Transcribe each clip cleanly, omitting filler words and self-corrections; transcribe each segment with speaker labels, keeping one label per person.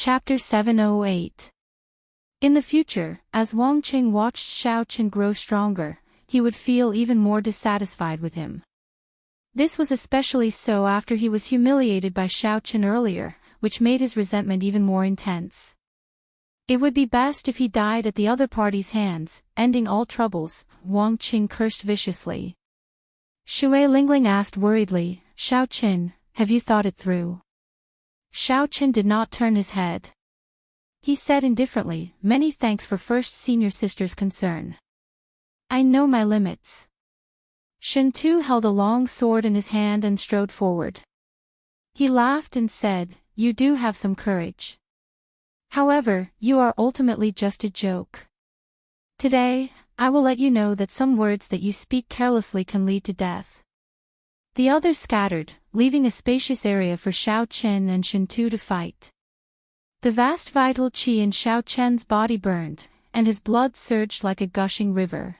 Speaker 1: Chapter 708. In the future, as Wang Qing watched Xiao Chen grow stronger, he would feel even more dissatisfied with him. This was especially so after he was humiliated by Xiao Chen earlier, which made his resentment even more intense. It would be best if he died at the other party's hands, ending all troubles, Wang Qing cursed viciously. Shui Lingling asked worriedly, Xiao Chen, have you thought it through? Xiao Chen did not turn his head. He said indifferently, many thanks for first senior sister's concern. I know my limits. Shen Tu held a long sword in his hand and strode forward. He laughed and said, you do have some courage. However, you are ultimately just a joke. Today, I will let you know that some words that you speak carelessly can lead to death. The others scattered, leaving a spacious area for Xiao Chen and Shen Tu to fight. The vast vital qi in Xiao Chen's body burned, and his blood surged like a gushing river.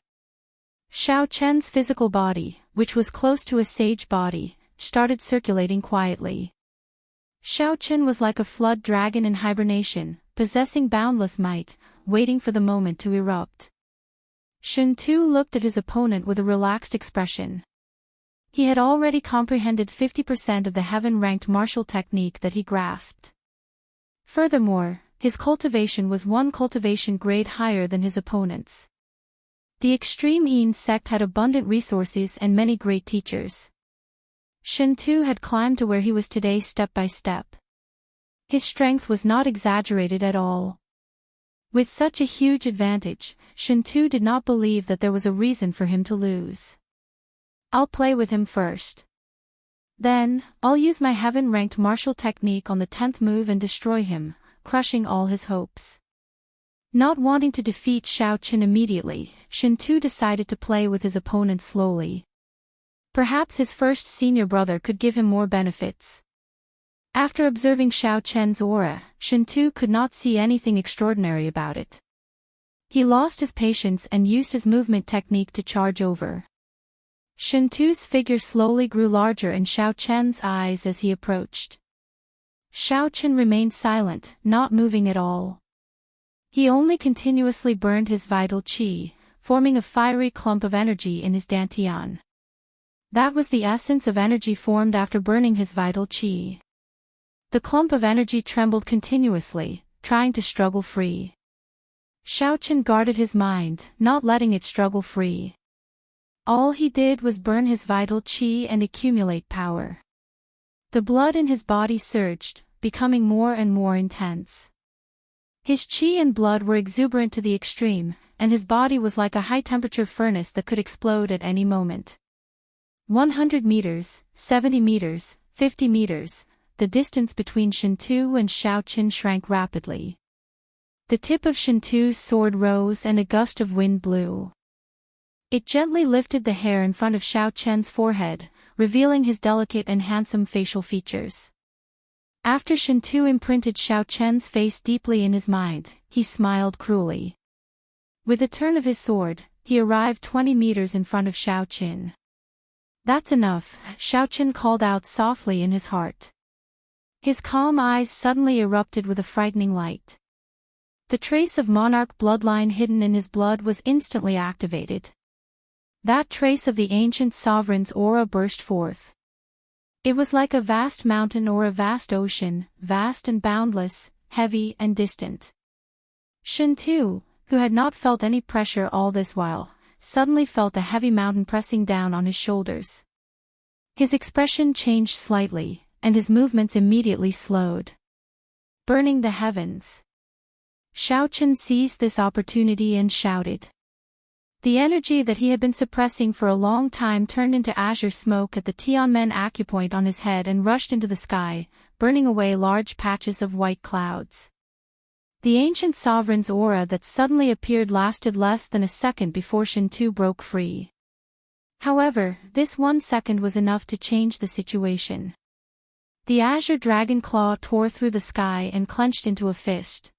Speaker 1: Xiao Chen's physical body, which was close to a sage body, started circulating quietly. Xiao Chen was like a flood dragon in hibernation, possessing boundless might, waiting for the moment to erupt. Shen Tu looked at his opponent with a relaxed expression. He had already comprehended 50% of the heaven-ranked martial technique that he grasped. Furthermore, his cultivation was one cultivation grade higher than his opponent's. The extreme Yin sect had abundant resources and many great teachers. Shen Tu had climbed to where he was today step by step. His strength was not exaggerated at all. With such a huge advantage, Shen Tu did not believe that there was a reason for him to lose. I'll play with him first. Then, I'll use my heaven-ranked martial technique on the 10th move and destroy him, crushing all his hopes. Not wanting to defeat Xiao Chen immediately, Shen Tu decided to play with his opponent slowly. Perhaps his first senior brother could give him more benefits. After observing Xiao Chen's aura, Shen Tu could not see anything extraordinary about it. He lost his patience and used his movement technique to charge over. Shen Tu's figure slowly grew larger in Xiao Chen's eyes as he approached. Xiao Chen remained silent, not moving at all. He only continuously burned his vital qi, forming a fiery clump of energy in his dantian. That was the essence of energy formed after burning his vital qi. The clump of energy trembled continuously, trying to struggle free. Xiao Chen guarded his mind, not letting it struggle free. All he did was burn his vital qi and accumulate power. The blood in his body surged, becoming more and more intense. His qi and blood were exuberant to the extreme, and his body was like a high-temperature furnace that could explode at any moment. 100 meters, 70 meters, 50 meters, the distance between Shen Tu and Xiao Chen shrank rapidly. The tip of Shen Tu's sword rose and a gust of wind blew. It gently lifted the hair in front of Xiao Chen's forehead, revealing his delicate and handsome facial features. After Shen Tu imprinted Xiao Chen's face deeply in his mind, he smiled cruelly. With a turn of his sword, he arrived 20 meters in front of Xiao Chen. That's enough, Xiao Chen called out softly in his heart. His calm eyes suddenly erupted with a frightening light. The trace of monarch bloodline hidden in his blood was instantly activated. That trace of the ancient sovereign's aura burst forth. It was like a vast mountain or a vast ocean, vast and boundless, heavy and distant. Shen Tu, who had not felt any pressure all this while, suddenly felt a heavy mountain pressing down on his shoulders. His expression changed slightly, and his movements immediately slowed. Burning the heavens. Xiao Chen seized this opportunity and shouted. The energy that he had been suppressing for a long time turned into azure smoke at the Tianmen acupoint on his head and rushed into the sky, burning away large patches of white clouds. The ancient sovereign's aura that suddenly appeared lasted less than a second before Shen Tu broke free. However, this 1 second was enough to change the situation. The azure dragon claw tore through the sky and clenched into a fist.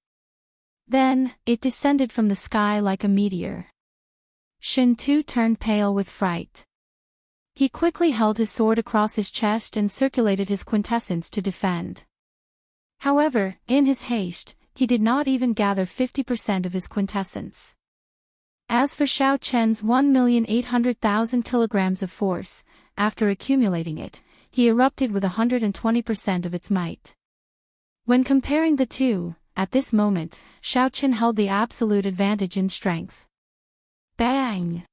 Speaker 1: Then, it descended from the sky like a meteor. Shen Tu turned pale with fright. He quickly held his sword across his chest and circulated his quintessence to defend. However, in his haste, he did not even gather 50% of his quintessence. As for Xiao Chen's 1,800,000 kilograms of force, after accumulating it, he erupted with 120% of its might. When comparing the two, at this moment, Xiao Chen held the absolute advantage in strength. Bang!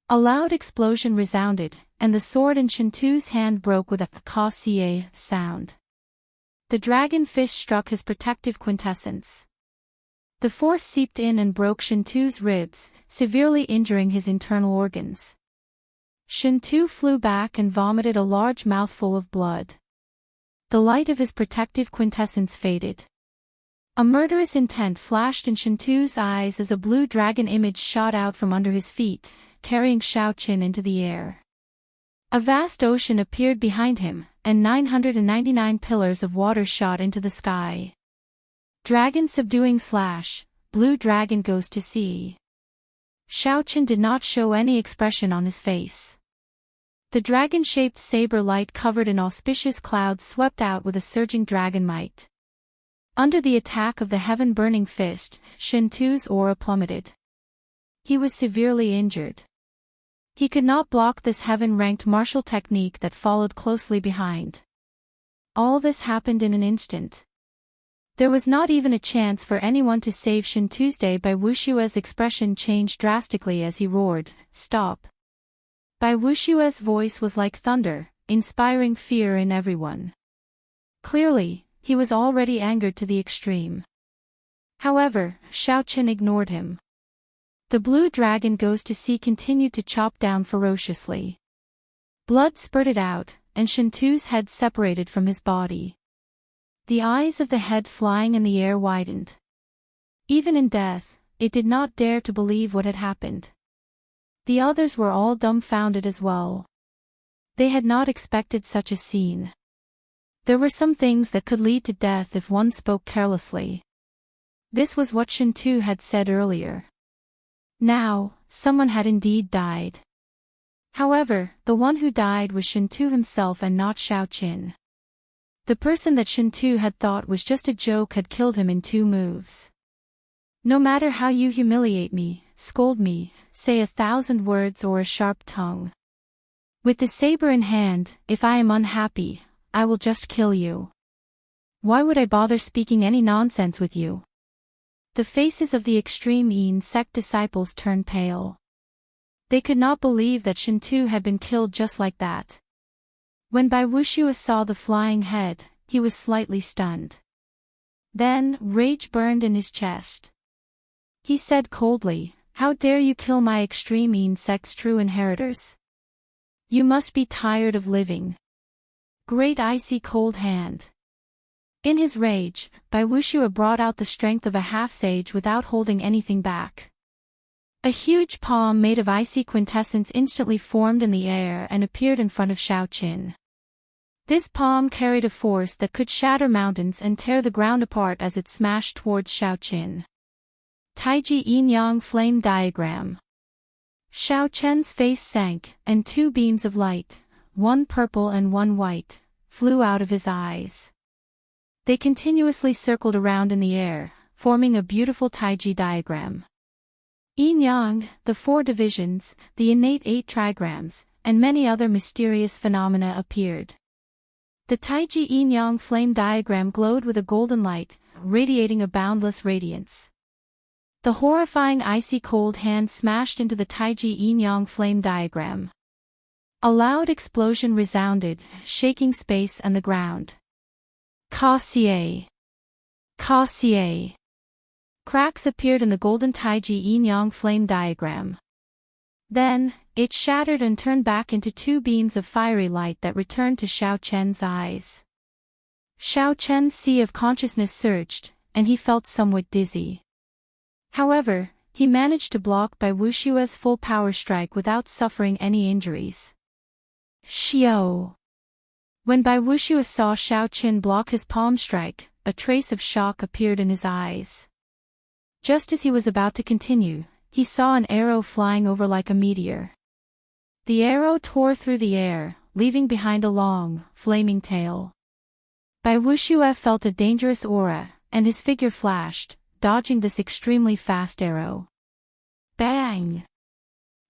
Speaker 1: A loud explosion resounded, and the sword in Shintu's hand broke with a ka-cie sound. The dragon fish struck his protective quintessence. The force seeped in and broke Shintu's ribs, severely injuring his internal organs. Shintu flew back and vomited a large mouthful of blood. The light of his protective quintessence faded. A murderous intent flashed in Shintu's eyes as a blue dragon image shot out from under his feet, carrying Xiao Chen into the air. A vast ocean appeared behind him, and 999 pillars of water shot into the sky. Dragon subduing / blue dragon goes to sea. Xiao Chen did not show any expression on his face. The dragon-shaped saber light covered in auspicious clouds swept out with a surging dragon might. Under the attack of the heaven-burning fist, Shintu's aura plummeted. He was severely injured. He could not block this heaven-ranked martial technique that followed closely behind. All this happened in an instant. There was not even a chance for anyone to save Shintu's day. Bai Wushue's expression changed drastically as he roared, "Stop!" Bai Wushue's voice was like thunder, inspiring fear in everyone. Clearly, he was already angered to the extreme. However, Xiao Chen ignored him. The blue dragon goes to sea continued to chop down ferociously. Blood spurted out, and Shintu's head separated from his body. The eyes of the head flying in the air widened. Even in death, it did not dare to believe what had happened. The others were all dumbfounded as well. They had not expected such a scene. There were some things that could lead to death if one spoke carelessly. This was what Shintu had said earlier. Now, someone had indeed died. However, the one who died was Shintu himself and not Xiao Chen. The person that Shintu had thought was just a joke had killed him in 2 moves. No matter how you humiliate me, scold me, say 1,000 words or a sharp tongue. With the saber in hand, if I am unhappy, I will just kill you. Why would I bother speaking any nonsense with you? The faces of the extreme Yin sect disciples turned pale. They could not believe that Shintu had been killed just like that. When Bai Wushue saw the flying head, he was slightly stunned. Then, rage burned in his chest. He said coldly, "How dare you kill my extreme Yin sect's true inheritors? You must be tired of living. Great icy cold hand." In his rage, Bai Wushue brought out the strength of a half-sage without holding anything back. A huge palm made of icy quintessence instantly formed in the air and appeared in front of Xiao Chen. This palm carried a force that could shatter mountains and tear the ground apart as it smashed towards Xiao Chen. Taiji Yin-Yang Flame Diagram. Xiao Chen's face sank, and 2 beams of light, one purple and one white, flew out of his eyes. They continuously circled around in the air, forming a beautiful Taiji diagram. Yin-Yang, the 4 divisions, the innate 8 trigrams, and many other mysterious phenomena appeared. The Taiji Yin-Yang flame diagram glowed with a golden light, radiating a boundless radiance. The horrifying icy cold hand smashed into the Taiji Yin-Yang flame diagram. A loud explosion resounded, shaking space and the ground. Ka-cie! Ka-cie! Cracks appeared in the golden Taiji Yin-Yang flame diagram. Then, it shattered and turned back into 2 beams of fiery light that returned to Xiao Chen's eyes. Xiao Chen's sea of consciousness surged, and he felt somewhat dizzy. However, he managed to block Bai Wushue's full power strike without suffering any injuries. Xiao! When Bai Wushue saw Xiao Chen block his palm strike, a trace of shock appeared in his eyes. Just as he was about to continue, he saw an arrow flying over like a meteor. The arrow tore through the air, leaving behind a long, flaming tail. Bai Wuxue felt a dangerous aura, and his figure flashed, dodging this extremely fast arrow. Bang!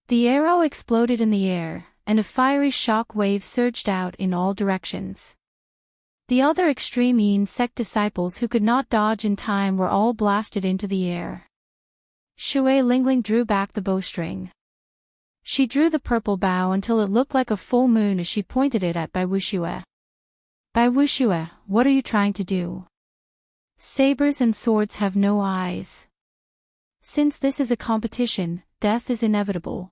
Speaker 1: The arrow exploded in the air, and a fiery shock wave surged out in all directions. The other extreme Yin sect disciples who could not dodge in time were all blasted into the air. Shui Lingling drew back the bowstring. She drew the purple bow until it looked like a full moon as she pointed it at Bai Wuxue. Bai Wuxue, what are you trying to do? Sabers and swords have no eyes. Since this is a competition, death is inevitable.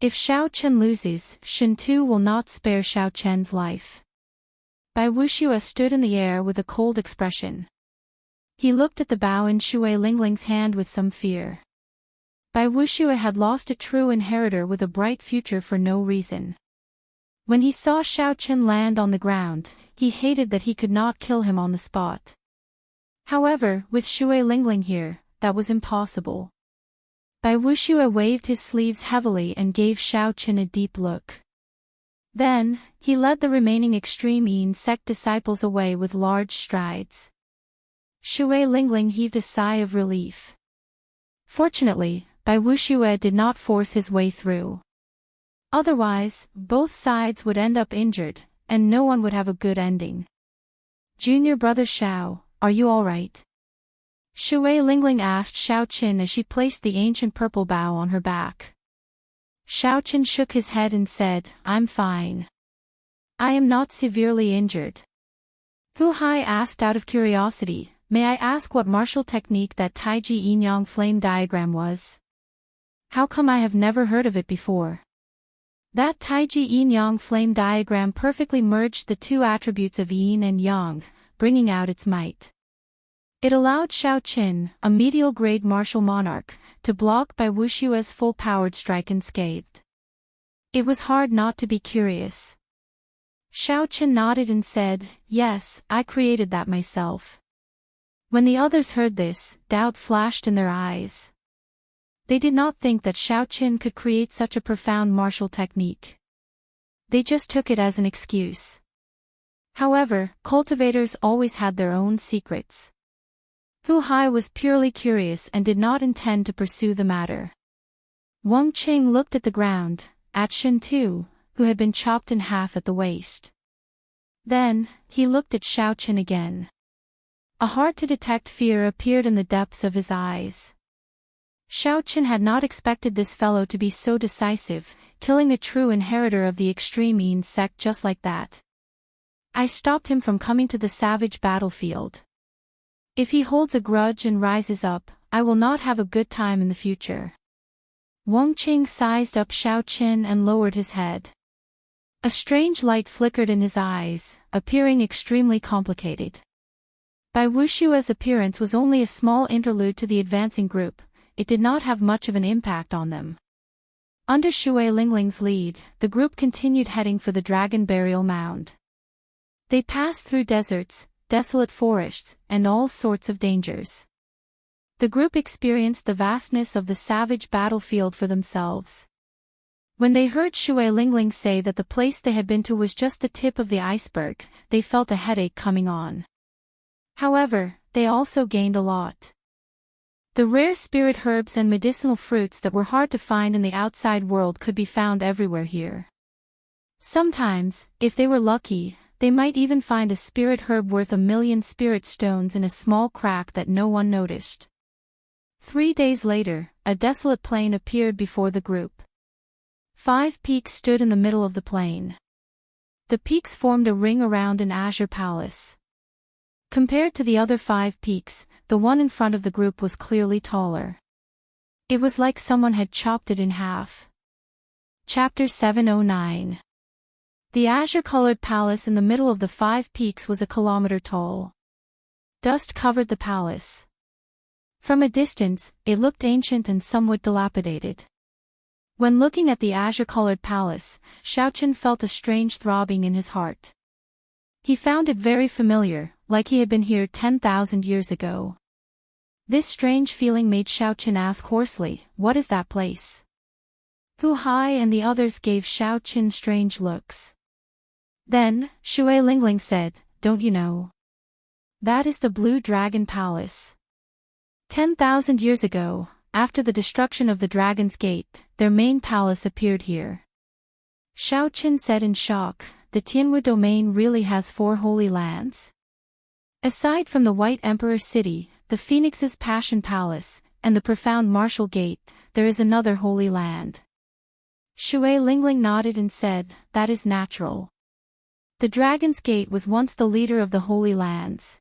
Speaker 1: If Xiao Chen loses, Shen Tu will not spare Xiao Chen's life. Bai Wuxue stood in the air with a cold expression. He looked at the bow in Shui Lingling's hand with some fear. Bai Wuxue had lost a true inheritor with a bright future for no reason. When he saw Xiao Chen land on the ground, he hated that he could not kill him on the spot. However, with Shui Lingling here, that was impossible. Bai Wuxue waved his sleeves heavily and gave Xiao Chen a deep look. Then, he led the remaining extreme Yin sect disciples away with large strides. Shui Lingling heaved a sigh of relief. Fortunately, Bai Wuxue did not force his way through. Otherwise, both sides would end up injured, and no one would have a good ending. Junior brother Xiao, are you all right? Shui Lingling asked Xiao Chen as she placed the ancient purple bow on her back. Xiao Chen shook his head and said, I'm fine. I am not severely injured. Hu Hai asked out of curiosity, may I ask what martial technique that Taiji Yin-Yang flame diagram was? How come I have never heard of it before? That Taiji Yin-Yang flame diagram perfectly merged the two attributes of Yin and Yang, bringing out its might. It allowed Xiao Chen, a medial-grade martial monarch, to block Bai Wuxue's full-powered strike unscathed. It was hard not to be curious. Xiao Chen nodded and said, yes, I created that myself. When the others heard this, doubt flashed in their eyes. They did not think that Xiao Chen could create such a profound martial technique. They just took it as an excuse. However, cultivators always had their own secrets. Hu Hai was purely curious and did not intend to pursue the matter. Wang Qing looked at the ground, at Shen Tu, who had been chopped in half at the waist. Then, he looked at Xiao Chen again. A hard-to-detect fear appeared in the depths of his eyes. Xiao Chen had not expected this fellow to be so decisive, killing a true inheritor of the extreme Yin sect just like that. I stopped him from coming to the savage battlefield. If he holds a grudge and rises up, I will not have a good time in the future. Wang Qing sized up Xiao Chen and lowered his head. A strange light flickered in his eyes, appearing extremely complicated. Bai Wuxue's appearance was only a small interlude to the advancing group, it did not have much of an impact on them. Under Shui Lingling's lead, the group continued heading for the Dragon Burial Mound. They passed through deserts, desolate forests, and all sorts of dangers. The group experienced the vastness of the savage battlefield for themselves. When they heard Shui Lingling say that the place they had been to was just the tip of the iceberg, they felt a headache coming on. However, they also gained a lot. The rare spirit herbs and medicinal fruits that were hard to find in the outside world could be found everywhere here. Sometimes, if they were lucky, they might even find a spirit herb worth 1,000,000 spirit stones in a small crack that no one noticed. 3 days later, a desolate plain appeared before the group. 5 peaks stood in the middle of the plain. The peaks formed a ring around an azure palace. Compared to the other 5 peaks, the one in front of the group was clearly taller. It was like someone had chopped it in half. Chapter 709. The azure-colored palace in the middle of the 5 peaks was a kilometer tall. Dust covered the palace. From a distance, it looked ancient and somewhat dilapidated. When looking at the azure-colored palace, Xiao Chen felt a strange throbbing in his heart. He found it very familiar, like he had been here 10,000 years ago. This strange feeling made Xiao Chen ask hoarsely, "What is that place?" Hu Hai and the others gave Xiao Chen strange looks. Then, Shui Lingling said, don't you know? That is the Blue Dragon Palace. 10,000 years ago, after the destruction of the Dragon's Gate, their main palace appeared here. Xiao Qin said in shock, the Tianwu domain really has 4 holy lands? Aside from the White Emperor City, the Phoenix's Passion Palace, and the profound Martial Gate, there is another holy land. Shui Lingling nodded and said, that is natural. The Dragon's Gate was once the leader of the Holy Lands.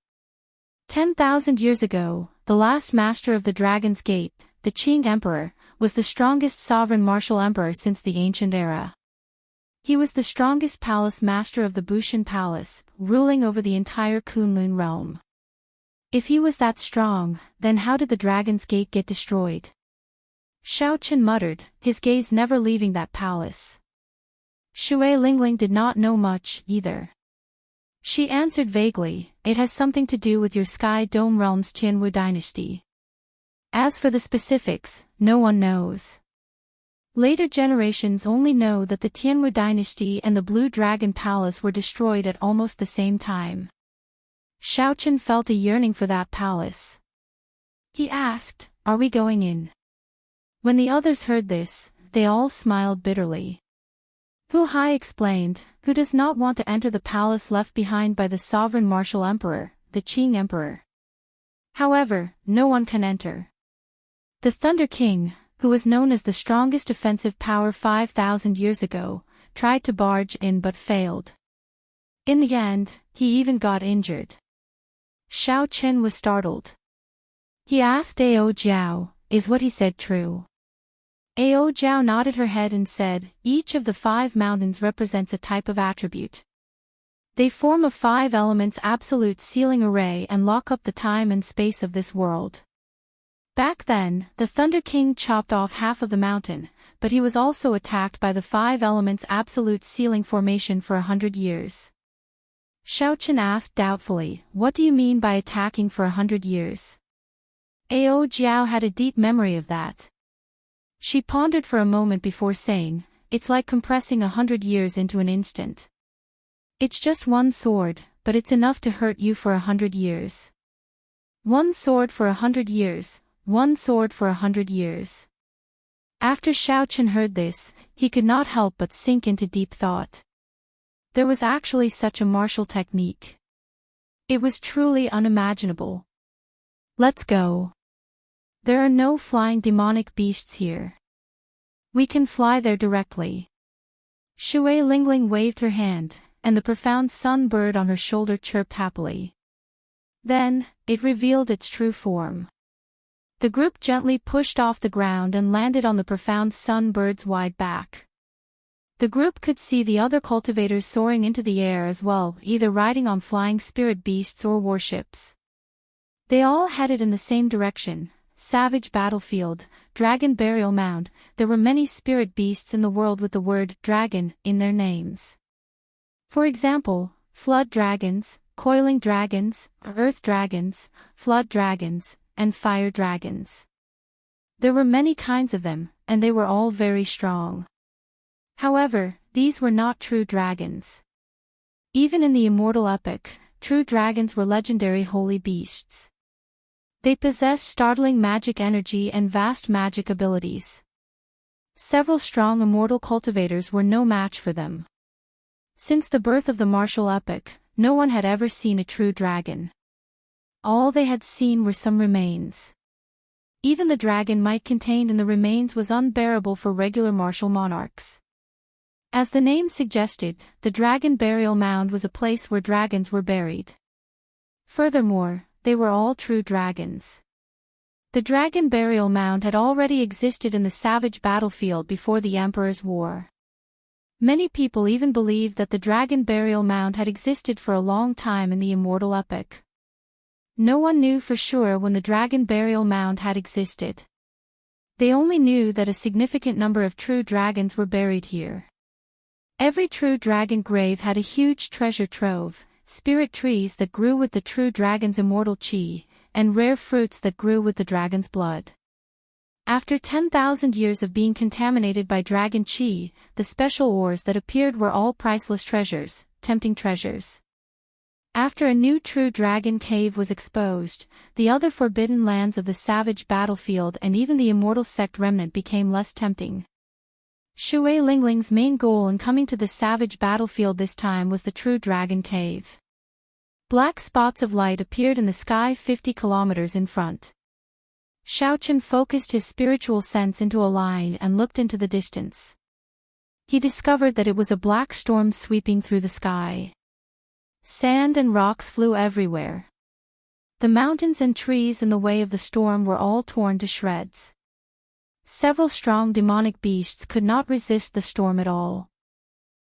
Speaker 1: 10,000 years ago, the last master of the Dragon's Gate, the Qing Emperor, was the strongest sovereign martial emperor since the ancient era. He was the strongest palace master of the Bushan Palace, ruling over the entire Kunlun realm. If he was that strong, then how did the Dragon's Gate get destroyed? Xiao Qin muttered, his gaze never leaving that palace. Shui Lingling did not know much, either. She answered vaguely, it has something to do with your Sky Dome realm's Tianwu dynasty. As for the specifics, no one knows. Later generations only know that the Tianwu dynasty and the Blue Dragon Palace were destroyed at almost the same time. Xiao Qin felt a yearning for that palace. He asked, are we going in? When the others heard this, they all smiled bitterly. Hu Hai explained, who does not want to enter the palace left behind by the sovereign martial emperor, the Qing Emperor? However, no one can enter. The Thunder King, who was known as the strongest offensive power 5,000 years ago, tried to barge in but failed. In the end, he even got injured. Xiao Qin was startled. He asked Ao Jiao, is what he said true? Ao Jiao nodded her head and said, each of the 5 mountains represents a type of attribute. They form a 5 elements absolute sealing array and lock up the time and space of this world. Back then, the Thunder King chopped off half of the mountain, but he was also attacked by the 5 elements absolute sealing formation for 100 years. Xiao Qin asked doubtfully, what do you mean by attacking for 100 years? Ao Jiao had a deep memory of that. She pondered for a moment before saying, it's like compressing 100 years into an instant. It's just one sword, but it's enough to hurt you for 100 years. One sword for 100 years, one sword for 100 years. After Xiao Qin heard this, he could not help but sink into deep thought. There was actually such a martial technique. It was truly unimaginable. Let's go. There are no flying demonic beasts here. We can fly there directly. Shui Lingling waved her hand, and the profound sun bird on her shoulder chirped happily. Then, it revealed its true form. The group gently pushed off the ground and landed on the profound sun bird's wide back. The group could see the other cultivators soaring into the air as well, either riding on flying spirit beasts or warships. They all headed in the same direction. Savage battlefield, dragon burial mound. There were many spirit beasts in the world with the word dragon in their names. For example, flood dragons, coiling dragons, earth dragons, flood dragons, and fire dragons. There were many kinds of them, and they were all very strong. However, these were not true dragons. Even in the Immortal epic, true dragons were legendary holy beasts. They possessed startling magic energy and vast magic abilities. Several strong immortal cultivators were no match for them. Since the birth of the martial epic, no one had ever seen a true dragon. All they had seen were some remains. Even the dragon might contained in the remains was unbearable for regular martial monarchs. As the name suggested, the dragon burial mound was a place where dragons were buried. Furthermore, they were all true dragons. The dragon burial mound had already existed in the savage battlefield before the Emperor's War. Many people even believed that the dragon burial mound had existed for a long time in the Immortal epic. No one knew for sure when the dragon burial mound had existed. They only knew that a significant number of true dragons were buried here. Every true dragon grave had a huge treasure trove, spirit trees that grew with the true dragon's immortal chi, and rare fruits that grew with the dragon's blood. After 10,000 years of being contaminated by dragon chi, the special ores that appeared were all priceless treasures, tempting treasures. After a new true dragon cave was exposed, the other forbidden lands of the savage battlefield and even the immortal sect remnant became less tempting. Shui Lingling's main goal in coming to the savage battlefield this time was the true dragon cave. Black spots of light appeared in the sky 50 kilometers in front. Xiaochen focused his spiritual sense into a line and looked into the distance. He discovered that it was a black storm sweeping through the sky. Sand and rocks flew everywhere. The mountains and trees in the way of the storm were all torn to shreds. Several strong demonic beasts could not resist the storm at all.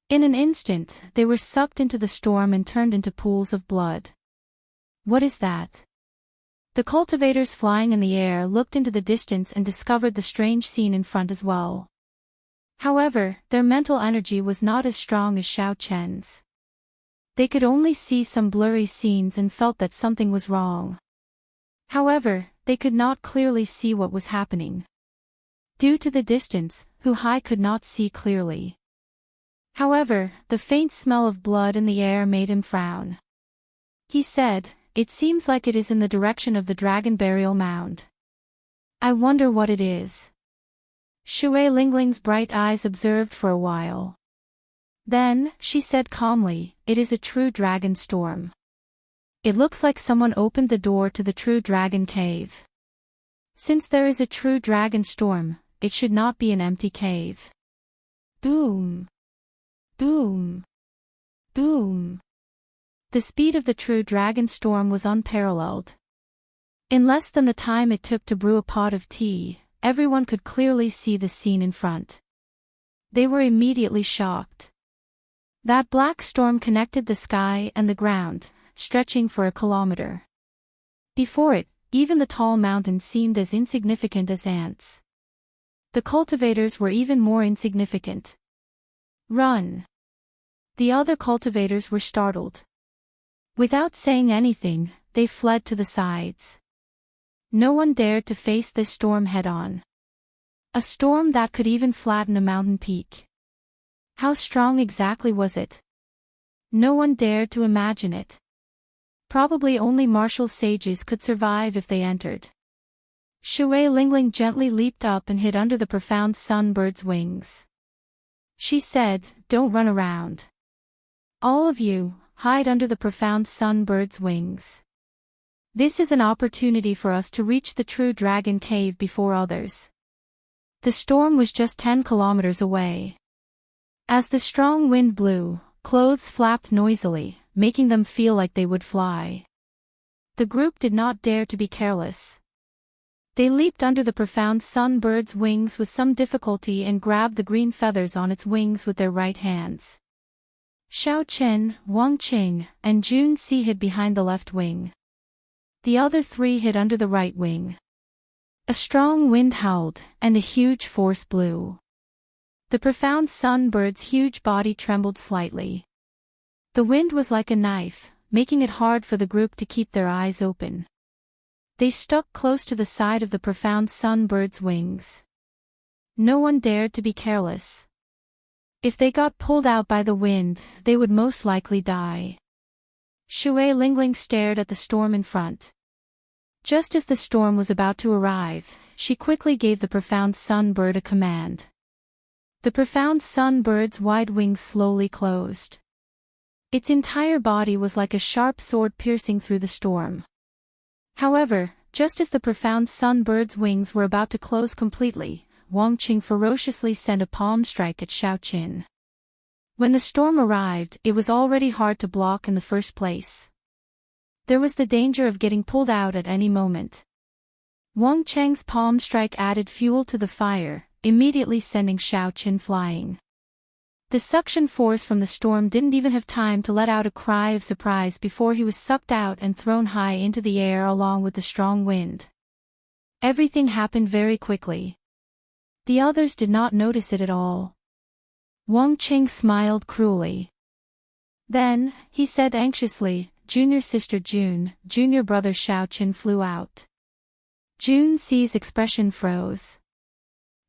Speaker 1: In an instant, they were sucked into the storm and turned into pools of blood. What is that? The cultivators flying in the air looked into the distance and discovered the strange scene in front as well. However, their mental energy was not as strong as Xiaochen's. They could only see some blurry scenes and felt that something was wrong. However, they could not clearly see what was happening. Due to the distance, Hu Hai could not see clearly. However, the faint smell of blood in the air made him frown. He said, "It seems like it is in the direction of the dragon burial mound. I wonder what it is." Shui Lingling's bright eyes observed for a while. Then, she said calmly, "It is a true dragon storm. It looks like someone opened the door to the true dragon cave. Since there is a true dragon storm, it should not be an empty cave." Boom! Boom! Boom! The speed of the true dragon storm was unparalleled. In less than the time it took to brew a pot of tea, everyone could clearly see the scene in front. They were immediately shocked. That black storm connected the sky and the ground, stretching for a kilometer. Before it, even the tall mountains seemed as insignificant as ants. The cultivators were even more insignificant. "Run!" The other cultivators were startled. Without saying anything, they fled to the sides. No one dared to face this storm head-on. A storm that could even flatten a mountain peak. How strong exactly was it? No one dared to imagine it. Probably only martial sages could survive if they entered. Shui Lingling gently leaped up and hid under the profound sunbird's wings. She said, "Don't run around. All of you, hide under the profound sunbird's wings. This is an opportunity for us to reach the true dragon cave before others." The storm was just 10 kilometers away. As the strong wind blew, clothes flapped noisily, making them feel like they would fly. The group did not dare to be careless. They leaped under the profound sunbird's wings with some difficulty and grabbed the green feathers on its wings with their right hands. Xiao Chen, Wang Qing, and Jun Si hid behind the left wing. The other three hid under the right wing. A strong wind howled, and a huge force blew. The profound sunbird's huge body trembled slightly. The wind was like a knife, making it hard for the group to keep their eyes open. They stuck close to the side of the profound sunbird's wings. No one dared to be careless. If they got pulled out by the wind, they would most likely die. Shui Lingling stared at the storm in front. Just as the storm was about to arrive, she quickly gave the profound sunbird a command. The profound sunbird's wide wings slowly closed. Its entire body was like a sharp sword piercing through the storm. However, just as the profound sunbird's wings were about to close completely, Wang Qing ferociously sent a palm strike at Xiao Qin. When the storm arrived, it was already hard to block in the first place. There was the danger of getting pulled out at any moment. Wang Cheng's palm strike added fuel to the fire, immediately sending Xiao Qin flying. The suction force from the storm didn't even have time to let out a cry of surprise before he was sucked out and thrown high into the air along with the strong wind. Everything happened very quickly. The others did not notice it at all. Wang Qing smiled cruelly. Then, he said anxiously, "Junior sister June, junior brother Xiao Qin flew out." Jun Si's expression froze.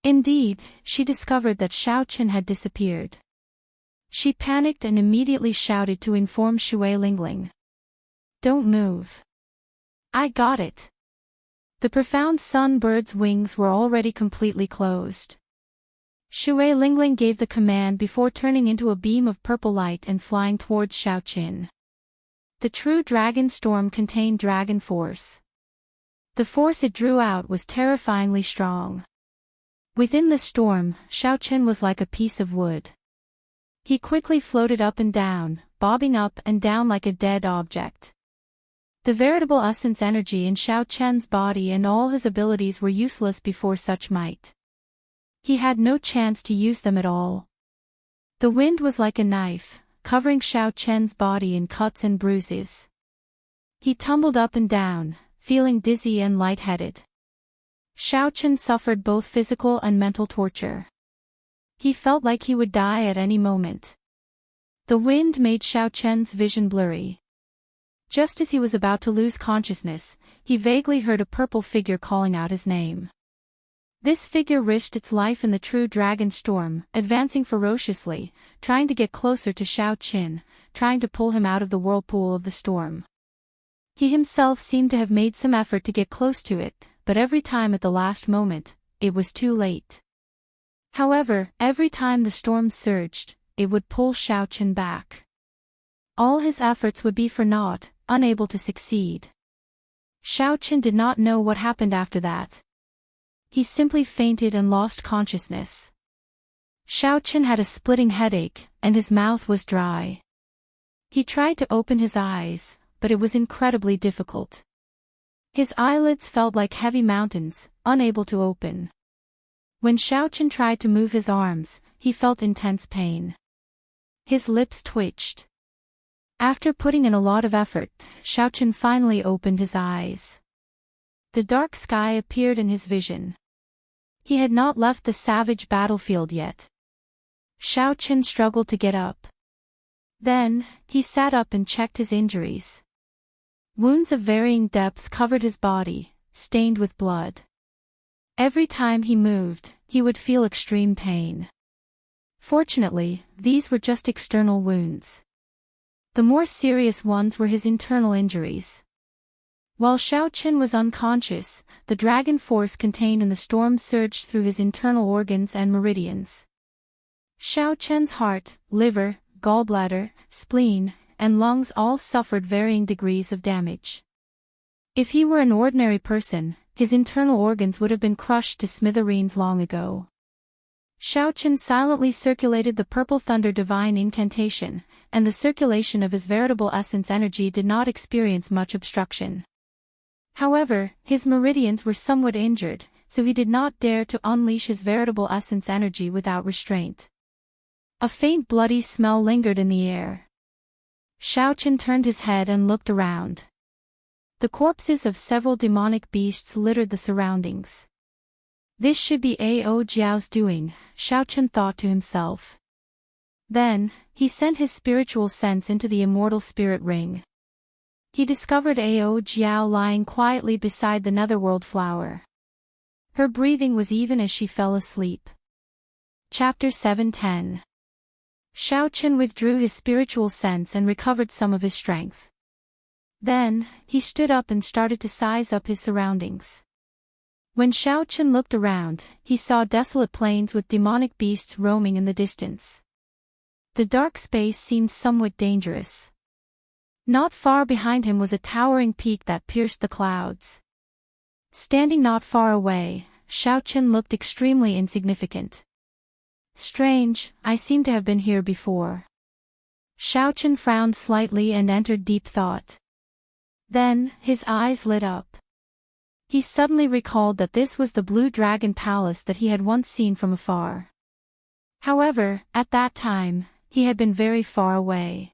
Speaker 1: Indeed, she discovered that Xiao Qin had disappeared. She panicked and immediately shouted to inform Shui Lingling. Don't move. I got it. The profound sunbird's wings were already completely closed. Shui Lingling gave the command before turning into a beam of purple light and flying towards Xiaoqin. The true dragon storm contained dragon force. The force it drew out was terrifyingly strong. Within the storm, Xiaoqin was like a piece of wood. He quickly floated up and down, bobbing up and down like a dead object. The veritable essence energy in Xiaoqian's body and all his abilities were useless before such might. He had no chance to use them at all. The wind was like a knife, covering Xiaoqian's body in cuts and bruises. He tumbled up and down, feeling dizzy and lightheaded. Xiaoqian suffered both physical and mental torture. He felt like he would die at any moment. The wind made Xiaoqian's vision blurry. Just as he was about to lose consciousness, he vaguely heard a purple figure calling out his name. This figure risked its life in the true dragon storm, advancing ferociously, trying to get closer to Xiaoqin, trying to pull him out of the whirlpool of the storm. He himself seemed to have made some effort to get close to it, but every time at the last moment, it was too late. However, every time the storm surged, it would pull Xiaoqin back. All his efforts would be for naught, unable to succeed. Xiaoqin did not know what happened after that. He simply fainted and lost consciousness. Xiaoqin had a splitting headache, and his mouth was dry. He tried to open his eyes, but it was incredibly difficult. His eyelids felt like heavy mountains, unable to open. When Xiaoqin tried to move his arms, he felt intense pain. His lips twitched. After putting in a lot of effort, Xiaoqin finally opened his eyes. The dark sky appeared in his vision. He had not left the savage battlefield yet. Xiaoqin struggled to get up. Then, he sat up and checked his injuries. Wounds of varying depths covered his body, stained with blood. Every time he moved, he would feel extreme pain. Fortunately, these were just external wounds. The more serious ones were his internal injuries. While Xiaoqin was unconscious, the dragon force contained in the storm surged through his internal organs and meridians. Xiaoqian's heart, liver, gallbladder, spleen, and lungs all suffered varying degrees of damage. If he were an ordinary person, his internal organs would have been crushed to smithereens long ago. Xiaoqin silently circulated the purple thunder divine incantation, and the circulation of his veritable essence energy did not experience much obstruction. However, his meridians were somewhat injured, so he did not dare to unleash his veritable essence energy without restraint. A faint bloody smell lingered in the air. Xiaoqin turned his head and looked around. The corpses of several demonic beasts littered the surroundings. This should be Ao Jiao's doing, Xiaoqin thought to himself. Then, he sent his spiritual sense into the immortal spirit ring. He discovered Ao Jiao lying quietly beside the netherworld flower. Her breathing was even as she fell asleep. Chapter 710. Xiaoqin withdrew his spiritual sense and recovered some of his strength. Then, he stood up and started to size up his surroundings. When Xiaoqin looked around, he saw desolate plains with demonic beasts roaming in the distance. The dark space seemed somewhat dangerous. Not far behind him was a towering peak that pierced the clouds. Standing not far away, Xiaoqin looked extremely insignificant. Strange, I seem to have been here before. Xiaoqin frowned slightly and entered deep thought. Then, his eyes lit up. He suddenly recalled that this was the Blue Dragon Palace that he had once seen from afar. However, at that time, he had been very far away.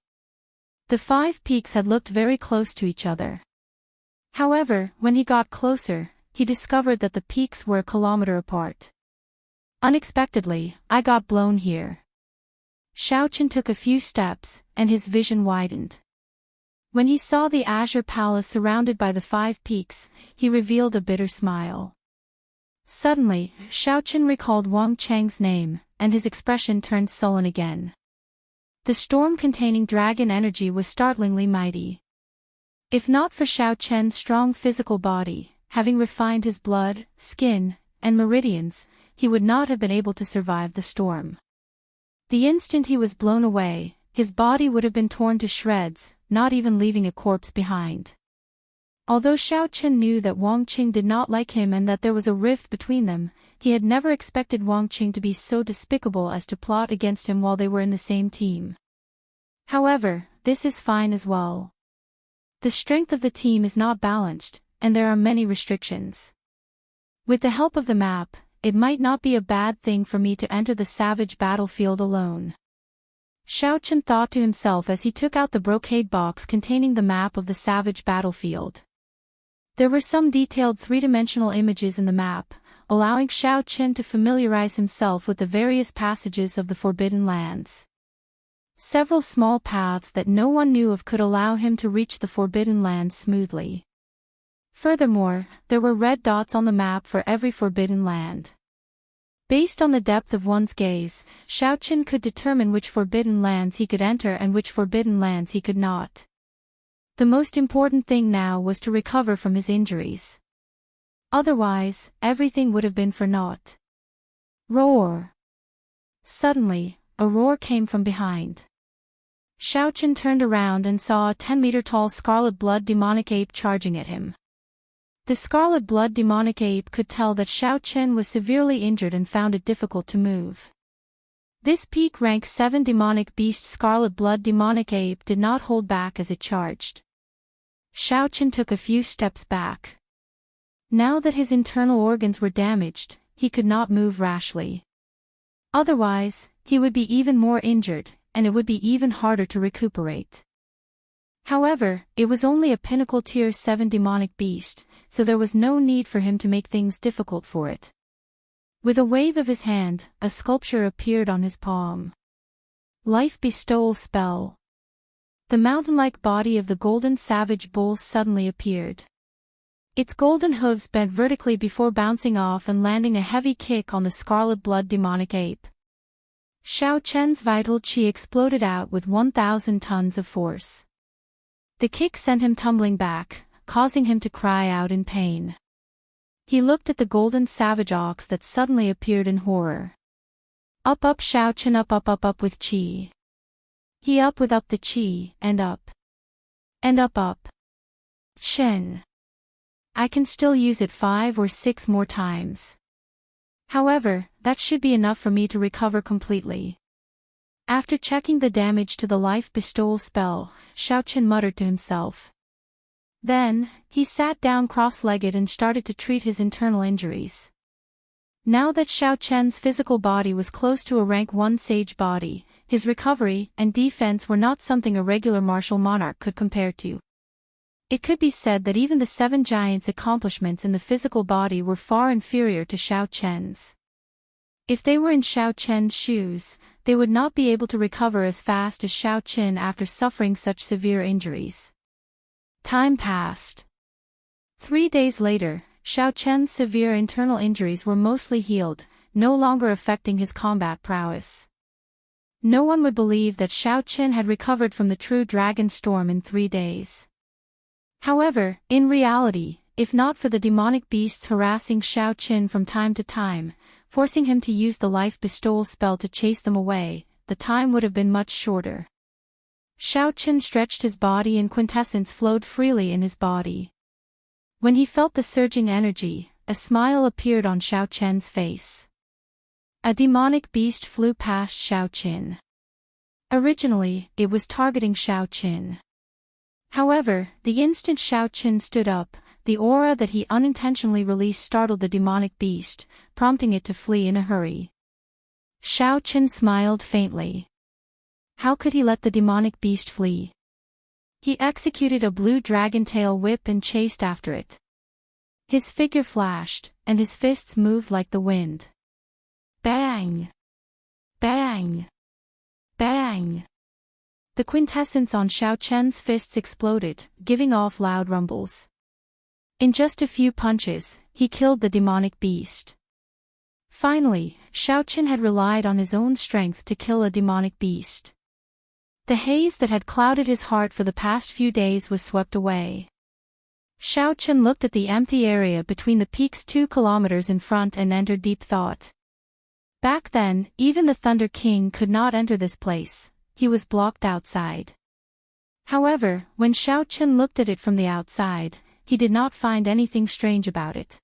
Speaker 1: The 5 peaks had looked very close to each other. However, when he got closer, he discovered that the peaks were a kilometer apart. Unexpectedly, I got blown here. Xiaoqin took a few steps, and his vision widened. When he saw the Azure Palace surrounded by the 5 peaks, he revealed a bitter smile. Suddenly, Xiaoqin recalled Wang Cheng's name, and his expression turned sullen again. The storm containing dragon energy was startlingly mighty. If not for Xiao Chen's strong physical body, having refined his blood, skin, and meridians, he would not have been able to survive the storm. The instant he was blown away, his body would have been torn to shreds, not even leaving a corpse behind. Although Xiao Chen knew that Wang Qing did not like him and that there was a rift between them, he had never expected Wang Qing to be so despicable as to plot against him while they were in the same team. However, this is fine as well. The strength of the team is not balanced, and there are many restrictions. With the help of the map, it might not be a bad thing for me to enter the savage battlefield alone. Xiao Chen thought to himself as he took out the brocade box containing the map of the savage battlefield. There were some detailed three-dimensional images in the map, allowing Xiao Chen to familiarize himself with the various passages of the Forbidden Lands. Several small paths that no one knew of could allow him to reach the Forbidden Lands smoothly. Furthermore, there were red dots on the map for every Forbidden Land. Based on the depth of one's gaze, Xiao Chen could determine which Forbidden Lands he could enter and which Forbidden Lands he could not. The most important thing now was to recover from his injuries. Otherwise, everything would have been for naught. Roar! Suddenly, a roar came from behind. Xiao Chen turned around and saw a 10-meter-tall scarlet blood demonic ape charging at him. The scarlet blood demonic ape could tell that Xiao Chen was severely injured and found it difficult to move. This peak rank 7 demonic beast scarlet blood demonic ape did not hold back as it charged. Xiao Chen took a few steps back. Now that his internal organs were damaged, he could not move rashly. Otherwise, he would be even more injured, and it would be even harder to recuperate. However, it was only a pinnacle tier 7 demonic beast, so there was no need for him to make things difficult for it. With a wave of his hand, a sculpture appeared on his palm. Life Bestowal Spell. The mountain-like body of the golden savage bull suddenly appeared. Its golden hooves bent vertically before bouncing off and landing a heavy kick on the scarlet blood demonic ape. Xiao Chen's vital qi exploded out with 1,000 tons of force. The kick sent him tumbling back, causing him to cry out in pain. He looked at the golden savage ox that suddenly appeared in horror. Up Xiao Chen up with qi. He up with up the qi, and up. And up. Chen. I can still use it 5 or 6 more times. However, that should be enough for me to recover completely. After checking the damage to the life bestowal spell, Xiao Chen muttered to himself. Then, he sat down cross-legged and started to treat his internal injuries. Now that Xiao Chen's physical body was close to a rank 1 sage body, his recovery and defense were not something a regular martial monarch could compare to. It could be said that even the 7 giants' accomplishments in the physical body were far inferior to Xiao Chen's. If they were in Xiao Chen's shoes, they would not be able to recover as fast as Xiao Chen after suffering such severe injuries. Time passed. 3 days later, Xiao Chen's severe internal injuries were mostly healed, no longer affecting his combat prowess. No one would believe that Xiao Chen had recovered from the true dragon storm in 3 days. However, in reality, if not for the demonic beasts harassing Xiao Chen from time to time, forcing him to use the life bestowal spell to chase them away, the time would have been much shorter. Xiao Chen stretched his body and quintessence flowed freely in his body. When he felt the surging energy, a smile appeared on Xiao Chen's face. A demonic beast flew past Xiao Chen. Originally, it was targeting Xiao Chen. However, the instant Xiao Chen stood up, the aura that he unintentionally released startled the demonic beast, prompting it to flee in a hurry. Xiao Chen smiled faintly. How could he let the demonic beast flee? He executed a blue dragon tail whip and chased after it. His figure flashed, and his fists moved like the wind. Bang! Bang! Bang! The quintessence on Xiao Chen's fists exploded, giving off loud rumbles. In just a few punches, he killed the demonic beast. Finally, Xiao Chen had relied on his own strength to kill a demonic beast. The haze that had clouded his heart for the past few days was swept away. Xiao Chen looked at the empty area between the peaks 2 kilometers in front and entered deep thought. Back then, even the Thunder King could not enter this place. He was blocked outside. However, when Xiao Chen looked at it from the outside, he did not find anything strange about it.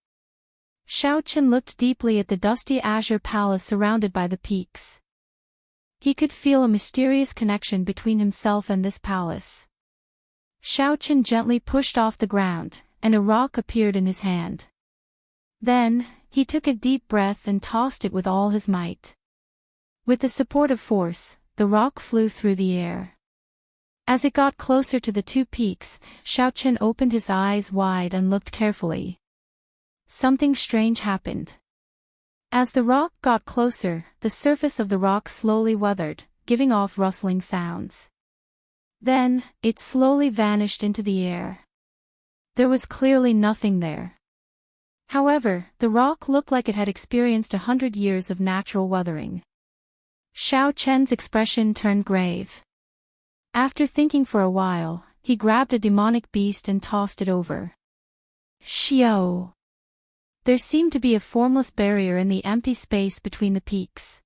Speaker 1: Xiao Chen looked deeply at the dusty azure palace surrounded by the peaks. He could feel a mysterious connection between himself and this palace. Xiao Chen gently pushed off the ground, and a rock appeared in his hand. Then, he took a deep breath and tossed it with all his might. With the support of force, the rock flew through the air. As it got closer to the 2 peaks, Xiao Chen opened his eyes wide and looked carefully. Something strange happened. As the rock got closer, the surface of the rock slowly weathered, giving off rustling sounds. Then, it slowly vanished into the air. There was clearly nothing there. However, the rock looked like it had experienced 100 years of natural weathering. Xiao Chen's expression turned grave. After thinking for a while, he grabbed a demonic beast and tossed it over. Xiao! There seemed to be a formless barrier in the empty space between the peaks.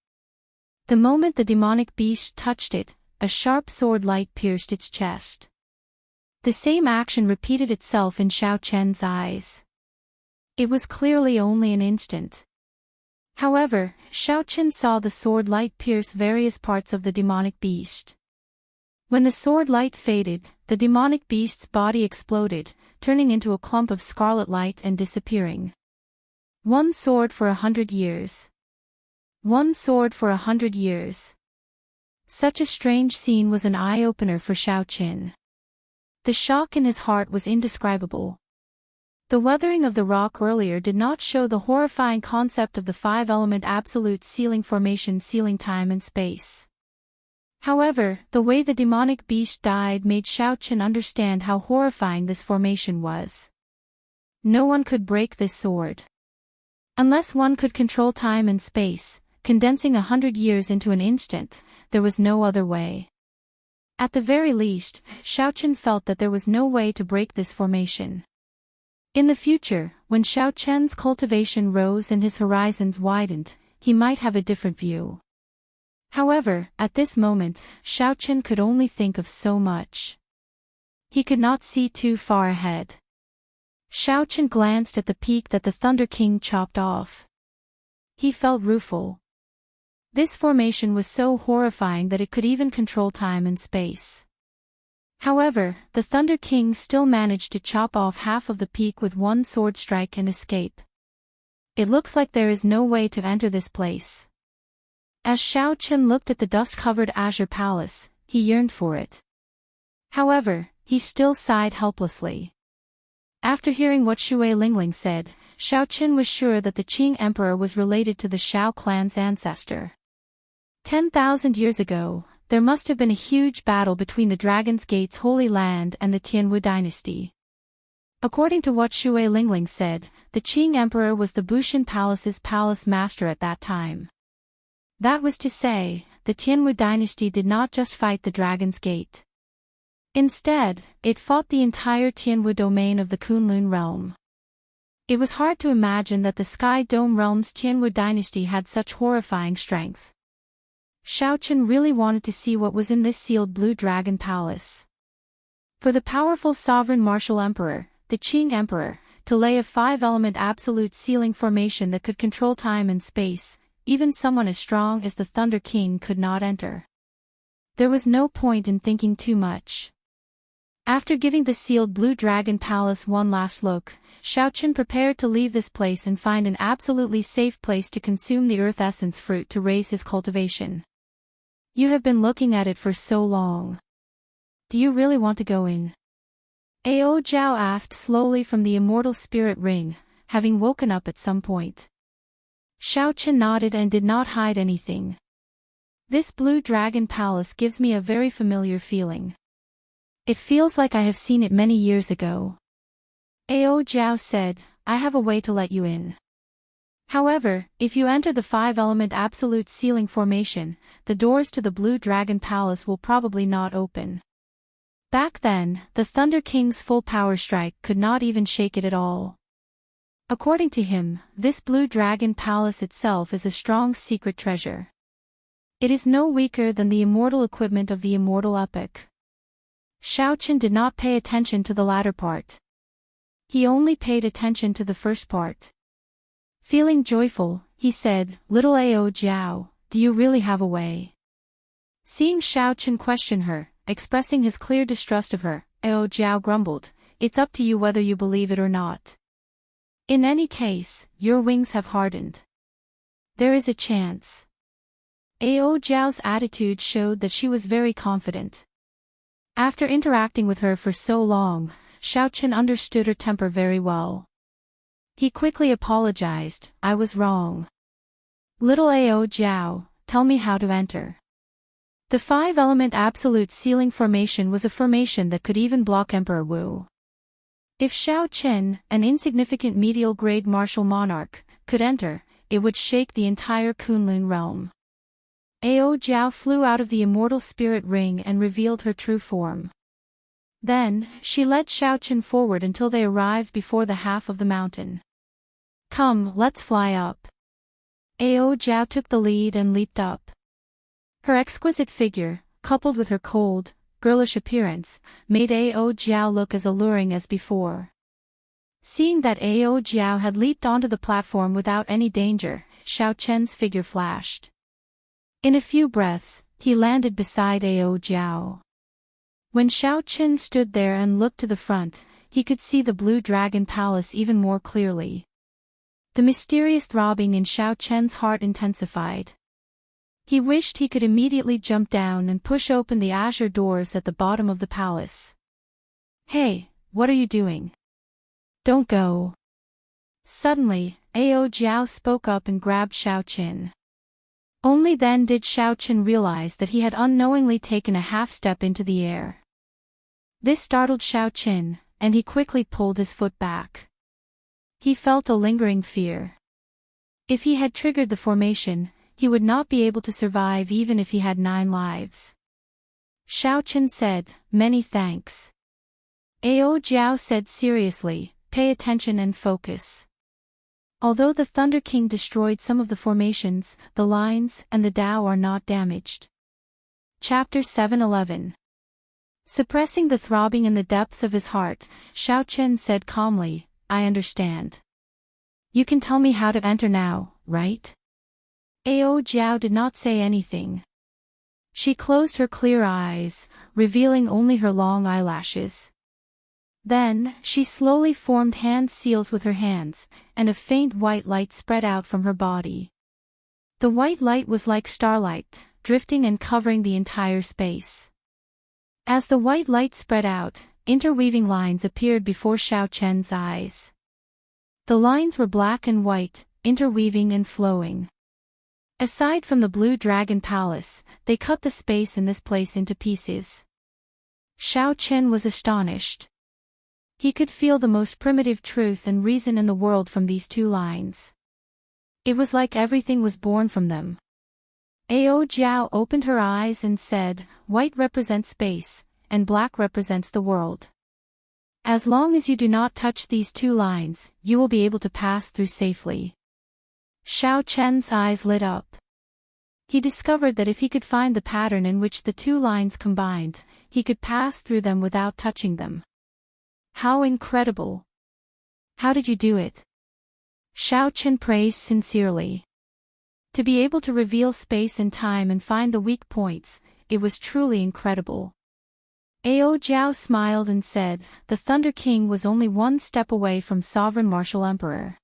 Speaker 1: The moment the demonic beast touched it, a sharp sword light pierced its chest. The same action repeated itself in Xiao Chen's eyes. It was clearly only an instant. However, Xiao Chen saw the sword light pierce various parts of the demonic beast. When the sword light faded, the demonic beast's body exploded, turning into a clump of scarlet light and disappearing. 1 sword for 100 years. 1 sword for 100 years. Such a strange scene was an eye-opener for Xiao Chen. The shock in his heart was indescribable. The weathering of the rock earlier did not show the horrifying concept of the 5-element absolute sealing formation sealing time and space. However, the way the demonic beast died made Xiao Chen understand how horrifying this formation was. No one could break this sword. Unless one could control time and space, condensing 100 years into an instant, there was no other way. At the very least, Xiao Chen felt that there was no way to break this formation. In the future, when Xiao Chen's cultivation rose and his horizons widened, he might have a different view. However, at this moment, Xiao Chen could only think of so much. He could not see too far ahead. Xiao Chen glanced at the peak that the Thunder King chopped off. He felt rueful. This formation was so horrifying that it could even control time and space. However, the Thunder King still managed to chop off half of the peak with 1 sword strike and escape. It looks like there is no way to enter this place. As Xiao Chen looked at the dust-covered azure palace, he yearned for it. However, he still sighed helplessly. After hearing what Shui Lingling said, Xiao Chen was sure that the Qing Emperor was related to the Shao clan's ancestor. 10,000 years ago, there must have been a huge battle between the Dragon's Gate's Holy Land and the Tianwu dynasty. According to what Shui Lingling said, the Qing Emperor was the Bushan Palace's palace master at that time. That was to say, the Tianwu dynasty did not just fight the Dragon's Gate. Instead, it fought the entire Tianwu domain of the Kunlun realm. It was hard to imagine that the Sky Dome realm's Tianwu dynasty had such horrifying strength. Xiao Chen really wanted to see what was in this sealed blue dragon palace. For the powerful sovereign martial emperor, the Qing Emperor, to lay a 5-element absolute sealing formation that could control time and space, even someone as strong as the Thunder King could not enter. There was no point in thinking too much. After giving the sealed blue dragon palace one last look, Xiao Chen prepared to leave this place and find an absolutely safe place to consume the earth essence fruit to raise his cultivation. You have been looking at it for so long. Do you really want to go in? Ao Zhao asked slowly from the immortal spirit ring, having woken up at some point. Xiao Chen nodded and did not hide anything. This blue dragon palace gives me a very familiar feeling. It feels like I have seen it many years ago. Ao Zhao said, I have a way to let you in. However, if you enter the 5-element absolute ceiling formation, the doors to the Blue Dragon Palace will probably not open. Back then, the Thunder King's full power strike could not even shake it at all. According to him, this Blue Dragon Palace itself is a strong secret treasure. It is no weaker than the immortal equipment of the immortal epic. Xiaochen did not pay attention to the latter part. He only paid attention to the first part. Feeling joyful, he said, "Little Ao Jiao, do you really have a way?" Seeing Xiaochen question her, expressing his clear distrust of her, Ao Jiao grumbled, "It's up to you whether you believe it or not. In any case, your wings have hardened. There is a chance." Ao Jiao's attitude showed that she was very confident. After interacting with her for so long, Xiaochen understood her temper very well. He quickly apologized, "I was wrong. Little Ao Jiao, tell me how to enter." The 5-element absolute ceiling formation was a formation that could even block Emperor Wu. If Xiaochen, an insignificant medial-grade martial monarch, could enter, it would shake the entire Kunlun realm. Ao Jiao flew out of the immortal spirit ring and revealed her true form. Then, she led Xiaochen forward until they arrived before the half of the mountain. "Come, let's fly up." Ao Jiao took the lead and leaped up. Her exquisite figure, coupled with her cold, girlish appearance, made Ao Jiao look as alluring as before. Seeing that Ao Jiao had leaped onto the platform without any danger, Xiaochen's figure flashed. In a few breaths, he landed beside Ao Jiao. When Xiaochen stood there and looked to the front, he could see the Blue Dragon Palace even more clearly. The mysterious throbbing in Xiaochen's heart intensified. He wished he could immediately jump down and push open the azure doors at the bottom of the palace. "Hey, what are you doing? Don't go." Suddenly, Ao Jiao spoke up and grabbed Xiaochen. Only then did Xiaochen realize that he had unknowingly taken a half-step into the air. This startled Xiaochen, and he quickly pulled his foot back. He felt a lingering fear. If he had triggered the formation, he would not be able to survive even if he had 9 lives. Xiaochen said, "Many thanks." Ao Jiao said seriously, "Pay attention and focus." Although the Thunder King destroyed some of the formations, the lines and the Tao are not damaged. Chapter 7:11. Suppressing the throbbing in the depths of his heart, Xiaochen said calmly, "I understand. You can tell me how to enter now, right?" Ao Jiao did not say anything. She closed her clear eyes, revealing only her long eyelashes. Then, she slowly formed hand seals with her hands, and a faint white light spread out from her body. The white light was like starlight, drifting and covering the entire space. As the white light spread out, interweaving lines appeared before Xiaochen's eyes. The lines were black and white, interweaving and flowing. Aside from the Blue Dragon Palace, they cut the space in this place into pieces. Xiaochen was astonished. He could feel the most primitive truth and reason in the world from these 2 lines. It was like everything was born from them. Ao Jiao opened her eyes and said, "White represents space, and black represents the world. As long as you do not touch these 2 lines, you will be able to pass through safely." Xiaochen's eyes lit up. He discovered that if he could find the pattern in which the 2 lines combined, he could pass through them without touching them. How incredible! How did you do it? Xiaochen praised sincerely. To be able to reveal space and time and find the weak points, it was truly incredible. Ao Jiao smiled and said, "The Thunder King was only 1 step away from Sovereign Martial Emperor.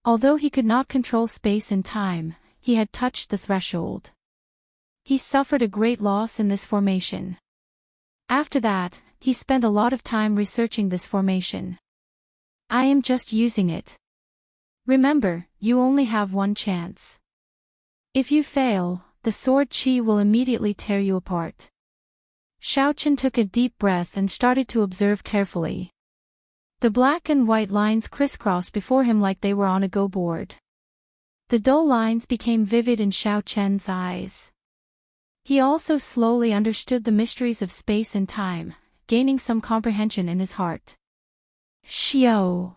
Speaker 1: Although he could not control space and time, he had touched the threshold. He suffered a great loss in this formation. After that, he spent a lot of time researching this formation. I am just using it. Remember, you only have 1 chance. If you fail, the sword qi will immediately tear you apart." Xiaochen took a deep breath and started to observe carefully. The black and white lines crisscrossed before him like they were on a go board. The dull lines became vivid in Xiao Chen's eyes. He also slowly understood the mysteries of space and time, gaining some comprehension in his heart. Xiao!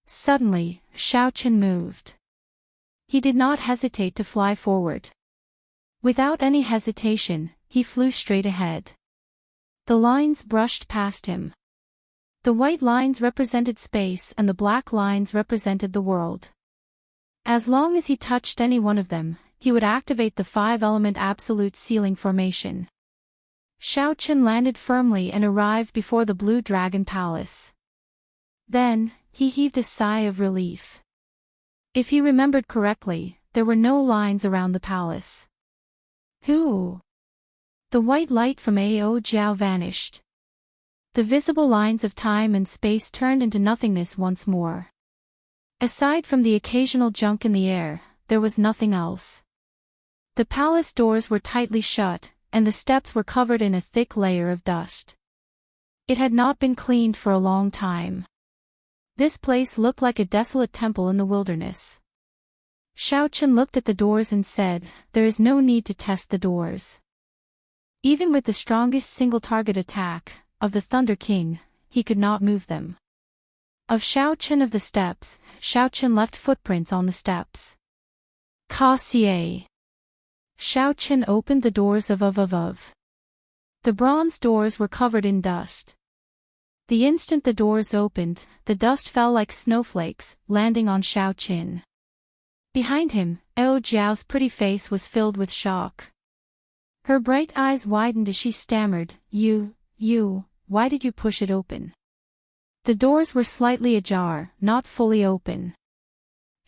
Speaker 1: Suddenly, Xiao Chen moved. He did not hesitate to fly forward. Without any hesitation, he flew straight ahead. The lines brushed past him. The white lines represented space and the black lines represented the world. As long as he touched any one of them, he would activate the 5-element absolute sealing formation. Xiao Chen landed firmly and arrived before the Blue Dragon Palace. Then, he heaved a sigh of relief. If he remembered correctly, there were no lines around the palace. Who? The white light from Ao Jiao vanished. The visible lines of time and space turned into nothingness once more. Aside from the occasional junk in the air, there was nothing else. The palace doors were tightly shut, and the steps were covered in a thick layer of dust. It had not been cleaned for a long time. This place looked like a desolate temple in the wilderness. Xiao Chen looked at the doors and said, "There is no need to test the doors." Even with the strongest single-target attack of the Thunder King, he could not move them. Of Xiao Chen of the steps, Xiao Chen left footprints on the steps. Cassier. Xiao Chen opened the doors of. The bronze doors were covered in dust. The instant the doors opened, the dust fell like snowflakes, landing on Xiao Chen. Behind him, Ao Jiao's pretty face was filled with shock. Her bright eyes widened as she stammered, You, why did you push it open? The doors were slightly ajar, not fully open.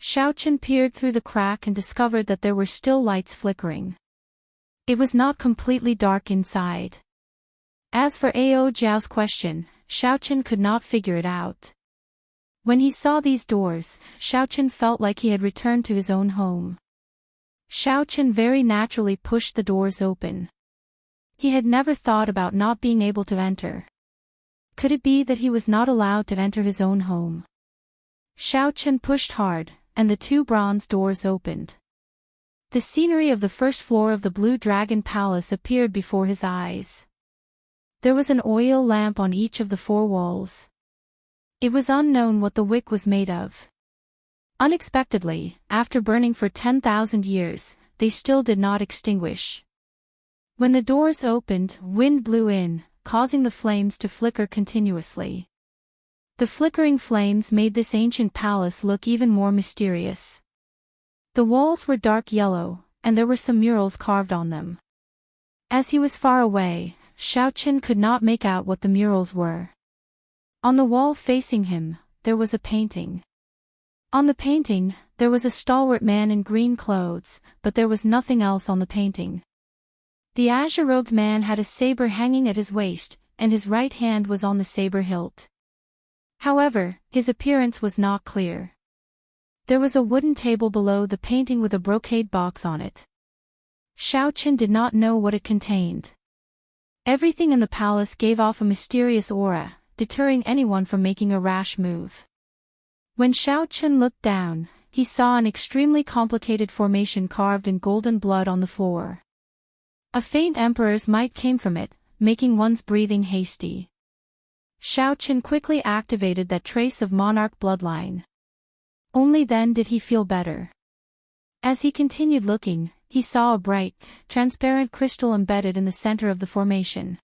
Speaker 1: Xiao Chen peered through the crack and discovered that there were still lights flickering. It was not completely dark inside. As for Ao Jiao's question, Xiao Chen could not figure it out. When he saw these doors, Xiao Chen felt like he had returned to his own home. Xiao Chen very naturally pushed the doors open. He had never thought about not being able to enter. Could it be that he was not allowed to enter his own home? Xiao Chen pushed hard, and the 2 bronze doors opened. The scenery of the first floor of the Blue Dragon Palace appeared before his eyes. There was an oil lamp on each of the 4 walls. It was unknown what the wick was made of. Unexpectedly, after burning for 10,000 years, they still did not extinguish. When the doors opened, wind blew in, causing the flames to flicker continuously. The flickering flames made this ancient palace look even more mysterious. The walls were dark yellow, and there were some murals carved on them. As he was far away, Xiao Chen could not make out what the murals were. On the wall facing him, there was a painting. On the painting, there was a stalwart man in green clothes, but there was nothing else on the painting. The azure-robed man had a saber hanging at his waist, and his right hand was on the saber hilt. However, his appearance was not clear. There was a wooden table below the painting with a brocade box on it. Xiao Chen did not know what it contained. Everything in the palace gave off a mysterious aura, deterring anyone from making a rash move. When Xiao Chen looked down, he saw an extremely complicated formation carved in golden blood on the floor. A faint emperor's might came from it, making one's breathing hasty. Xiao Chen quickly activated that trace of monarch bloodline. Only then did he feel better. As he continued looking, he saw a bright, transparent crystal embedded in the center of the formation.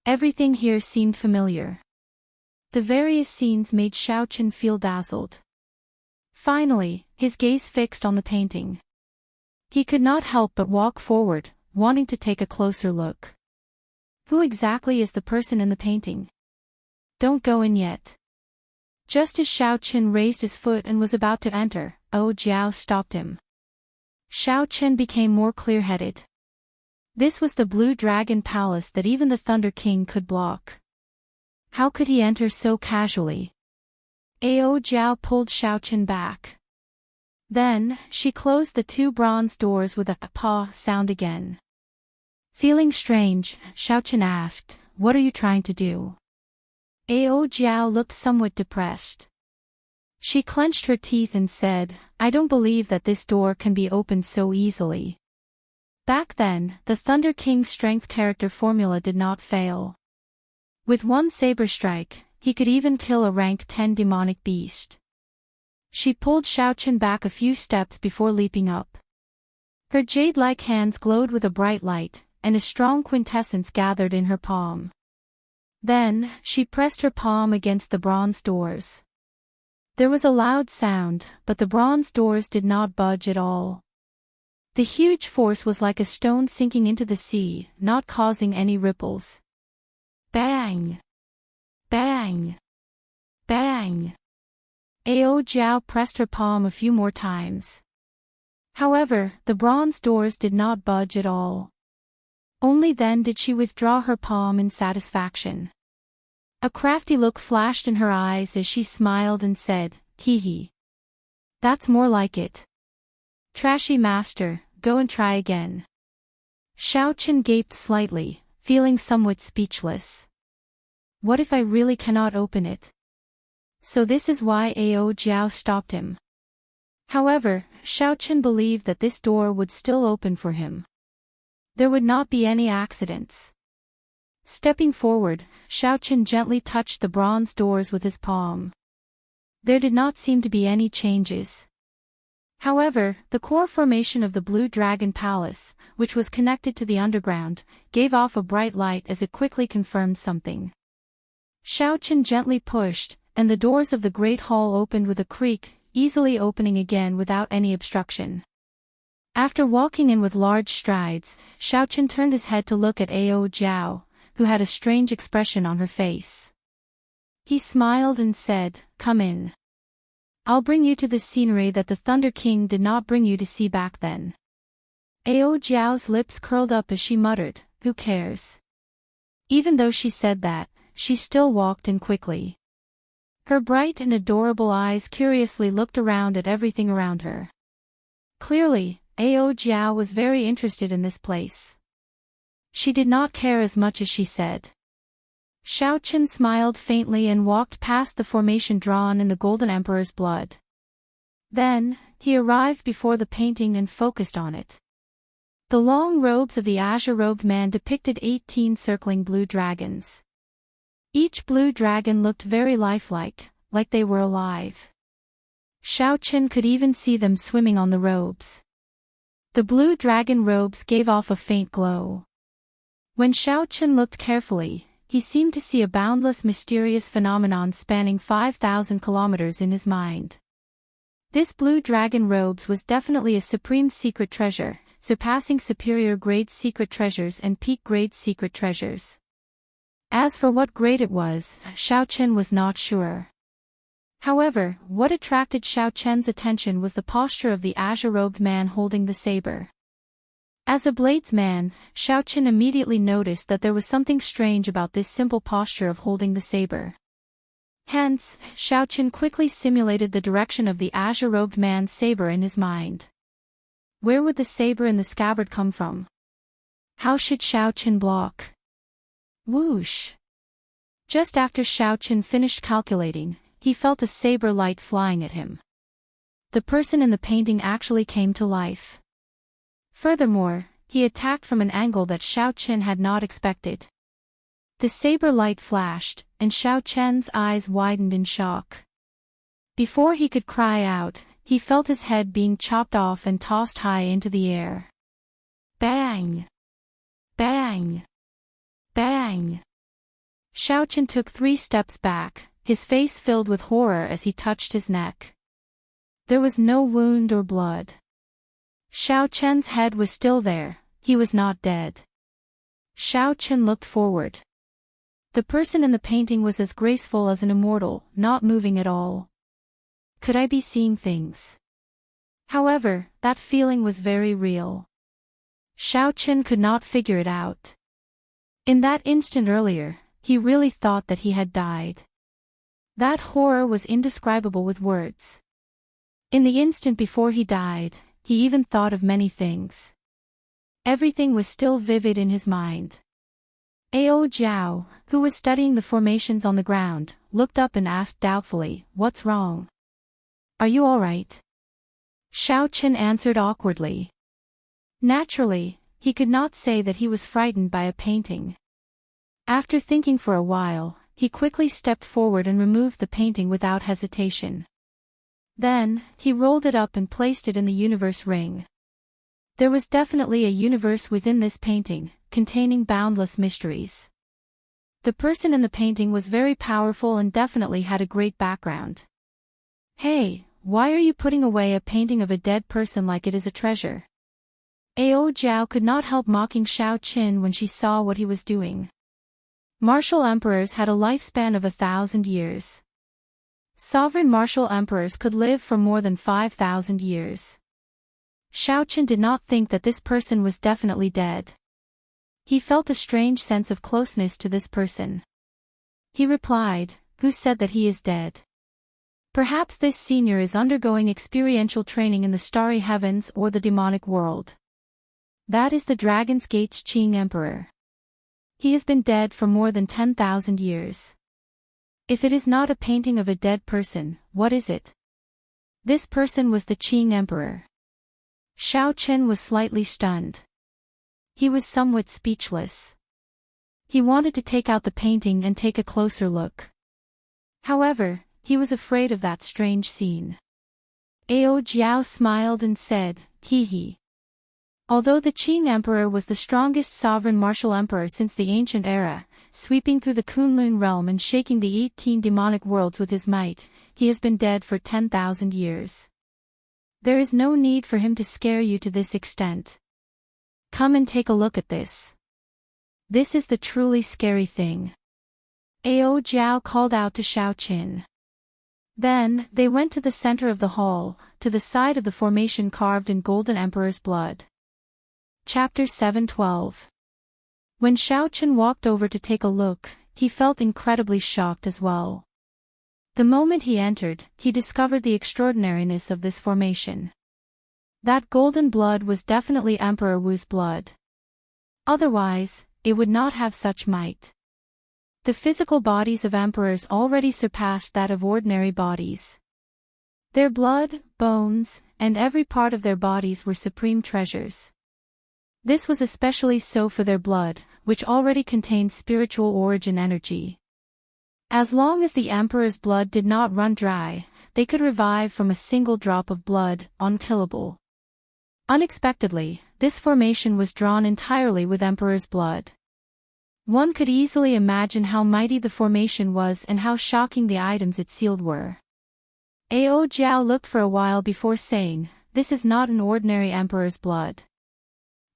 Speaker 1: Everything here seemed familiar. The various scenes made Xiao Chen feel dazzled. Finally, his gaze fixed on the painting. He could not help but walk forward, wanting to take a closer look. Who exactly is the person in the painting? Don't go in yet. Just as Xiao Chen raised his foot and was about to enter, Ao Jiao stopped him. Xiao Chen became more clear-headed. This was the Blue Dragon Palace that even the Thunder King could block. How could he enter so casually? Ao Jiao pulled Xiao Chen back. Then, she closed the 2 bronze doors with a paw sound again. Feeling strange, Xiao Chen asked, "What are you trying to do?" Ao Jiao looked somewhat depressed. She clenched her teeth and said, I don't believe that this door can be opened so easily. Back then, the Thunder King's strength character formula did not fail. With one saber strike, he could even kill a rank 10 demonic beast. She pulled Xiaochen back a few steps before leaping up. Her jade-like hands glowed with a bright light, and a strong quintessence gathered in her palm. Then, she pressed her palm against the bronze doors. There was a loud sound, but the bronze doors did not budge at all. The huge force was like a stone sinking into the sea, not causing any ripples. Bang! Bang! Bang! Ao Jiao pressed her palm a few more times. However, the bronze doors did not budge at all. Only then did she withdraw her palm in satisfaction. A crafty look flashed in her eyes as she smiled and said, "Hee. That's more like it. Trashy master, go and try again." Xiaochen gaped slightly, feeling somewhat speechless. What if I really cannot open it? So this is why Ao Jiao stopped him. However, Xiaochen believed that this door would still open for him. There would not be any accidents. Stepping forward, Xiaochen gently touched the bronze doors with his palm. There did not seem to be any changes. However, the core formation of the Blue Dragon Palace, which was connected to the underground, gave off a bright light as it quickly confirmed something. Xiaochen gently pushed, and the doors of the Great Hall opened with a creak, easily opening again without any obstruction. After walking in with large strides, Xiaochen turned his head to look at Ao Jiao, who had a strange expression on her face. He smiled and said, "Come in. I'll bring you to the scenery that the Thunder King did not bring you to see back then." Ao Jiao's lips curled up as she muttered, "Who cares?" Even though she said that, she still walked in quickly. Her bright and adorable eyes curiously looked around at everything around her. Clearly, Ao Jiao was very interested in this place. She did not care as much as she said. Xiaochen smiled faintly and walked past the formation drawn in the Golden Emperor's blood. Then, he arrived before the painting and focused on it. The long robes of the azure-robed man depicted 18 circling blue dragons. Each blue dragon looked very lifelike, like they were alive. Xiaochen could even see them swimming on the robes. The blue dragon robes gave off a faint glow. When Xiaochen looked carefully, he seemed to see a boundless mysterious phenomenon spanning 5,000 kilometers in his mind. This blue dragon robes was definitely a supreme secret treasure, surpassing superior grade secret treasures and peak grade secret treasures. As for what grade it was, Xiaochen was not sure. However, what attracted Xiaochen's attention was the posture of the azure-robed man holding the saber. As a bladesman, Xiaochen immediately noticed that there was something strange about this simple posture of holding the saber. Hence, Xiaochen quickly simulated the direction of the azure-robed man's saber in his mind. Where would the saber in the scabbard come from? How should Xiaochen block? Whoosh! Just after Xiaochen finished calculating, he felt a saber light flying at him. The person in the painting actually came to life. Furthermore, he attacked from an angle that Xiaochen had not expected. The saber light flashed, and Xiaochen's eyes widened in shock. Before he could cry out, he felt his head being chopped off and tossed high into the air. Bang! Bang! Bang! Xiaochen took 3 steps back, his face filled with horror as he touched his neck. There was no wound or blood. Xiaochen's head was still there, he was not dead. Xiaochen looked forward. The person in the painting was as graceful as an immortal, not moving at all. Could I be seeing things? However, that feeling was very real. Xiaochen could not figure it out. In that instant earlier, he really thought that he had died. That horror was indescribable with words. In the instant before he died, he even thought of many things. Everything was still vivid in his mind. Ao Jiao, who was studying the formations on the ground, looked up and asked doubtfully, "What's wrong? Are you all right?" Xiao Qin answered awkwardly. Naturally, he could not say that he was frightened by a painting. After thinking for a while, he quickly stepped forward and removed the painting without hesitation. Then, he rolled it up and placed it in the universe ring. There was definitely a universe within this painting, containing boundless mysteries. The person in the painting was very powerful and definitely had a great background. Hey, why are you putting away a painting of a dead person like it is a treasure? Ao Jiao could not help mocking Xiao Qin when she saw what he was doing. Martial emperors had a lifespan of 1,000 years. Sovereign martial emperors could live for more than 5,000 years. Xiao Qin did not think that this person was definitely dead. He felt a strange sense of closeness to this person. He replied, "Who said that he is dead? Perhaps this senior is undergoing experiential training in the starry heavens or the demonic world. That is the Dragon's Gate's Qing Emperor. He has been dead for more than 10,000 years. If it is not a painting of a dead person, what is it?" This person was the Qing Emperor. Xiao Qin was slightly stunned. He was somewhat speechless. He wanted to take out the painting and take a closer look. However, he was afraid of that strange scene. Ao Jiao smiled and said, "Hee hee." Although the Qing Emperor was the strongest sovereign martial emperor since the ancient era, sweeping through the Kunlun realm and shaking the 18 demonic worlds with his might, he has been dead for 10,000 years. There is no need for him to scare you to this extent. Come and take a look at this. This is the truly scary thing. Ao Jiao called out to Xiao Qin. Then, they went to the center of the hall, to the side of the formation carved in Golden Emperor's blood. Chapter 7:12. When Xiao Qin walked over to take a look, he felt incredibly shocked as well. The moment he entered, he discovered the extraordinariness of this formation. That golden blood was definitely Emperor Wu's blood. Otherwise, it would not have such might. The physical bodies of emperors already surpassed that of ordinary bodies. Their blood, bones, and every part of their bodies were supreme treasures. This was especially so for their blood, which already contained spiritual origin energy. As long as the emperor's blood did not run dry, they could revive from a single drop of blood, unkillable. Unexpectedly, this formation was drawn entirely with emperor's blood. One could easily imagine how mighty the formation was and how shocking the items it sealed were. Ao Jiao looked for a while before saying, "This is not an ordinary emperor's blood.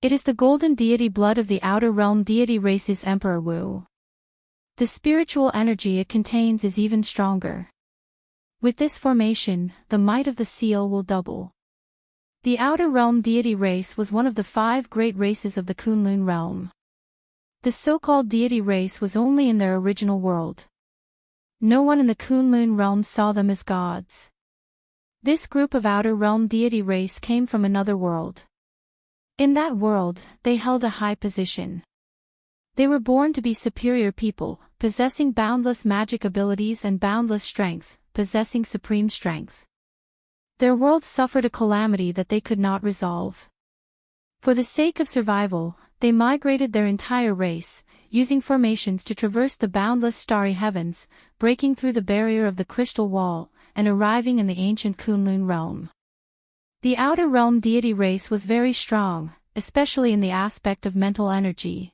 Speaker 1: It is the golden deity blood of the outer realm deity race's Emperor Wu. The spiritual energy it contains is even stronger. With this formation, the might of the seal will double." The outer realm deity race was one of the 5 great races of the Kunlun realm. The so-called deity race was only in their original world. No one in the Kunlun realm saw them as gods. This group of outer realm deity race came from another world. In that world, they held a high position. They were born to be superior people, possessing boundless magic abilities and boundless strength, possessing supreme strength. Their world suffered a calamity that they could not resolve. For the sake of survival, they migrated their entire race, using formations to traverse the boundless starry heavens, breaking through the barrier of the crystal wall, and arriving in the ancient Kunlun realm. The outer realm deity race was very strong, especially in the aspect of mental energy.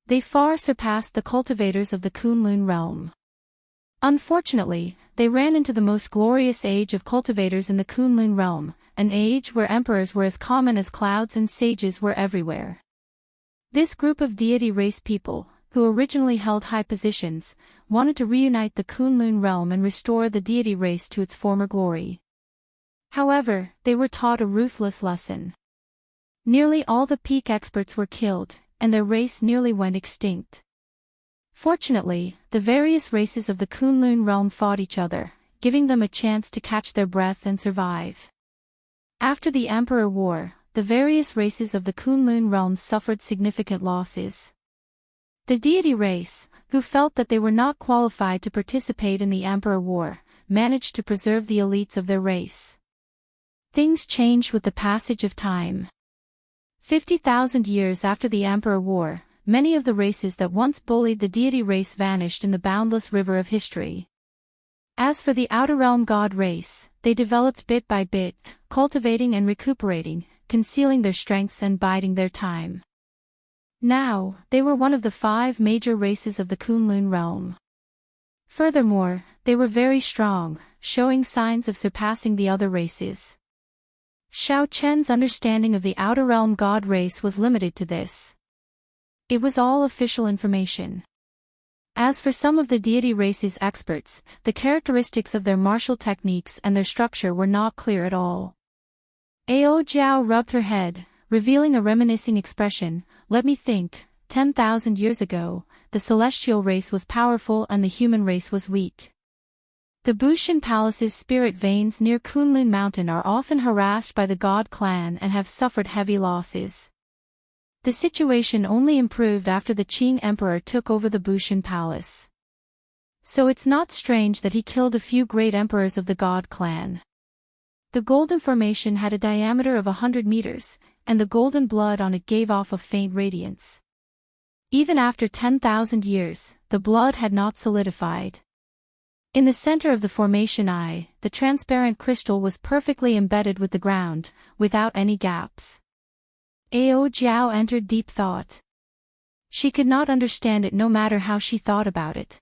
Speaker 1: They far surpassed the cultivators of the Kunlun realm. Unfortunately, they ran into the most glorious age of cultivators in the Kunlun realm, an age where emperors were as common as clouds and sages were everywhere. This group of deity race people, who originally held high positions, wanted to reunite the Kunlun realm and restore the deity race to its former glory. However, they were taught a ruthless lesson. Nearly all the peak experts were killed, and their race nearly went extinct. Fortunately, the various races of the Kunlun realm fought each other, giving them a chance to catch their breath and survive. After the Emperor War, the various races of the Kunlun realm suffered significant losses. The deity race, who felt that they were not qualified to participate in the Emperor War, managed to preserve the elites of their race. Things changed with the passage of time. 50,000 years after the Emperor War, many of the races that once bullied the deity race vanished in the boundless river of history. As for the Outer Realm God race, they developed bit by bit, cultivating and recuperating, concealing their strengths and biding their time. Now, they were one of the 5 major races of the Kunlun realm. Furthermore, they were very strong, showing signs of surpassing the other races. Xiao Chen's understanding of the Outer Realm God race was limited to this. It was all official information. As for some of the deity race's experts, the characteristics of their martial techniques and their structure were not clear at all. Ao Jiao rubbed her head, revealing a reminiscing expression. Let me think, 10,000 years ago, the celestial race was powerful and the human race was weak. The Bushan Palace's spirit veins near Kunlun Mountain are often harassed by the God clan and have suffered heavy losses. The situation only improved after the Qing Emperor took over the Bushan Palace. So it's not strange that he killed a few great emperors of the God clan. The golden formation had a diameter of 100 meters, and the golden blood on it gave off a faint radiance. Even after 10,000 years, the blood had not solidified. In the center of the formation the transparent crystal was perfectly embedded with the ground, without any gaps. Ao Jiao entered deep thought. She could not understand it no matter how she thought about it.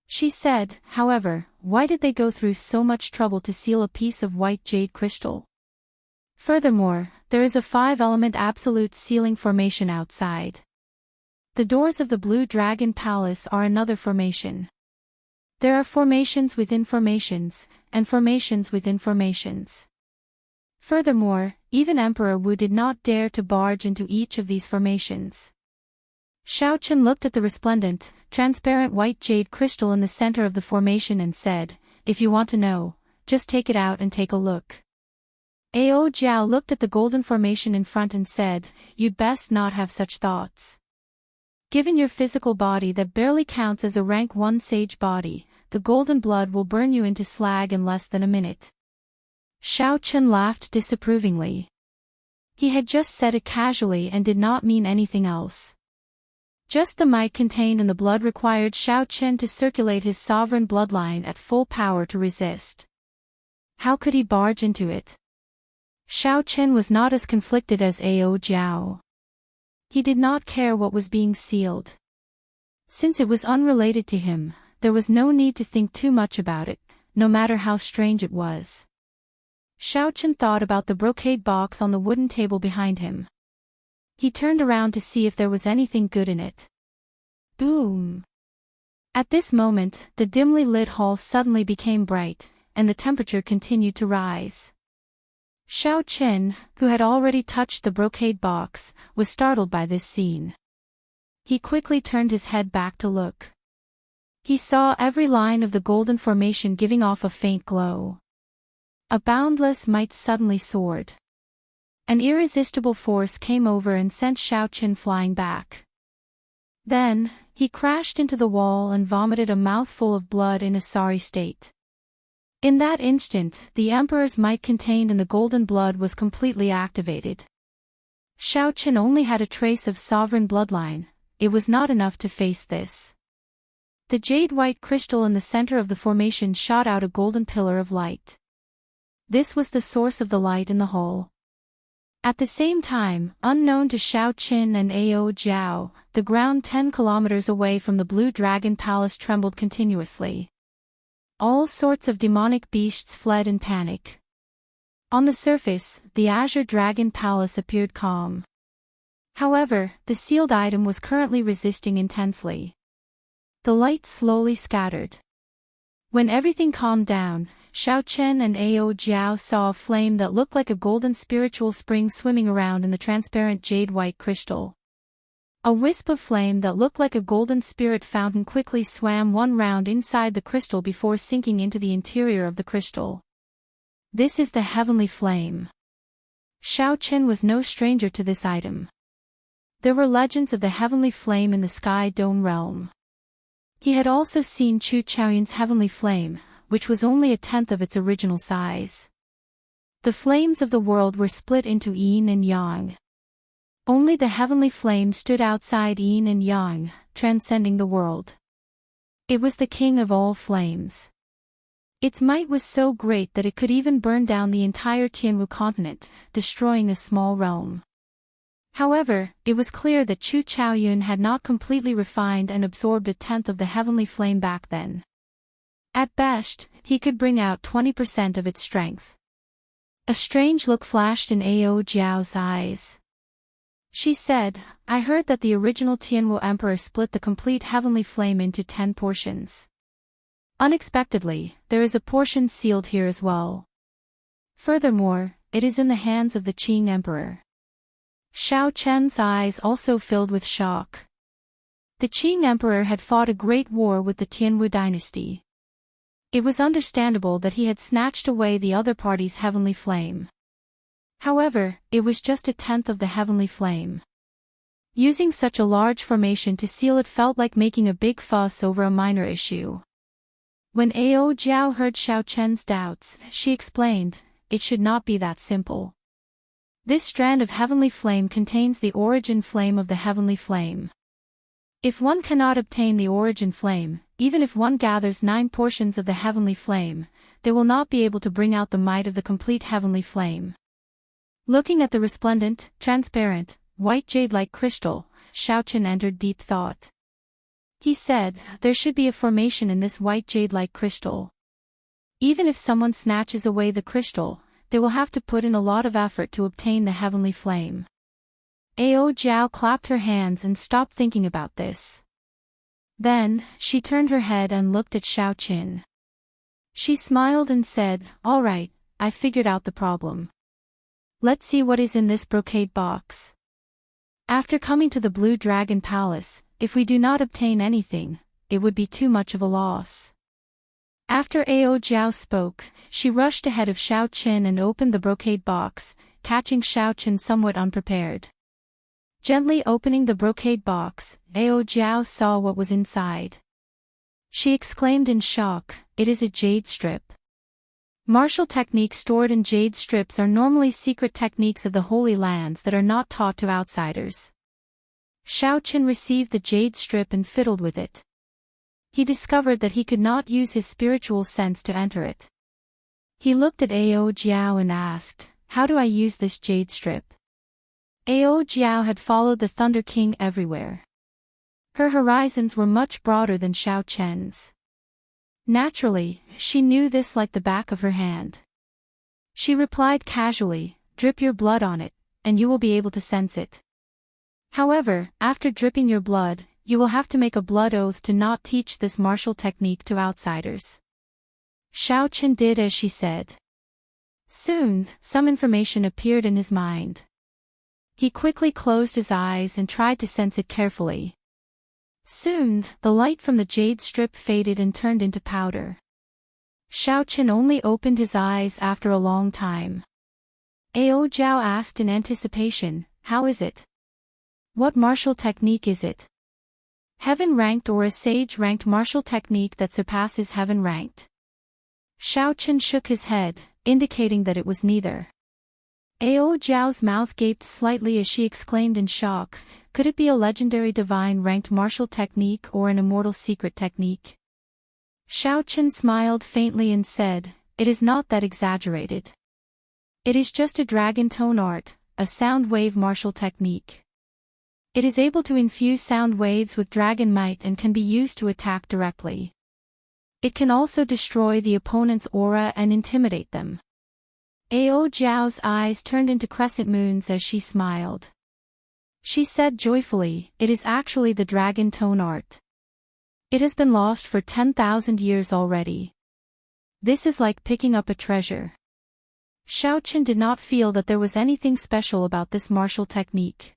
Speaker 1: She said, however, why did they go through so much trouble to seal a piece of white jade crystal? Furthermore, there is a 5-element absolute sealing formation outside. The doors of the Blue Dragon Palace are another formation. There are formations within formations, and formations within formations. Furthermore, even Emperor Wu did not dare to barge into each of these formations. Xiao Chen looked at the resplendent, transparent white jade crystal in the center of the formation and said, if you want to know, just take it out and take a look. Ao Jiao looked at the golden formation in front and said, you'd best not have such thoughts. Given your physical body that barely counts as a rank 1 sage body, the golden blood will burn you into slag in less than a minute. Xiao Chen laughed disapprovingly. He had just said it casually and did not mean anything else. Just the might contained in the blood required Xiao Chen to circulate his sovereign bloodline at full power to resist. How could he barge into it? Xiao Chen was not as conflicted as Ao Jiao. He did not care what was being sealed. Since it was unrelated to him, there was no need to think too much about it, no matter how strange it was. Xiao Chen thought about the brocade box on the wooden table behind him. He turned around to see if there was anything good in it. Boom! At this moment, the dimly lit hall suddenly became bright, and the temperature continued to rise. Xiao Chen, who had already touched the brocade box, was startled by this scene. He quickly turned his head back to look. He saw every line of the golden formation giving off a faint glow. A boundless might suddenly soared. An irresistible force came over and sent Xiao Chen flying back. Then, he crashed into the wall and vomited a mouthful of blood in a sorry state. In that instant, the Emperor's might contained in the golden blood was completely activated. Xiao Chen only had a trace of sovereign bloodline. It was not enough to face this. The jade-white crystal in the center of the formation shot out a golden pillar of light. This was the source of the light in the hall. At the same time, unknown to Xiao Chen and Ao Jiao, the ground 10 kilometers away from the Blue Dragon Palace trembled continuously. All sorts of demonic beasts fled in panic. On the surface, the Azure Dragon Palace appeared calm. However, the sealed item was currently resisting intensely. The light slowly scattered. When everything calmed down, Xiao Chen and Ao Jiao saw a flame that looked like a golden spiritual spring swimming around in the transparent jade-white crystal. A wisp of flame that looked like a golden spirit fountain quickly swam one round inside the crystal before sinking into the interior of the crystal. This is the heavenly flame. Xiao Chen was no stranger to this item. There were legends of the heavenly flame in the Sky Dome realm. He had also seen Chu Chaoyun's heavenly flame, which was only a tenth of its original size. The flames of the world were split into yin and yang. Only the heavenly flame stood outside yin and yang, transcending the world. It was the king of all flames. Its might was so great that it could even burn down the entire Tianwu continent, destroying a small realm. However, it was clear that Chu Chaoyun had not completely refined and absorbed a tenth of the heavenly flame back then. At best, he could bring out 20% of its strength. A strange look flashed in Ao Jiao's eyes. She said, I heard that the original Tianwu emperor split the complete heavenly flame into 10 portions. Unexpectedly, there is a portion sealed here as well. Furthermore, it is in the hands of the Qing emperor. Xiao Chen's eyes also filled with shock. The Qing emperor had fought a great war with the Tianwu dynasty. It was understandable that he had snatched away the other party's heavenly flame. However, it was just a tenth of the heavenly flame. Using such a large formation to seal it felt like making a big fuss over a minor issue. When Ao Jiao heard Xiao Chen's doubts, she explained, it should not be that simple. This strand of heavenly flame contains the origin flame of the heavenly flame. If one cannot obtain the origin flame, even if one gathers 9 portions of the heavenly flame, they will not be able to bring out the might of the complete heavenly flame. Looking at the resplendent, transparent, white jade-like crystal, Xiao Chen entered deep thought. He said, there should be a formation in this white jade-like crystal. Even if someone snatches away the crystal, they will have to put in a lot of effort to obtain the heavenly flame. Ao Jiao clapped her hands and stopped thinking about this. Then, she turned her head and looked at Xiao Qin. She smiled and said, all right, I figured out the problem. Let's see what is in this brocade box. After coming to the Blue Dragon Palace, if we do not obtain anything, it would be too much of a loss. After Ao Jiao spoke, she rushed ahead of Xiao Qin and opened the brocade box, catching Xiao Qin somewhat unprepared. Gently opening the brocade box, Ao Jiao saw what was inside. She exclaimed in shock, it is a jade strip. Martial techniques stored in jade strips are normally secret techniques of the Holy Lands that are not taught to outsiders. Xiao Qin received the jade strip and fiddled with it. He discovered that he could not use his spiritual sense to enter it. He looked at Ao Jiao and asked, how do I use this jade strip? Ao Jiao had followed the Thunder King everywhere. Her horizons were much broader than Xiao Chen's. Naturally, she knew this like the back of her hand. She replied casually, drip your blood on it, and you will be able to sense it. However, after dripping your blood, you will have to make a blood oath to not teach this martial technique to outsiders. Xiao Chen did as she said. Soon, some information appeared in his mind. He quickly closed his eyes and tried to sense it carefully. Soon, the light from the jade strip faded and turned into powder. Xiao Chen only opened his eyes after a long time. Ao Jiao asked in anticipation, how is it? What martial technique is it? Heaven-ranked or a sage-ranked martial technique that surpasses heaven-ranked? Xiao Chen shook his head, indicating that it was neither. Ao Jiao's mouth gaped slightly as she exclaimed in shock, could it be a legendary divine-ranked martial technique or an immortal secret technique? Xiao Chen smiled faintly and said, it is not that exaggerated. It is just a dragon tone art, a sound wave martial technique. It is able to infuse sound waves with dragon might and can be used to attack directly. It can also destroy the opponent's aura and intimidate them. Ao Jiao's eyes turned into crescent moons as she smiled. She said joyfully, it is actually the dragon tone art. It has been lost for 10,000 years already. This is like picking up a treasure. Xiao Chen did not feel that there was anything special about this martial technique.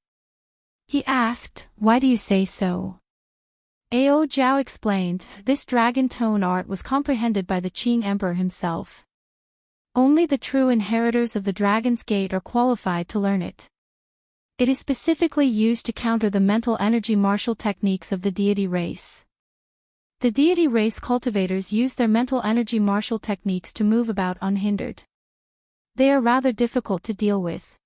Speaker 1: He asked, why do you say so? Ao Jiao explained, this dragon tone art was comprehended by the Qing Emperor himself. Only the true inheritors of the Dragon's Gate are qualified to learn it. It is specifically used to counter the mental energy martial techniques of the deity race. The deity race cultivators use their mental energy martial techniques to move about unhindered. They are rather difficult to deal with.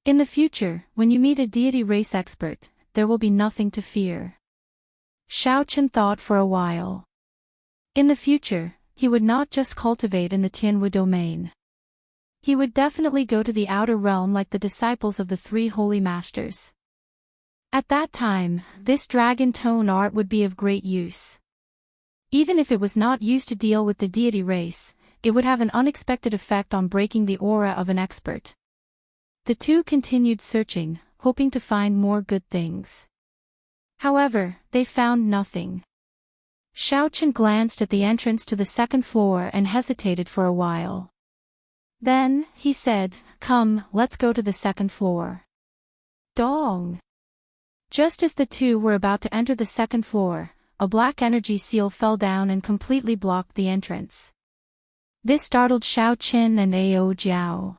Speaker 1: In the future, when you meet a deity race expert, there will be nothing to fear. Xiao Chen thought for a while. In the future, he would not just cultivate in the Tianwu domain. He would definitely go to the outer realm like the disciples of the three holy masters. At that time, this dragon tone art would be of great use. Even if it was not used to deal with the deity race, it would have an unexpected effect on breaking the aura of an expert. The two continued searching, hoping to find more good things. However, they found nothing. Xiao Chen glanced at the entrance to the second floor and hesitated for a while. Then, he said, "Come, let's go to the second floor." Dong! Just as the two were about to enter the second floor, a black energy seal fell down and completely blocked the entrance. This startled Xiao Chen and Ao Jiao.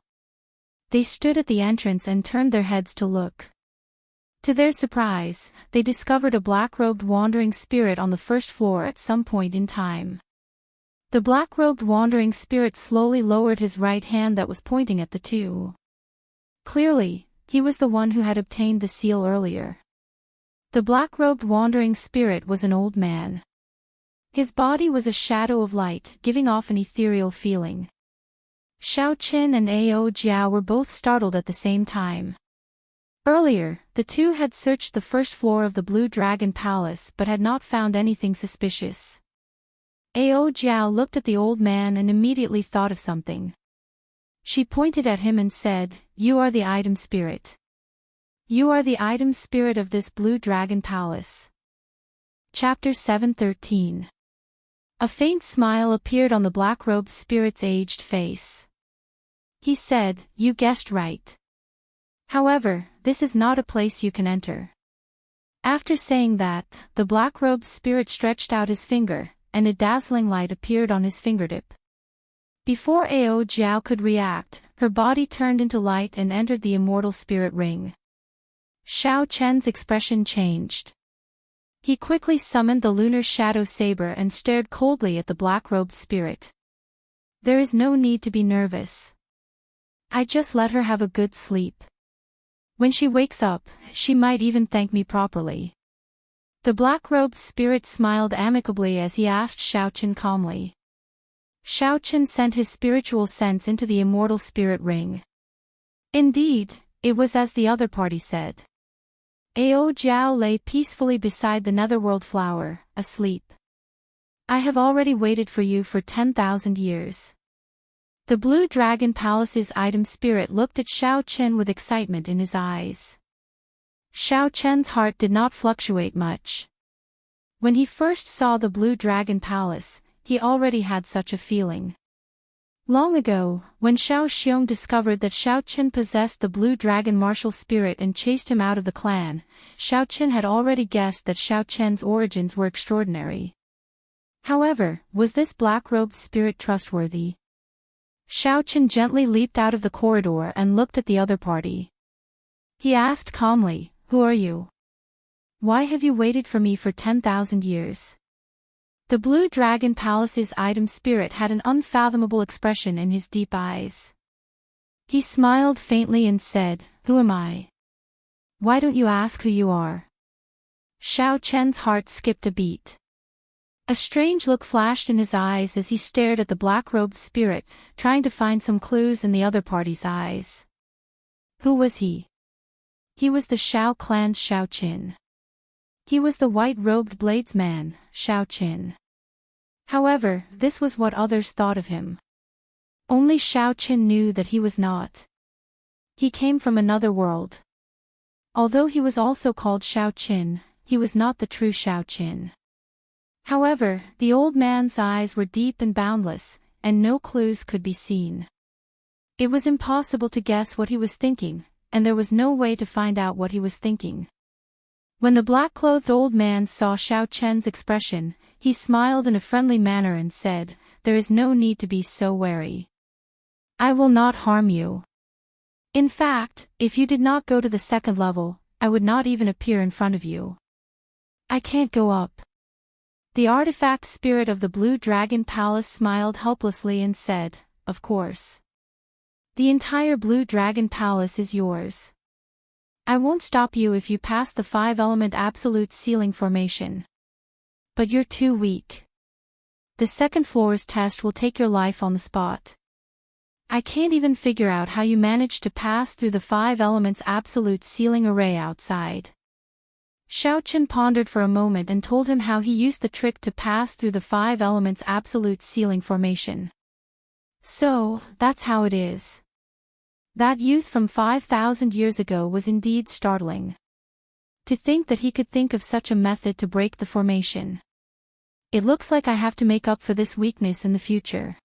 Speaker 1: They stood at the entrance and turned their heads to look. To their surprise, they discovered a black-robed wandering spirit on the first floor at some point in time. The black-robed wandering spirit slowly lowered his right hand that was pointing at the two. Clearly, he was the one who had obtained the seal earlier. The black-robed wandering spirit was an old man. His body was a shadow of light, giving off an ethereal feeling. Xiao Chen and Ao Jiao were both startled at the same time. Earlier, the two had searched the first floor of the Blue Dragon Palace but had not found anything suspicious. Ao Jiao looked at the old man and immediately thought of something. She pointed at him and said, "You are the item spirit. You are the item spirit of this Blue Dragon Palace." Chapter 713. A faint smile appeared on the black-robed spirit's aged face. He said, "You guessed right. However, this is not a place you can enter." After saying that, the black-robed spirit stretched out his finger, and a dazzling light appeared on his fingertip. Before Ao Jiao could react, her body turned into light and entered the immortal spirit ring. Xiao Chen's expression changed. He quickly summoned the lunar shadow saber and stared coldly at the black-robed spirit. "There is no need to be nervous. I just let her have a good sleep. When she wakes up, she might even thank me properly." The black-robed spirit smiled amicably as he asked Xiao Chen calmly. Xiao Chen sent his spiritual sense into the immortal spirit ring. Indeed, it was as the other party said. Ao Jiao lay peacefully beside the netherworld flower, asleep. "I have already waited for you for 10,000 years. The Blue Dragon Palace's item spirit looked at Xiao Chen with excitement in his eyes. Xiao Chen's heart did not fluctuate much. When he first saw the Blue Dragon Palace, he already had such a feeling. Long ago, when Xiao Xiong discovered that Xiao Chen possessed the Blue Dragon martial spirit and chased him out of the clan, Xiao Chen had already guessed that Xiao Chen's origins were extraordinary. However, was this black-robed spirit trustworthy? Xiao Chen gently leaped out of the corridor and looked at the other party. He asked calmly, "Who are you? Why have you waited for me for 10,000 years?" The Blue Dragon Palace's item spirit had an unfathomable expression in his deep eyes. He smiled faintly and said, "Who am I? Why don't you ask who you are?" Xiao Chen's heart skipped a beat. A strange look flashed in his eyes as he stared at the black-robed spirit, trying to find some clues in the other party's eyes. Who was he? He was the Xiao clan's Xiao Qin. He was the white-robed bladesman, Xiao Qin. However, this was what others thought of him. Only Xiao Qin knew that he was not. He came from another world. Although he was also called Xiao Qin, he was not the true Xiao Qin. However, the old man's eyes were deep and boundless, and no clues could be seen. It was impossible to guess what he was thinking, and there was no way to find out what he was thinking. When the black-clothed old man saw Xiao Chen's expression, he smiled in a friendly manner and said, "There is no need to be so wary. I will not harm you. In fact, if you did not go to the second level, I would not even appear in front of you. I can't go up." The artifact spirit of the Blue Dragon Palace smiled helplessly and said, "Of course." The entire Blue Dragon Palace is yours. I won't stop you if you pass the 5-element absolute ceiling formation. But you're too weak. The second floor's test will take your life on the spot. I can't even figure out how you managed to pass through the 5 elements absolute ceiling array outside. Xiaochen pondered for a moment and told him how he used the trick to pass through the 5 elements absolute ceiling formation. So, that's how it is. That youth from 5,000 years ago was indeed startling. To think that he could think of such a method to break the formation. It looks like I have to make up for this weakness in the future.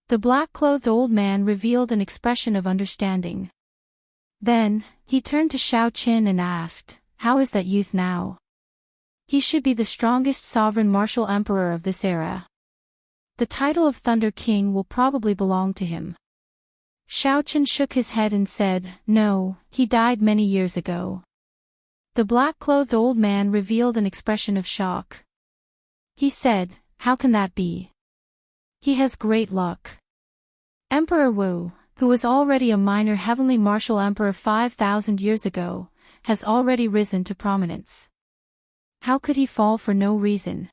Speaker 1: The black-clothed old man revealed an expression of understanding. Then, he turned to Xiaochen and asked, "How is that youth now?" "He should be the strongest sovereign martial emperor of this era. The title of Thunder King will probably belong to him." Xiaochen shook his head and said, "No, he died many years ago." The black-clothed old man revealed an expression of shock. He said, "How can that be? He has great luck." Emperor Wu, who was already a minor heavenly martial emperor 5,000 years ago, has already risen to prominence. How could he fall for no reason?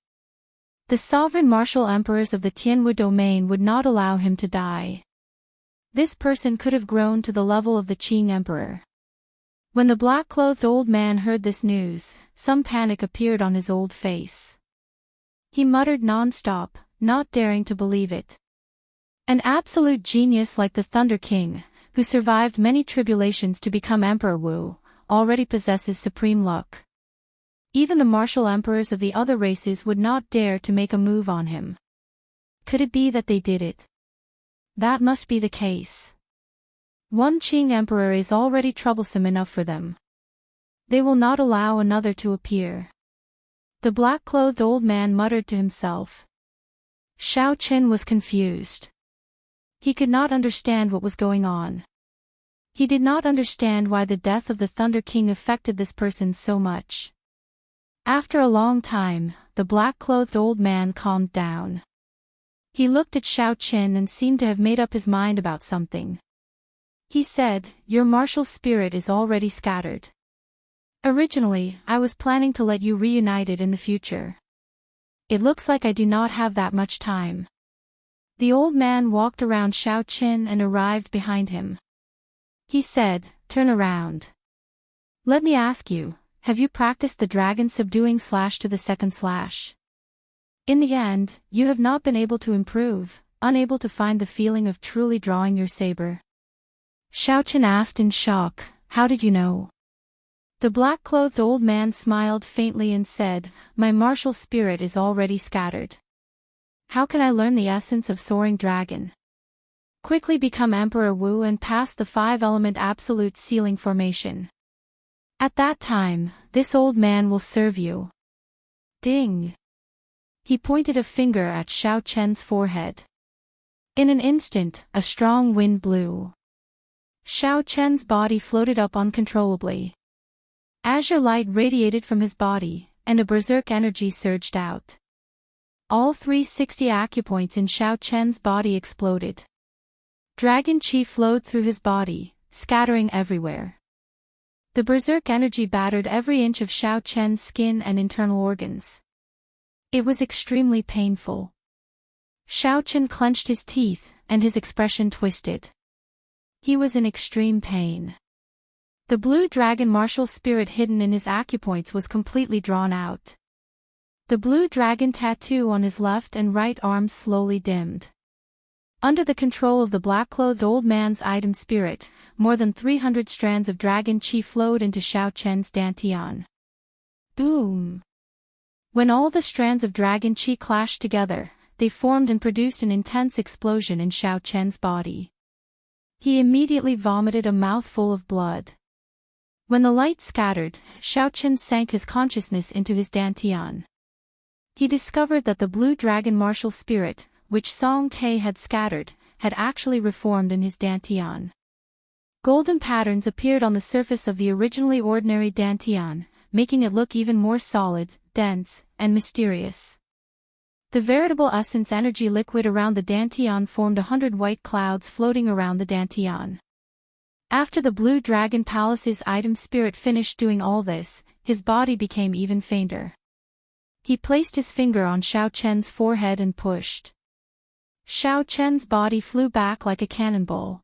Speaker 1: The sovereign martial emperors of the Tianwu domain would not allow him to die. This person could have grown to the level of the Qing emperor. When the black-clothed old man heard this news, some panic appeared on his old face. He muttered non-stop, not daring to believe it. An absolute genius like the Thunder King, who survived many tribulations to become Emperor Wu, already possesses supreme luck. Even the martial emperors of the other races would not dare to make a move on him. Could it be that they did it? That must be the case. One Qing emperor is already troublesome enough for them. They will not allow another to appear. The black-clothed old man muttered to himself. Xiaochen was confused. He could not understand what was going on. He did not understand why the death of the Thunder King affected this person so much. After a long time, the black-clothed old man calmed down. He looked at Xiaochen and seemed to have made up his mind about something. He said, "Your martial spirit is already scattered. Originally, I was planning to let you reunite it in the future. It looks like I do not have that much time." The old man walked around Xiaochen and arrived behind him. He said, "Turn around. Let me ask you, have you practiced the dragon subduing slash to the second slash? In the end, you have not been able to improve, unable to find the feeling of truly drawing your saber?" Xiaochen asked in shock, "How did you know?" The black-clothed old man smiled faintly and said, "My martial spirit is already scattered. How can I learn the essence of soaring dragon? Quickly become Emperor Wu and pass the 5-element absolute ceiling formation. At that time, this old man will serve you." Ding! He pointed a finger at Xiaochen's forehead. In an instant, a strong wind blew. Xiaochen's body floated up uncontrollably. Azure light radiated from his body, and a berserk energy surged out. All 360 acupoints in Xiaochen's body exploded. Dragon chi flowed through his body, scattering everywhere. The berserk energy battered every inch of Xiaochen's skin and internal organs. It was extremely painful. Xiaochen clenched his teeth, and his expression twisted. He was in extreme pain. The blue dragon martial spirit hidden in his acupoints was completely drawn out. The blue dragon tattoo on his left and right arms slowly dimmed. Under the control of the black-clothed old man's item spirit, more than 300 strands of dragon chi flowed into Xiaochen's dantian. Boom! When all the strands of dragon chi clashed together, they formed and produced an intense explosion in Xiaochen's body. He immediately vomited a mouthful of blood. When the light scattered, Xiaochen sank his consciousness into his dantian. He discovered that the blue dragon martial spirit, which Song Ke had scattered, had actually reformed in his dantian. Golden patterns appeared on the surface of the originally ordinary dantian, making it look even more solid, dense, and mysterious. The veritable essence energy liquid around the Dantian formed 100 white clouds floating around the Dantian. After the Blue Dragon Palace's item spirit finished doing all this, his body became even fainter. He placed his finger on Xiao Chen's forehead and pushed. Xiao Chen's body flew back like a cannonball.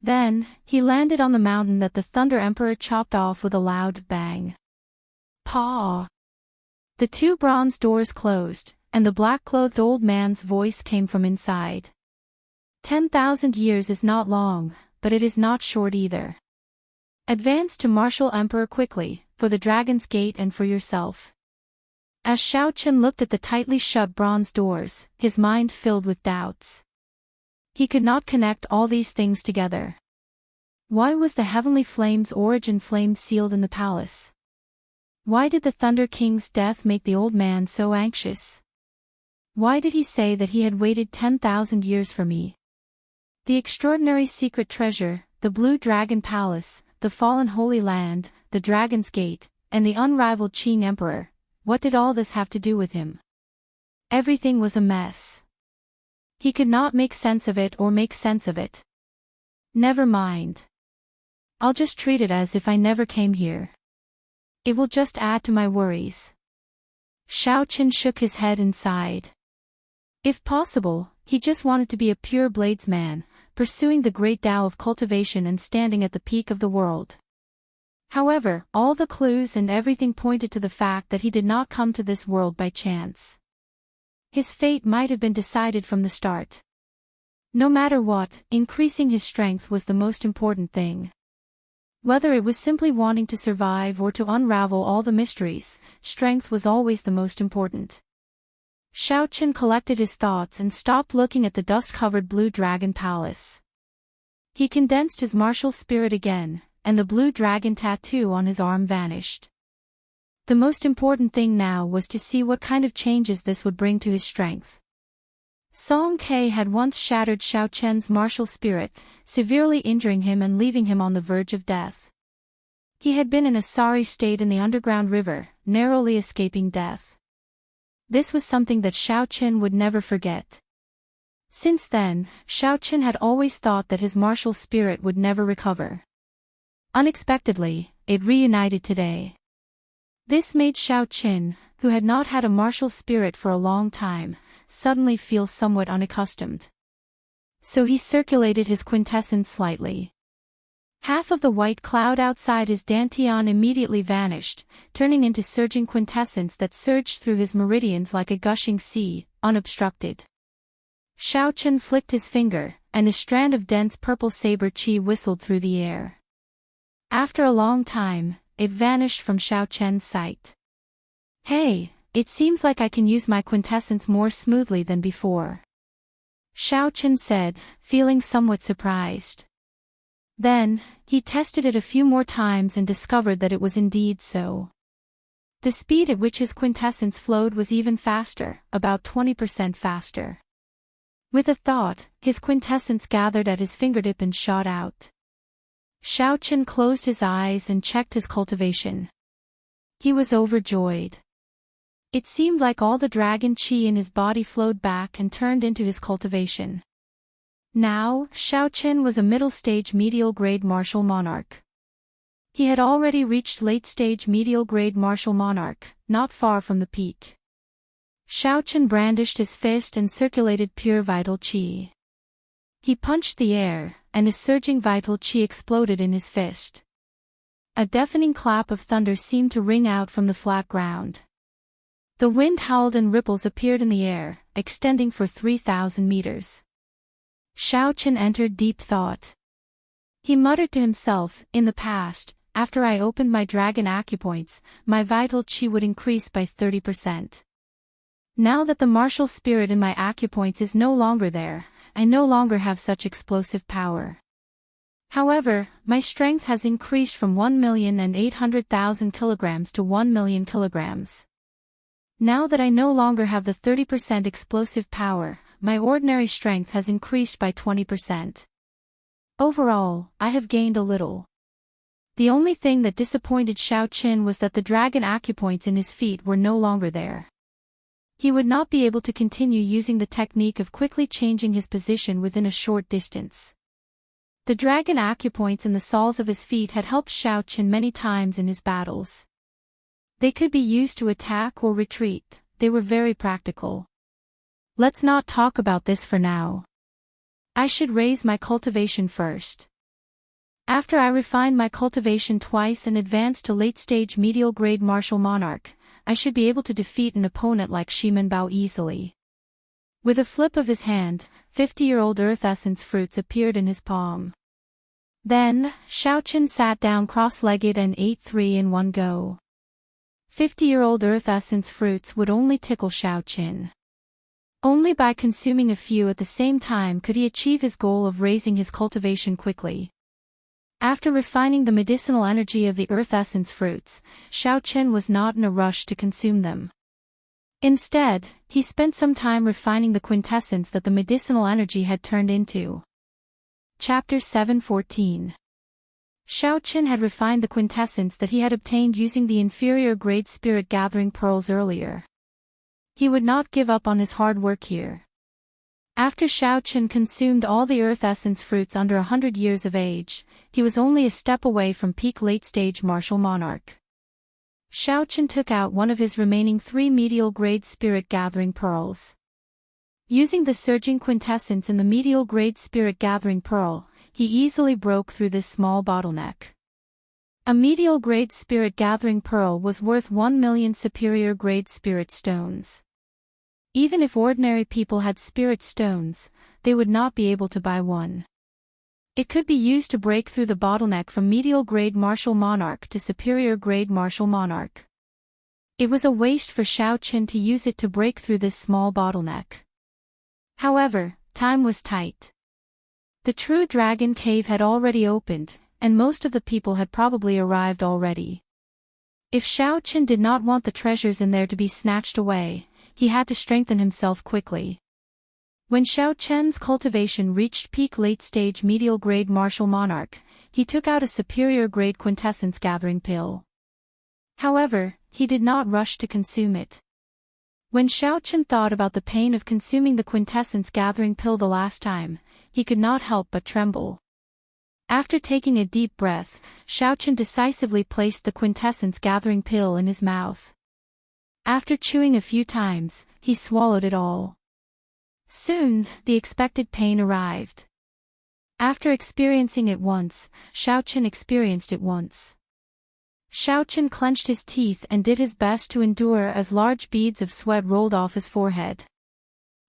Speaker 1: Then, he landed on the mountain that the Thunder Emperor chopped off with a loud bang. Paw! The two bronze doors closed, and the black-clothed old man's voice came from inside. 10,000 years is not long, but it is not short either. Advance to Martial Emperor quickly, for the Dragon's Gate and for yourself. As Xiao Chen looked at the tightly shut bronze doors, his mind filled with doubts. He could not connect all these things together. Why was the Heavenly Flame's origin flame sealed in the palace? Why did the Thunder King's death make the old man so anxious? Why did he say that he had waited 10,000 years for me? The extraordinary secret treasure, the Blue Dragon Palace, the fallen Holy Land, the Dragon's Gate, and the unrivaled Qing Emperor, what did all this have to do with him? Everything was a mess. He could not make sense of it or make sense of it. Never mind. I'll just treat it as if I never came here. It will just add to my worries. Xiao Chen shook his head and sighed. If possible, he just wanted to be a pure bladesman, pursuing the great Tao of cultivation and standing at the peak of the world. However, all the clues and everything pointed to the fact that he did not come to this world by chance. His fate might have been decided from the start. No matter what, increasing his strength was the most important thing. Whether it was simply wanting to survive or to unravel all the mysteries, strength was always the most important. Xiao Chen collected his thoughts and stopped looking at the dust-covered Blue Dragon Palace. He condensed his martial spirit again, and the blue dragon tattoo on his arm vanished. The most important thing now was to see what kind of changes this would bring to his strength. Song Ke had once shattered Xiao Chen's martial spirit, severely injuring him and leaving him on the verge of death. He had been in a sorry state in the underground river, narrowly escaping death. This was something that Xiao Chen would never forget. Since then, Xiao Chen had always thought that his martial spirit would never recover. Unexpectedly, it reunited today. This made Xiao Chen, who had not had a martial spirit for a long time, suddenly feel somewhat unaccustomed. So he circulated his quintessence slightly. Half of the white cloud outside his dantian immediately vanished, turning into surging quintessence that surged through his meridians like a gushing sea, unobstructed. Xiao Chen flicked his finger, and a strand of dense purple saber chi whistled through the air. After a long time, it vanished from Xiao Chen's sight. Hey, it seems like I can use my quintessence more smoothly than before. Xiao Chen said, feeling somewhat surprised. Then, he tested it a few more times and discovered that it was indeed so. The speed at which his quintessence flowed was even faster, about 20% faster. With a thought, his quintessence gathered at his fingertip and shot out. Xiao Chen closed his eyes and checked his cultivation. He was overjoyed. It seemed like all the dragon qi in his body flowed back and turned into his cultivation. Now, Xiao Chen was a middle-stage medial-grade martial monarch. He had already reached late-stage medial-grade martial monarch, not far from the peak. Xiao Chen brandished his fist and circulated pure vital qi. He punched the air, and a surging vital qi exploded in his fist. A deafening clap of thunder seemed to ring out from the flat ground. The wind howled and ripples appeared in the air, extending for 3,000 meters. Xiao Chen entered deep thought. He muttered to himself, in the past, after I opened my dragon acupoints, my vital qi would increase by 30%. Now that the martial spirit in my acupoints is no longer there, I no longer have such explosive power. However, my strength has increased from 1,800,000 kilograms to 1 million kilograms. Now that I no longer have the 30% explosive power, my ordinary strength has increased by 20%. Overall, I have gained a little. The only thing that disappointed Xiao Chen was that the dragon acupoints in his feet were no longer there. He would not be able to continue using the technique of quickly changing his position within a short distance. The dragon acupoints in the soles of his feet had helped Xiao Qin many times in his battles. They could be used to attack or retreat, they were very practical. Let's not talk about this for now. I should raise my cultivation first. After I refine my cultivation twice and advance to late-stage medial-grade martial monarch, I should be able to defeat an opponent like Shimen Bao easily. With a flip of his hand, 50-year-old earth essence fruits appeared in his palm. Then, Xiao Qin sat down cross-legged and ate 3 in one go. 50-year-old earth essence fruits would only tickle Xiao Qin. Only by consuming a few at the same time could he achieve his goal of raising his cultivation quickly. After refining the medicinal energy of the earth essence fruits, Xiao Qin was not in a rush to consume them. Instead, he spent some time refining the quintessence that the medicinal energy had turned into. Chapter 7:14. Xiao Qin had refined the quintessence that he had obtained using the inferior grade spirit gathering pearls earlier. He would not give up on his hard work here. After Xiao Qin consumed all the earth essence fruits under 100 years of age, he was only a step away from peak late-stage martial monarch. Xiao Qin took out one of his remaining 3 medial-grade spirit-gathering pearls. Using the surging quintessence in the medial-grade spirit-gathering pearl, he easily broke through this small bottleneck. A medial-grade spirit-gathering pearl was worth 1 million superior-grade spirit stones. Even if ordinary people had spirit stones, they would not be able to buy one. It could be used to break through the bottleneck from medial-grade martial monarch to superior-grade martial monarch. It was a waste for Xiao Qin to use it to break through this small bottleneck. However, time was tight. The true dragon cave had already opened, and most of the people had probably arrived already. If Xiao Qin did not want the treasures in there to be snatched away, he had to strengthen himself quickly. When Xiao Qin's cultivation reached peak late-stage medial-grade martial monarch, he took out a superior-grade quintessence gathering pill. However, he did not rush to consume it. When Xiao Qin thought about the pain of consuming the quintessence gathering pill the last time, he could not help but tremble. After taking a deep breath, Xiao Qin decisively placed the quintessence gathering pill in his mouth. After chewing a few times, he swallowed it all. Soon, the expected pain arrived. After experiencing it once, Xiao Qin experienced it once. Xiao Qin clenched his teeth and did his best to endure as large beads of sweat rolled off his forehead.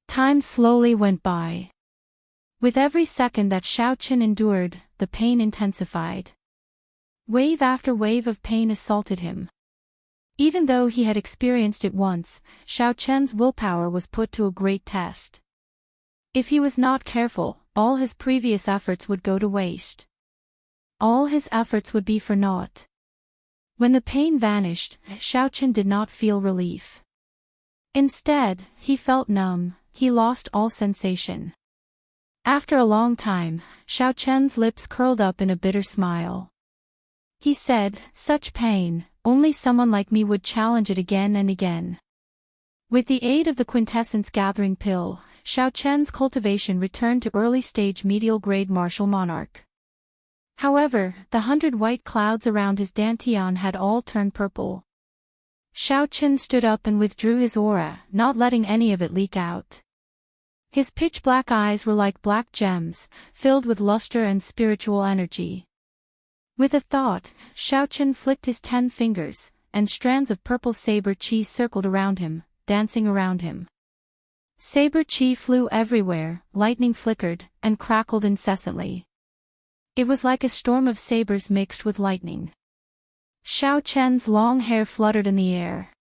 Speaker 1: Time slowly went by. With every second that Xiao Qin endured, the pain intensified. Wave after wave of pain assaulted him. Even though he had experienced it once, Xiao Qin's willpower was put to a great test. If he was not careful, all his previous efforts would go to waste. All his efforts would be for naught. When the pain vanished, Xiao Qin did not feel relief. Instead, he felt numb, he lost all sensation. After a long time, Xiao Qin's lips curled up in a bitter smile. He said, "Such pain, only someone like me would challenge it again and again." With the aid of the quintessence gathering pill, Xiao Qin's cultivation returned to early-stage medial-grade martial monarch. However, the 100 white clouds around his dantian had all turned purple. Xiao Qin stood up and withdrew his aura, not letting any of it leak out. His pitch-black eyes were like black gems, filled with luster and spiritual energy. With a thought, Xiao Qin flicked his 10 fingers, and strands of purple saber chi circled around him, dancing around him. Saber chi flew everywhere, lightning flickered, and crackled incessantly. It was like a storm of sabers mixed with lightning. Xiao Qin's long hair fluttered in the air.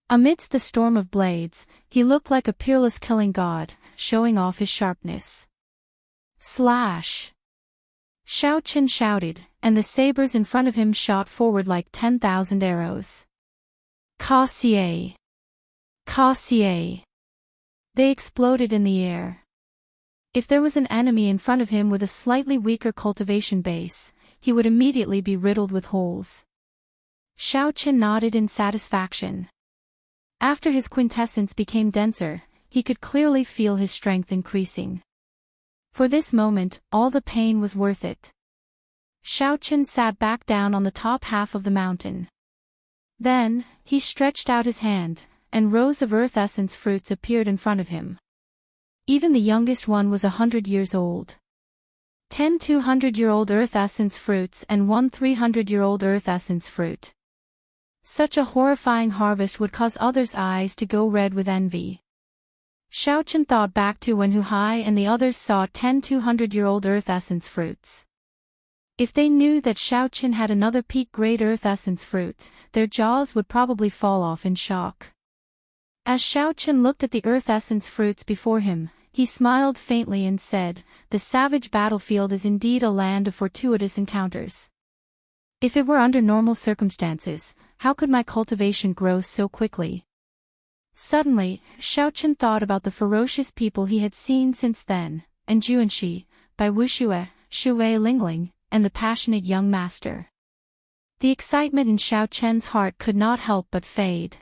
Speaker 1: Amidst the storm of blades, he looked like a peerless killing god, showing off his sharpness. Slash! Xiao Qin shouted, and the sabers in front of him shot forward like 10,000 arrows. Cassier! Cassier! They exploded in the air. If there was an enemy in front of him with a slightly weaker cultivation base, he would immediately be riddled with holes. Xiao Qin nodded in satisfaction. After his quintessence became denser, he could clearly feel his strength increasing. For this moment, all the pain was worth it. Xiaochen sat back down on the top half of the mountain. Then, he stretched out his hand, and rows of earth essence fruits appeared in front of him. Even the youngest one was 100 years old. 10 200-year-old earth essence fruits and 1 300-year-old earth essence fruit. Such a horrifying harvest would cause others' eyes to go red with envy. Xiaochen thought back to when Hu Hai and the others saw 10 200-year-old earth essence fruits. If they knew that Xiaochen had another peak-grade earth essence fruit, their jaws would probably fall off in shock. As Xiaochen looked at the earth essence fruits before him, he smiled faintly and said, "The savage battlefield is indeed a land of fortuitous encounters. If it were under normal circumstances, how could my cultivation grow so quickly?" Suddenly, Xiaochen thought about the ferocious people he had seen since then, and Juanxi, Bai Wuxue, Shui Lingling, and the passionate young master. The excitement in Xiaochen's heart could not help but fade.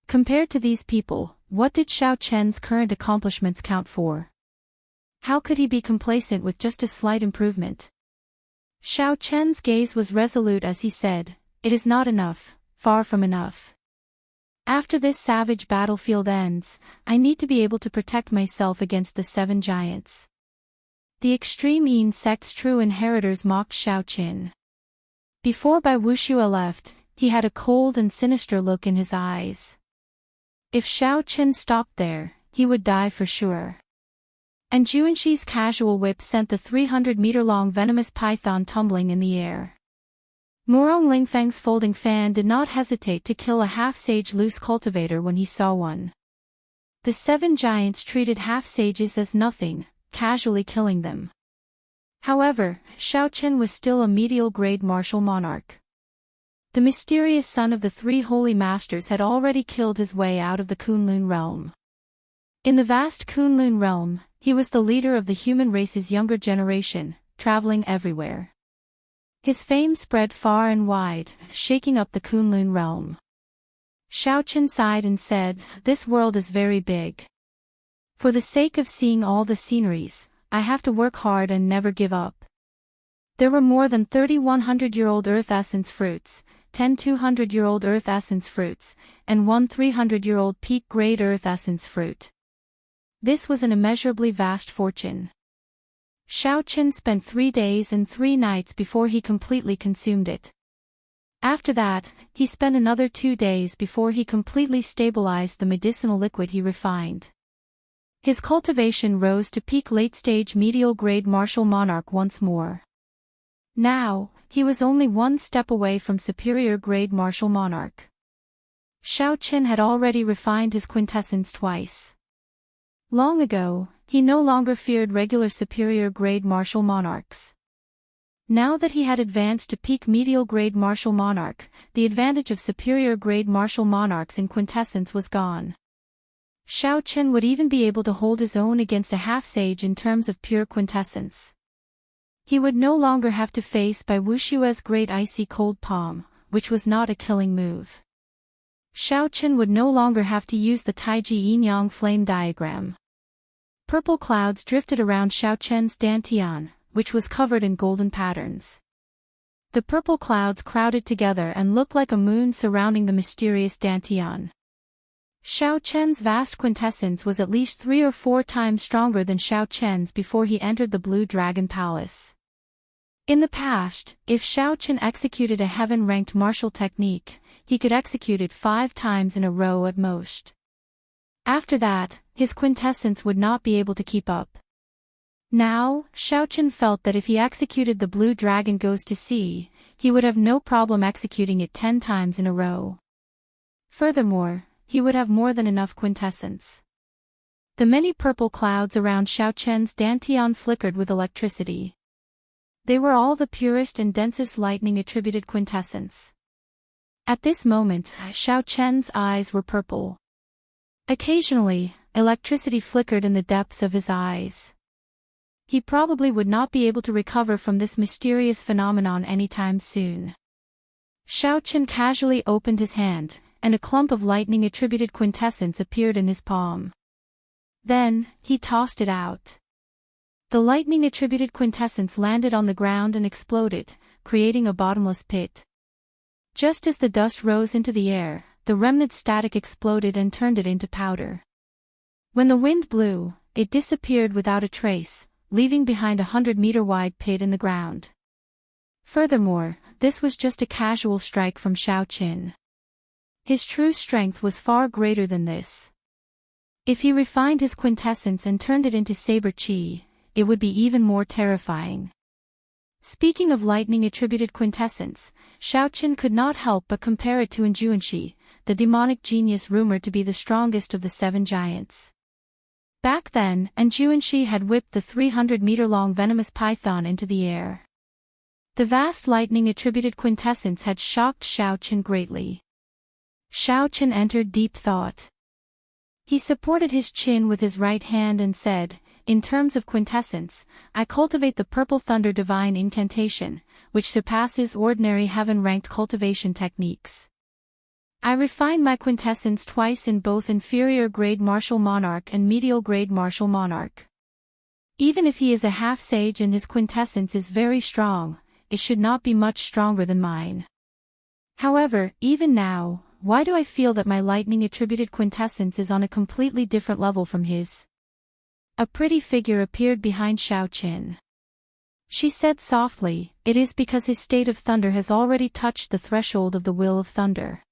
Speaker 1: Compared to these people, what did Xiaochen's current accomplishments count for? How could he be complacent with just a slight improvement? Xiaochen's gaze was resolute as he said, "It is not enough, far from enough. After this savage battlefield ends, I need to be able to protect myself against the 7 giants." The extreme Yin sect's true inheritors mocked Xiaochen. Before Bai Wuxue left, he had a cold and sinister look in his eyes. If Xiaochen stopped there, he would die for sure. And Juanxi's casual whip sent the 300-meter-long venomous python tumbling in the air. Murong Lingfeng's folding fan did not hesitate to kill a half-sage loose cultivator when he saw one. The 7 giants treated half-sages as nothing, casually killing them. However, Xiaochen was still a medial-grade martial monarch. The mysterious son of the 3 holy masters had already killed his way out of the Kunlun realm. In the vast Kunlun realm, he was the leader of the human race's younger generation, traveling everywhere. His fame spread far and wide, shaking up the Kunlun realm. Xiaochen sighed and said, "This world is very big. For the sake of seeing all the sceneries, I have to work hard and never give up." There were more than 30 100-year-old earth essence fruits, 10 200-year-old earth essence fruits, and 1 300-year-old peak-grade earth essence fruit. This was an immeasurably vast fortune. Xiaochen spent 3 days and 3 nights before he completely consumed it. After that, he spent another 2 days before he completely stabilized the medicinal liquid he refined. His cultivation rose to peak late-stage medial-grade martial monarch once more. Now, he was only 1 step away from superior-grade martial monarch. Xiaochen had already refined his quintessence twice. Long ago, he no longer feared regular superior-grade martial monarchs. Now that he had advanced to peak medial-grade martial monarch, the advantage of superior-grade martial monarchs in quintessence was gone. Xiaochen would even be able to hold his own against a half-sage in terms of pure quintessence. He would no longer have to face Bai Wuxue's great icy cold palm, which was not a killing move. Xiaochen would no longer have to use the Taiji Yin-Yang flame diagram. Purple clouds drifted around Xiaochen's dantian, which was covered in golden patterns. The purple clouds crowded together and looked like a moon surrounding the mysterious dantian. Xiaochen's vast quintessence was at least 3 or 4 times stronger than Xiaochen's before he entered the Blue Dragon Palace. In the past, if Xiaochen executed a heaven-ranked martial technique, he could execute it 5 times in a row at most. After that, his quintessence would not be able to keep up. Now, Xiaochen felt that if he executed the Blue Dragon Goes to Sea, he would have no problem executing it 10 times in a row. Furthermore, he would have more than enough quintessence. The many purple clouds around Xiaochen's dantian flickered with electricity. They were all the purest and densest lightning-attributed quintessence. At this moment, Xiaochen's eyes were purple. Occasionally, electricity flickered in the depths of his eyes. He probably would not be able to recover from this mysterious phenomenon anytime soon. Xiaochen casually opened his hand, and a clump of lightning-attributed quintessence appeared in his palm. Then, he tossed it out. The lightning-attributed quintessence landed on the ground and exploded, creating a bottomless pit. Just as the dust rose into the air, the remnant static exploded and turned it into powder. When the wind blew, it disappeared without a trace, leaving behind a 100-meter-wide pit in the ground. Furthermore, this was just a casual strike from Xiao Qin. His true strength was far greater than this. If he refined his quintessence and turned it into saber qi, it would be even more terrifying. Speaking of lightning-attributed quintessence, Xiao Qin could not help but compare it to Injuanshi, the demonic genius rumored to be the strongest of the 7 giants. Back then, Injuanshi had whipped the 300-meter-long venomous python into the air. The vast lightning-attributed quintessence had shocked Xiao Qin greatly. Xiao Qin entered deep thought. He supported his chin with his right hand and said, "In terms of quintessence, I cultivate the Purple Thunder Divine Incantation, which surpasses ordinary heaven-ranked cultivation techniques. I refine my quintessence twice in both inferior-grade Martial Monarch and medial-grade Martial Monarch. Even if he is a half-sage and his quintessence is very strong, it should not be much stronger than mine. However, even now, why do I feel that my lightning-attributed quintessence is on a completely different level from his?" A pretty figure appeared behind Xiao Qin. She said softly, "It is because his state of thunder has already touched the threshold of the will of thunder.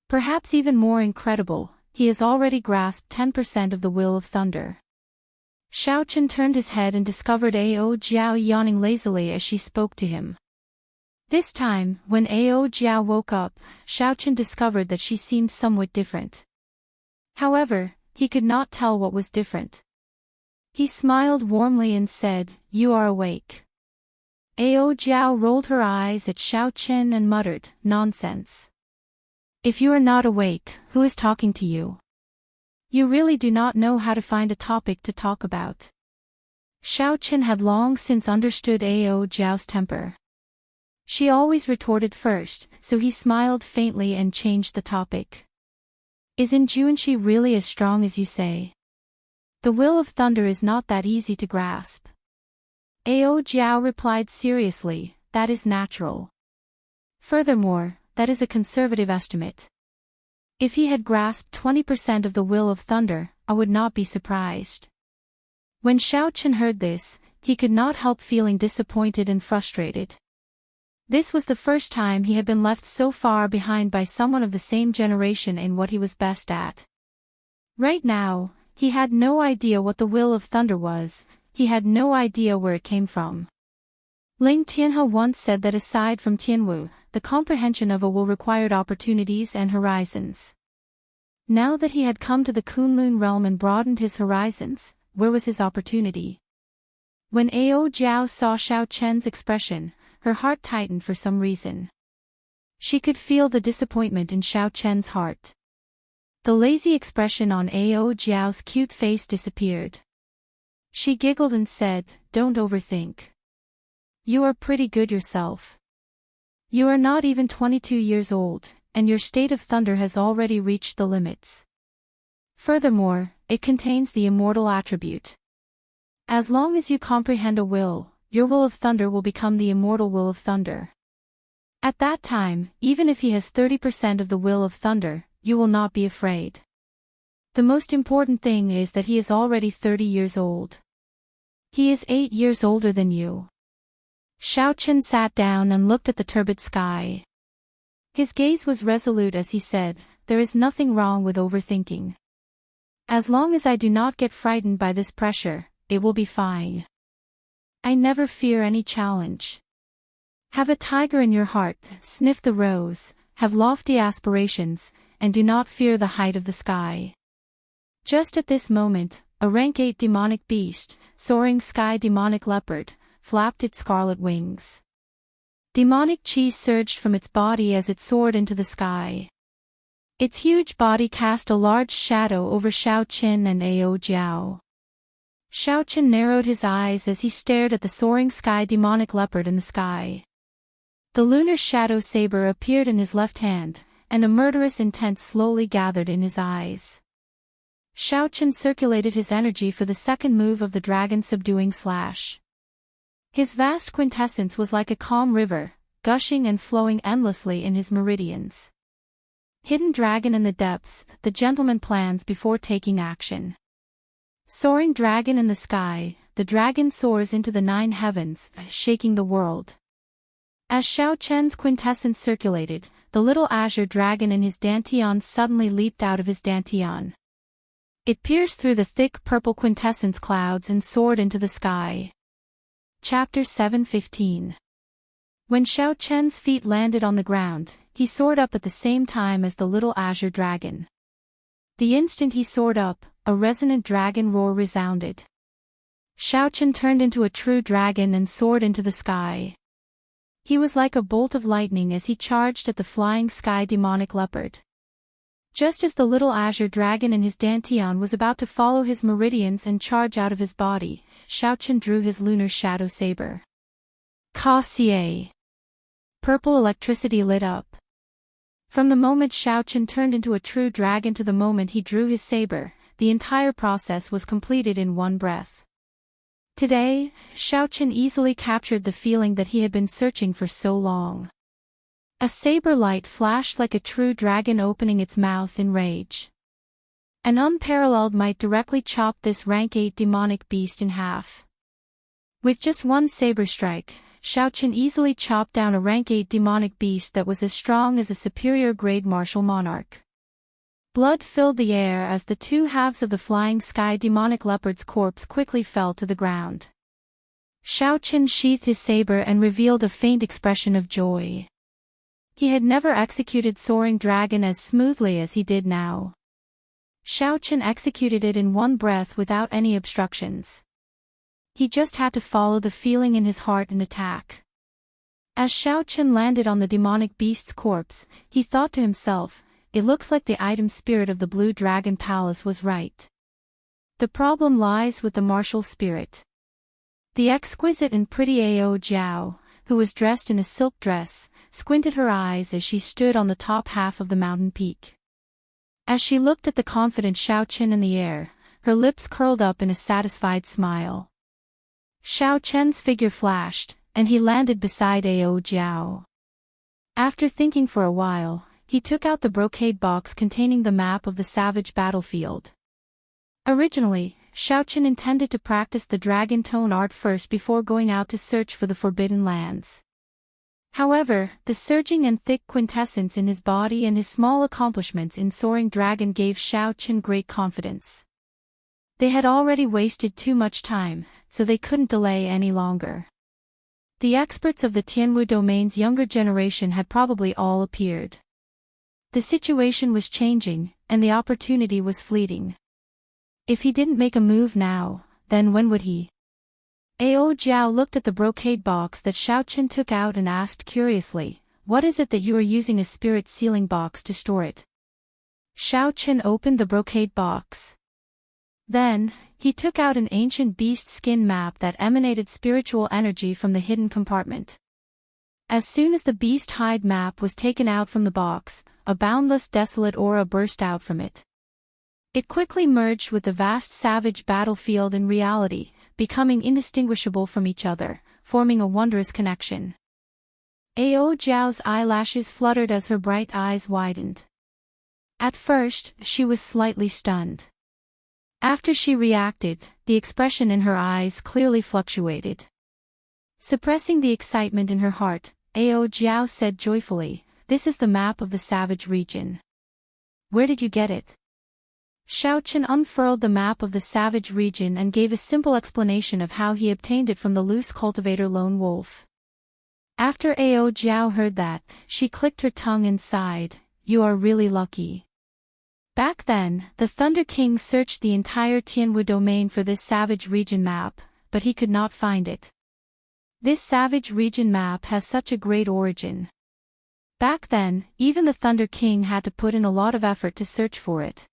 Speaker 1: Perhaps even more incredible, he has already grasped 10% of the will of thunder." Xiao Qin turned his head and discovered Ao Jiao yawning lazily as she spoke to him. This time, when Ao Jiao woke up, Xiao Qin discovered that she seemed somewhat different. However, he could not tell what was different. He smiled warmly and said, "You are awake." Ao Jiao rolled her eyes at Xiao Qin and muttered, "Nonsense. If you are not awake, who is talking to you? You really do not know how to find a topic to talk about." Xiao Qin had long since understood Ao Jiao's temper. She always retorted first, so he smiled faintly and changed the topic. "Is Injuanshi really as strong as you say? The will of thunder is not that easy to grasp." Ao Jiao replied seriously, "That is natural. Furthermore, that is a conservative estimate. If he had grasped 20% of the will of thunder, I would not be surprised." When Xiao Qin heard this, he could not help feeling disappointed and frustrated. This was the first time he had been left so far behind by someone of the same generation in what he was best at. Right now, he had no idea what the will of thunder was, he had no idea where it came from. Ling Tianhe once said that aside from Tianwu, the comprehension of a will required opportunities and horizons. Now that he had come to the Kunlun realm and broadened his horizons, where was his opportunity? When Ao Jiao saw Xiao Qin's expression, her heart tightened for some reason. She could feel the disappointment in Xiao Qin's heart. The lazy expression on Ao Jiao's cute face disappeared. She giggled and said, "Don't overthink. You are pretty good yourself. You are not even 22 years old, and your state of thunder has already reached the limits. Furthermore, it contains the immortal attribute. As long as you comprehend a will, your will of thunder will become the immortal will of thunder. At that time, even if he has 30% of the will of thunder, you will not be afraid. The most important thing is that he is already 30 years old. He is 8 years older than you." Xiao Qin sat down and looked at the turbid sky. His gaze was resolute as he said, "There is nothing wrong with overthinking. As long as I do not get frightened by this pressure, it will be fine. I never fear any challenge. Have a tiger in your heart, sniff the rose, have lofty aspirations, and do not fear the height of the sky." Just at this moment, a rank 8 demonic beast, soaring sky demonic leopard, flapped its scarlet wings. Demonic chi surged from its body as it soared into the sky. Its huge body cast a large shadow over Xiao Qin and Ao Jiao. Xiao Qin narrowed his eyes as he stared at the soaring sky demonic leopard in the sky. The lunar shadow saber appeared in his left hand, and a murderous intent slowly gathered in his eyes. Shao Chen circulated his energy for the second move of the dragon subduing slash. His vast quintessence was like a calm river, gushing and flowing endlessly in his meridians. Hidden dragon in the depths, the gentleman plans before taking action. Soaring dragon in the sky, the dragon soars into the 9 heavens, shaking the world. As Shao Chen's quintessence circulated, the little azure dragon in his dantian suddenly leaped out of his dantian. It pierced through the thick purple quintessence clouds and soared into the sky. Chapter 7:15. When Shao Chen's feet landed on the ground, he soared up at the same time as the little azure dragon. The instant he soared up, a resonant dragon roar resounded. Shao Chen turned into a true dragon and soared into the sky. He was like a bolt of lightning as he charged at the flying sky demonic leopard. Just as the little azure dragon in his dantian was about to follow his meridians and charge out of his body, Shao Chen drew his lunar shadow saber. Ka-cie. Purple electricity lit up. From the moment Shao Chen turned into a true dragon to the moment he drew his saber, the entire process was completed in one breath. Today, Shao Chen easily captured the feeling that he had been searching for so long. A saber light flashed like a true dragon opening its mouth in rage. An unparalleled might directly chopped this rank 8 demonic beast in half. With just one saber strike, Shao Chen easily chopped down a rank 8 demonic beast that was as strong as a superior grade martial monarch. Blood filled the air as the 2 halves of the flying sky demonic leopard's corpse quickly fell to the ground. Shao Chen sheathed his saber and revealed a faint expression of joy. He had never executed Soaring Dragon as smoothly as he did now. Shao Chen executed it in one breath without any obstructions. He just had to follow the feeling in his heart and attack. As Shao Chen landed on the demonic beast's corpse, he thought to himself, "It looks like the item spirit of the Blue Dragon Palace was right. The problem lies with the martial spirit." The exquisite and pretty Ao Jiao, who was dressed in a silk dress, squinted her eyes as she stood on the top half of the mountain peak. As she looked at the confident Shao Chen in the air, her lips curled up in a satisfied smile. Shao Chen's figure flashed, and he landed beside Ao Jiao. After thinking for a while, he took out the brocade box containing the map of the savage battlefield. Originally, Shao Chen intended to practice the dragon tone art first before going out to search for the Forbidden Lands. However, the surging and thick quintessence in his body and his small accomplishments in Soaring Dragon gave Shao Chen great confidence. They had already wasted too much time, so they couldn't delay any longer. The experts of the Tianwu domain's younger generation had probably all appeared. The situation was changing, and the opportunity was fleeting. If he didn't make a move now, then when would he? Ao Jiao looked at the brocade box that Shao Chen took out and asked curiously, "What is it that you are using a spirit sealing box to store it?" Shao Chen opened the brocade box. Then, he took out an ancient beast skin map that emanated spiritual energy from the hidden compartment. As soon as the beast hide map was taken out from the box, a boundless desolate aura burst out from it. It quickly merged with the vast savage battlefield in reality, becoming indistinguishable from each other, forming a wondrous connection. Ao Jiao's eyelashes fluttered as her bright eyes widened. At first, she was slightly stunned. After she reacted, the expression in her eyes clearly fluctuated. Suppressing the excitement in her heart, Ao Jiao said joyfully, "This is the map of the savage region. Where did you get it?" Shao Chen unfurled the map of the savage region and gave a simple explanation of how he obtained it from the loose cultivator Lone Wolf. After Ao Jiao heard that, she clicked her tongue and sighed, "You are really lucky." Back then, the Thunder King searched the entire Tianwu domain for this savage region map, but he could not find it. This savage region map has such a great origin. Back then, even the Thunder King had to put in a lot of effort to search for it.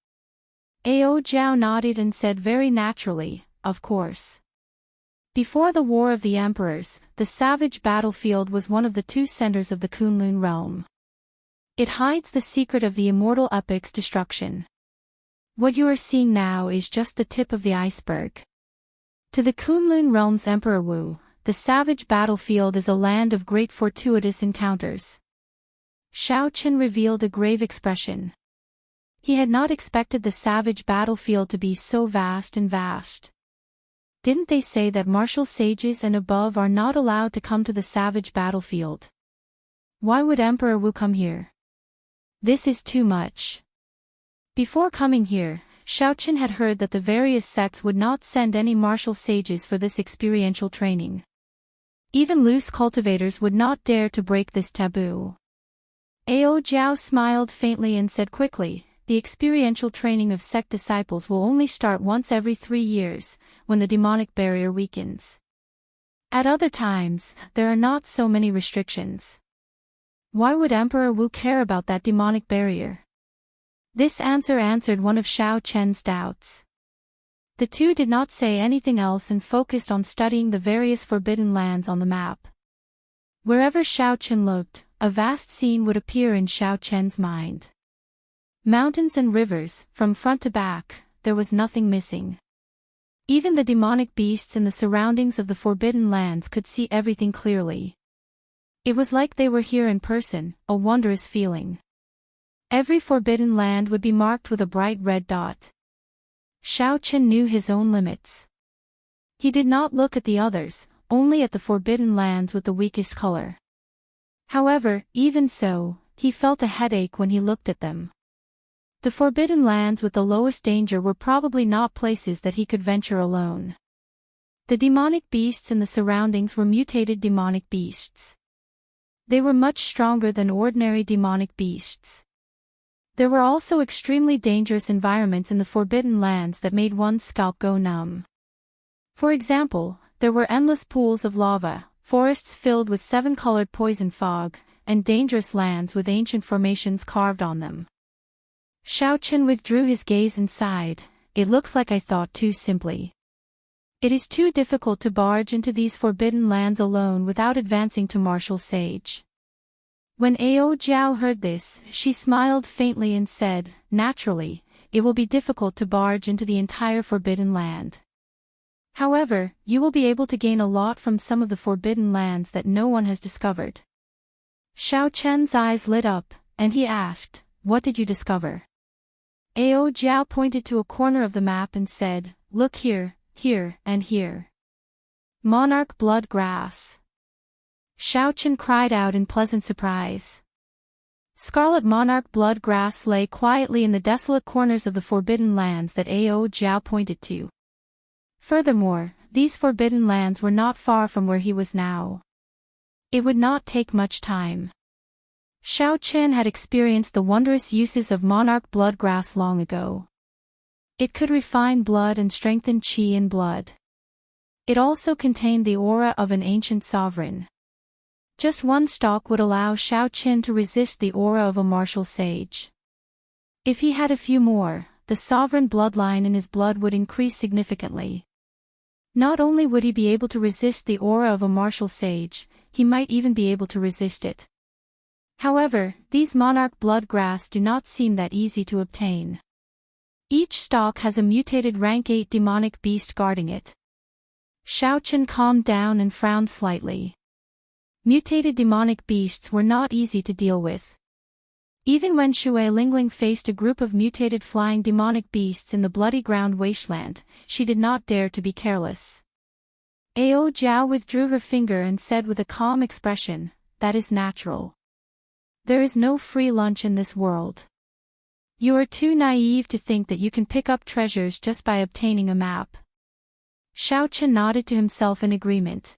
Speaker 1: Ao Jiao nodded and said very naturally, "Of course." Before the War of the Emperors, the savage battlefield was one of the 2 centers of the Kunlun realm. It hides the secret of the immortal epic's destruction. What you are seeing now is just the tip of the iceberg. To the Kunlun realm's Emperor Wu, the savage battlefield is a land of great fortuitous encounters. Shao Chen revealed a grave expression. He had not expected the savage battlefield to be so vast and vast. Didn't they say that martial sages and above are not allowed to come to the savage battlefield? Why would Emperor Wu come here? This is too much. Before coming here, Shao Chen had heard that the various sects would not send any martial sages for this experiential training. Even loose cultivators would not dare to break this taboo. Ao Jiao smiled faintly and said quickly, the experiential training of sect disciples will only start once every 3 years, when the demonic barrier weakens. At other times, there are not so many restrictions. Why would Emperor Wu care about that demonic barrier? This answer answered one of Shao Chen's doubts. The two did not say anything else and focused on studying the various forbidden lands on the map. Wherever Shao Chen looked, a vast scene would appear in Shao Chen's mind. Mountains and rivers, from front to back, there was nothing missing. Even the demonic beasts in the surroundings of the forbidden lands could see everything clearly. It was like they were here in person, a wondrous feeling. Every forbidden land would be marked with a bright red dot. Shao Chen knew his own limits. He did not look at the others, only at the forbidden lands with the weakest color. However, even so, he felt a headache when he looked at them. The forbidden lands with the lowest danger were probably not places that he could venture alone. The demonic beasts in the surroundings were mutated demonic beasts. They were much stronger than ordinary demonic beasts. There were also extremely dangerous environments in the forbidden lands that made one's scalp go numb. For example, there were endless pools of lava, forests filled with 7-colored poison fog, and dangerous lands with ancient formations carved on them. Shao Chen withdrew his gaze and sighed. It looks like I thought too simply. It is too difficult to barge into these forbidden lands alone without advancing to martial sage. When Ao Jiao heard this, she smiled faintly and said, naturally, it will be difficult to barge into the entire forbidden land. However, you will be able to gain a lot from some of the forbidden lands that no one has discovered. Shao Chen's eyes lit up, and he asked, what did you discover? Ao Jiao pointed to a corner of the map and said, look here, here, and here. Monarch blood grass. Shao Chen cried out in pleasant surprise. Scarlet monarch blood grass lay quietly in the desolate corners of the forbidden lands that Ao Jiao pointed to. Furthermore, these forbidden lands were not far from where he was now. It would not take much time. Shao Chen had experienced the wondrous uses of monarch blood grass long ago. It could refine blood and strengthen qi in blood. It also contained the aura of an ancient sovereign. Just one stalk would allow Shao Chen to resist the aura of a martial sage. If he had a few more, the sovereign bloodline in his blood would increase significantly. Not only would he be able to resist the aura of a martial sage, he might even be able to resist it. However, these monarch blood grass do not seem that easy to obtain. Each stalk has a mutated rank 8 demonic beast guarding it. Shao Chen calmed down and frowned slightly. Mutated demonic beasts were not easy to deal with. Even when Shui Lingling faced a group of mutated flying demonic beasts in the bloody ground wasteland, she did not dare to be careless. Ao Jiao withdrew her finger and said with a calm expression, that is natural. There is no free lunch in this world. You are too naive to think that you can pick up treasures just by obtaining a map. Shao Chen nodded to himself in agreement.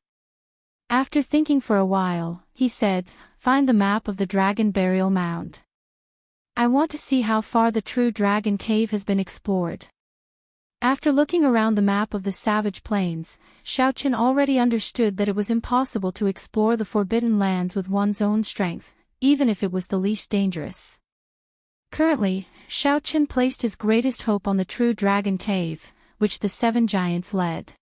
Speaker 1: After thinking for a while, he said, find the map of the dragon burial mound. I want to see how far the true dragon cave has been explored. After looking around the map of the savage plains, Shao Chen already understood that it was impossible to explore the forbidden lands with one's own strength, even if it was the least dangerous. Currently, Shao Chen placed his greatest hope on the true dragon cave, which the 7 giants led.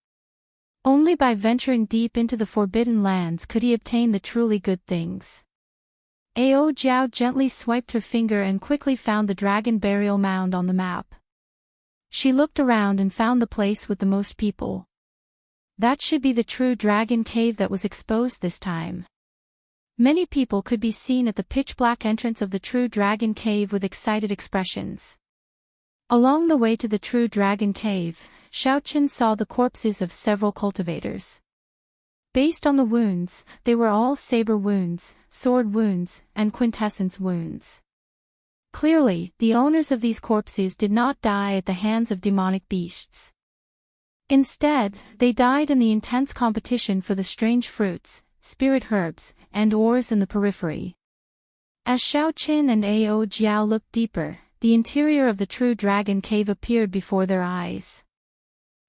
Speaker 1: Only by venturing deep into the forbidden lands could he obtain the truly good things. Ao Jiao gently swiped her finger and quickly found the dragon burial mound on the map. She looked around and found the place with the most people. That should be the true dragon cave that was exposed this time. Many people could be seen at the pitch-black entrance of the true dragon cave with excited expressions. Along the way to the true dragon cave, Xiaochen saw the corpses of several cultivators. Based on the wounds, they were all saber wounds, sword wounds, and quintessence wounds. Clearly, the owners of these corpses did not die at the hands of demonic beasts. Instead, they died in the intense competition for the strange fruits, spirit herbs, and ores in the periphery. As Xiaochen and Ao Jiao looked deeper, the interior of the true dragon cave appeared before their eyes.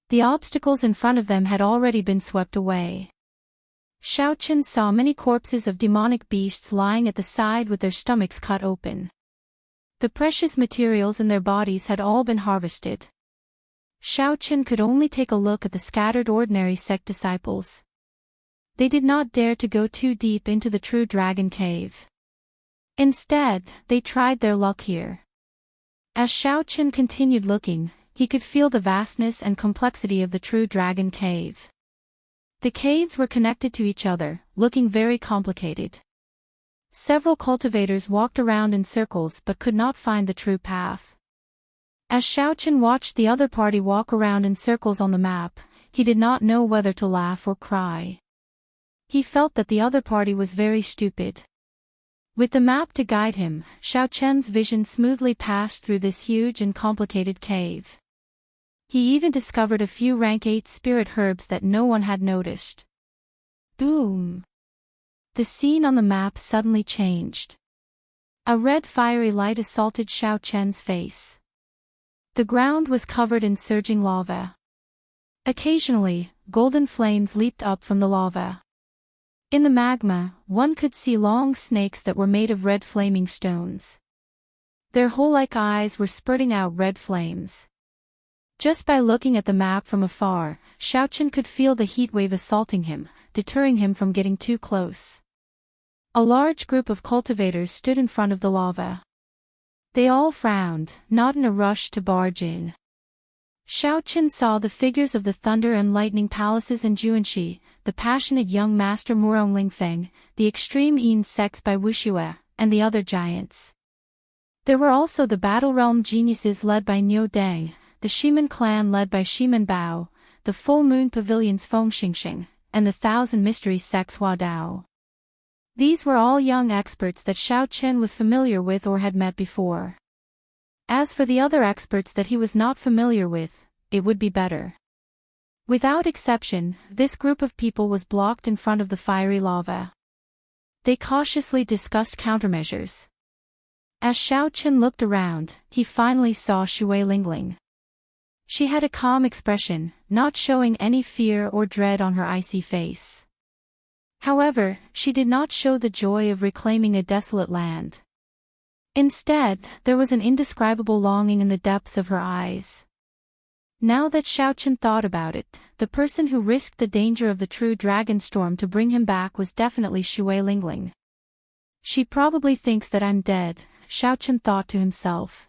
Speaker 1: The obstacles in front of them had already been swept away. Xiaochen saw many corpses of demonic beasts lying at the side with their stomachs cut open. The precious materials in their bodies had all been harvested. Xiaochen could only take a look at the scattered ordinary sect disciples. They did not dare to go too deep into the true dragon cave. Instead, they tried their luck here. As Xiaochen continued looking, he could feel the vastness and complexity of the true dragon cave. The caves were connected to each other, looking very complicated. Several cultivators walked around in circles but could not find the true path. As Xiaochen watched the other party walk around in circles on the map, he did not know whether to laugh or cry. He felt that the other party was very stupid. With the map to guide him, Xiaochen's vision smoothly passed through this huge and complicated cave. He even discovered a few rank 8 spirit herbs that no one had noticed. Boom! The scene on the map suddenly changed. A red fiery light assaulted Xiaochen's face. The ground was covered in surging lava. Occasionally, golden flames leaped up from the lava. In the magma, one could see long snakes that were made of red flaming stones. Their hole-like eyes were spurting out red flames. Just by looking at the map from afar, Xiaochen could feel the heat wave assaulting him, deterring him from getting too close. A large group of cultivators stood in front of the lava. They all frowned, not in a rush to barge in. Xiaochen saw the figures of the Thunder and Lightning Palaces and Juanxi, the passionate young master Murong Lingfeng, the extreme Yin sects by Wuxue, and the other giants. There were also the Battle Realm geniuses led by Niu Deng, the Shiman clan led by Shiman Bao, the Full Moon Pavilion's Feng Xingxing, and the Thousand Mysteries sects Hua Dao. These were all young experts that Xiaochen was familiar with or had met before. As for the other experts that he was not familiar with, it would be better. Without exception, this group of people was blocked in front of the fiery lava. They cautiously discussed countermeasures. As Xiaochen looked around, he finally saw Shui Lingling. She had a calm expression, not showing any fear or dread on her icy face. However, she did not show the joy of reclaiming a desolate land. Instead, there was an indescribable longing in the depths of her eyes. Now that Xiaochen thought about it, the person who risked the danger of the true dragon storm to bring him back was definitely Shui Lingling. She probably thinks that I'm dead, Xiaochen thought to himself.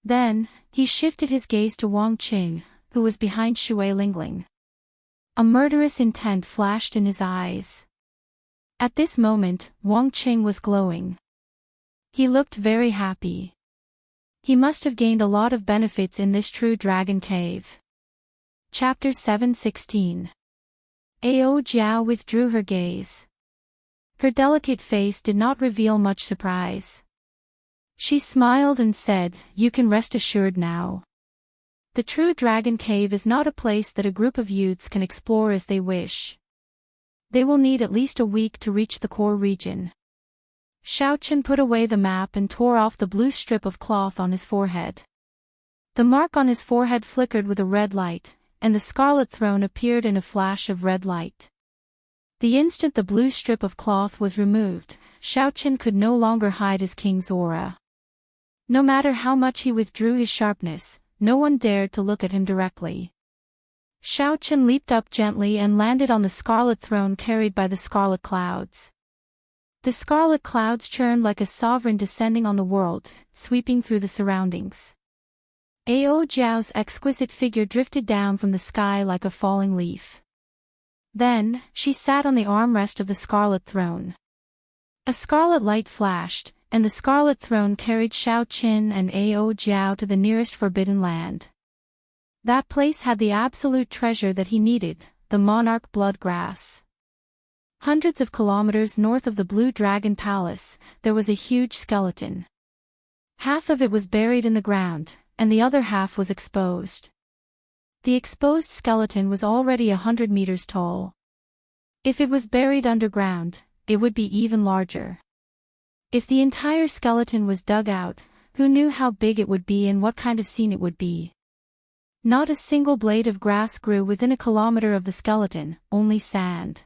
Speaker 1: Then, he shifted his gaze to Wang Qing, who was behind Shui Lingling. A murderous intent flashed in his eyes. At this moment, Wang Qing was glowing. He looked very happy. He must have gained a lot of benefits in this true dragon cave. Chapter 7:16. Ao Jiao withdrew her gaze. Her delicate face did not reveal much surprise. She smiled and said, "You can rest assured now. The true dragon cave is not a place that a group of youths can explore as they wish. They will need at least a week to reach the core region." Xiaochen put away the map and tore off the blue strip of cloth on his forehead. The mark on his forehead flickered with a red light, and the scarlet throne appeared in a flash of red light. The instant the blue strip of cloth was removed, Xiaochen could no longer hide his king's aura. No matter how much he withdrew his sharpness, no one dared to look at him directly. Xiaochen leaped up gently and landed on the scarlet throne carried by the scarlet clouds. The scarlet clouds churned like a sovereign descending on the world, sweeping through the surroundings. Ao Jiao's exquisite figure drifted down from the sky like a falling leaf. Then, she sat on the armrest of the scarlet throne. A scarlet light flashed, and the scarlet throne carried Xiao Qin and Ao Jiao to the nearest forbidden land. That place had the absolute treasure that he needed, the monarch blood grass. Hundreds of kilometers north of the Blue Dragon Palace, there was a huge skeleton. Half of it was buried in the ground, and the other half was exposed. The exposed skeleton was already 100 meters tall. If it was buried underground, it would be even larger. If the entire skeleton was dug out, who knew how big it would be and what kind of scene it would be? Not a single blade of grass grew within a kilometer of the skeleton, only sand.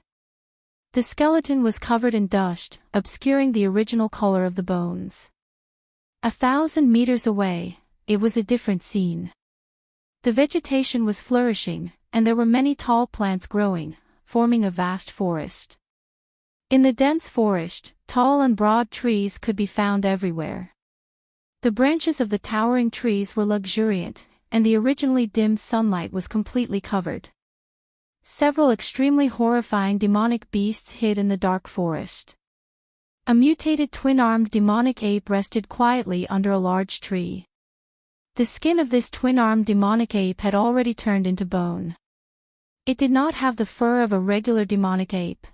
Speaker 1: The skeleton was covered in dust, obscuring the original color of the bones. 1,000 meters away, it was a different scene. The vegetation was flourishing, and there were many tall plants growing, forming a vast forest. In the dense forest, tall and broad trees could be found everywhere. The branches of the towering trees were luxuriant, and the originally dim sunlight was completely covered. Several extremely horrifying demonic beasts hid in the dark forest. A mutated twin-armed demonic ape rested quietly under a large tree. The skin of this twin-armed demonic ape had already turned into bone. It did not have the fur of a regular demonic ape.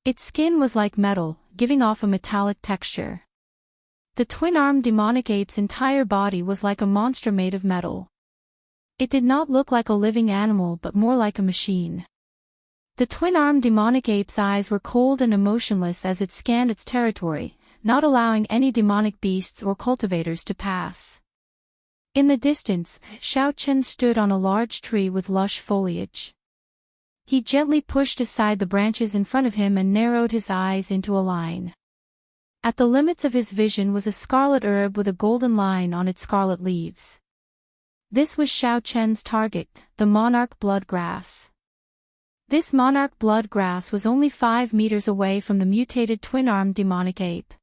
Speaker 1: Its skin was like metal, giving off a metallic texture. The twin-armed demonic ape's entire body was like a monster made of metal. It did not look like a living animal but more like a machine. The twin-armed demonic ape's eyes were cold and emotionless as it scanned its territory, not allowing any demonic beasts or cultivators to pass. In the distance, Xiao Chen stood on a large tree with lush foliage. He gently pushed aside the branches in front of him and narrowed his eyes into a line. At the limits of his vision was a scarlet herb with a golden line on its scarlet leaves. This was Xiao Chen's target, the monarch blood grass. This monarch blood grass was only 5 meters away from the mutated twin-armed demonic ape.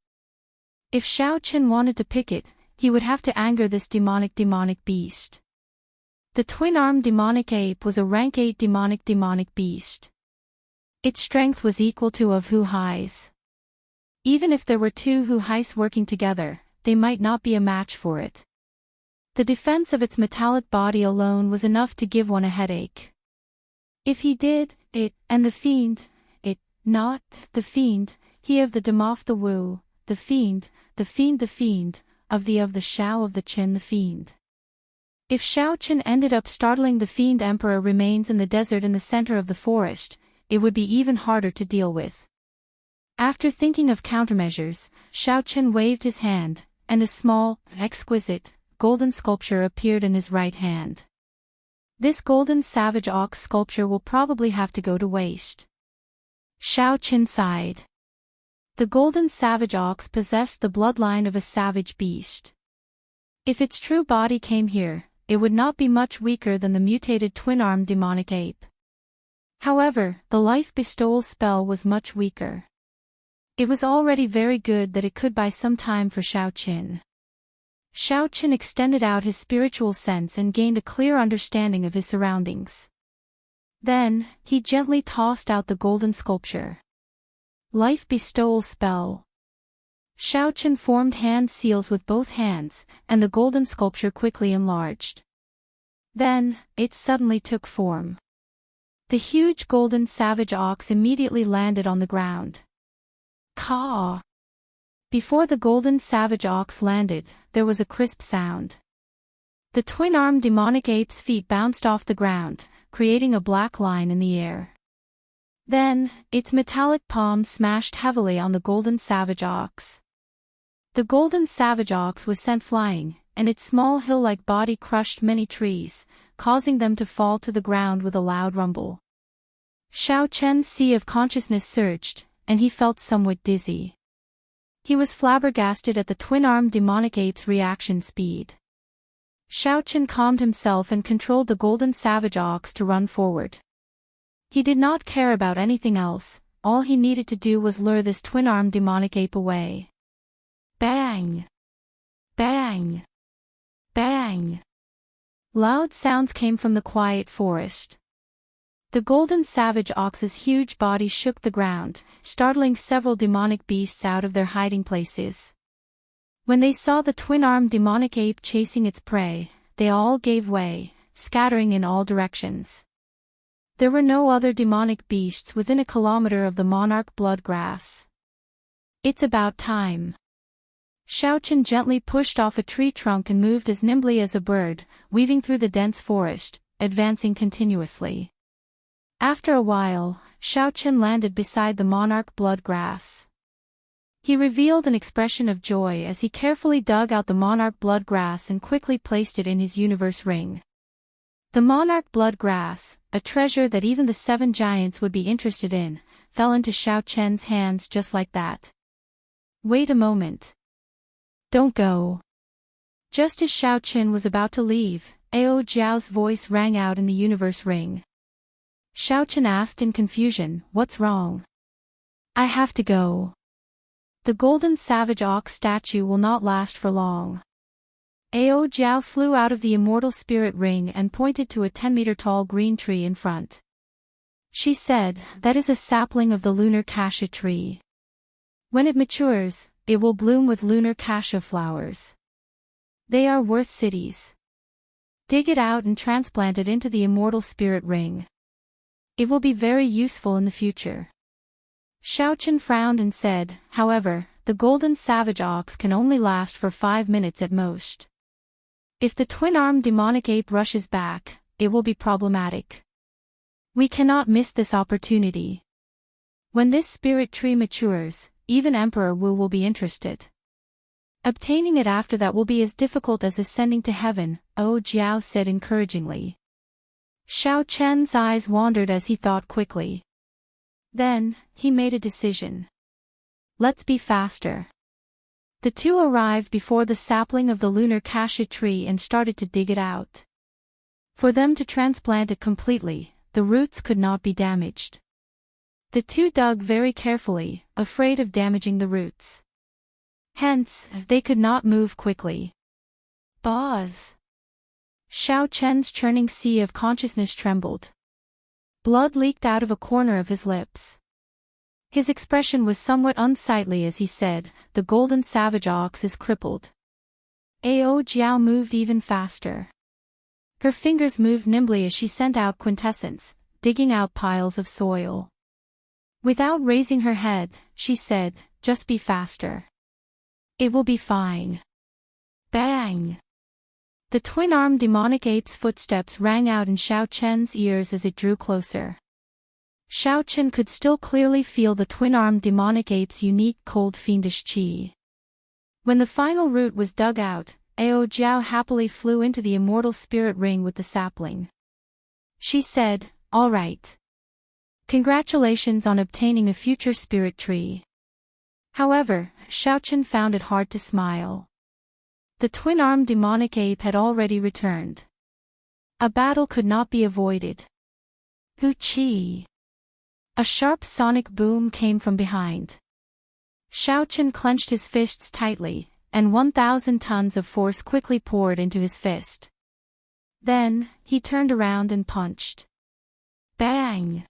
Speaker 1: If Xiao Chen wanted to pick it, he would have to anger this demonic beast. The twin-armed demonic ape was a rank 8 demonic beast. Its strength was equal to of Hu Hai's. Even if there were 2 Hu Hai's working together, they might not be a match for it. The defense of its metallic body alone was enough to give one a headache. If he did, and the fiend, not the fiend, he of the Demoth the Wu, the fiend, of the Xiao of the Qin the fiend. If Xiao Qin ended up startling the fiend emperor remains in the desert in the center of the forest, it would be even harder to deal with. After thinking of countermeasures, Xiao Qin waved his hand, and a small, exquisite, golden sculpture appeared in his right hand. This golden savage ox sculpture will probably have to go to waste. Xiao Qin sighed. The golden savage ox possessed the bloodline of a savage beast. If its true body came here, it would not be much weaker than the mutated twin-armed demonic ape. However, the life bestowal spell was much weaker. It was already very good that it could buy some time for Xiao Qin. Xiao Qin extended out his spiritual sense and gained a clear understanding of his surroundings. Then, he gently tossed out the golden sculpture. Life bestowal spell. Xiao Qin formed hand seals with both hands, and the golden sculpture quickly enlarged. Then, it suddenly took form. The huge golden savage ox immediately landed on the ground. Caw! Before the golden savage ox landed, there was a crisp sound. The twin-armed demonic ape's feet bounced off the ground, creating a black line in the air. Then, its metallic palms smashed heavily on the golden savage ox. The golden savage ox was sent flying, and its small hill-like body crushed many trees, causing them to fall to the ground with a loud rumble. Xiao Chen's sea of consciousness surged, and he felt somewhat dizzy. He was flabbergasted at the twin-armed demonic ape's reaction speed. Xiao Chen calmed himself and controlled the golden savage ox to run forward. He did not care about anything else, all he needed to do was lure this twin-armed demonic ape away. Bang! Bang! Bang! Loud sounds came from the quiet forest. The golden savage ox's huge body shook the ground, startling several demonic beasts out of their hiding places. When they saw the twin-armed demonic ape chasing its prey, they all gave way, scattering in all directions. There were no other demonic beasts within a kilometer of the monarch bloodgrass. It's about time. Xiaochen gently pushed off a tree trunk and moved as nimbly as a bird, weaving through the dense forest, advancing continuously. After a while, Xiaochen landed beside the monarch bloodgrass. He revealed an expression of joy as he carefully dug out the monarch bloodgrass and quickly placed it in his universe ring. The monarch bloodgrass, a treasure that even the 7 giants would be interested in, fell into Xiaochen's hands just like that. Wait a moment. Don't go. Just as Xiaochen was about to leave, Ao Jiao's voice rang out in the universe ring. Xiaochen asked in confusion, "What's wrong?" "I have to go. The golden savage ox statue will not last for long." Ao Jiao flew out of the immortal spirit ring and pointed to a 10-meter-tall green tree in front. She said, "That is a sapling of the lunar cassia tree. When it matures, it will bloom with lunar cassia flowers. They are worth cities. Dig it out and transplant it into the immortal spirit ring. It will be very useful in the future." Xiaochen frowned and said, "However, the golden savage ox can only last for 5 minutes at most. If the twin-armed demonic ape rushes back, it will be problematic. We cannot miss this opportunity. When this spirit tree matures, even Emperor Wu will be interested. Obtaining it after that will be as difficult as ascending to heaven," Ao Jiao said encouragingly. Xiaochen's eyes wandered as he thought quickly. Then, he made a decision. "Let's be faster." The two arrived before the sapling of the lunar cassia tree and started to dig it out. For them to transplant it completely, the roots could not be damaged. The two dug very carefully, afraid of damaging the roots. Hence, they could not move quickly. Buzz! Xiaochen's churning sea of consciousness trembled. Blood leaked out of a corner of his lips. His expression was somewhat unsightly as he said, "The golden savage ox is crippled." Ao Jiao moved even faster. Her fingers moved nimbly as she sent out quintessence, digging out piles of soil. Without raising her head, she said, "Just be faster. It will be fine." Bang! The twin-armed demonic ape's footsteps rang out in Xiaochen's ears as it drew closer. Xiaochen could still clearly feel the twin-armed demonic ape's unique cold fiendish qi. When the final root was dug out, Ao Jiao happily flew into the immortal spirit ring with the sapling. She said, "All right. Congratulations on obtaining a future spirit tree." However, Xiaochen found it hard to smile. The twin-armed demonic ape had already returned. A battle could not be avoided. Hoo-chee! A sharp sonic boom came from behind. Xiaochen clenched his fists tightly, and 1,000 tons of force quickly poured into his fist. Then, he turned around and punched. Bang!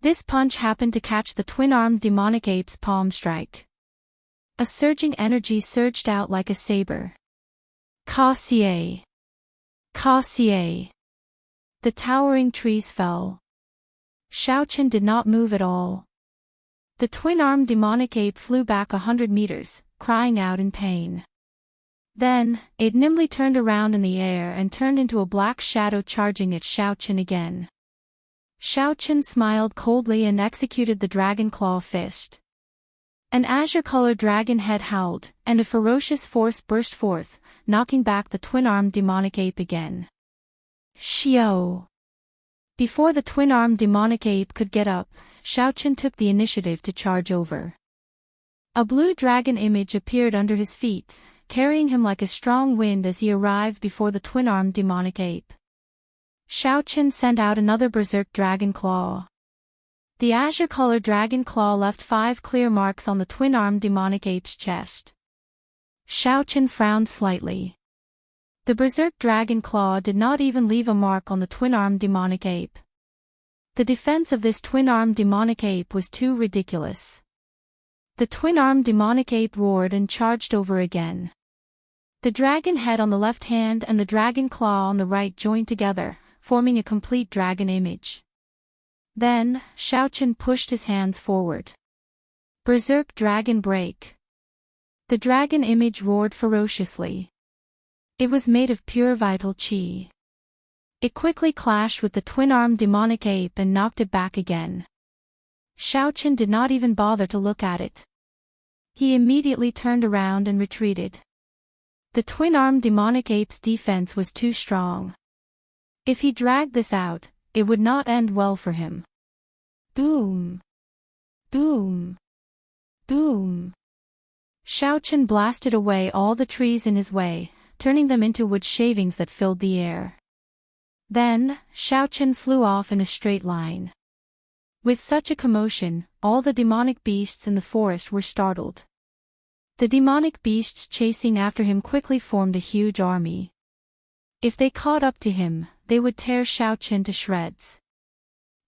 Speaker 1: This punch happened to catch the twin-armed demonic ape's palm strike. A surging energy surged out like a saber. Ka-xie! Ka-xie! The towering trees fell. Xiaochen did not move at all. The twin-armed demonic ape flew back 100 meters, crying out in pain. Then, it nimbly turned around in the air and turned into a black shadow charging at Xiaochen again. Xiaochen smiled coldly and executed the dragon claw fist. An azure-colored dragon head howled, and a ferocious force burst forth, knocking back the twin-armed demonic ape again. Xiao! Before the twin-armed demonic ape could get up, Xiaochen took the initiative to charge over. A blue dragon image appeared under his feet, carrying him like a strong wind as he arrived before the twin-armed demonic ape. Xiaochen sent out another berserk dragon claw. The azure-colored dragon claw left 5 clear marks on the twin-armed demonic ape's chest. Xiaochen frowned slightly. The berserk dragon claw did not even leave a mark on the twin-armed demonic ape. The defense of this twin-armed demonic ape was too ridiculous. The twin-armed demonic ape roared and charged over again. The dragon head on the left hand and the dragon claw on the right joined together, forming a complete dragon image. Then, Xiaochen pushed his hands forward. Berserk dragon break. The dragon image roared ferociously. It was made of pure vital qi. It quickly clashed with the twin-armed demonic ape and knocked it back again. Xiaochen did not even bother to look at it. He immediately turned around and retreated. The twin-armed demonic ape's defense was too strong. If he dragged this out, it would not end well for him. Boom! Boom! Boom! Xiaochen blasted away all the trees in his way, turning them into wood shavings that filled the air. Then, Xiaochen flew off in a straight line. With such a commotion, all the demonic beasts in the forest were startled. The demonic beasts chasing after him quickly formed a huge army. If they caught up to him, they would tear Xiaochen to shreds.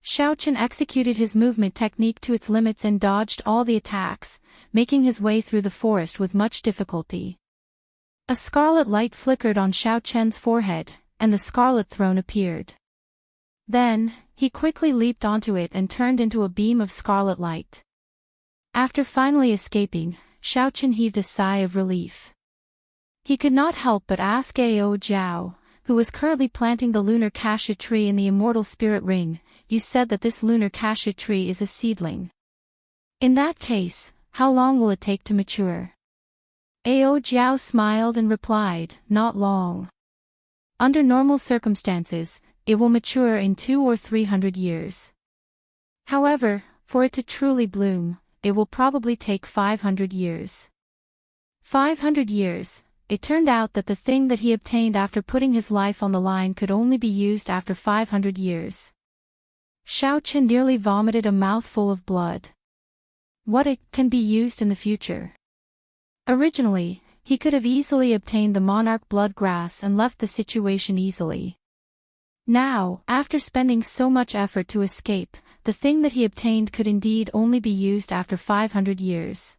Speaker 1: Xiaochen executed his movement technique to its limits and dodged all the attacks, making his way through the forest with much difficulty. A scarlet light flickered on Xiaochen's forehead, and the scarlet throne appeared. Then, he quickly leaped onto it and turned into a beam of scarlet light. After finally escaping, Xiaochen heaved a sigh of relief. He could not help but ask Ao Jiao, who was currently planting the lunar cassia tree in the immortal spirit ring, "You said that this lunar cassia tree is a seedling. In that case, how long will it take to mature?" Ao Jiao smiled and replied, "Not long. Under normal circumstances, it will mature in 200 or 300 years. However, for it to truly bloom, it will probably take 500 years. 500 years. It turned out that the thing that he obtained after putting his life on the line could only be used after 500 years. Xiaochen nearly vomited a mouthful of blood. What it can be used in the future. Originally, he could have easily obtained the monarch blood grass and left the situation easily. Now, after spending so much effort to escape, the thing that he obtained could indeed only be used after 500 years.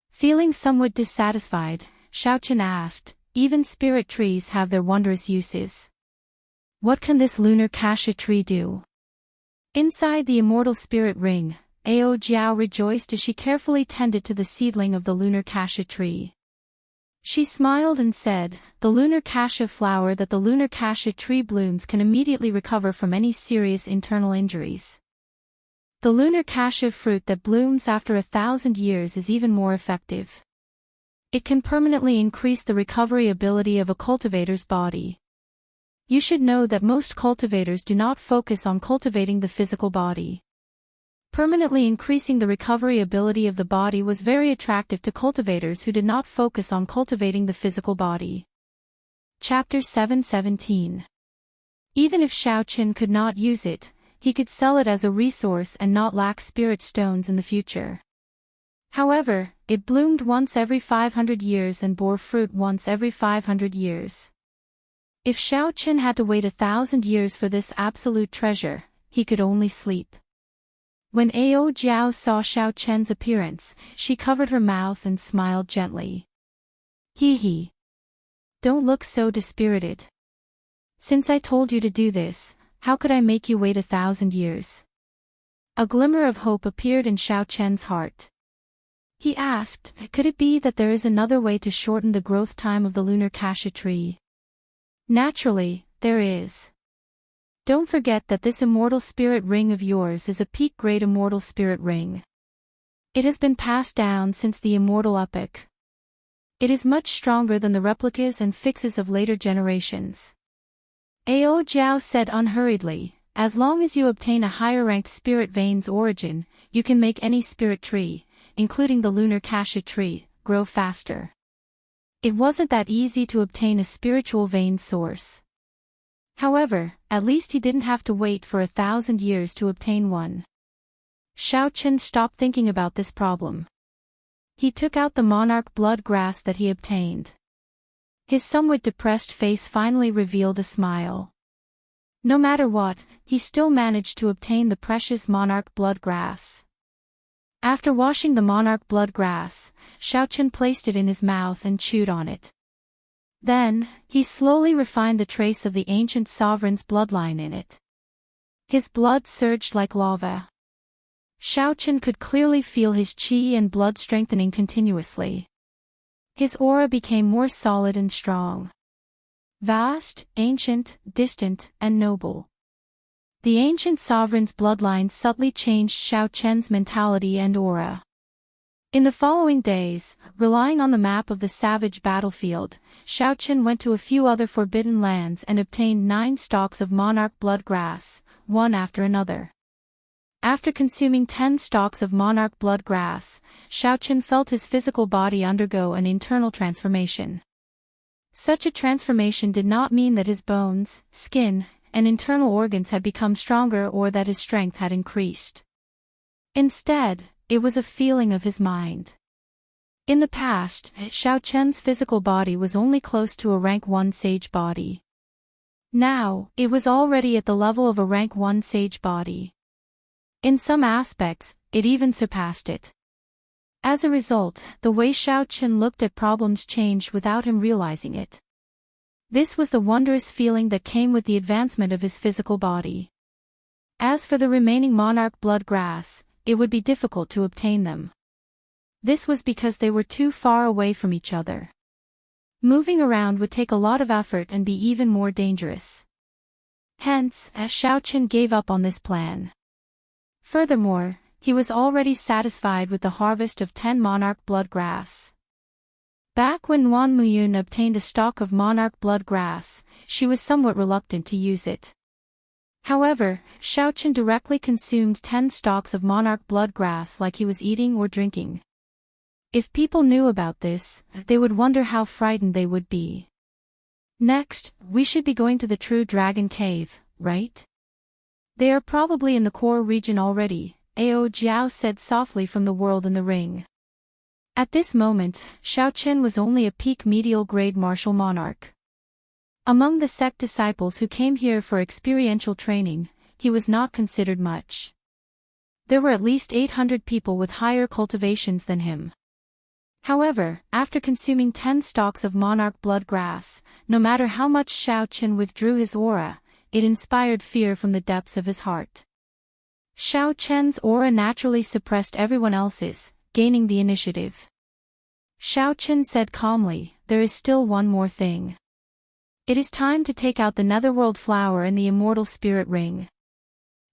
Speaker 1: Feeling somewhat dissatisfied, Xiaochen asked, "Even spirit trees have their wondrous uses. What can this lunar cassia tree do?" Inside the immortal spirit ring, Ao Jiao rejoiced as she carefully tended to the seedling of the lunar cassia tree. She smiled and said, "The lunar cassia flower that the lunar cassia tree blooms can immediately recover from any serious internal injuries. The lunar cassia fruit that blooms after 1,000 years is even more effective. It can permanently increase the recovery ability of a cultivator's body. You should know that most cultivators do not focus on cultivating the physical body. Permanently increasing the recovery ability of the body was very attractive to cultivators who did not focus on cultivating the physical body." Chapter 717. Even if Xiaochen could not use it, he could sell it as a resource and not lack spirit stones in the future. However, it bloomed once every 500 years and bore fruit once every 500 years. If Xiaochen had to wait 1,000 years for this absolute treasure, he could only sleep. When Ao Jiao saw Xiaochen's appearance, she covered her mouth and smiled gently. "Hee. Don't look so dispirited. Since I told you to do this, how could I make you wait 1,000 years?" A glimmer of hope appeared in Xiaochen's heart. He asked, "Could it be that there is another way to shorten the growth time of the lunar cassia tree?" "Naturally, there is. Don't forget that this immortal spirit ring of yours is a peak-grade immortal spirit ring. It has been passed down since the immortal epoch. It is much stronger than the replicas and fixes of later generations." Ao Jiao said unhurriedly, "As long as you obtain a higher-ranked spirit vein's origin, you can make any spirit tree, including the lunar cassia tree, grow faster. It wasn't that easy to obtain a spiritual vein source. However, at least he didn't have to wait for 1,000 years to obtain one. Xiao Chen stopped thinking about this problem. He took out the monarch blood grass that he obtained. His somewhat depressed face finally revealed a smile. No matter what, he still managed to obtain the precious monarch blood grass. After washing the monarch blood grass, Xiao Chen placed it in his mouth and chewed on it. Then, he slowly refined the trace of the ancient sovereign's bloodline in it. His blood surged like lava. Xiao Chen could clearly feel his qi and blood strengthening continuously. His aura became more solid and strong. Vast, ancient, distant, and noble. The ancient sovereign's bloodline subtly changed Xiao Chen's mentality and aura. In the following days, relying on the map of the savage battlefield, Xiao Chen went to a few other forbidden lands and obtained 9 stalks of monarch blood grass, one after another. After consuming 10 stalks of monarch blood grass, Xiao Chen felt his physical body undergo an internal transformation. Such a transformation did not mean that his bones, skin, and internal organs had become stronger or that his strength had increased. Instead, it was a feeling of his mind. In the past, Xiao Chen's physical body was only close to a rank 1 sage body. Now, it was already at the level of a rank 1 sage body. In some aspects, it even surpassed it. As a result, the way Xiao Chen looked at problems changed without him realizing it. This was the wondrous feeling that came with the advancement of his physical body. As for the remaining monarch blood grass, it would be difficult to obtain them. This was because they were too far away from each other. Moving around would take a lot of effort and be even more dangerous. Hence, Xiao Chen gave up on this plan. Furthermore, he was already satisfied with the harvest of 10 monarch blood grass. Back when Wan Muyun obtained a stalk of monarch blood grass, she was somewhat reluctant to use it. However, Xiao Chen directly consumed 10 stalks of monarch blood grass like he was eating or drinking. If people knew about this, they would wonder how frightened they would be. Next, we should be going to the True Dragon Cave, right? They are probably in the core region already, Ao Jiao said softly from the world in the ring. At this moment, Xiao Chen was only a peak medial grade martial monarch. Among the sect disciples who came here for experiential training, he was not considered much. There were at least 800 people with higher cultivations than him. However, after consuming 10 stalks of monarch blood grass, no matter how much Xiao Chen withdrew his aura, it inspired fear from the depths of his heart. Xiao Chen's aura naturally suppressed everyone else's, gaining the initiative. Xiao Chen said calmly, "There is still one more thing. It is time to take out the Netherworld flower and the Immortal Spirit Ring."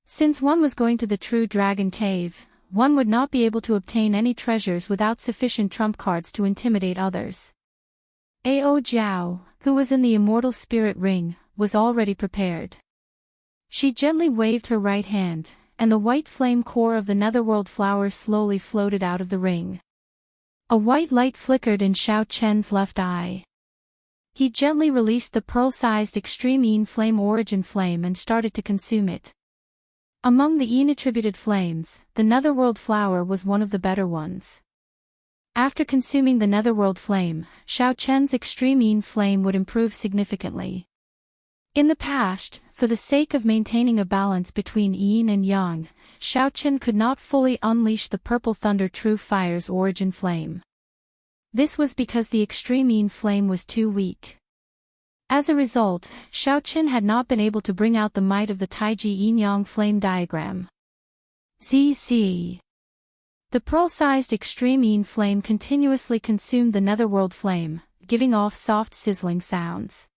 Speaker 1: Since one was going to the True Dragon Cave, one would not be able to obtain any treasures without sufficient trump cards to intimidate others. Ao Jiao, who was in the Immortal Spirit Ring, was already prepared. She gently waved her right hand, and the white flame core of the Netherworld flower slowly floated out of the ring. A white light flickered in Xiao Chen's left eye. He gently released the pearl-sized extreme Yin flame origin flame and started to consume it. Among the Yin-attributed flames, the Netherworld flower was one of the better ones. After consuming the Netherworld flame, Xiao Chen's extreme Yin flame would improve significantly. In the past, for the sake of maintaining a balance between Yin and Yang, Xiao Chen could not fully unleash the Purple Thunder True Fire's origin flame. This was because the extreme Yin flame was too weak. As a result, Xiao Chen had not been able to bring out the might of the Taiji Yin-Yang flame diagram. ZZ. The pearl-sized extreme Yin flame continuously consumed the Netherworld flame, giving off soft sizzling sounds.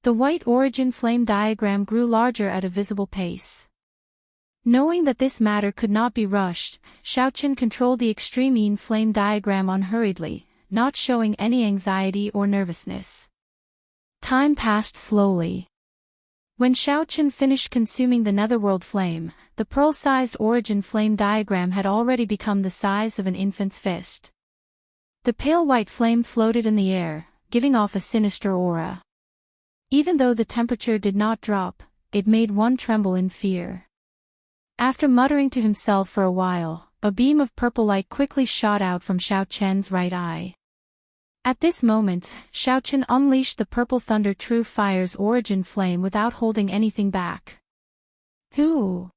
Speaker 1: The white origin flame diagram grew larger at a visible pace. Knowing that this matter could not be rushed, Xiao Chen controlled the extreme Yin flame diagram unhurriedly, not showing any anxiety or nervousness. Time passed slowly. When Xiao Chen finished consuming the Netherworld flame, the pearl-sized origin flame diagram had already become the size of an infant's fist. The pale white flame floated in the air, giving off a sinister aura. Even though the temperature did not drop, it made one tremble in fear. After muttering to himself for a while, a beam of purple light quickly shot out from Xiao Chen's right eye. At this moment, Xiao Chen unleashed the purple thunder true fire's origin flame without holding anything back. Hoo!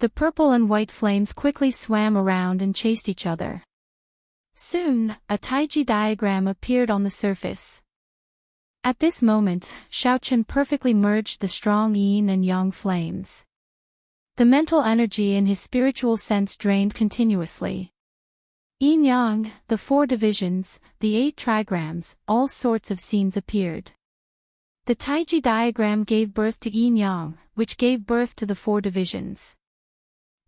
Speaker 1: The purple and white flames quickly swam around and chased each other. Soon, a Taiji diagram appeared on the surface. At this moment, Xiao Chen perfectly merged the strong yin and yang flames. The mental energy in his spiritual sense drained continuously. Yin-yang, the 4 divisions, the 8 trigrams, all sorts of scenes appeared. The Taiji diagram gave birth to yin-yang, which gave birth to the 4 divisions.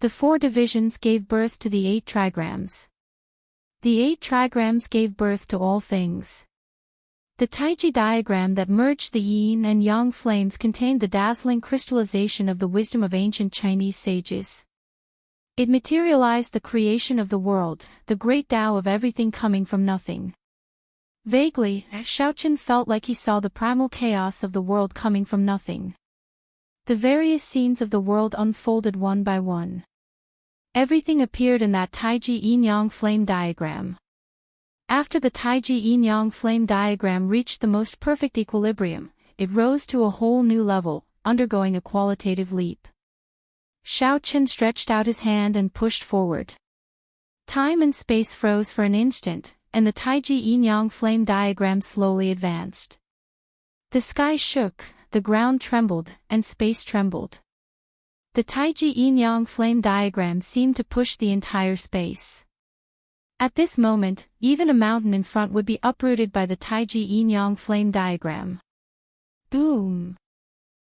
Speaker 1: The 4 divisions gave birth to the 8 trigrams. The 8 trigrams gave birth to all things. The Taiji diagram that merged the yin and yang flames contained the dazzling crystallization of the wisdom of ancient Chinese sages. It materialized the creation of the world, the great Tao of everything coming from nothing. Vaguely, Xiao Chen felt like he saw the primal chaos of the world coming from nothing. The various scenes of the world unfolded one by one. Everything appeared in that Taiji yin-yang flame diagram. After the Taiji yin-yang flame diagram reached the most perfect equilibrium, it rose to a whole new level, undergoing a qualitative leap. Xiao Chen stretched out his hand and pushed forward. Time and space froze for an instant, and the Taiji yin-yang flame diagram slowly advanced. The sky shook, the ground trembled, and space trembled. The Taiji yin-yang flame diagram seemed to push the entire space. At this moment, even a mountain in front would be uprooted by the Taiji yin-yang flame diagram. Boom!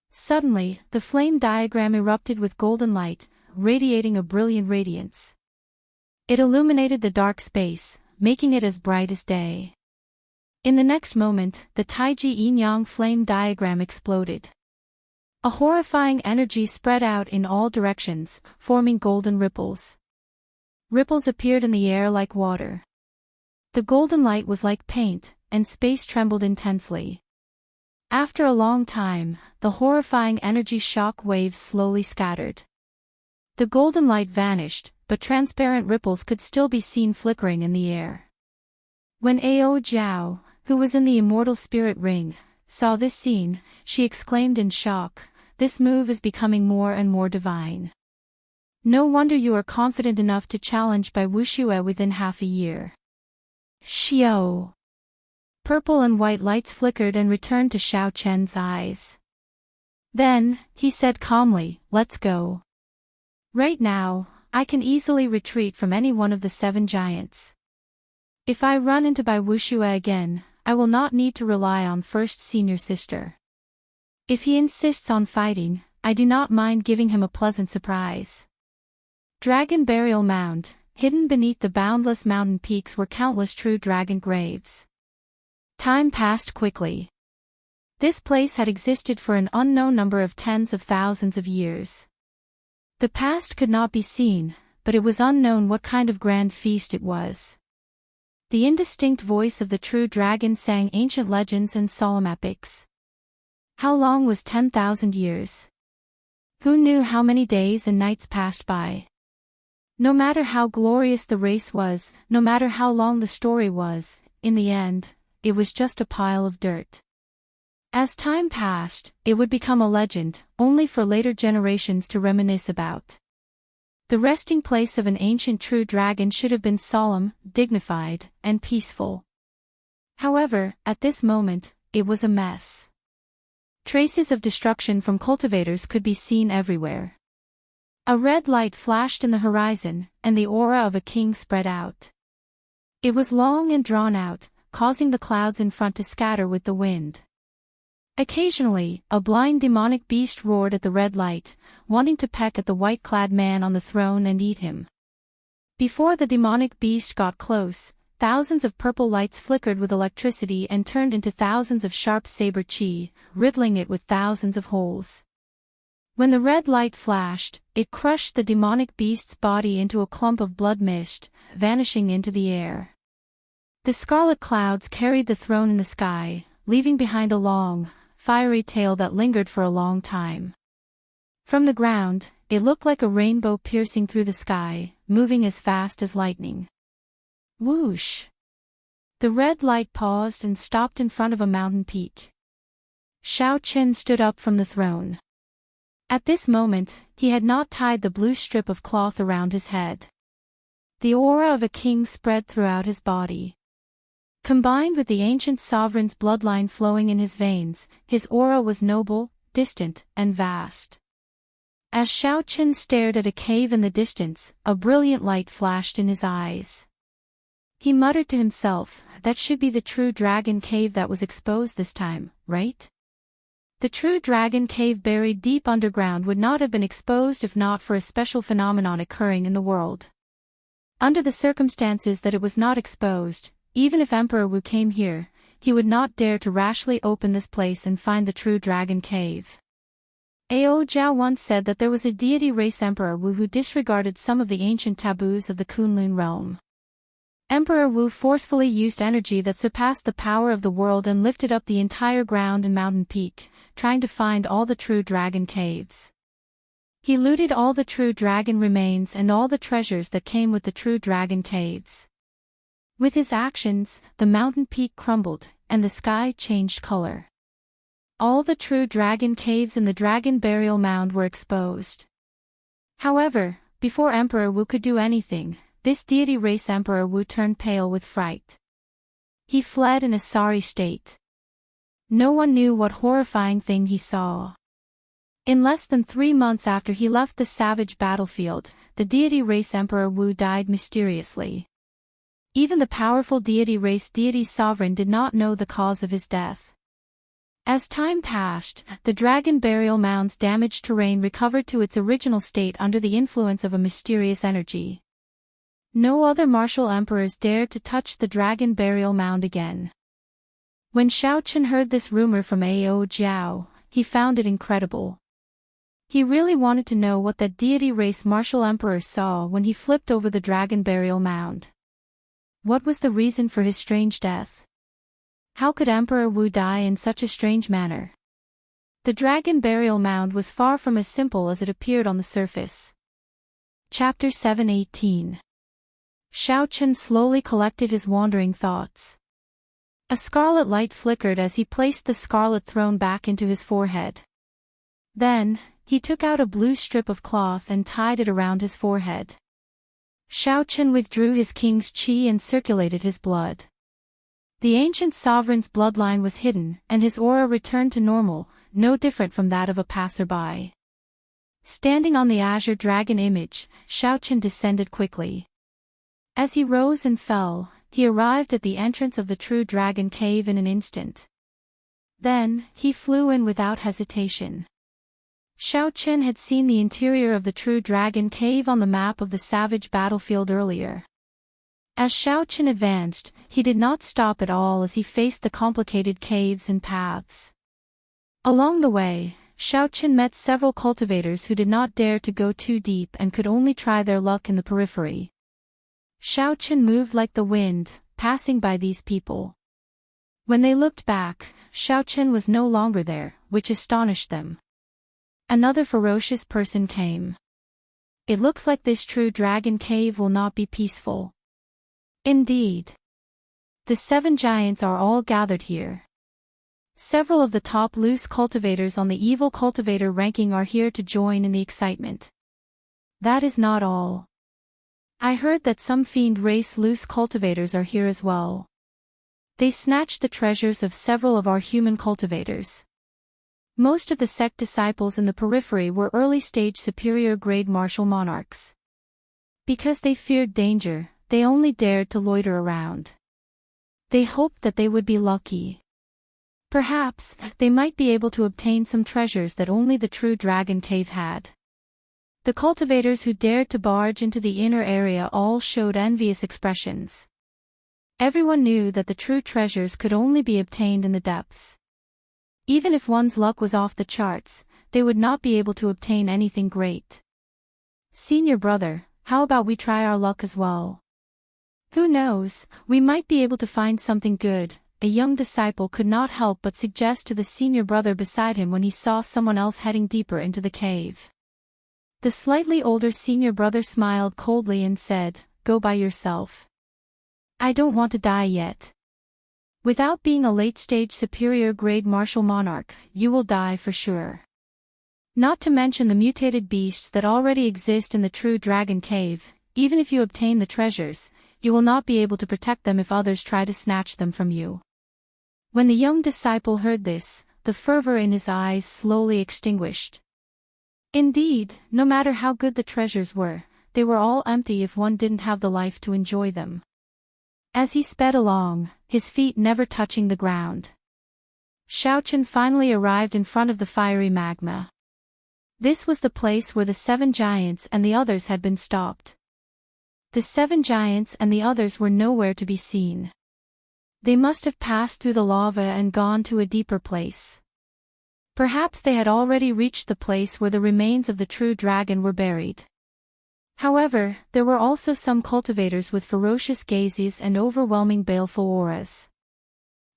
Speaker 1: Suddenly, the flame diagram erupted with golden light, radiating a brilliant radiance. It illuminated the dark space, making it as bright as day. In the next moment, the Taiji yin-yang flame diagram exploded. A horrifying energy spread out in all directions, forming golden ripples. Ripples appeared in the air like water. The golden light was like paint, and space trembled intensely. After a long time, the horrifying energy shock waves slowly scattered. The golden light vanished, but transparent ripples could still be seen flickering in the air. When Ao Jiao, who was in the Immortal Spirit Ring, saw this scene, she exclaimed in shock, "This move is becoming more and more divine. No wonder you are confident enough to challenge Bai Wuxue within half a year." Xiao! Purple and white lights flickered and returned to Xiao Chen's eyes. Then, he said calmly, "Let's go. Right now, I can easily retreat from any one of the 7 giants. If I run into Bai Wuxue again, I will not need to rely on first senior sister. If he insists on fighting, I do not mind giving him a pleasant surprise." Dragon Burial Mound. Hidden beneath the boundless mountain peaks were countless true dragon graves. Time passed quickly. This place had existed for an unknown number of tens of thousands of years. The past could not be seen, but it was unknown what kind of grand feast it was. The indistinct voice of the true dragon sang ancient legends and solemn epics. How long was 10,000 years? Who knew how many days and nights passed by? No matter how glorious the race was, no matter how long the story was, in the end, it was just a pile of dirt. As time passed, it would become a legend, only for later generations to reminisce about. The resting place of an ancient true dragon should have been solemn, dignified, and peaceful. However, at this moment, it was a mess. Traces of destruction from cultivators could be seen everywhere. A red light flashed in the horizon, and the aura of a king spread out. It was long and drawn out, causing the clouds in front to scatter with the wind. Occasionally, a blind demonic beast roared at the red light, wanting to peck at the white-clad man on the throne and eat him. Before the demonic beast got close, thousands of purple lights flickered with electricity and turned into thousands of sharp saber chi, riddling it with thousands of holes. When the red light flashed, it crushed the demonic beast's body into a clump of blood mist, vanishing into the air. The scarlet clouds carried the throne in the sky, leaving behind a long, fiery tail that lingered for a long time. From the ground, it looked like a rainbow piercing through the sky, moving as fast as lightning. Whoosh! The red light paused and stopped in front of a mountain peak. Shao Chen stood up from the throne. At this moment, he had not tied the blue strip of cloth around his head. The aura of a king spread throughout his body. Combined with the ancient sovereign's bloodline flowing in his veins, his aura was noble, distant, and vast. As Shao Chen stared at a cave in the distance, a brilliant light flashed in his eyes. He muttered to himself, that should be the true dragon cave that was exposed this time, right? The true dragon cave buried deep underground would not have been exposed if not for a special phenomenon occurring in the world. Under the circumstances that it was not exposed, even if Emperor Wu came here, he would not dare to rashly open this place and find the true dragon cave. Ao Jiao once said that there was a deity race Emperor Wu who disregarded some of the ancient taboos of the Kunlun realm. Emperor Wu forcefully used energy that surpassed the power of the world and lifted up the entire ground and mountain peak, trying to find all the true dragon caves. He looted all the true dragon remains and all the treasures that came with the true dragon caves. With his actions, the mountain peak crumbled, and the sky changed color. All the true dragon caves in the dragon burial mound were exposed. However, before Emperor Wu could do anything, this deity race Emperor Wu turned pale with fright. He fled in a sorry state. No one knew what horrifying thing he saw. In less than 3 months after he left the savage battlefield, the deity race Emperor Wu died mysteriously. Even the powerful deity race deity sovereign did not know the cause of his death. As time passed, the dragon burial mound's damaged terrain recovered to its original state under the influence of a mysterious energy. No other martial emperors dared to touch the dragon burial mound again. When Shao Chen heard this rumor from Ao Jiao, he found it incredible. He really wanted to know what that deity race martial emperor saw when he flipped over the dragon burial mound. What was the reason for his strange death? How could Emperor Wu die in such a strange manner? The dragon burial mound was far from as simple as it appeared on the surface. Chapter 7:18. Shao Chen slowly collected his wandering thoughts. A scarlet light flickered as he placed the scarlet throne back into his forehead. Then, he took out a blue strip of cloth and tied it around his forehead. Shao Chen withdrew his king's qi and circulated his blood. The ancient sovereign's bloodline was hidden, and his aura returned to normal, no different from that of a passerby. Standing on the azure dragon image, Shao Chen descended quickly. As he rose and fell, he arrived at the entrance of the true dragon cave in an instant. Then, he flew in without hesitation. Shao Chen had seen the interior of the true dragon cave on the map of the savage battlefield earlier. As Shao Chen advanced, he did not stop at all as he faced the complicated caves and paths. Along the way, Shao Chen met several cultivators who did not dare to go too deep and could only try their luck in the periphery. Shao Chen moved like the wind, passing by these people. When they looked back, Shao Chen was no longer there, which astonished them. Another ferocious person came. It looks like this true dragon cave will not be peaceful. Indeed. The 7 giants are all gathered here. Several of the top loose cultivators on the evil cultivator ranking are here to join in the excitement. That is not all. I heard that some fiend race loose cultivators are here as well. They snatched the treasures of several of our human cultivators. Most of the sect disciples in the periphery were early-stage superior-grade martial monarchs. Because they feared danger, they only dared to loiter around. They hoped that they would be lucky. Perhaps, they might be able to obtain some treasures that only the true dragon cave had. The cultivators who dared to barge into the inner area all showed envious expressions. Everyone knew that the true treasures could only be obtained in the depths. Even if one's luck was off the charts, they would not be able to obtain anything great. Senior brother, how about we try our luck as well? Who knows, we might be able to find something good, a young disciple could not help but suggest to the senior brother beside him when he saw someone else heading deeper into the cave. The slightly older senior brother smiled coldly and said, "Go by yourself. I don't want to die yet. Without being a late-stage superior-grade martial monarch, you will die for sure. Not to mention the mutated beasts that already exist in the true dragon cave. Even if you obtain the treasures, you will not be able to protect them if others try to snatch them from you." When the young disciple heard this, the fervor in his eyes slowly extinguished. Indeed, no matter how good the treasures were, they were all empty if one didn't have the life to enjoy them. As he sped along, his feet never touching the ground, Xiaochen finally arrived in front of the fiery magma. This was the place where the 7 giants and the others had been stopped. The 7 giants and the others were nowhere to be seen. They must have passed through the lava and gone to a deeper place. Perhaps they had already reached the place where the remains of the true dragon were buried. However, there were also some cultivators with ferocious gazes and overwhelming baleful auras.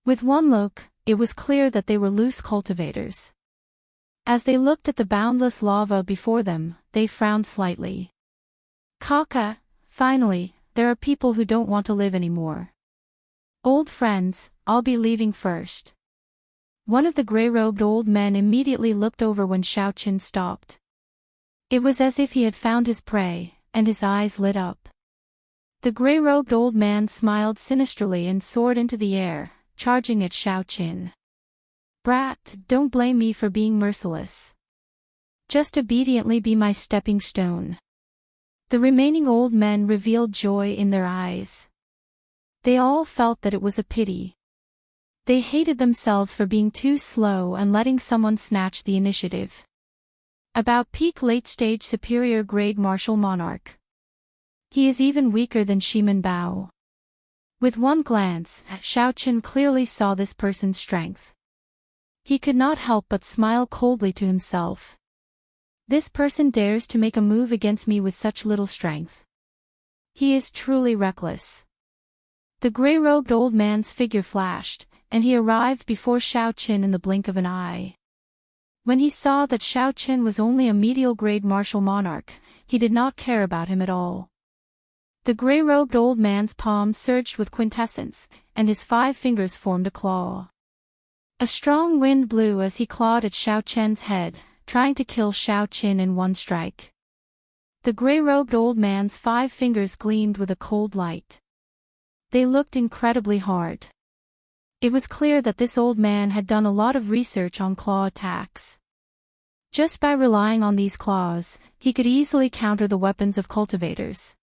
Speaker 1: With one look, it was clear that they were loose cultivators. As they looked at the boundless lava before them, they frowned slightly. "Kaka, finally, there are people who don't want to live anymore. Old friends, I'll be leaving first." One of the gray-robed old men immediately looked over when Xiaochen stopped. It was as if he had found his prey, and his eyes lit up. The gray-robed old man smiled sinisterly and soared into the air, charging at Xiaochen. "Brat, don't blame me for being merciless. Just obediently be my stepping stone." The remaining old men revealed joy in their eyes. They all felt that it was a pity. They hated themselves for being too slow and letting someone snatch the initiative. About peak late-stage superior-grade martial monarch. He is even weaker than Shiman Bao. With one glance, Xiaochen clearly saw this person's strength. He could not help but smile coldly to himself. This person dares to make a move against me with such little strength. He is truly reckless. The gray-robed old man's figure flashed, and he arrived before Xiaochen in the blink of an eye. When he saw that Xiaochen was only a medial-grade martial monarch, he did not care about him at all. The gray-robed old man's palm surged with quintessence, and his 5 fingers formed a claw. A strong wind blew as he clawed at Xiaochen's head, trying to kill Xiaochen in one strike. The gray-robed old man's 5 fingers gleamed with a cold light. They looked incredibly hard. It was clear that this old man had done a lot of research on claw attacks. Just by relying on these claws, he could easily counter the weapons of cultivators.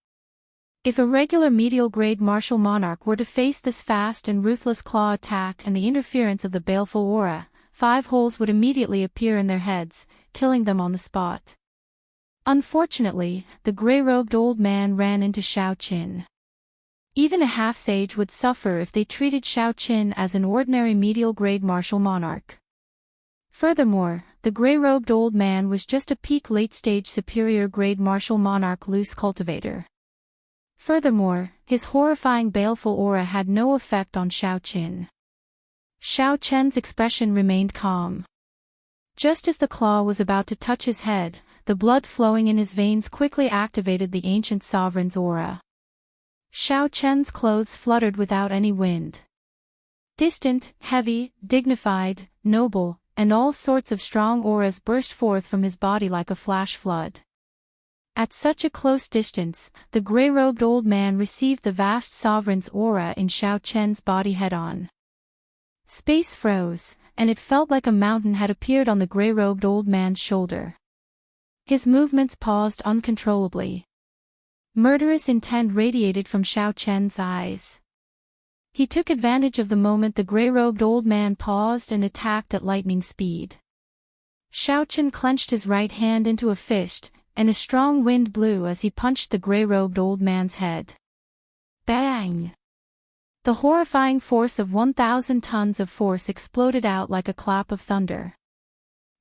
Speaker 1: If a regular medial-grade martial monarch were to face this fast and ruthless claw attack and the interference of the baleful aura, 5 holes would immediately appear in their heads, killing them on the spot. Unfortunately, the gray-robed old man ran into Xiaochen. Even a half-sage would suffer if they treated Xiaochen as an ordinary medial-grade martial monarch. Furthermore, the gray-robed old man was just a peak late-stage superior-grade martial monarch loose cultivator. Furthermore, his horrifying baleful aura had no effect on Xiaochen. Xiaochen's expression remained calm. Just as the claw was about to touch his head, the blood flowing in his veins quickly activated the ancient sovereign's aura. Xiaochen's clothes fluttered without any wind. Distant, heavy, dignified, noble, and all sorts of strong auras burst forth from his body like a flash flood. At such a close distance, the gray-robed old man received the vast sovereign's aura in Xiaochen's body head-on. Space froze, and it felt like a mountain had appeared on the gray-robed old man's shoulder. His movements paused uncontrollably. Murderous intent radiated from Xiaochen's eyes. He took advantage of the moment the gray-robed old man paused and attacked at lightning speed. Xiaochen clenched his right hand into a fist, and a strong wind blew as he punched the gray-robed old man's head. Bang! The horrifying force of 1,000 tons of force exploded out like a clap of thunder.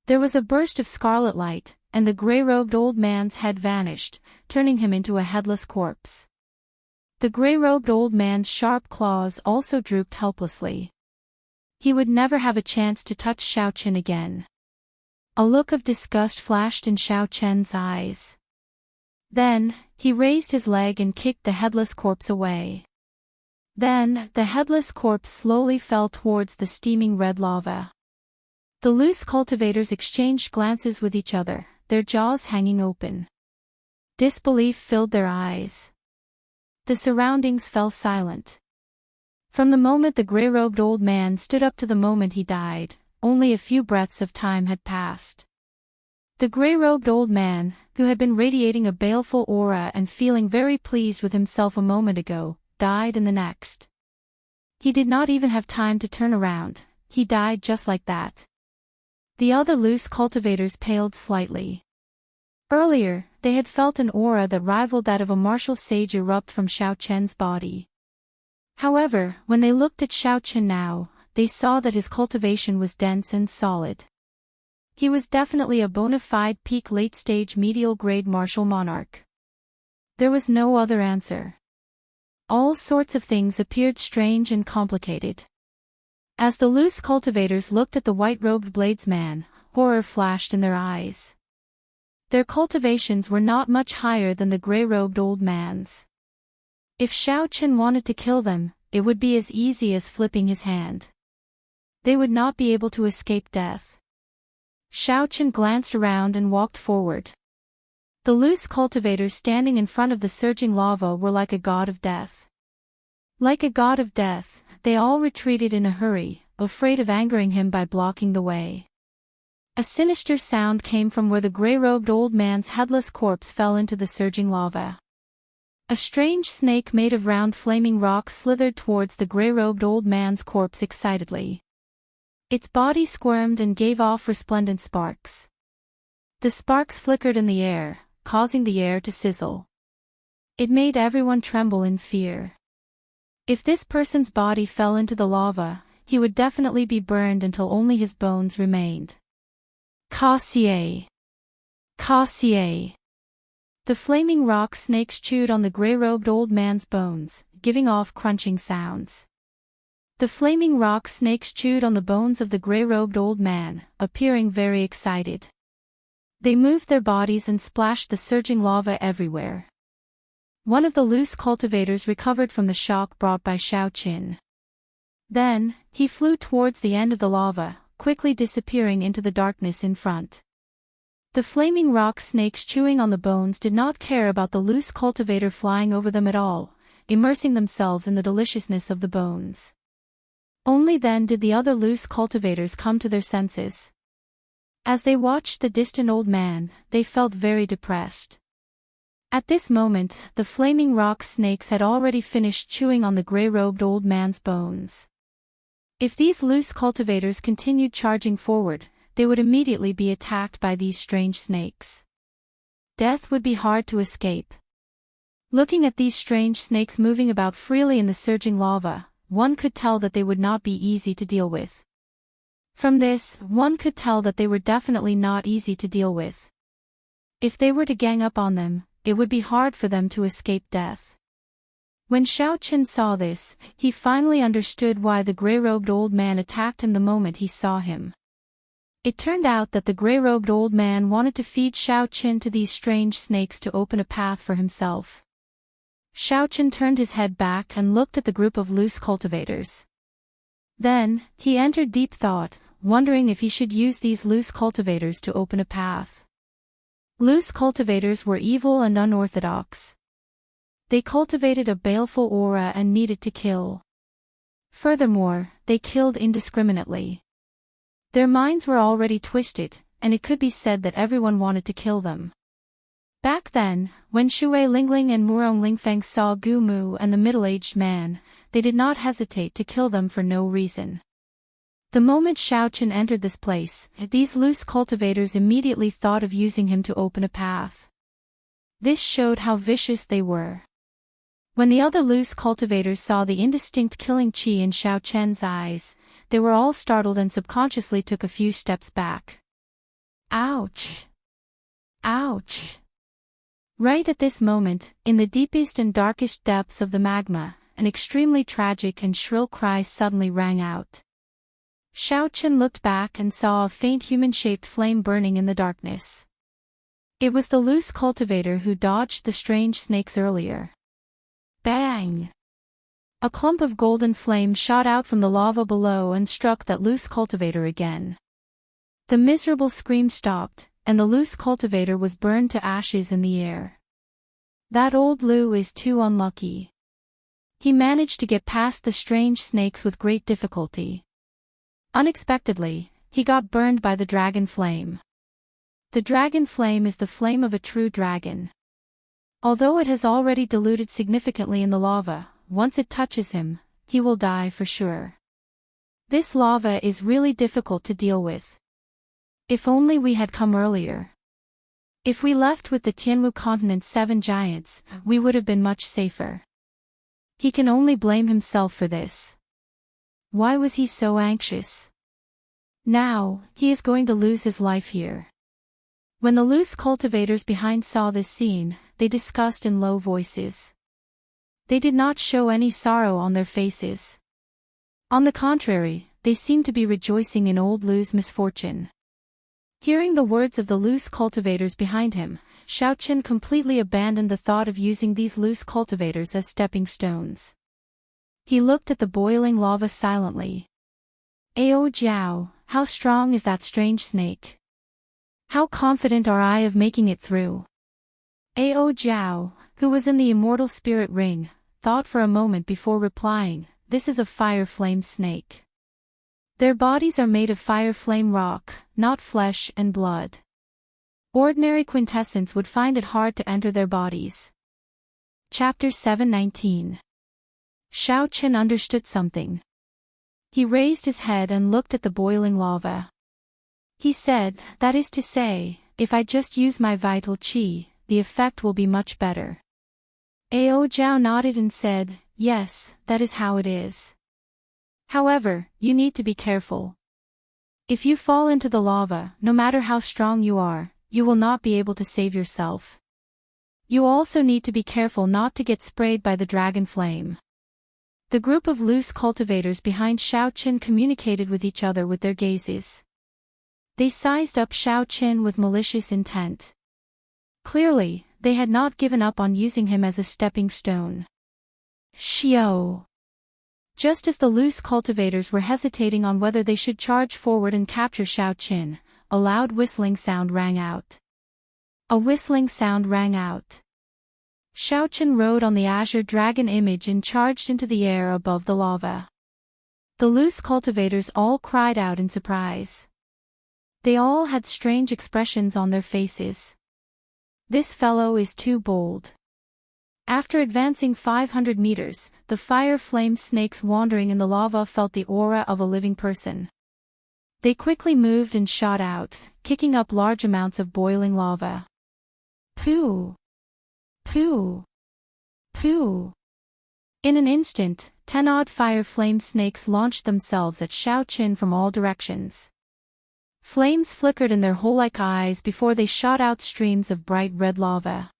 Speaker 1: There was a burst of scarlet light, and the gray-robed old man's head vanished, turning him into a headless corpse. The gray-robed old man's sharp claws also drooped helplessly. He would never have a chance to touch Xiaochen again. A look of disgust flashed in Xiao Chen's eyes. Then, he raised his leg and kicked the headless corpse away. Then, the headless corpse slowly fell towards the steaming red lava. The loose cultivators exchanged glances with each other, their jaws hanging open. Disbelief filled their eyes. The surroundings fell silent. From the moment the gray-robed old man stood up to the moment he died, only a few breaths of time had passed. The gray-robed old man, who had been radiating a baleful aura and feeling very pleased with himself a moment ago, died in the next. He did not even have time to turn around, he died just like that. The other loose cultivators paled slightly. Earlier, they had felt an aura that rivaled that of a martial sage erupt from Xiao Chen's body. However, when they looked at Xiao Chen now, they saw that his cultivation was dense and solid. He was definitely a bona fide peak late-stage medial-grade martial monarch. There was no other answer. All sorts of things appeared strange and complicated. As the loose cultivators looked at the white-robed bladesman, horror flashed in their eyes. Their cultivations were not much higher than the gray-robed old man's. If Xiao Chen wanted to kill them, it would be as easy as flipping his hand. They would not be able to escape death. Xiao Chen glanced around and walked forward. The loose cultivators standing in front of the surging lava were like a god of death. Like a god of death, they all retreated in a hurry, afraid of angering him by blocking the way. A sinister sound came from where the gray-robed old man's headless corpse fell into the surging lava. A strange snake made of round flaming rocks slithered towards the gray-robed old man's corpse excitedly. Its body squirmed and gave off resplendent sparks. The sparks flickered in the air, causing the air to sizzle. It made everyone tremble in fear. If this person's body fell into the lava, he would definitely be burned until only his bones remained. Cassier! Cassier! The flaming rock snakes chewed on the gray-robed old man's bones, giving off crunching sounds. The flaming rock snakes chewed on the bones of the gray-robed old man, appearing very excited. They moved their bodies and splashed the surging lava everywhere. One of the loose cultivators recovered from the shock brought by Xiao Chen. Then, he flew towards the end of the lava, quickly disappearing into the darkness in front. The flaming rock snakes chewing on the bones did not care about the loose cultivator flying over them at all, immersing themselves in the deliciousness of the bones. Only then did the other loose cultivators come to their senses. As they watched the distant old man, they felt very depressed. At this moment, the flaming rock snakes had already finished chewing on the gray-robed old man's bones. If these loose cultivators continued charging forward, they would immediately be attacked by these strange snakes. Death would be hard to escape. Looking at these strange snakes moving about freely in the surging lava, one could tell that they would not be easy to deal with. From this, one could tell that they were definitely not easy to deal with. If they were to gang up on them, it would be hard for them to escape death. When Xiao Chen saw this, he finally understood why the gray-robed old man attacked him the moment he saw him. It turned out that the gray-robed old man wanted to feed Xiao Chen to these strange snakes to open a path for himself. Xiao Chen turned his head back and looked at the group of loose cultivators. Then, he entered deep thought, wondering if he should use these loose cultivators to open a path. Loose cultivators were evil and unorthodox. They cultivated a baleful aura and needed to kill. Furthermore, they killed indiscriminately. Their minds were already twisted, and it could be said that everyone wanted to kill them. Back then, when Shui Lingling and Murong Lingfeng saw Gu Mu and the middle-aged man, they did not hesitate to kill them for no reason. The moment Xiao Chen entered this place, these loose cultivators immediately thought of using him to open a path. This showed how vicious they were. When the other loose cultivators saw the indistinct killing chi in Xiao Chen's eyes, they were all startled and subconsciously took a few steps back. Ouch! Ouch! Right at this moment, in the deepest and darkest depths of the magma, an extremely tragic and shrill cry suddenly rang out. Xiao Chen looked back and saw a faint human-shaped flame burning in the darkness. It was the loose cultivator who dodged the strange snakes earlier. Bang! A clump of golden flame shot out from the lava below and struck that loose cultivator again. The miserable scream stopped, and the loose cultivator was burned to ashes in the air. That old Lu is too unlucky. He managed to get past the strange snakes with great difficulty. Unexpectedly, he got burned by the dragon flame. The dragon flame is the flame of a true dragon. Although it has already diluted significantly in the lava, once it touches him, he will die for sure. This lava is really difficult to deal with. If only we had come earlier. If we left with the Tianwu continent's 7 giants, we would have been much safer. He can only blame himself for this. Why was he so anxious? Now, he is going to lose his life here. When the loose cultivators behind saw this scene, they discussed in low voices. They did not show any sorrow on their faces. On the contrary, they seemed to be rejoicing in old Lu's misfortune. Hearing the words of the loose cultivators behind him, Xiao Chen completely abandoned the thought of using these loose cultivators as stepping stones. He looked at the boiling lava silently. Ao Jiao, how strong is that strange snake? How confident are I of making it through? Ao Jiao, who was in the immortal spirit ring, thought for a moment before replying, "This is a fire flame snake. Their bodies are made of fire flame rock, not flesh and blood. Ordinary quintessence would find it hard to enter their bodies." Chapter 719. Xiao Chen understood something. He raised his head and looked at the boiling lava. He said, "That is to say, if I just use my vital qi, the effect will be much better." Ao Jiao nodded and said, "Yes, that is how it is. However, you need to be careful. If you fall into the lava, no matter how strong you are, you will not be able to save yourself. You also need to be careful not to get sprayed by the dragon flame." The group of loose cultivators behind Xiao Chen communicated with each other with their gazes. They sized up Xiao Chen with malicious intent. Clearly, they had not given up on using him as a stepping stone. Xiao! Just as the loose cultivators were hesitating on whether they should charge forward and capture Xiao Chen, a loud whistling sound rang out. A whistling sound rang out. Xiao Chen rode on the azure dragon image and charged into the air above the lava. The loose cultivators all cried out in surprise. They all had strange expressions on their faces. This fellow is too bold. After advancing 500 meters, the fire flame snakes wandering in the lava felt the aura of a living person. They quickly moved and shot out, kicking up large amounts of boiling lava. Pooh! Pooh! Pooh! In an instant, 10 odd fire flame snakes launched themselves at Xiao Chen from all directions. Flames flickered in their hole-like eyes before they shot out streams of bright red lava.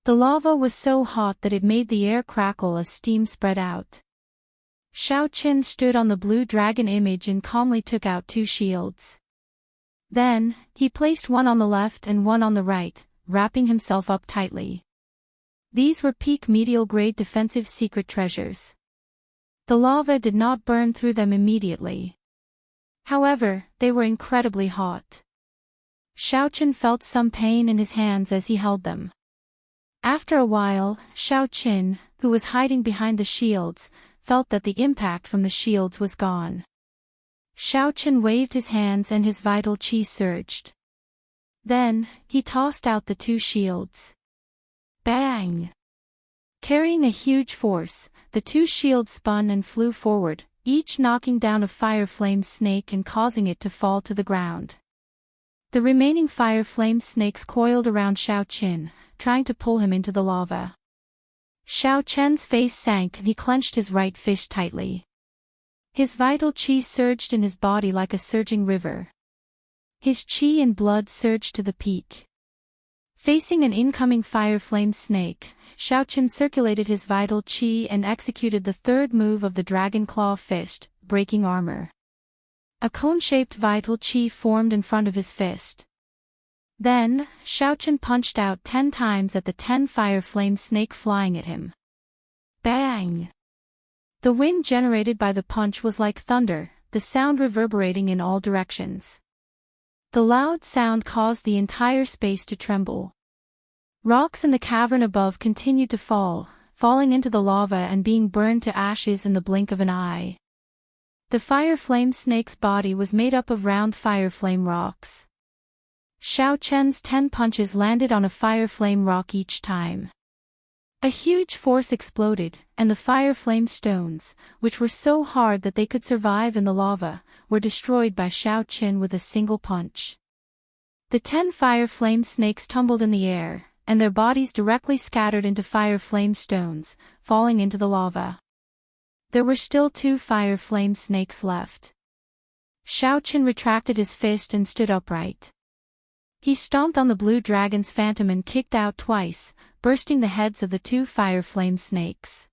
Speaker 1: The lava was so hot that it made the air crackle as steam spread out. Xiao Chen stood on the blue dragon image and calmly took out 2 shields. Then, he placed one on the left and one on the right, wrapping himself up tightly. These were peak medial-grade defensive secret treasures. The lava did not burn through them immediately. However, they were incredibly hot. Xiao Chen felt some pain in his hands as he held them. After a while, Xiao Chen, who was hiding behind the shields, felt that the impact from the shields was gone. Xiao Chen waved his hands and his vital qi surged. Then, he tossed out the 2 shields. Bang! Carrying a huge force, the 2 shields spun and flew forward, each knocking down a fire flame snake and causing it to fall to the ground. The remaining fire flame snakes coiled around Xiao Chen, trying to pull him into the lava. Xiao Chen's face sank and he clenched his right fist tightly. His vital qi surged in his body like a surging river. His qi and blood surged to the peak. Facing an incoming fire flame snake, Xiao Chen circulated his vital qi and executed the 3rd move of the Dragon Claw Fist, breaking armor. A cone-shaped vital chi formed in front of his fist. Then, Xiaochen punched out 10 times at the 10 fire flame snake flying at him. Bang! The wind generated by the punch was like thunder, the sound reverberating in all directions. The loud sound caused the entire space to tremble. Rocks in the cavern above continued to fall, falling into the lava and being burned to ashes in the blink of an eye. The fire flame snake's body was made up of round fire flame rocks. Xiaochen's 10 punches landed on a fire flame rock each time. A huge force exploded, and the fire flame stones, which were so hard that they could survive in the lava, were destroyed by Xiaochen with a single punch. The 10 fire flame snakes tumbled in the air, and their bodies directly scattered into fire flame stones, falling into the lava. There were still 2 fire flame snakes left. Xiaochen retracted his fist and stood upright. He stomped on the blue dragon's phantom and kicked out twice, bursting the heads of the 2 fire flame snakes.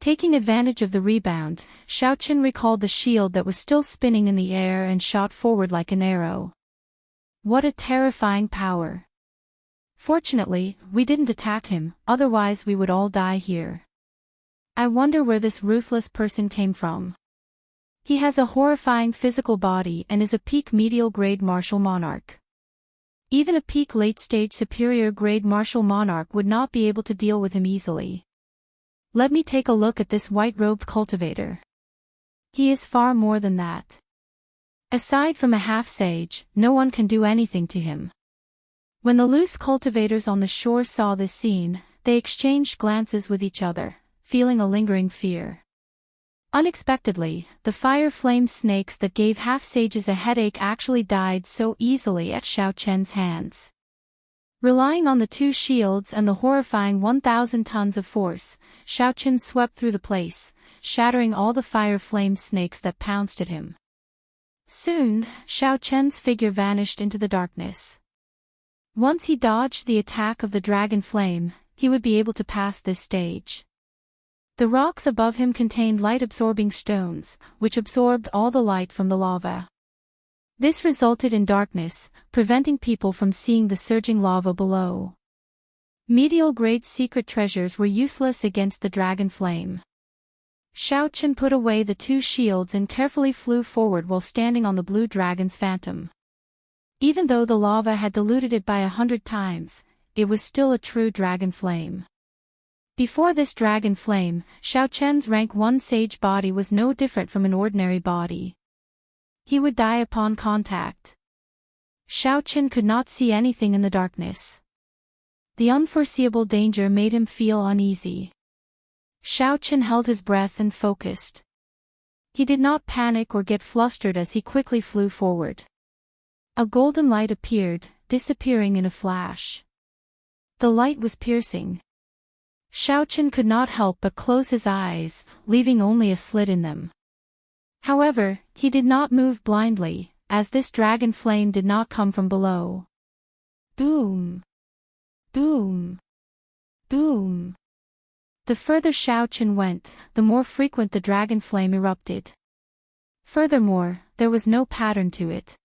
Speaker 1: Taking advantage of the rebound, Xiaochen recalled the shield that was still spinning in the air and shot forward like an arrow. What a terrifying power! Fortunately, we didn't attack him, otherwise we would all die here. I wonder where this ruthless person came from. He has a horrifying physical body and is a peak medial grade martial monarch. Even a peak late-stage superior grade martial monarch would not be able to deal with him easily. Let me take a look at this white-robed cultivator. He is far more than that. Aside from a half-sage, no one can do anything to him. When the loose cultivators on the shore saw this scene, they exchanged glances with each other, feeling a lingering fear. Unexpectedly, the fire flame snakes that gave half-sages a headache actually died so easily at Xiaochen's hands. Relying on the 2 shields and the horrifying 1,000 tons of force, Xiaochen swept through the place, shattering all the fire flame snakes that pounced at him. Soon, Xiaochen's figure vanished into the darkness. Once he dodged the attack of the dragon flame, he would be able to pass this stage. The rocks above him contained light-absorbing stones, which absorbed all the light from the lava. This resulted in darkness, preventing people from seeing the surging lava below. Medial-grade secret treasures were useless against the dragon flame. Xiaochen put away the 2 shields and carefully flew forward while standing on the blue dragon's phantom. Even though the lava had diluted it by 100 times, it was still a true dragon flame. Before this dragon flame, Xiaochen's rank 1 sage body was no different from an ordinary body. He would die upon contact. Xiaochen could not see anything in the darkness. The unforeseeable danger made him feel uneasy. Xiaochen held his breath and focused. He did not panic or get flustered as he quickly flew forward. A golden light appeared, disappearing in a flash. The light was piercing. Xiaochen could not help but close his eyes, leaving only a slit in them. However, he did not move blindly, as this dragon flame did not come from below. Boom! Boom! Boom! The further Xiaochen went, the more frequent the dragon flame erupted. Furthermore, there was no pattern to it.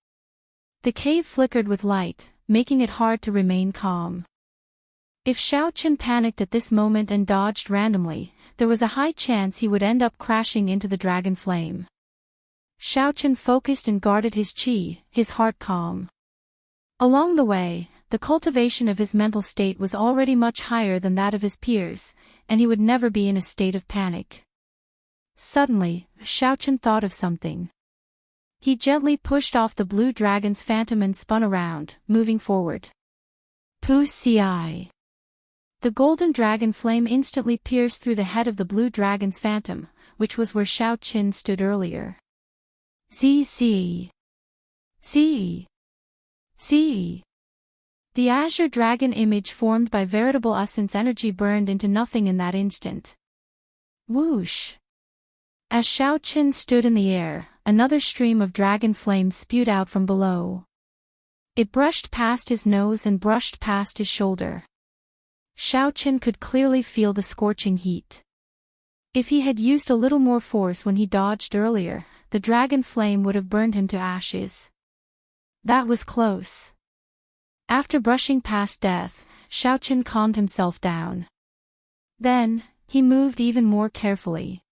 Speaker 1: The cave flickered with light, making it hard to remain calm. If Xiaochen panicked at this moment and dodged randomly, there was a high chance he would end up crashing into the dragon flame. Xiaochen focused and guarded his qi, his heart calm. Along the way, the cultivation of his mental state was already much higher than that of his peers, and he would never be in a state of panic. Suddenly, Xiaochen thought of something. He gently pushed off the blue dragon's phantom and spun around, moving forward. Pu Ci. The golden dragon flame instantly pierced through the head of the blue dragon's phantom, which was where Xiaochen stood earlier. Zi. The azure dragon image formed by veritable essence energy burned into nothing in that instant. Whoosh! As Xiaochen stood in the air, another stream of dragon flame spewed out from below. It brushed past his nose and brushed past his shoulder. Xiaochen could clearly feel the scorching heat. If he had used a little more force when he dodged earlier, the dragon flame would have burned him to ashes. That was close. After brushing past death, Xiaochen calmed himself down. Then, he moved even more carefully.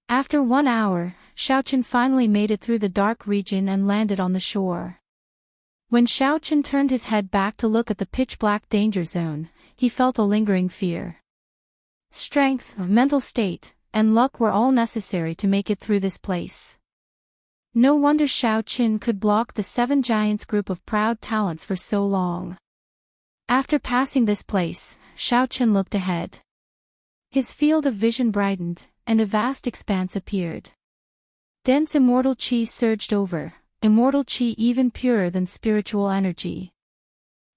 Speaker 1: After 1 hour, Xiaochen finally made it through the dark region and landed on the shore. When Xiaochen turned his head back to look at the pitch-black danger zone, he felt a lingering fear. Strength, mental state, and luck were all necessary to make it through this place. No wonder Xiaochen could block the 7 giants group of proud talents for so long. After passing this place, Xiaochen looked ahead. His field of vision brightened, and a vast expanse appeared. Dense immortal qi surged over, immortal qi even purer than spiritual energy.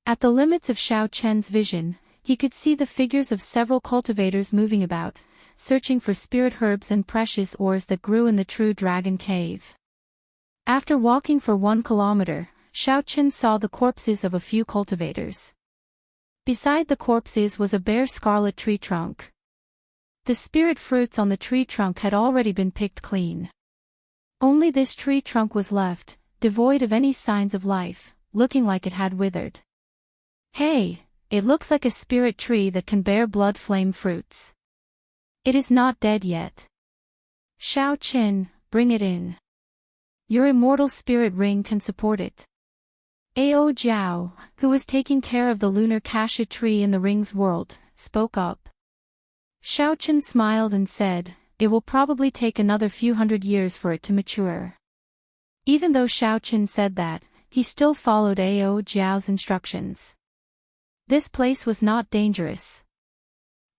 Speaker 1: At the limits of Xiaochen's vision, he could see the figures of several cultivators moving about, searching for spirit herbs and precious ores that grew in the true dragon cave. After walking for 1 kilometer, Xiaochen saw the corpses of a few cultivators. Beside the corpses was a bare scarlet tree trunk. The spirit fruits on the tree trunk had already been picked clean. Only this tree trunk was left, devoid of any signs of life, looking like it had withered. Hey, it looks like a spirit tree that can bear blood flame fruits. It is not dead yet. Xiaochen, bring it in. Your immortal spirit ring can support it. Ao Jiao, who was taking care of the lunar cassia tree in the ring's world, spoke up. Xiaochen smiled and said, it will probably take another few hundred years for it to mature. Even though Xiaochen said that, he still followed Ao Jiao's instructions. This place was not dangerous.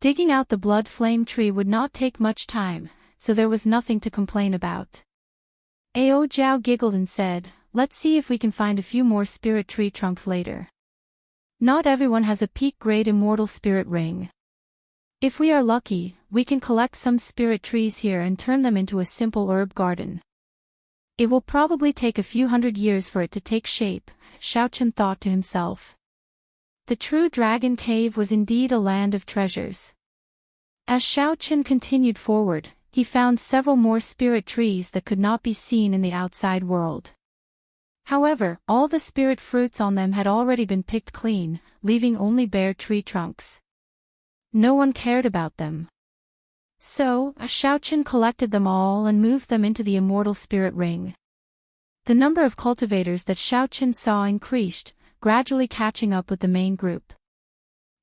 Speaker 1: Digging out the blood flame tree would not take much time, so there was nothing to complain about. Ao Jiao giggled and said, let's see if we can find a few more spirit tree trunks later. Not everyone has a peak-grade immortal spirit ring. If we are lucky, we can collect some spirit trees here and turn them into a simple herb garden. It will probably take a few hundred years for it to take shape, Xiaochen thought to himself. The true dragon cave was indeed a land of treasures. As Xiaochen continued forward, he found several more spirit trees that could not be seen in the outside world. However, all the spirit fruits on them had already been picked clean, leaving only bare tree trunks. No one cared about them. So, Xiaochen collected them all and moved them into the immortal spirit ring. The number of cultivators that Xiaochen saw increased, gradually catching up with the main group.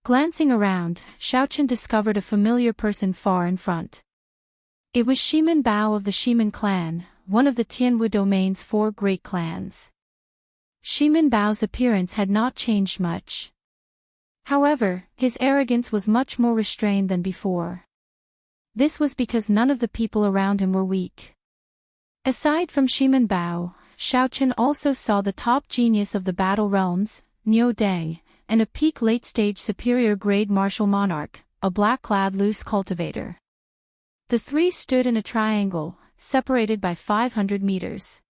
Speaker 1: Glancing around, Xiaochen discovered a familiar person far in front. It was Shimin Bao of the Shimin clan, one of the Tianwu domain's 4 great clans. Shimin Bao's appearance had not changed much. However, his arrogance was much more restrained than before. This was because none of the people around him were weak. Aside from Shimin Bao, Xiaochen also saw the top genius of the battle realms, Niu Deng, and a peak late-stage superior-grade martial monarch, a black-clad loose cultivator. The 3 stood in a triangle, separated by 500 meters.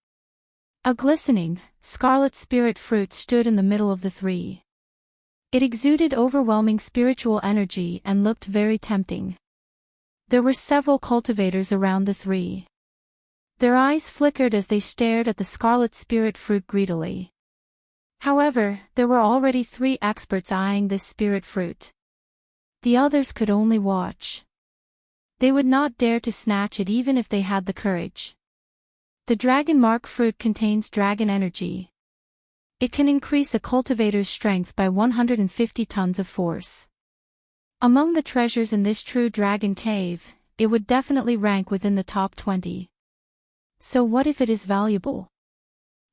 Speaker 1: A glistening, scarlet spirit fruit stood in the middle of the 3. It exuded overwhelming spiritual energy and looked very tempting. There were several cultivators around the 3. Their eyes flickered as they stared at the scarlet spirit fruit greedily. However, there were already 3 experts eyeing this spirit fruit. The others could only watch. They would not dare to snatch it even if they had the courage. The dragon mark fruit contains dragon energy. It can increase a cultivator's strength by 150 tons of force. Among the treasures in this true dragon cave, it would definitely rank within the top 20. So what if it is valuable?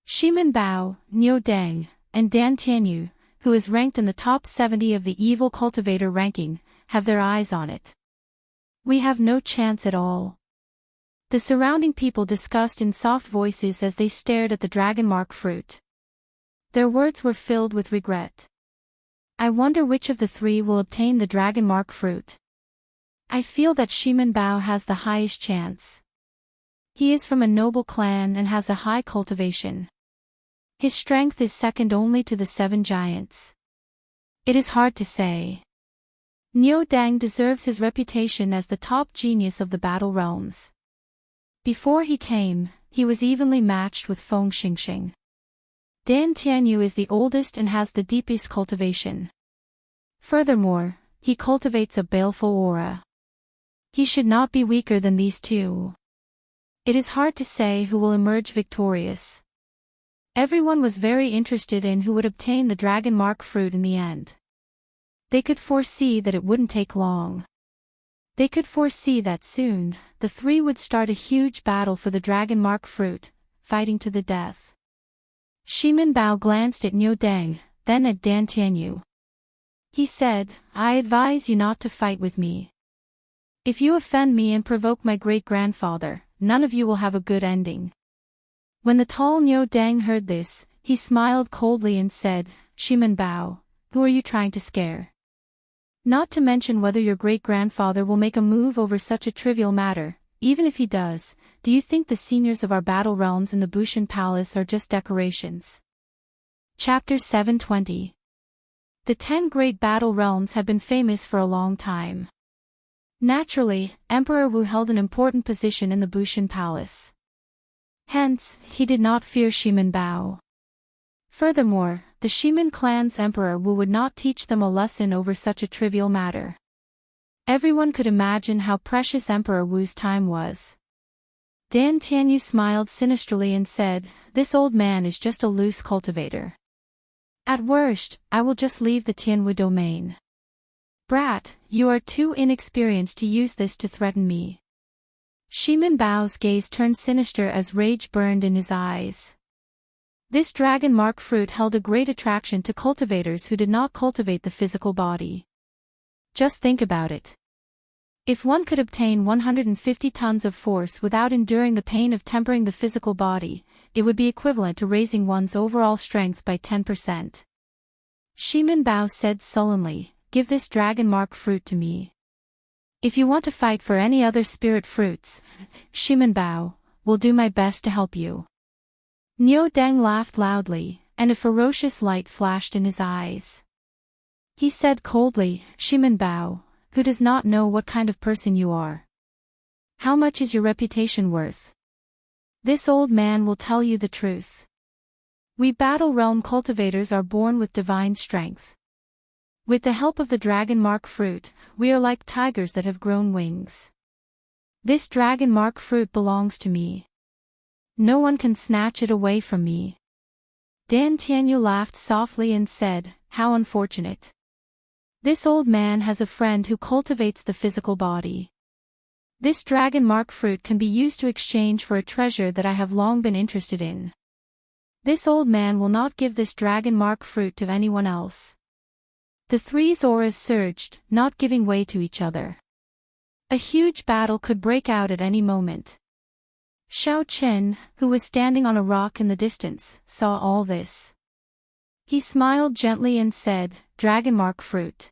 Speaker 1: Shimin Bao, Niu Deng, and Dan Tianyu, who is ranked in the top 70 of the evil cultivator ranking, have their eyes on it. We have no chance at all. The surrounding people discussed in soft voices as they stared at the dragon mark fruit. Their words were filled with regret. I wonder which of the 3 will obtain the dragon mark fruit. I feel that Shimin Bao has the highest chance. He is from a noble clan and has a high cultivation. His strength is second only to the 7 giants. It is hard to say. Niu Deng deserves his reputation as the top genius of the battle realms. Before he came, he was evenly matched with Feng Xingxing. Dan Tianyu is the oldest and has the deepest cultivation. Furthermore, he cultivates a baleful aura. He should not be weaker than these two. It is hard to say who will emerge victorious. Everyone was very interested in who would obtain the dragon mark fruit in the end. They could foresee that it wouldn't take long. They could foresee that soon, the three would start a huge battle for the dragon mark fruit, fighting to the death. Shimin Bao glanced at Niu Deng, then at Dan Tianyu. He said, "I advise you not to fight with me. If you offend me and provoke my great-grandfather, none of you will have a good ending." When the tall Niu Deng heard this, he smiled coldly and said, "Shimin Bao, who are you trying to scare? Not to mention whether your great-grandfather will make a move over such a trivial matter. Even if he does, do you think the seniors of our battle realms in the Bushan Palace are just decorations?" Chapter 720. The 10 great battle realms have been famous for a long time. Naturally, Emperor Wu held an important position in the Bushan Palace. Hence, he did not fear Shimin Bao. Furthermore, the Shimin clan's Emperor Wu would not teach them a lesson over such a trivial matter. Everyone could imagine how precious Emperor Wu's time was. Dan Tianyu smiled sinisterly and said, "This old man is just a loose cultivator. At worst, I will just leave the Tianwu domain. Brat, you are too inexperienced to use this to threaten me." Shimin Bao's gaze turned sinister as rage burned in his eyes. This dragon mark fruit held a great attraction to cultivators who did not cultivate the physical body. Just think about it. If one could obtain 150 tons of force without enduring the pain of tempering the physical body, it would be equivalent to raising one's overall strength by 10%. Shimin Bao said sullenly, "Give this dragon mark fruit to me. If you want to fight for any other spirit fruits, Shimin Bao, will do my best to help you." Niu Deng laughed loudly, and a ferocious light flashed in his eyes. He said coldly, "Shimin Bao, who does not know what kind of person you are? How much is your reputation worth? This old man will tell you the truth. We Battle Realm cultivators are born with divine strength. With the help of the dragon mark fruit, we are like tigers that have grown wings. This dragon mark fruit belongs to me. No one can snatch it away from me." Dan Tianyu laughed softly and said, "How unfortunate. This old man has a friend who cultivates the physical body. This dragon mark fruit can be used to exchange for a treasure that I have long been interested in. This old man will not give this dragon mark fruit to anyone else." The three's auras surged, not giving way to each other. A huge battle could break out at any moment. Xiao Chen, who was standing on a rock in the distance, saw all this. He smiled gently and said, "Dragon mark fruit."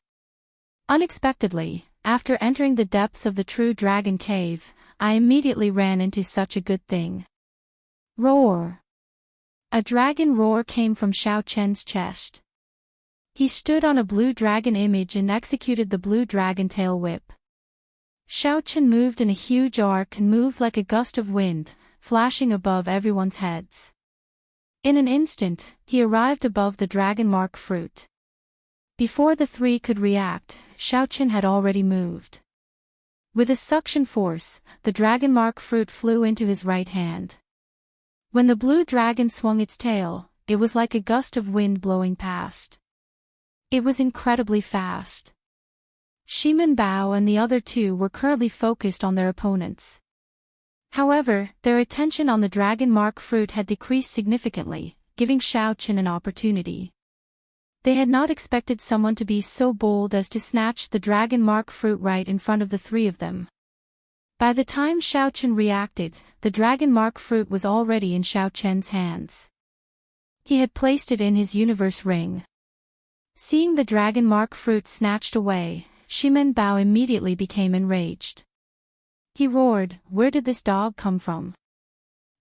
Speaker 1: Unexpectedly, after entering the depths of the true dragon cave, I immediately ran into such a good thing. Roar! A dragon roar came from Xiao Chen's chest. He stood on a blue dragon image and executed the blue dragon tail whip. Xiao Chen moved in a huge arc and moved like a gust of wind, flashing above everyone's heads. In an instant, he arrived above the dragon mark fruit. Before the three could react, Xiao Chen had already moved. With a suction force, the dragon mark fruit flew into his right hand. When the blue dragon swung its tail, it was like a gust of wind blowing past. It was incredibly fast. Shimin Bao and the other two were currently focused on their opponents. However, their attention on the dragon mark fruit had decreased significantly, giving Xiao Chen an opportunity. They had not expected someone to be so bold as to snatch the dragon mark fruit right in front of the three of them. By the time Xiao Chen reacted, the dragon mark fruit was already in Xiao Chen's hands. He had placed it in his universe ring. Seeing the dragon mark fruit snatched away, Shimin Bao immediately became enraged. He roared, "Where did this dog come from?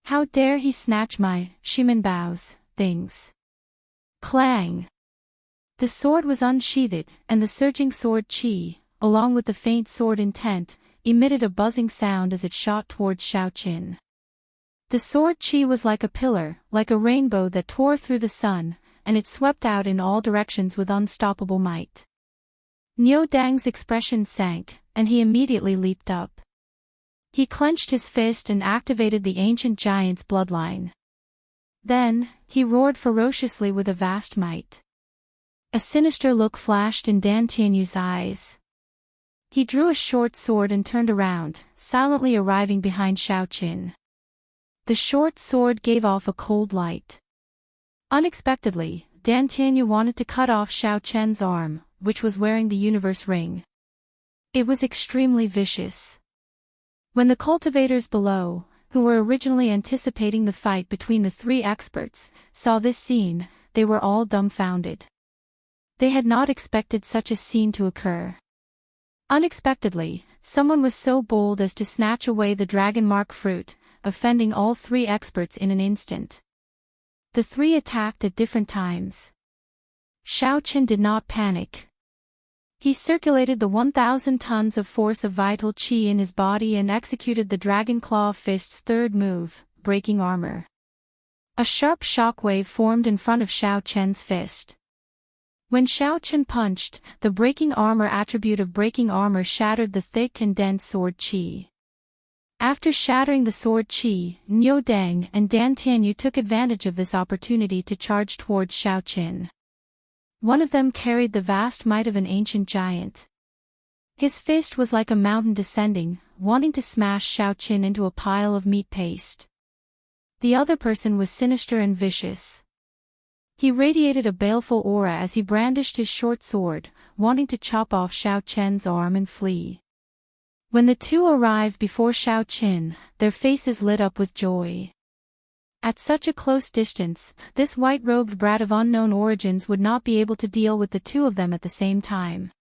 Speaker 1: How dare he snatch my, Shimin Bao's, things?" Clang! The sword was unsheathed, and the surging sword qi, along with the faint sword intent, emitted a buzzing sound as it shot towards Xiao Chen. The sword qi was like a pillar, like a rainbow that tore through the sun, and it swept out in all directions with unstoppable might. Niu Dang's expression sank, and he immediately leaped up. He clenched his fist and activated the ancient giant's bloodline. Then, he roared ferociously with a vast might. A sinister look flashed in Dan Tianyu's eyes. He drew a short sword and turned around, silently arriving behind Xiaoqin. The short sword gave off a cold light. Unexpectedly, Dan Tianyu wanted to cut off Xiaoqian's arm, which was wearing the universe ring. It was extremely vicious. When the cultivators below, who were originally anticipating the fight between the three experts, saw this scene, they were all dumbfounded. They had not expected such a scene to occur. Unexpectedly, someone was so bold as to snatch away the dragon mark fruit, offending all three experts in an instant. The three attacked at different times. Xiaoqin did not panic. He circulated the 1,000 tons of force of vital qi in his body and executed the Dragon Claw Fist's third move, breaking armor. A sharp shockwave formed in front of Xiaoqian's fist. When Xiaoqin punched, the breaking armor attribute of breaking armor shattered the thick and dense sword qi. After shattering the sword qi, Niu Dang and Dan Tianyu took advantage of this opportunity to charge towards Xiaoqin. One of them carried the vast might of an ancient giant. His fist was like a mountain descending, wanting to smash Xiaoqin into a pile of meat paste. The other person was sinister and vicious. He radiated a baleful aura as he brandished his short sword, wanting to chop off Xiaoqian's arm and flee. When the two arrived before Xiaoqin, their faces lit up with joy. At such a close distance, this white-robed brat of unknown origins would not be able to deal with the two of them at the same time.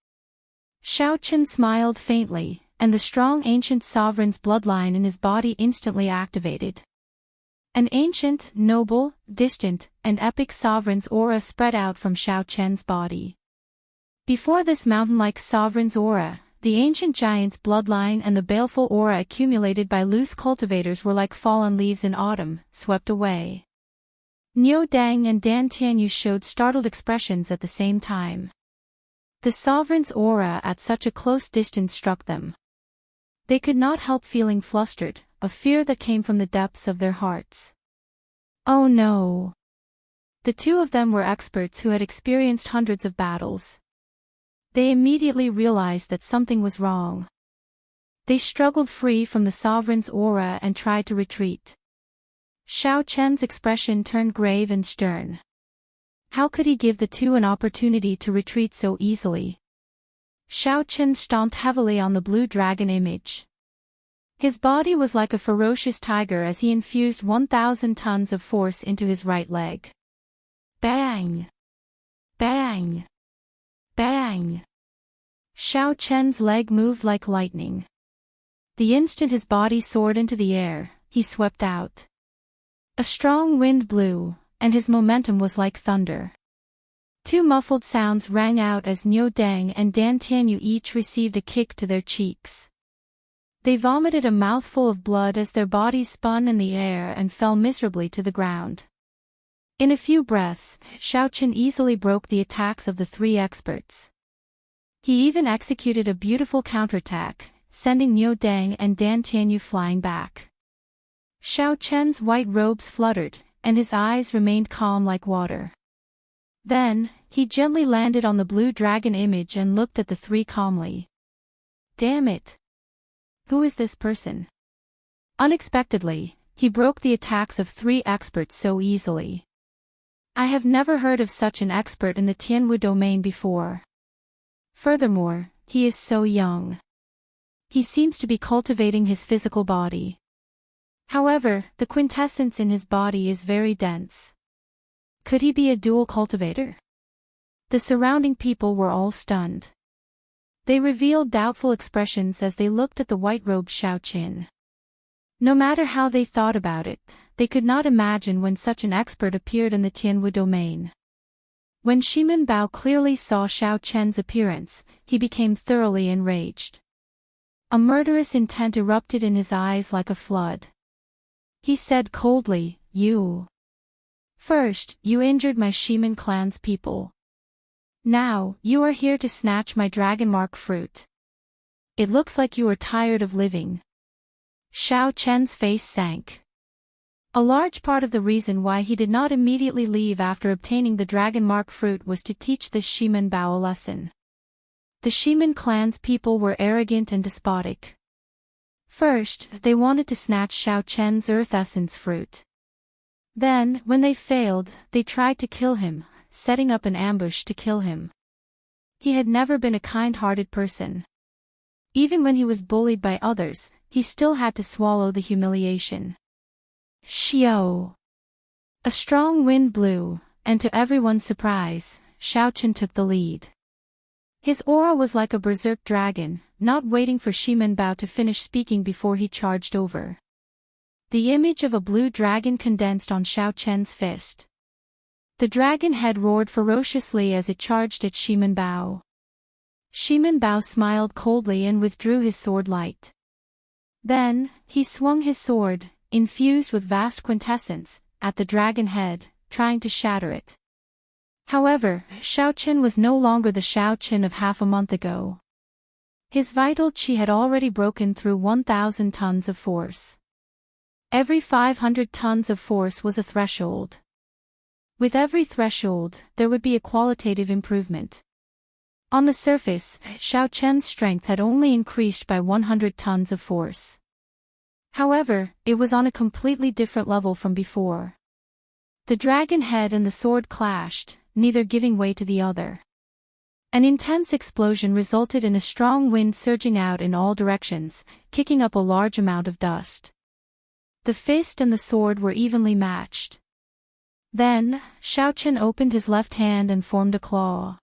Speaker 1: Xiaoqin smiled faintly, and the strong ancient sovereign's bloodline in his body instantly activated. An ancient, noble, distant, and epic sovereign's aura spread out from Xiaoqian's body. Before this mountain-like sovereign's aura, the ancient giant's bloodline and the baleful aura accumulated by loose cultivators were like fallen leaves in autumn, swept away. Niu Dang and Dan Tianyu showed startled expressions at the same time. The sovereign's aura at such a close distance struck them. They could not help feeling flustered, a fear that came from the depths of their hearts. Oh no! The two of them were experts who had experienced hundreds of battles. They immediately realized that something was wrong. They struggled free from the sovereign's aura and tried to retreat. Xiaoqian's expression turned grave and stern. How could he give the two an opportunity to retreat so easily? Xiaoqian stomped heavily on the blue dragon image. His body was like a ferocious tiger as he infused 1,000 tons of force into his right leg. Bang! Bang! Bang! Xiaoqian's leg moved like lightning. The instant his body soared into the air, he swept out. A strong wind blew, and his momentum was like thunder. Two muffled sounds rang out as Niu Dang and Dan Tianyu each received a kick to their cheeks. They vomited a mouthful of blood as their bodies spun in the air and fell miserably to the ground. In a few breaths, Xiaoqin easily broke the attacks of the three experts. He even executed a beautiful counterattack, sending Niu Dang and Dan Tianyu flying back. Xiaoqian's white robes fluttered, and his eyes remained calm like water. Then, he gently landed on the blue dragon image and looked at the three calmly. Damn it! Who is this person? Unexpectedly, he broke the attacks of three experts so easily. I have never heard of such an expert in the Tianwu domain before. Furthermore, he is so young. He seems to be cultivating his physical body. However, the quintessence in his body is very dense. Could he be a dual cultivator? The surrounding people were all stunned. They revealed doubtful expressions as they looked at the white-robed Xiaoqin. No matter how they thought about it, they could not imagine when such an expert appeared in the Tianwu domain. When Shimin Bao clearly saw Xiaoqian's appearance, he became thoroughly enraged. A murderous intent erupted in his eyes like a flood. He said coldly, First, you injured my Shiman clan's people. Now, you are here to snatch my dragonmark fruit. It looks like you are tired of living. Xiao Chen's face sank. A large part of the reason why he did not immediately leave after obtaining the dragonmark fruit was to teach this Shiman Bao a lesson. The Shiman clan's people were arrogant and despotic. First, they wanted to snatch Xiao Chen's earth essence fruit. Then, when they failed, they tried to kill him, setting up an ambush to kill him. He had never been a kind-hearted person. Even when he was bullied by others, he still had to swallow the humiliation. Xiao! A strong wind blew, and to everyone's surprise, Xiao Chen took the lead. His aura was like a berserk dragon, not waiting for Shiman Bao to finish speaking before he charged over. The image of a blue dragon condensed on Xiao Chen's fist. The dragon head roared ferociously as it charged at Shiman Bao. Shiman Bao smiled coldly and withdrew his sword light. Then, he swung his sword, infused with vast quintessence, at the dragon head, trying to shatter it. However, Xiao Chen was no longer the Xiao Chen of half a month ago. His vital qi had already broken through 1,000 tons of force. Every 500 tons of force was a threshold. With every threshold, there would be a qualitative improvement. On the surface, Xiao Chen's strength had only increased by 100 tons of force. However, it was on a completely different level from before. The dragon head and the sword clashed, neither giving way to the other. An intense explosion resulted in a strong wind surging out in all directions, kicking up a large amount of dust. The fist and the sword were evenly matched. Then, Xiao Chen opened his left hand and formed a claw.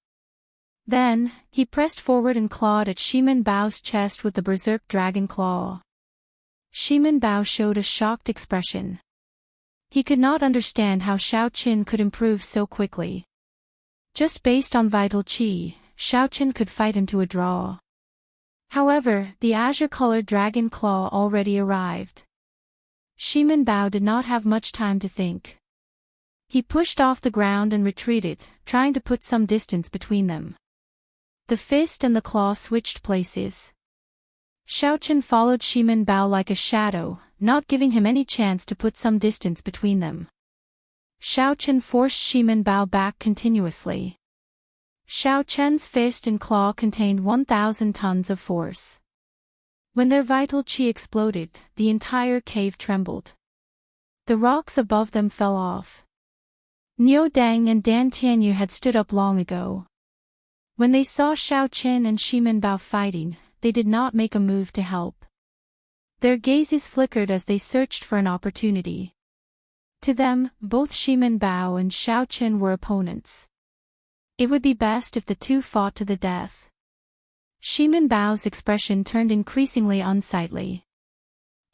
Speaker 1: Then, he pressed forward and clawed at Shiman Bao's chest with the berserk dragon claw. Shiman Bao showed a shocked expression. He could not understand how Xiao Chen could improve so quickly. Just based on vital qi, Xiao Chen could fight him to a draw. However, the azure-colored dragon claw already arrived. Shiman Bao did not have much time to think. He pushed off the ground and retreated, trying to put some distance between them. The fist and the claw switched places. Xiao Chen followed Shiman Bao like a shadow, not giving him any chance to put some distance between them. Xiao Chen forced Shiman Bao back continuously. Xiao Chen's fist and claw contained 1,000 tons of force. When their vital qi exploded, the entire cave trembled. The rocks above them fell off. Niu Dang and Dan Tianyu had stood up long ago. When they saw Xiao Chen and Shiman Bao fighting, they did not make a move to help. Their gazes flickered as they searched for an opportunity. To them, both Shiman Bao and Xiao Chen were opponents. It would be best if the two fought to the death. Shiman Bao's expression turned increasingly unsightly.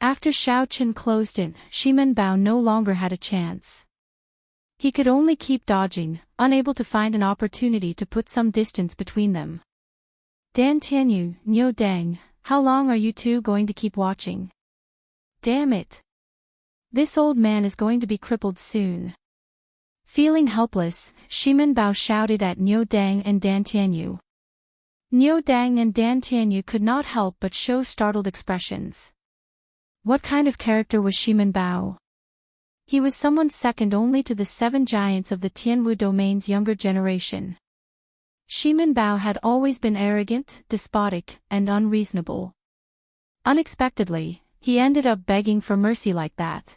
Speaker 1: After Xiao Chen closed in, Shiman Bao no longer had a chance. He could only keep dodging, unable to find an opportunity to put some distance between them. Dan Tianyu, Niu Dang, how long are you two going to keep watching? Damn it! This old man is going to be crippled soon. Feeling helpless, Shiman Bao shouted at Niu Dang and Dan Tianyu. Niu Dang and Dan Tianyu could not help but show startled expressions. What kind of character was Shiman Bao? He was someone second only to the 7 giants of the Tianwu domain's younger generation. Shiman Bao had always been arrogant, despotic, and unreasonable. Unexpectedly, he ended up begging for mercy like that.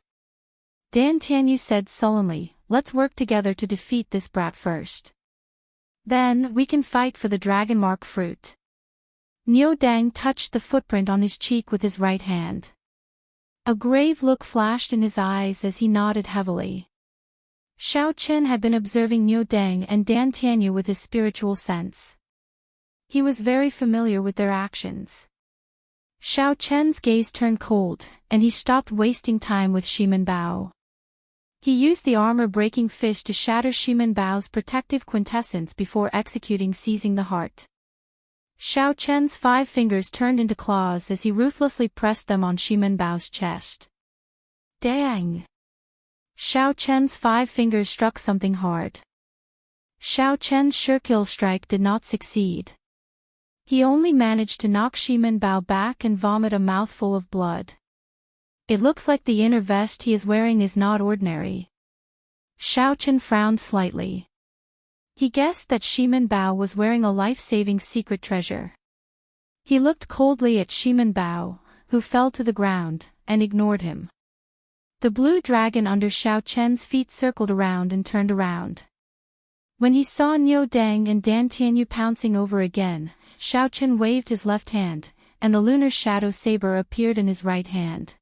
Speaker 1: Dan Tianyu said sullenly, "Let's work together to defeat this brat first. Then, we can fight for the dragonmark fruit." Niu Dang touched the footprint on his cheek with his right hand. A grave look flashed in his eyes as he nodded heavily. Xiao Chen had been observing Niu Dang and Dan Tianyu with his spiritual sense. He was very familiar with their actions. Xiao Chen's gaze turned cold, and he stopped wasting time with Shiman Bao. He used the armor-breaking fish to shatter Shiman Bao's protective quintessence before executing seizing the heart. Xiao Chen's 5 fingers turned into claws as he ruthlessly pressed them on Shiman Bao's chest. Dang! Xiao Chen's 5 fingers struck something hard. Xiao Chen's sure-kill strike did not succeed. He only managed to knock Shimin Bao back and vomit a mouthful of blood. It looks like the inner vest he is wearing is not ordinary. Xiao Chen frowned slightly. He guessed that Shimin Bao was wearing a life-saving secret treasure. He looked coldly at Shimin Bao, who fell to the ground, and ignored him. The blue dragon under Xiao Chen's feet circled around and turned around. When he saw Niu Dang and Dan Tianyu pouncing over again, Xiao Chen waved his left hand, and the lunar shadow saber appeared in his right hand.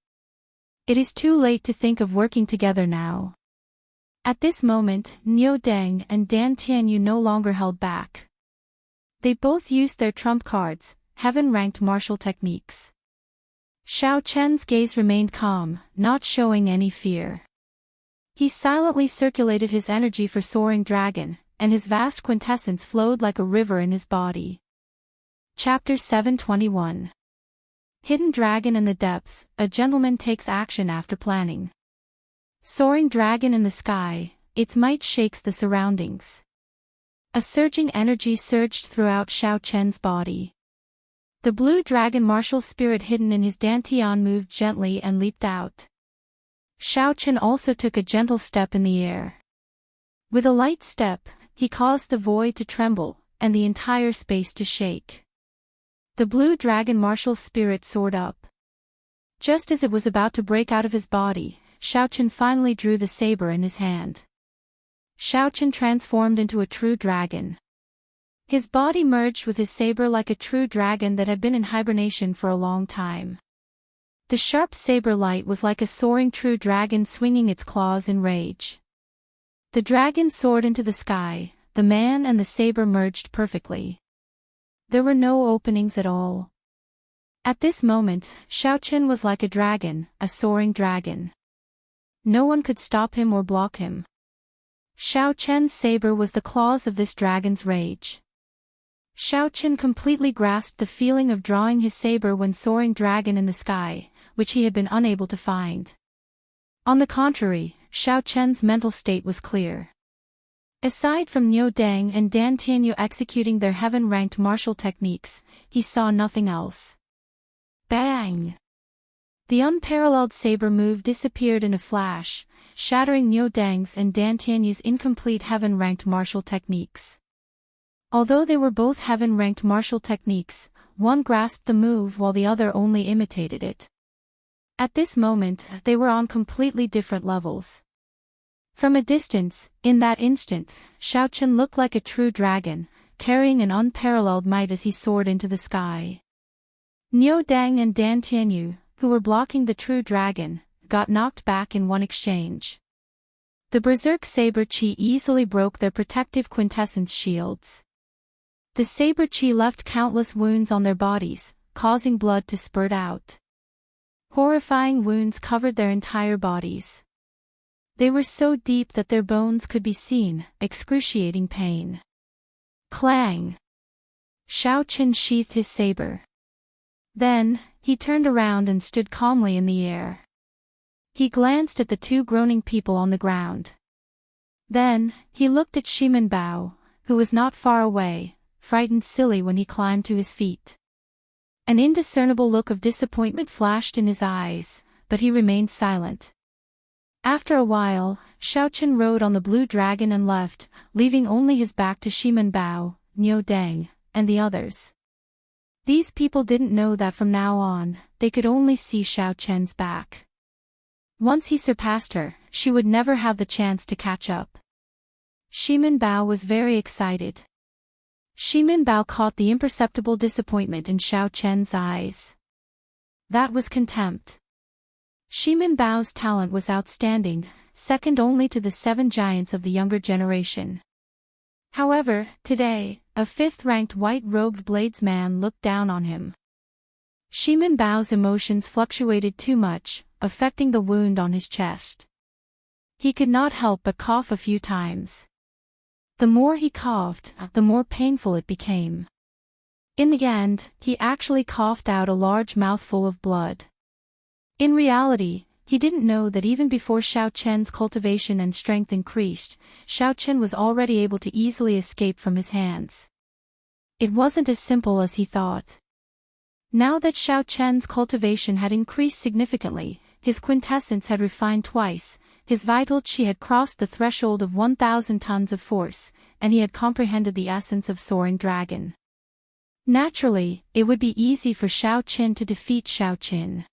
Speaker 1: It is too late to think of working together now. At this moment, Niu Dang and Dan Tianyu no longer held back. They both used their trump cards, heaven-ranked martial techniques. Xiao Chen's gaze remained calm, not showing any fear. He silently circulated his energy for Soaring Dragon, and his vast quintessence flowed like a river in his body. Chapter 721. Hidden Dragon in the Depths, a gentleman takes action after planning. Soaring dragon in the sky, its might shakes the surroundings. A surging energy surged throughout Xiao Chen's body. The blue dragon martial spirit hidden in his dantian moved gently and leaped out. Xiao Chen also took a gentle step in the air. With a light step, he caused the void to tremble, and the entire space to shake. The blue dragon martial spirit soared up. Just as it was about to break out of his body, Xiao Chen finally drew the saber in his hand. Xiao Chen transformed into a true dragon. His body merged with his saber like a true dragon that had been in hibernation for a long time. The sharp saber light was like a soaring true dragon swinging its claws in rage. The dragon soared into the sky, the man and the saber merged perfectly. There were no openings at all. At this moment, Xiao Chen was like a dragon, a soaring dragon. No one could stop him or block him. Xiao Chen's saber was the claws of this dragon's rage. Xiao Chen completely grasped the feeling of drawing his saber when soaring dragon in the sky, which he had been unable to find. On the contrary, Xiao Chen's mental state was clear. Aside from Niu Dang and Dan Tianyu executing their heaven-ranked martial techniques, he saw nothing else. Bang! The unparalleled saber move disappeared in a flash, shattering Niu Dang's and Dan Tianyu's incomplete heaven-ranked martial techniques. Although they were both heaven-ranked martial techniques, one grasped the move while the other only imitated it. At this moment, they were on completely different levels. From a distance, in that instant, Xiao Chen looked like a true dragon, carrying an unparalleled might as he soared into the sky. Niu Dang and Dan Tianyu, who were blocking the true dragon, got knocked back in one exchange. The berserk saber chi easily broke their protective quintessence shields. The saber chi left countless wounds on their bodies, causing blood to spurt out. Horrifying wounds covered their entire bodies. They were so deep that their bones could be seen, excruciating pain. Clang! Xiao Chen sheathed his saber. Then, he turned around and stood calmly in the air. He glanced at the two groaning people on the ground. Then, he looked at Shimin Bao, who was not far away, frightened silly when he climbed to his feet. An indiscernible look of disappointment flashed in his eyes, but he remained silent. After a while, Xiao Chen rode on the blue dragon and left, leaving only his back to Shimin Bao, Niu Dang, and the others. These people didn't know that from now on, they could only see Xiao Chen's back. Once he surpassed her, she would never have the chance to catch up. Shimin Bao was very excited. Shimin Bao caught the imperceptible disappointment in Xiao Chen's eyes. That was contempt. Shimin Bao's talent was outstanding, second only to the 7 giants of the younger generation. However, today, a 5th-ranked white-robed bladesman looked down on him. Shimin Bao's emotions fluctuated too much, affecting the wound on his chest. He could not help but cough a few times. The more he coughed, the more painful it became. In the end, he actually coughed out a large mouthful of blood. In reality, he didn't know that even before Xiao Chen's cultivation and strength increased, Xiao Chen was already able to easily escape from his hands. It wasn't as simple as he thought. Now that Xiao Chen's cultivation had increased significantly, his quintessence had refined twice, his vital qi had crossed the threshold of 1,000 tons of force, and he had comprehended the essence of soaring dragon. Naturally, it would be easy for Xiao Qin to defeat Xiao Qin.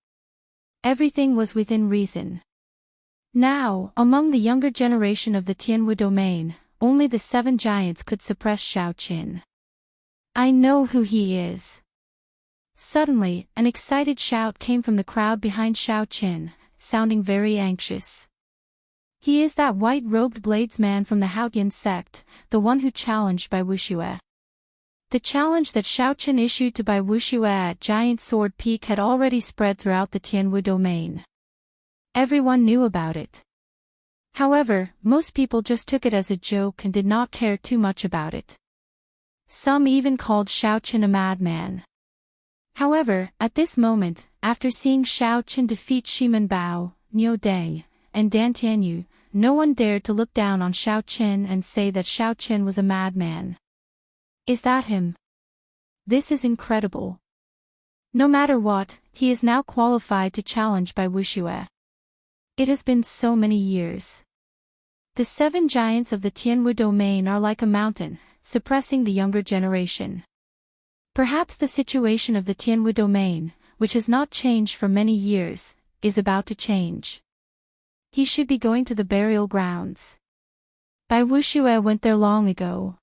Speaker 1: Everything was within reason. Now, among the younger generation of the Tianwu domain, only the 7 giants could suppress Xiao Qin. I know who he is. Suddenly, an excited shout came from the crowd behind Xiao Qin, sounding very anxious. He is that white-robed bladesman from the Haotian sect, the one who challenged Bai Wuxue. The challenge that Xiao Qin issued to Bai Wuxue at Giant Sword Peak had already spread throughout the Tianwu domain. Everyone knew about it. However, most people just took it as a joke and did not care too much about it. Some even called Xiao Qin a madman. However, at this moment, after seeing Xiao Qin defeat Shimen Bao, Niu Deng, and Dan Tianyu, no one dared to look down on Xiao Qin and say that Xiao Qin was a madman. Is that him? This is incredible. No matter what, he is now qualified to challenge Bai Wuxue. It has been so many years. The 7 giants of the Tianwu domain are like a mountain, suppressing the younger generation. Perhaps the situation of the Tianwu domain, which has not changed for many years, is about to change. He should be going to the burial grounds. Bai Wuxue went there long ago.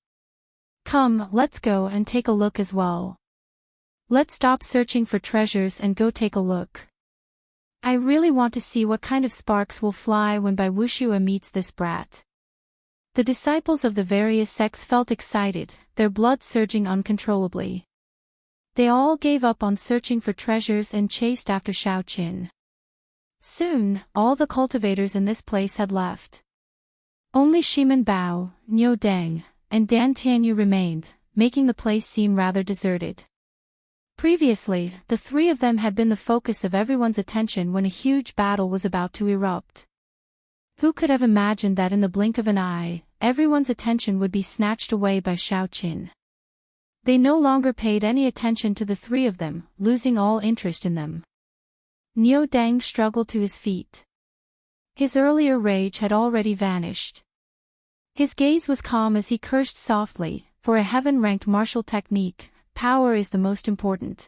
Speaker 1: Come, let's go and take a look as well. Let's stop searching for treasures and go take a look. I really want to see what kind of sparks will fly when Bai Wuxue meets this brat. The disciples of the various sects felt excited, their blood surging uncontrollably. They all gave up on searching for treasures and chased after Xiao Qin. Soon, all the cultivators in this place had left. Only Shimen Bao, Niu Deng, and Dan Tianyu remained, making the place seem rather deserted. Previously, the 3 of them had been the focus of everyone's attention when a huge battle was about to erupt. Who could have imagined that in the blink of an eye, everyone's attention would be snatched away by Xiao Qin? They no longer paid any attention to the 3 of them, losing all interest in them. Niu Deng struggled to his feet. His earlier rage had already vanished. His gaze was calm as he cursed softly, for a heaven-ranked martial technique, power is the most important.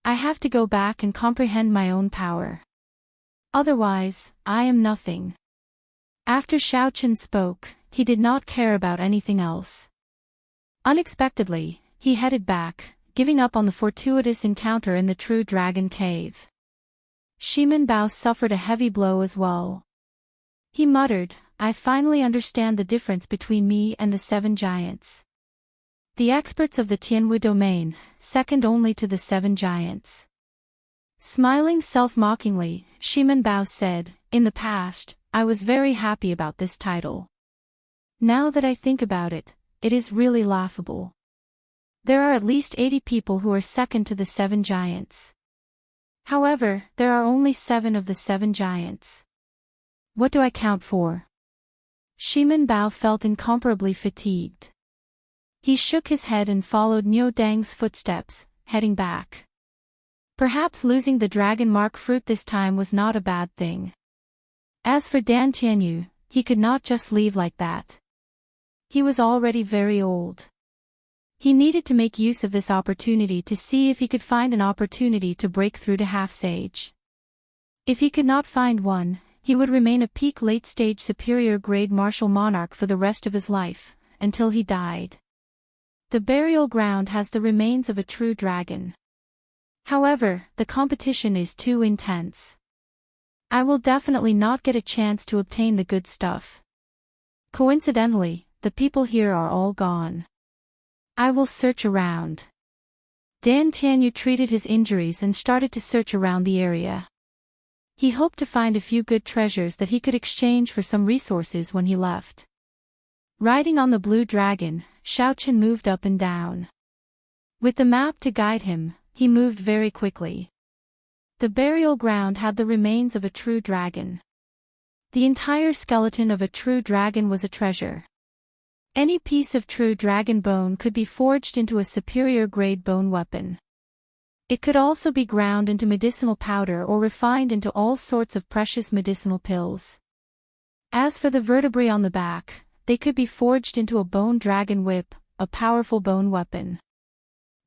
Speaker 1: I have to go back and comprehend my own power. Otherwise, I am nothing. After Xiao Qin spoke, he did not care about anything else. Unexpectedly, he headed back, giving up on the fortuitous encounter in the True Dragon Cave. Shimen Bao suffered a heavy blow as well. He muttered, I finally understand the difference between me and the 7 giants. The experts of the Tianwu domain, second only to the 7 giants. Smiling self-mockingly, Shimen Bao said, in the past, I was very happy about this title. Now that I think about it, it is really laughable. There are at least 80 people who are second to the 7 giants. However, there are only 7 of the 7 giants. What do I count for? Shimen Bao felt incomparably fatigued. He shook his head and followed Niu Deng's footsteps, heading back. Perhaps losing the dragon mark fruit this time was not a bad thing. As for Dan Tianyu, he could not just leave like that. He was already very old. He needed to make use of this opportunity to see if he could find an opportunity to break through to half-sage. If he could not find one, he would remain a peak late-stage superior-grade martial monarch for the rest of his life, until he died. The burial ground has the remains of a true dragon. However, the competition is too intense. I will definitely not get a chance to obtain the good stuff. Coincidentally, the people here are all gone. I will search around. Dan Tianyu treated his injuries and started to search around the area. He hoped to find a few good treasures that he could exchange for some resources when he left. Riding on the blue dragon, Xiao Qin moved up and down. With the map to guide him, he moved very quickly. The burial ground had the remains of a true dragon. The entire skeleton of a true dragon was a treasure. Any piece of true dragon bone could be forged into a superior grade bone weapon. It could also be ground into medicinal powder or refined into all sorts of precious medicinal pills. As for the vertebrae on the back, they could be forged into a bone dragon whip, a powerful bone weapon.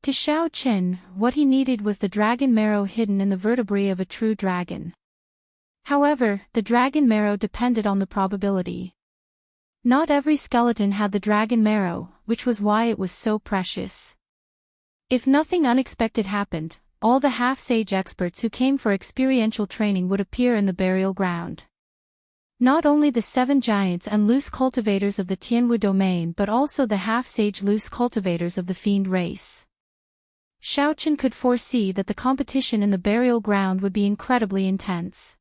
Speaker 1: To Xiao Qin, what he needed was the dragon marrow hidden in the vertebrae of a true dragon. However, the dragon marrow depended on the probability. Not every skeleton had the dragon marrow, which was why it was so precious. If nothing unexpected happened, all the half-sage experts who came for experiential training would appear in the burial ground. Not only the 7 giants and loose cultivators of the Tianwu domain but also the half-sage loose cultivators of the fiend race. Xiao Qin could foresee that the competition in the burial ground would be incredibly intense.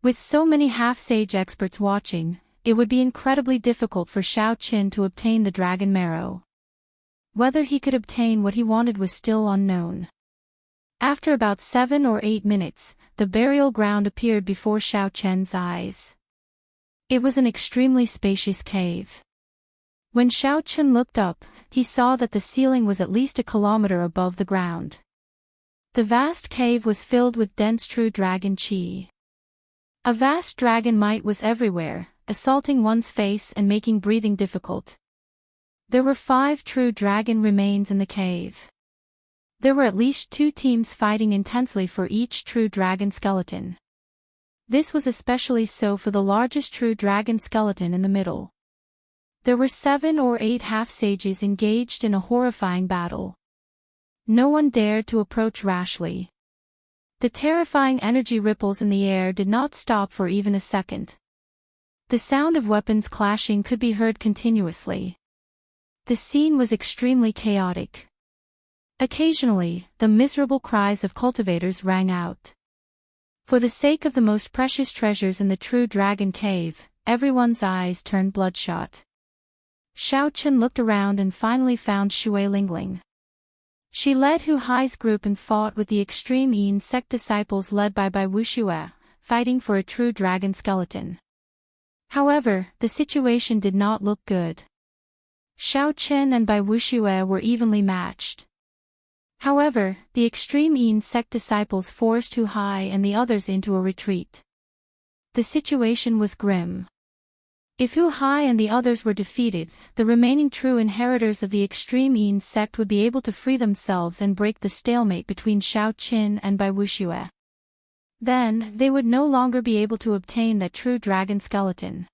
Speaker 1: With so many half-sage experts watching, it would be incredibly difficult for Xiao Qin to obtain the dragon marrow. Whether he could obtain what he wanted was still unknown. After about 7 or 8 minutes, the burial ground appeared before Xiao Qin's eyes. It was an extremely spacious cave. When Xiao Qin looked up, he saw that the ceiling was at least a kilometer above the ground. The vast cave was filled with dense true dragon qi. A vast dragon might was everywhere, assaulting one's face and making breathing difficult. There were 5 true dragon remains in the cave. There were at least 2 teams fighting intensely for each true dragon skeleton. This was especially so for the largest true dragon skeleton in the middle. There were 7 or 8 half-sages engaged in a horrifying battle. No one dared to approach rashly. The terrifying energy ripples in the air did not stop for even a second. The sound of weapons clashing could be heard continuously. The scene was extremely chaotic. Occasionally, the miserable cries of cultivators rang out. For the sake of the most precious treasures in the true dragon cave, everyone's eyes turned bloodshot. Xiao Qin looked around and finally found Shui Lingling. She led Hu Hai's group and fought with the extreme Yin sect disciples led by Bai Wuxue, fighting for a true dragon skeleton. However, the situation did not look good. Xiao Qin and Bai Wuxue were evenly matched. However, the extreme Yin sect disciples forced Hu Hai and the others into a retreat. The situation was grim. If Hu Hai and the others were defeated, the remaining true inheritors of the extreme Yin sect would be able to free themselves and break the stalemate between Xiao Qin and Bai Wuxue. Then, they would no longer be able to obtain that true dragon skeleton.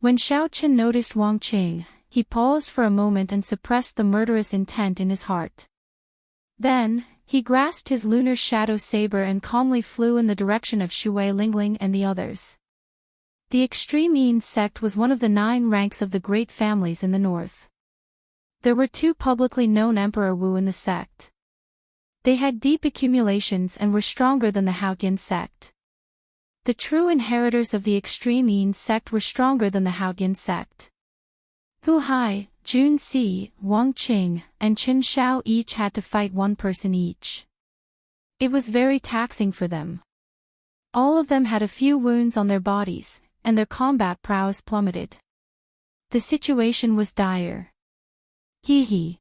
Speaker 1: When Xiao Qin noticed Wang Qing, he paused for a moment and suppressed the murderous intent in his heart. Then, he grasped his lunar shadow saber and calmly flew in the direction of Shui Lingling and the others. The extreme Yin sect was one of the 9 ranks of the great families in the north. There were 2 publicly known Emperor Wu in the sect. They had deep accumulations and were stronger than the Haotian sect. The true inheritors of the extreme Yin sect were stronger than the Haotian sect. Hu Hai, Jun Si, Wang Qing, and Qin Shao each had to fight 1 person each. It was very taxing for them. All of them had a few wounds on their bodies, and their combat prowess plummeted. The situation was dire. Hee.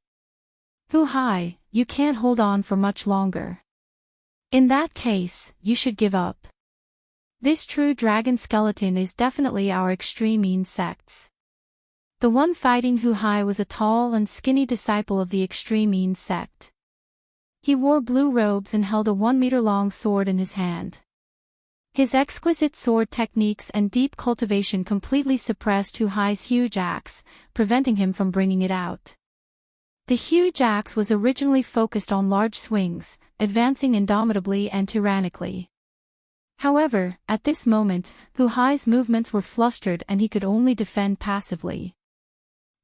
Speaker 1: Hu Hai, you can't hold on for much longer. In that case, you should give up. This true dragon skeleton is definitely our extreme Yin sects. The one fighting Hu Hai was a tall and skinny disciple of the extreme Yin sect. He wore blue robes and held a 1-meter-long sword in his hand. His exquisite sword techniques and deep cultivation completely suppressed Hu Hai's huge axe, preventing him from bringing it out. The huge axe was originally focused on large swings, advancing indomitably and tyrannically. However, at this moment, Hu Hai's movements were flustered and he could only defend passively.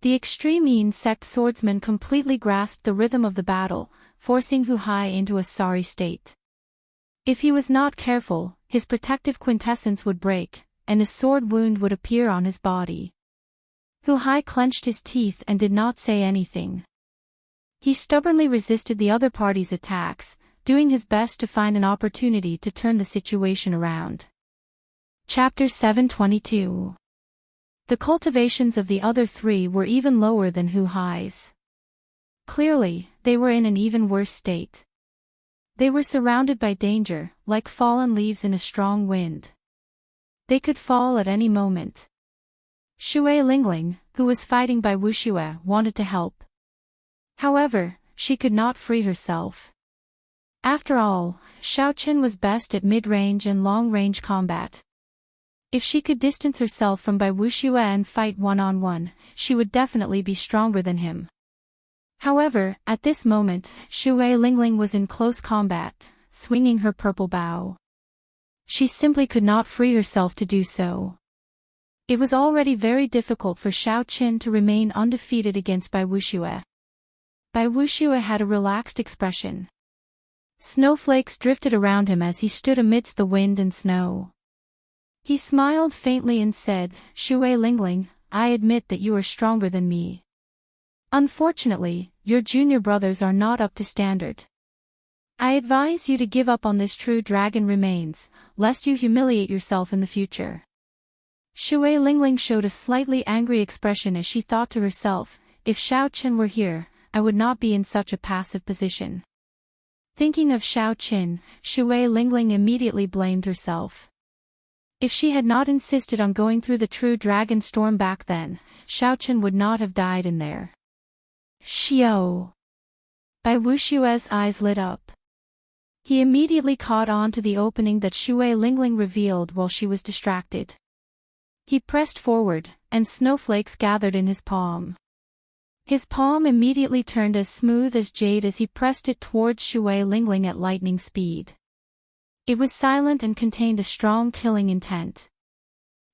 Speaker 1: The extreme Yin sect swordsman completely grasped the rhythm of the battle, forcing Hu Hai into a sorry state. If he was not careful, his protective quintessence would break, and a sword wound would appear on his body. Hu Hai clenched his teeth and did not say anything. He stubbornly resisted the other party's attacks, doing his best to find an opportunity to turn the situation around. Chapter 722. The cultivations of the other three were even lower than Hu Hai's. Clearly, they were in an even worse state. They were surrounded by danger, like fallen leaves in a strong wind. They could fall at any moment. Shui Lingling, who was fighting by Wuxue, wanted to help. However, she could not free herself. After all, Xiaoqin was best at mid-range and long-range combat. If she could distance herself from Bai Wuxue and fight one-on-one, she would definitely be stronger than him. However, at this moment, Shui Lingling was in close combat, swinging her purple bow. She simply could not free herself to do so. It was already very difficult for Xiaoqin to remain undefeated against Bai Wuxue. Bai Wuxue had a relaxed expression. Snowflakes drifted around him as he stood amidst the wind and snow. He smiled faintly and said, "Shui Lingling, I admit that you are stronger than me. Unfortunately, your junior brothers are not up to standard. I advise you to give up on this true dragon remains, lest you humiliate yourself in the future." Shui Lingling showed a slightly angry expression as she thought to herself, if Xiaoqin were here, I would not be in such a passive position. Thinking of Xiaoqin, Shui Lingling immediately blamed herself. If she had not insisted on going through the true dragon storm back then, Xiaoqin would not have died in there. Xiao! Bai Wuxue's eyes lit up. He immediately caught on to the opening that Shui Lingling revealed while she was distracted. He pressed forward, and snowflakes gathered in his palm. His palm immediately turned as smooth as jade as he pressed it towards Shui Lingling at lightning speed. It was silent and contained a strong killing intent.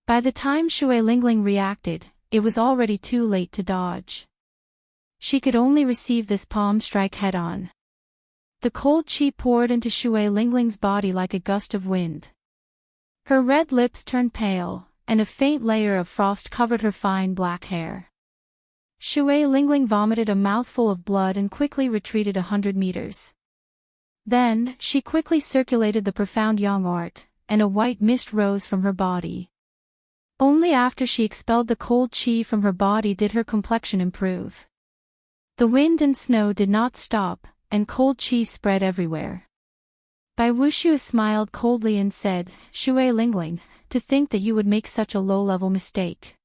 Speaker 1: By the time Shui Lingling reacted, it was already too late to dodge. She could only receive this palm strike head-on. The cold chi poured into Shui Lingling's body like a gust of wind. Her red lips turned pale, and a faint layer of frost covered her fine black hair. Shui Lingling vomited a mouthful of blood and quickly retreated 100 meters. Then, she quickly circulated the profound yang art, and a white mist rose from her body. Only after she expelled the cold chi from her body did her complexion improve. The wind and snow did not stop, and cold chi spread everywhere. Bai Wuxue smiled coldly and said, "Shui Lingling, to think that you would make such a low-level mistake.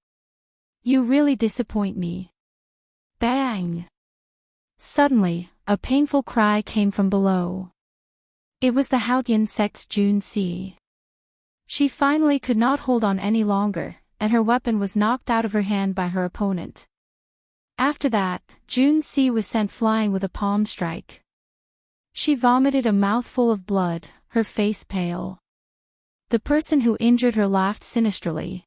Speaker 1: You really disappoint me." Bang! Suddenly, a painful cry came from below. It was the Haotian sect's Jun Si. She finally could not hold on any longer, and her weapon was knocked out of her hand by her opponent. After that, Jun Si was sent flying with a palm strike. She vomited a mouthful of blood, her face pale. The person who injured her laughed sinisterly.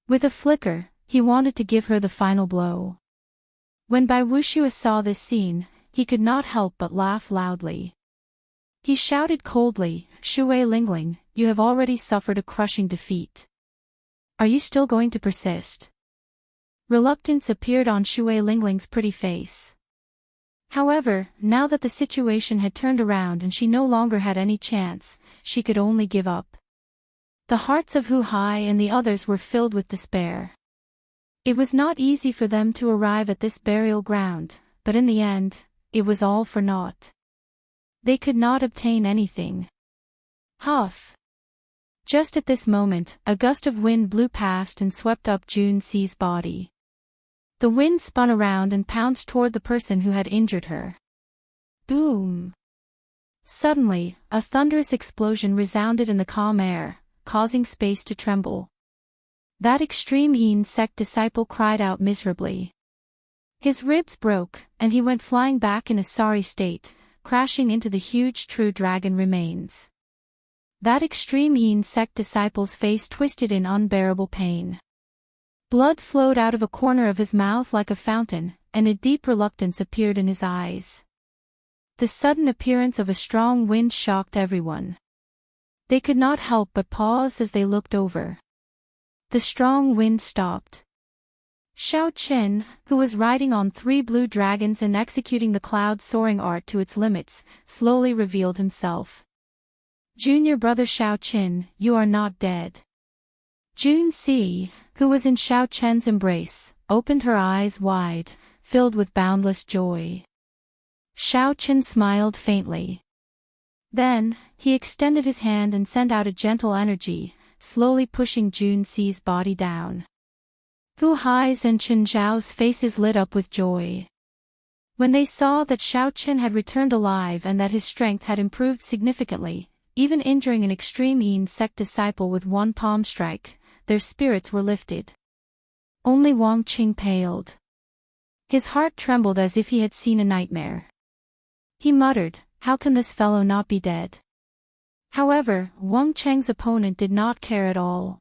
Speaker 1: With a flicker, he wanted to give her the final blow. When Bai Wuxue saw this scene, he could not help but laugh loudly. He shouted coldly, "Shui Lingling, you have already suffered a crushing defeat. Are you still going to persist?" Reluctance appeared on Shui Lingling's pretty face. However, now that the situation had turned around and she no longer had any chance, she could only give up. The hearts of Hu Hai and the others were filled with despair. It was not easy for them to arrive at this burial ground, but in the end, it was all for naught. They could not obtain anything. Huff! Just at this moment, a gust of wind blew past and swept up Jun Si's body. The wind spun around and pounced toward the person who had injured her. Boom! Suddenly, a thunderous explosion resounded in the calm air, causing space to tremble. That extreme Yin sect disciple cried out miserably. His ribs broke, and he went flying back in a sorry state, crashing into the huge true dragon remains. That extreme Yin sect disciple's face twisted in unbearable pain. Blood flowed out of a corner of his mouth like a fountain, and a deep reluctance appeared in his eyes. The sudden appearance of a strong wind shocked everyone. They could not help but pause as they looked over. The strong wind stopped. Xiao Qin, who was riding on 3 blue dragons and executing the cloud-soaring art to its limits, slowly revealed himself. Junior brother Xiao Qin, you are not dead. Jun Si, who was in Xiao Chen's embrace, opened her eyes wide, filled with boundless joy. Xiao Qin smiled faintly. Then, he extended his hand and sent out a gentle energy, slowly pushing Jun Si's body down. Hu Hai's and Chen Zhao's faces lit up with joy. When they saw that Xiao Qin had returned alive and that his strength had improved significantly, even injuring an extreme Yin sect disciple with one palm strike, their spirits were lifted. Only Wang Qing paled. His heart trembled as if he had seen a nightmare. He muttered, "How can this fellow not be dead?" However, Wang Cheng's opponent did not care at all.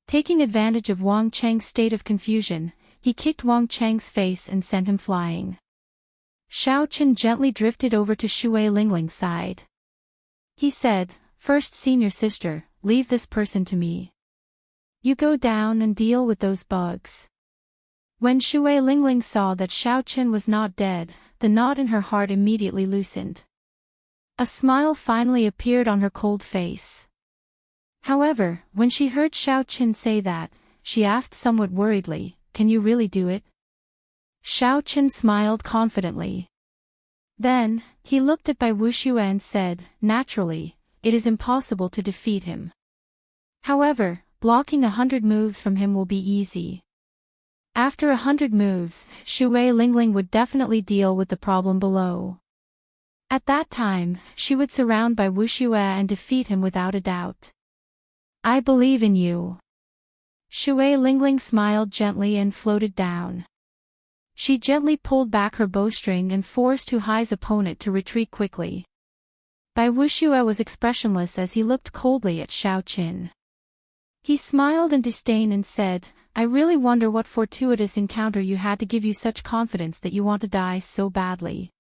Speaker 1: Taking advantage of Wang Cheng's state of confusion, he kicked Wang Cheng's face and sent him flying. Xiao Qin gently drifted over to Shui Lingling's side. He said, "First senior sister, leave this person to me. You go down and deal with those bugs." When Shui Lingling saw that Xiao Qin was not dead, the knot in her heart immediately loosened. A smile finally appeared on her cold face. However, when she heard Xiao Qin say that, she asked somewhat worriedly, "Can you really do it?" Xiao Qin smiled confidently. Then, he looked at Bai Wuxue and said, "Naturally, it is impossible to defeat him. However, blocking 100 moves from him will be easy." After 100 moves, Shui Lingling would definitely deal with the problem below. At that time, she would surround Bai Wuxue and defeat him without a doubt. "I believe in you." Shui Lingling smiled gently and floated down. She gently pulled back her bowstring and forced Hu Hai's opponent to retreat quickly. Bai Wuxue was expressionless as he looked coldly at Xiao Qin. He smiled in disdain and said, "I really wonder what fortuitous encounter you had to give you such confidence that you want to die so badly."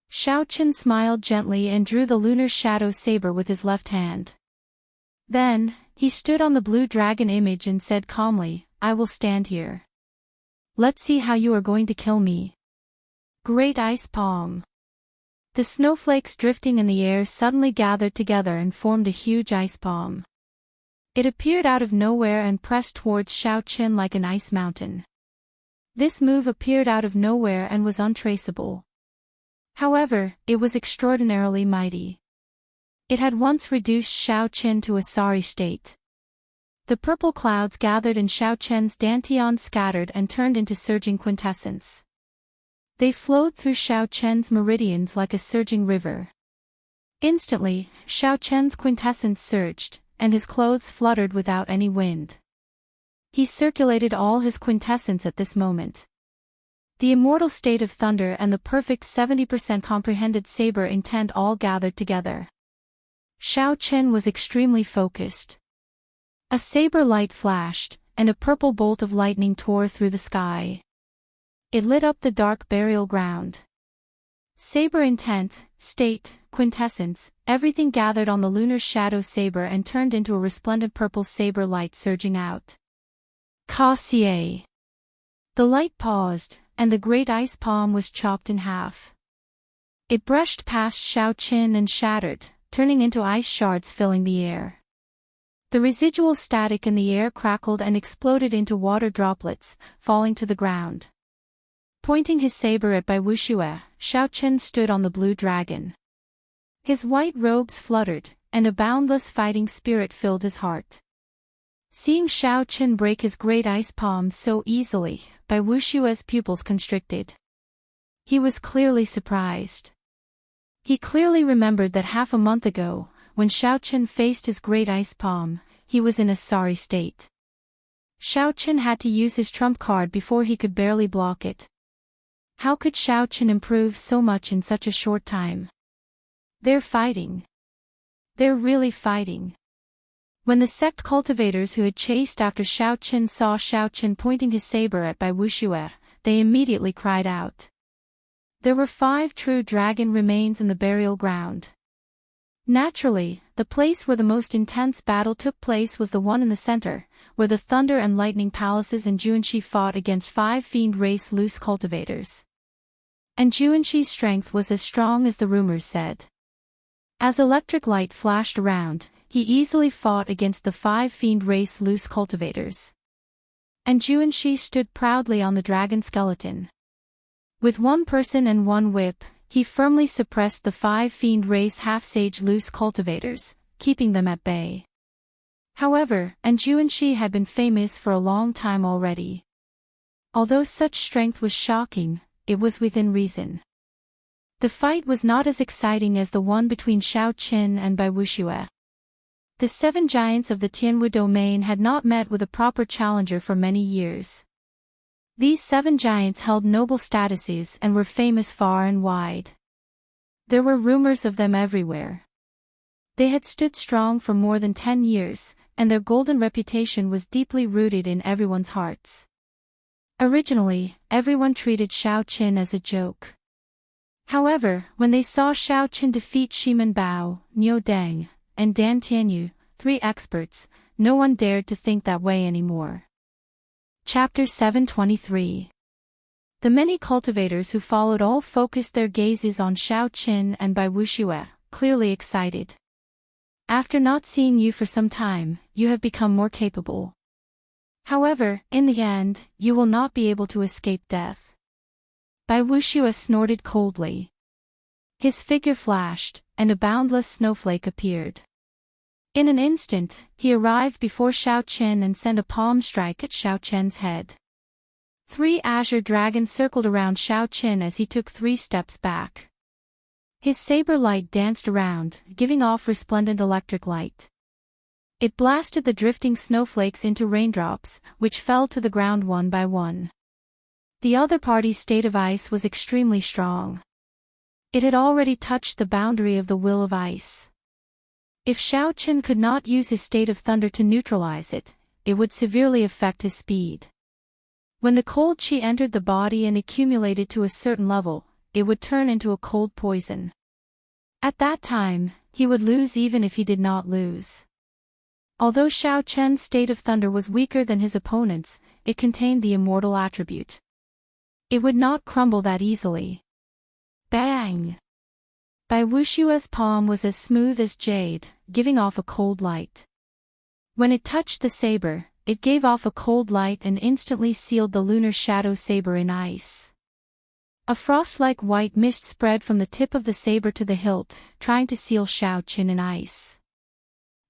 Speaker 1: Xiao Qin smiled gently and drew the lunar shadow saber with his left hand. Then, he stood on the blue dragon image and said calmly, "I will stand here. Let's see how you are going to kill me." Great Ice Palm. The snowflakes drifting in the air suddenly gathered together and formed a huge ice palm. It appeared out of nowhere and pressed towards Xiao Qin like an ice mountain. This move appeared out of nowhere and was untraceable. However, it was extraordinarily mighty. It had once reduced Xiao Qin to a sorry state. The purple clouds gathered in Xiao Qin's dantian scattered and turned into surging quintessence. They flowed through Xiao Qin's meridians like a surging river. Instantly, Xiao Qin's quintessence surged, and his clothes fluttered without any wind. He circulated all his quintessence at this moment. The immortal state of thunder and the perfect 70% comprehended saber intent all gathered together. Xiao Qin was extremely focused. A saber light flashed, and a purple bolt of lightning tore through the sky. It lit up the dark burial ground. Saber intent, state, quintessence, everything gathered on the lunar shadow saber and turned into a resplendent purple saber light surging out. Ka-Xie. The light paused, and the great ice palm was chopped in half. It brushed past Xiao Qin and shattered, turning into ice shards filling the air. The residual static in the air crackled and exploded into water droplets, falling to the ground. Pointing his saber at Bai Wuxue, Xiao Qin stood on the blue dragon. His white robes fluttered, and a boundless fighting spirit filled his heart. Seeing Xiao Qin break his great ice palm so easily, Bai Wuxue's pupils constricted. He was clearly surprised. He clearly remembered that half a month ago, when Xiao Qin faced his great ice palm, he was in a sorry state. Xiao Qin had to use his trump card before he could barely block it. How could Xiao Qin improve so much in such a short time? They're fighting. They're really fighting. When the sect cultivators who had chased after Xiao Qin saw Xiao Qin pointing his saber at Bai Wuxue, they immediately cried out. There were 5 true dragon remains in the burial ground. Naturally, the place where the most intense battle took place was the one in the center, where the Thunder and Lightning Palaces and Juanshi fought against 5 fiend race loose cultivators. And Juanshi's strength was as strong as the rumors said. As electric light flashed around, he easily fought against the 5 fiend race loose cultivators. And Juanshi stood proudly on the dragon skeleton. With 1 person and 1 whip, he firmly suppressed the 5 fiend race half-sage loose cultivators, keeping them at bay. However, and Juanshi had been famous for a long time already. Although such strength was shocking, it was within reason. The fight was not as exciting as the one between Shao Qin and Bai Wuxue. The 7 giants of the Tianwu domain had not met with a proper challenger for many years. These 7 giants held noble statuses and were famous far and wide. There were rumors of them everywhere. They had stood strong for more than 10 years, and their golden reputation was deeply rooted in everyone's hearts. Originally, everyone treated Shao Qin as a joke. However, when they saw Shao Qin defeat Shimen Bao, Niu Deng, and Dan Tianyu, 3 experts, no one dared to think that way anymore. Chapter 723. The many cultivators who followed all focused their gazes on Shao Qin and Bai Wuxue, clearly excited. After not seeing you for some time, you have become more capable. However, in the end, you will not be able to escape death. Bai Wuxue snorted coldly. His figure flashed, and a boundless snowflake appeared. In an instant, he arrived before Shao Qin and sent a palm strike at Shao Qin's head. 3 azure dragons circled around Shao Qin as he took 3 steps back. His saber light danced around, giving off resplendent electric light. It blasted the drifting snowflakes into raindrops, which fell to the ground one by one. The other party's state of ice was extremely strong. It had already touched the boundary of the will of ice. If Shao Qin could not use his state of thunder to neutralize it, it would severely affect his speed. When the cold qi entered the body and accumulated to a certain level, it would turn into a cold poison. At that time, he would lose even if he did not lose. Although Shao Qin's state of thunder was weaker than his opponent's, it contained the immortal attribute. It would not crumble that easily. Bang! Bai Wuxue's palm was as smooth as jade, giving off a cold light. When it touched the saber, it gave off a cold light and instantly sealed the lunar shadow saber in ice. A frost-like white mist spread from the tip of the saber to the hilt, trying to seal Shao Qin in ice.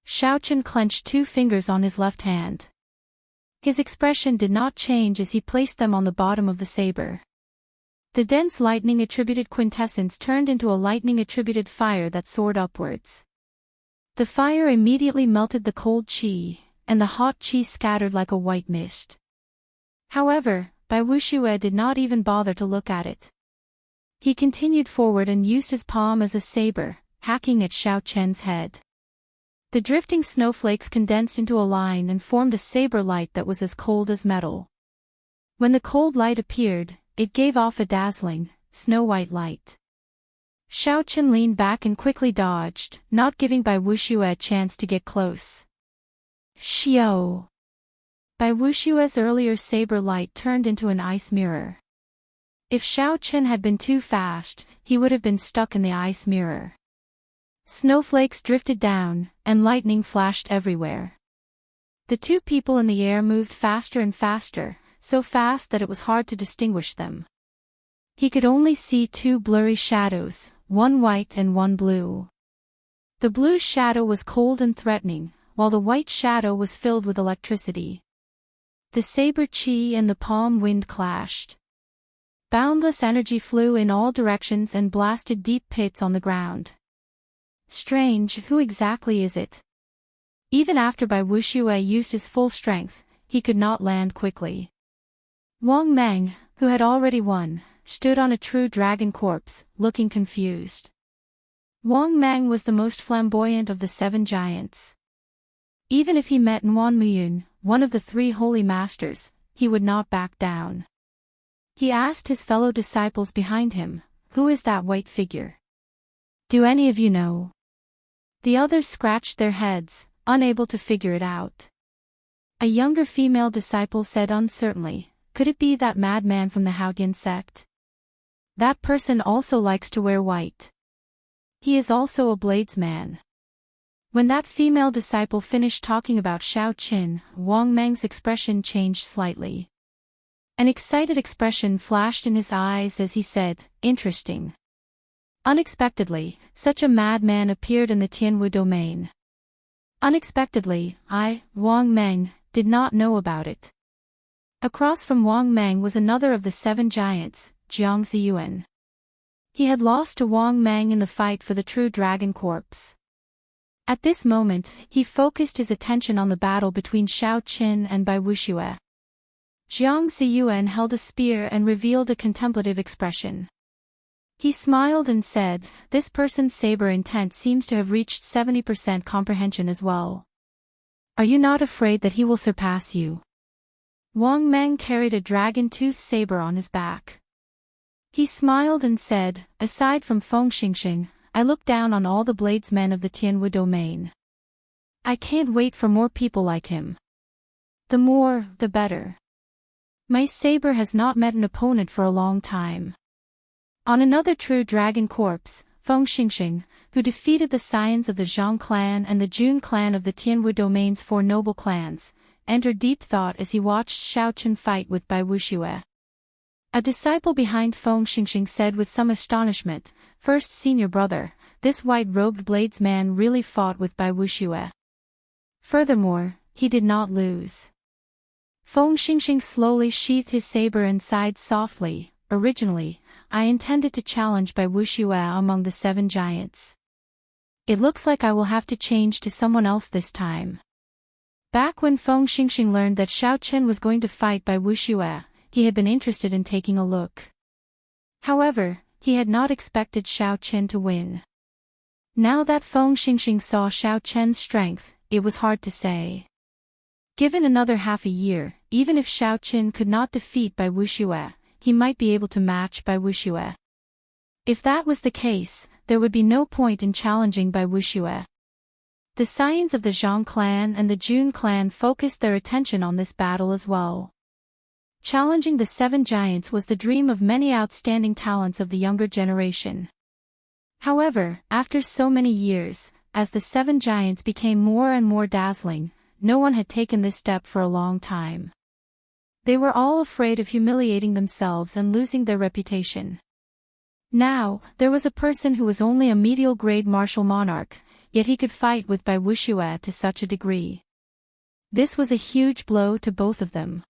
Speaker 1: Shao Qin clenched 2 fingers on his left hand. His expression did not change as he placed them on the bottom of the saber. The dense lightning-attributed quintessence turned into a lightning-attributed fire that soared upwards. The fire immediately melted the cold qi, and the hot qi scattered like a white mist. However, Bai Wuxue did not even bother to look at it. He continued forward and used his palm as a saber, hacking at Shao Qin's head. The drifting snowflakes condensed into a line and formed a saber light that was as cold as metal. When the cold light appeared, it gave off a dazzling, snow-white light. Shao Qin leaned back and quickly dodged, not giving Bai Wuxue a chance to get close. Xiao! Bai Wuxue's earlier saber light turned into an ice mirror. If Shao Qin had been too fast, he would have been stuck in the ice mirror. Snowflakes drifted down, and lightning flashed everywhere. The 2 people in the air moved faster and faster, so fast that it was hard to distinguish them. He could only see 2 blurry shadows, one white and one blue. The blue shadow was cold and threatening, while the white shadow was filled with electricity. The saber qi and the palm wind clashed. Boundless energy flew in all directions and blasted deep pits on the ground. Strange, who exactly is it? Even after Bai Wuxue used his full strength, he could not land quickly. Wang Meng, who had already won, stood on a true dragon corpse, looking confused. Wang Meng was the most flamboyant of the 7 giants. Even if he met Nguyen Muyun, one of the 3 holy masters, he would not back down. He asked his fellow disciples behind him, "Who is that white figure? Do any of you know?" The others scratched their heads, unable to figure it out. A younger female disciple said uncertainly, "Could it be that madman from the Haotian sect? That person also likes to wear white. He is also a bladesman." When that female disciple finished talking about Xiao Qin, Wang Meng's expression changed slightly. An excited expression flashed in his eyes as he said, "Interesting." Unexpectedly, such a madman appeared in the Tianwu domain. Unexpectedly, Wang Meng, did not know about it. Across from Wang Meng was another of the 7 giants, Jiang Ziyuan. He had lost to Wang Meng in the fight for the true dragon corpse. At this moment, he focused his attention on the battle between Xiao Qin and Bai Wuxue. Jiang Ziyuan held a spear and revealed a contemplative expression. He smiled and said, "This person's saber intent seems to have reached 70% comprehension as well. Are you not afraid that he will surpass you?" Wang Meng carried a dragon-toothed saber on his back. He smiled and said, "Aside from Feng Xingxing, I look down on all the bladesmen of the Tianwu domain. I can't wait for more people like him. The more, the better. My saber has not met an opponent for a long time." On another true dragon corpse, Feng Xingxing, who defeated the scions of the Zhang clan and the Jun clan of the Tianwu domain's 4 noble clans, entered deep thought as he watched Xiao Qin fight with Bai Wuxue. A disciple behind Feng Xingxing said with some astonishment, "First senior brother, this white-robed bladesman really fought with Bai Wuxue. Furthermore, he did not lose." Feng Xingxing slowly sheathed his saber and sighed softly, "Originally, I intended to challenge Bai Wuxue among the 7 giants. It looks like I will have to change to someone else this time." Back when Feng Xingxing learned that Xiao Qin was going to fight Bai Wuxue, he had been interested in taking a look. However, he had not expected Xiao Qin to win. Now that Feng Xingxing saw Xiao Qin's strength, it was hard to say. Given another half a year, even if Xiao Qin could not defeat Bai Wuxue, he might be able to match Bai Wuxue. If that was the case, there would be no point in challenging Bai Wuxue. The scions of the Zhang clan and the Jun clan focused their attention on this battle as well. Challenging the 7 giants was the dream of many outstanding talents of the younger generation. However, after so many years, as the 7 giants became more and more dazzling, no one had taken this step for a long time. They were all afraid of humiliating themselves and losing their reputation. Now, there was a person who was only a medial-grade martial monarch, yet he could fight with Bai Wuxue to such a degree. This was a huge blow to both of them.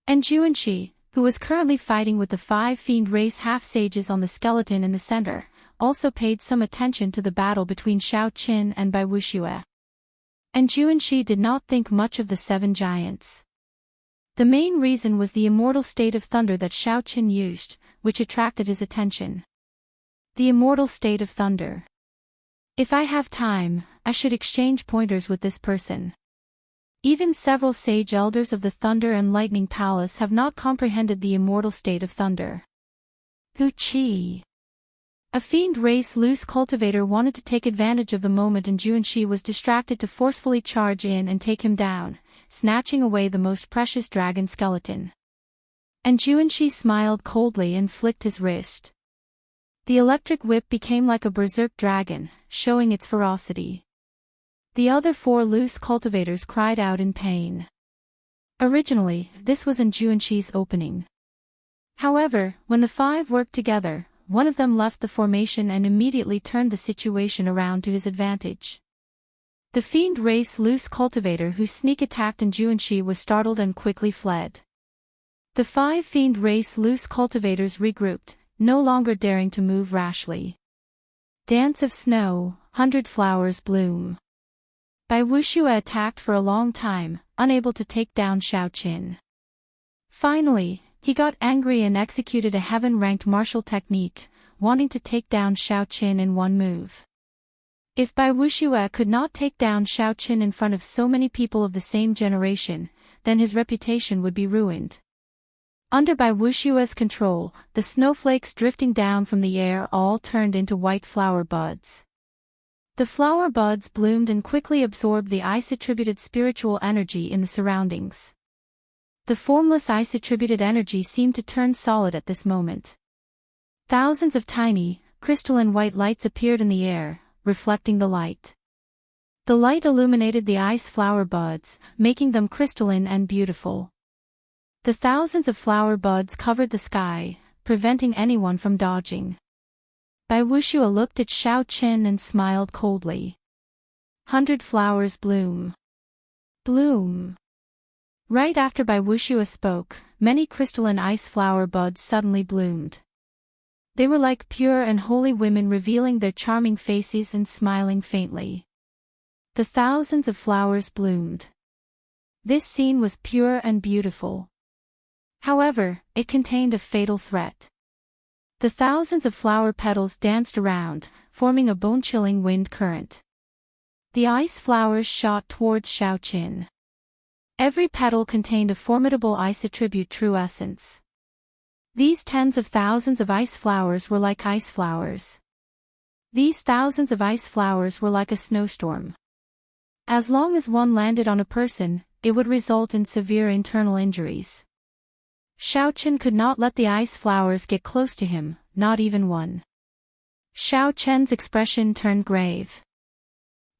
Speaker 1: And Juanxi, who was currently fighting with the 5 fiend race half-sages on the skeleton in the center, also paid some attention to the battle between Xiao Qin and Bai Wuxue. And Juanxi did not think much of the 7 giants. The main reason was the immortal state of thunder that Xiao Qin used, which attracted his attention. The immortal state of thunder. If I have time, I should exchange pointers with this person. Even several sage elders of the Thunder and Lightning Palace have not comprehended the immortal state of thunder. Hu Qi. A fiend race loose cultivator wanted to take advantage of the moment and Juanxi was distracted to forcefully charge in and take him down, snatching away the most precious dragon skeleton. And Juanxi smiled coldly and flicked his wrist. The electric whip became like a berserk dragon, showing its ferocity. The other 4 loose cultivators cried out in pain. Originally, this was in Juanxi's opening. However, when the 5 worked together, one of them left the formation and immediately turned the situation around to his advantage. The fiend race loose cultivator who sneak attacked in Juanxi was startled and quickly fled. The 5 fiend race loose cultivators regrouped, no longer daring to move rashly. Dance of snow, 100 flowers bloom. Bai Wuxue attacked for a long time, unable to take down Xiao Qin. Finally, he got angry and executed a heaven-ranked martial technique, wanting to take down Xiao Qin in one move. If Bai Wuxue could not take down Xiao Qin in front of so many people of the same generation, then his reputation would be ruined. Under Bai Wuxue's control, the snowflakes drifting down from the air all turned into white flower buds. The flower buds bloomed and quickly absorbed the ice-attributed spiritual energy in the surroundings. The formless ice-attributed energy seemed to turn solid at this moment. Thousands of tiny, crystalline white lights appeared in the air, reflecting the light. The light illuminated the ice flower buds, making them crystalline and beautiful. The thousands of flower buds covered the sky, preventing anyone from dodging. Bai Wushue looked at Xiao Qin and smiled coldly. 100 flowers bloom. Bloom. Right after Bai Wushue spoke, many crystalline ice flower buds suddenly bloomed. They were like pure and holy women revealing their charming faces and smiling faintly. The thousands of flowers bloomed. This scene was pure and beautiful. However, it contained a fatal threat. The thousands of flower petals danced around, forming a bone-chilling wind current. The ice flowers shot towards Xiao Qin. Every petal contained a formidable ice attribute true essence. These tens of thousands of ice flowers were like ice flowers. These thousands of ice flowers were like a snowstorm. As long as one landed on a person, it would result in severe internal injuries. Xiao Qin could not let the ice flowers get close to him, not even one. Xiao Qin's expression turned grave.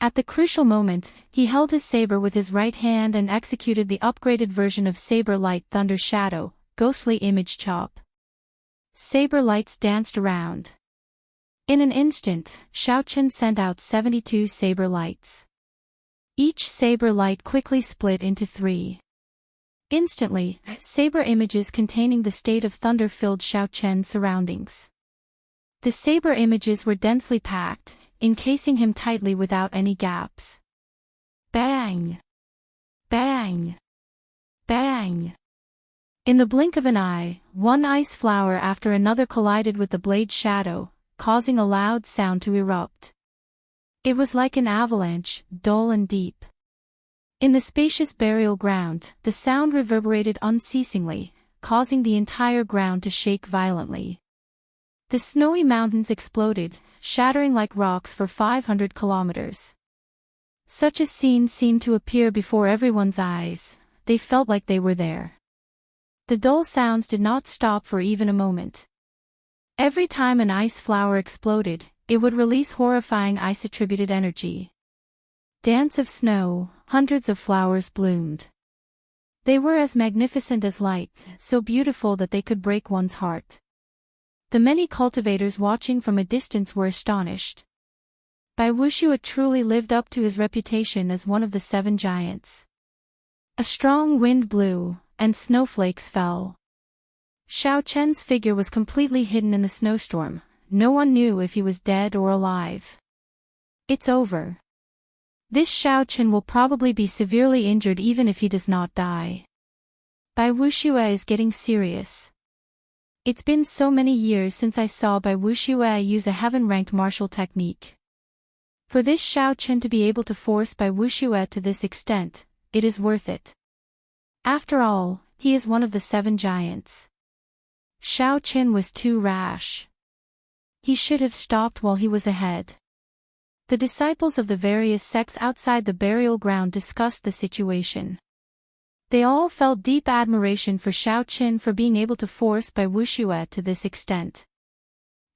Speaker 1: At the crucial moment, he held his saber with his right hand and executed the upgraded version of Saber Light Thunder Shadow, Ghostly Image Chop. Saber lights danced around. In an instant, Xiao Qin sent out 72 saber lights. Each saber light quickly split into 3. Instantly, saber images containing the state of thunder filled Xiao Qin's surroundings. The saber images were densely packed, encasing him tightly without any gaps. Bang! Bang! Bang! In the blink of an eye, one ice flower after another collided with the blade's shadow, causing a loud sound to erupt. It was like an avalanche, dull and deep. In the spacious burial ground, the sound reverberated unceasingly, causing the entire ground to shake violently. The snowy mountains exploded, shattering like rocks for 500 kilometers. Such a scene seemed to appear before everyone's eyes. They felt like they were there. The dull sounds did not stop for even a moment. Every time an ice flower exploded, it would release horrifying ice-attributed energy. Dance of snow, hundreds of flowers bloomed. They were as magnificent as light, so beautiful that they could break one's heart. The many cultivators watching from a distance were astonished. Bai Wushue truly lived up to his reputation as one of the 7 giants. A strong wind blew, and snowflakes fell. Xiao Qin's figure was completely hidden in the snowstorm. No one knew if he was dead or alive. It's over. This Xiao Qin will probably be severely injured even if he does not die. Bai Wushue is getting serious. It's been so many years since I saw Bai Wushue use a heaven-ranked martial technique. For this Xiao Qin to be able to force Bai Wushue to this extent, it is worth it. After all, he is one of the 7 giants. Xiao Qin was too rash. He should have stopped while he was ahead. The disciples of the various sects outside the burial ground discussed the situation. They all felt deep admiration for Xiao Qin for being able to force Bai Wushue to this extent.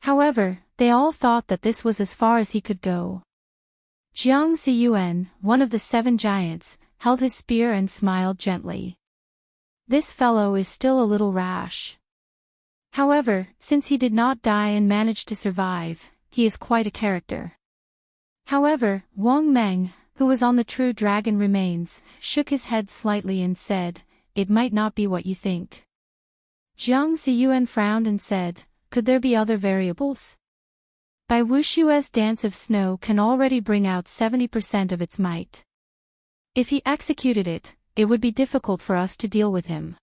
Speaker 1: However, they all thought that this was as far as he could go. Jiang Ziyuan, one of the 7 giants, held his spear and smiled gently. This fellow is still a little rash. However, since he did not die and managed to survive, he is quite a character. However, Wang Meng, who was on the true dragon remains, shook his head slightly and said, "It might not be what you think." Jiang Ziyuan frowned and said, "Could there be other variables?" Bai Wushue's dance of snow can already bring out 70% of its might. If he executed it, it would be difficult for us to deal with him.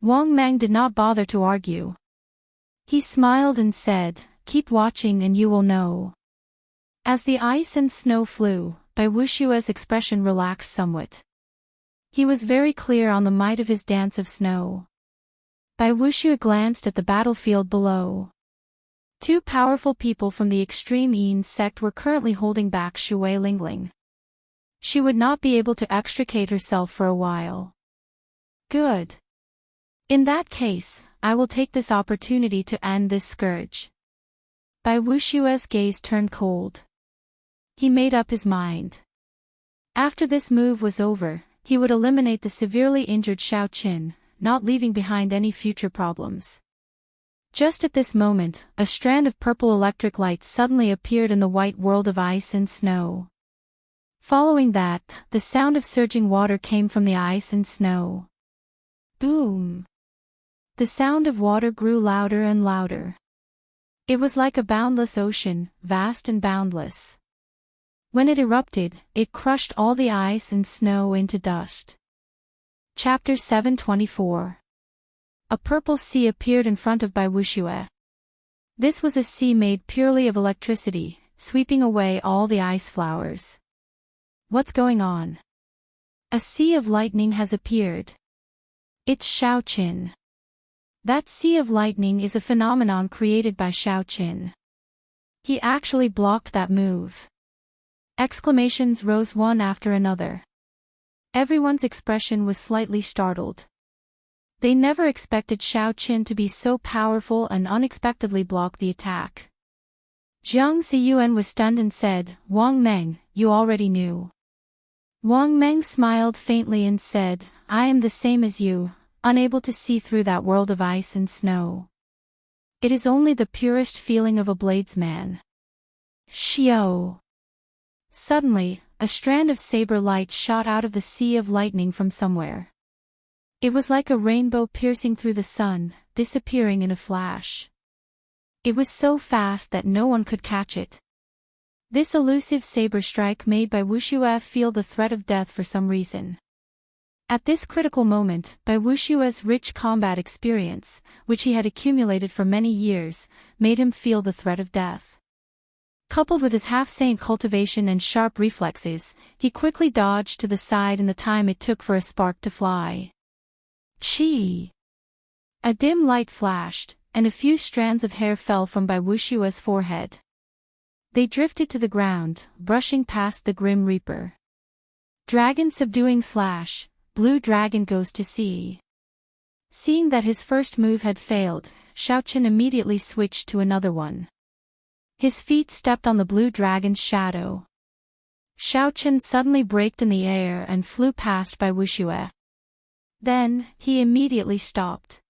Speaker 1: Wang Meng did not bother to argue. He smiled and said, "Keep watching and you will know." As the ice and snow flew, Bai Wushue's expression relaxed somewhat. He was very clear on the might of his dance of snow. Bai Wushue glanced at the battlefield below. Two powerful people from the extreme Yin sect were currently holding back Shui Lingling. She would not be able to extricate herself for a while. Good. In that case, I will take this opportunity to end this scourge. Bai Wushue's gaze turned cold. He made up his mind. After this move was over, he would eliminate the severely injured Xiao Qin, not leaving behind any future problems. Just at this moment, a strand of purple electric light suddenly appeared in the white world of ice and snow. Following that, the sound of surging water came from the ice and snow. Boom! The sound of water grew louder and louder. It was like a boundless ocean, vast and boundless. When it erupted, it crushed all the ice and snow into dust. Chapter 724. A purple sea appeared in front of Bai Wushue. This was a sea made purely of electricity, sweeping away all the ice flowers. What's going on? A sea of lightning has appeared. It's Xiao Qin. That sea of lightning is a phenomenon created by Xiao Qin. He actually blocked that move. Exclamations rose one after another. Everyone's expression was slightly startled. They never expected Xiao Qin to be so powerful and unexpectedly block the attack. Jiang Ziyuan was stunned and said, "Wang Meng, you already knew." Wang Meng smiled faintly and said, "I am the same as you, unable to see through that world of ice and snow. It is only the purest feeling of a bladesman." Xiao! Suddenly, a strand of saber light shot out of the sea of lightning from somewhere. It was like a rainbow piercing through the sun, disappearing in a flash. It was so fast that no one could catch it. This elusive saber strike made Bai Wushue feel the threat of death for some reason. At this critical moment, Bai Wushue's rich combat experience, which he had accumulated for many years, made him feel the threat of death. Coupled with his half-saint cultivation and sharp reflexes, he quickly dodged to the side in the time it took for a spark to fly. Chi! A dim light flashed, and a few strands of hair fell from Bai Wushue's forehead. They drifted to the ground, brushing past the Grim Reaper. Dragon subduing slash, blue dragon goes to sea. Seeing that his first move had failed, Xiao Qin immediately switched to another one. His feet stepped on the blue dragon's shadow. Xiao Qin suddenly braked in the air and flew past Bai Wushue. Then, he immediately stopped.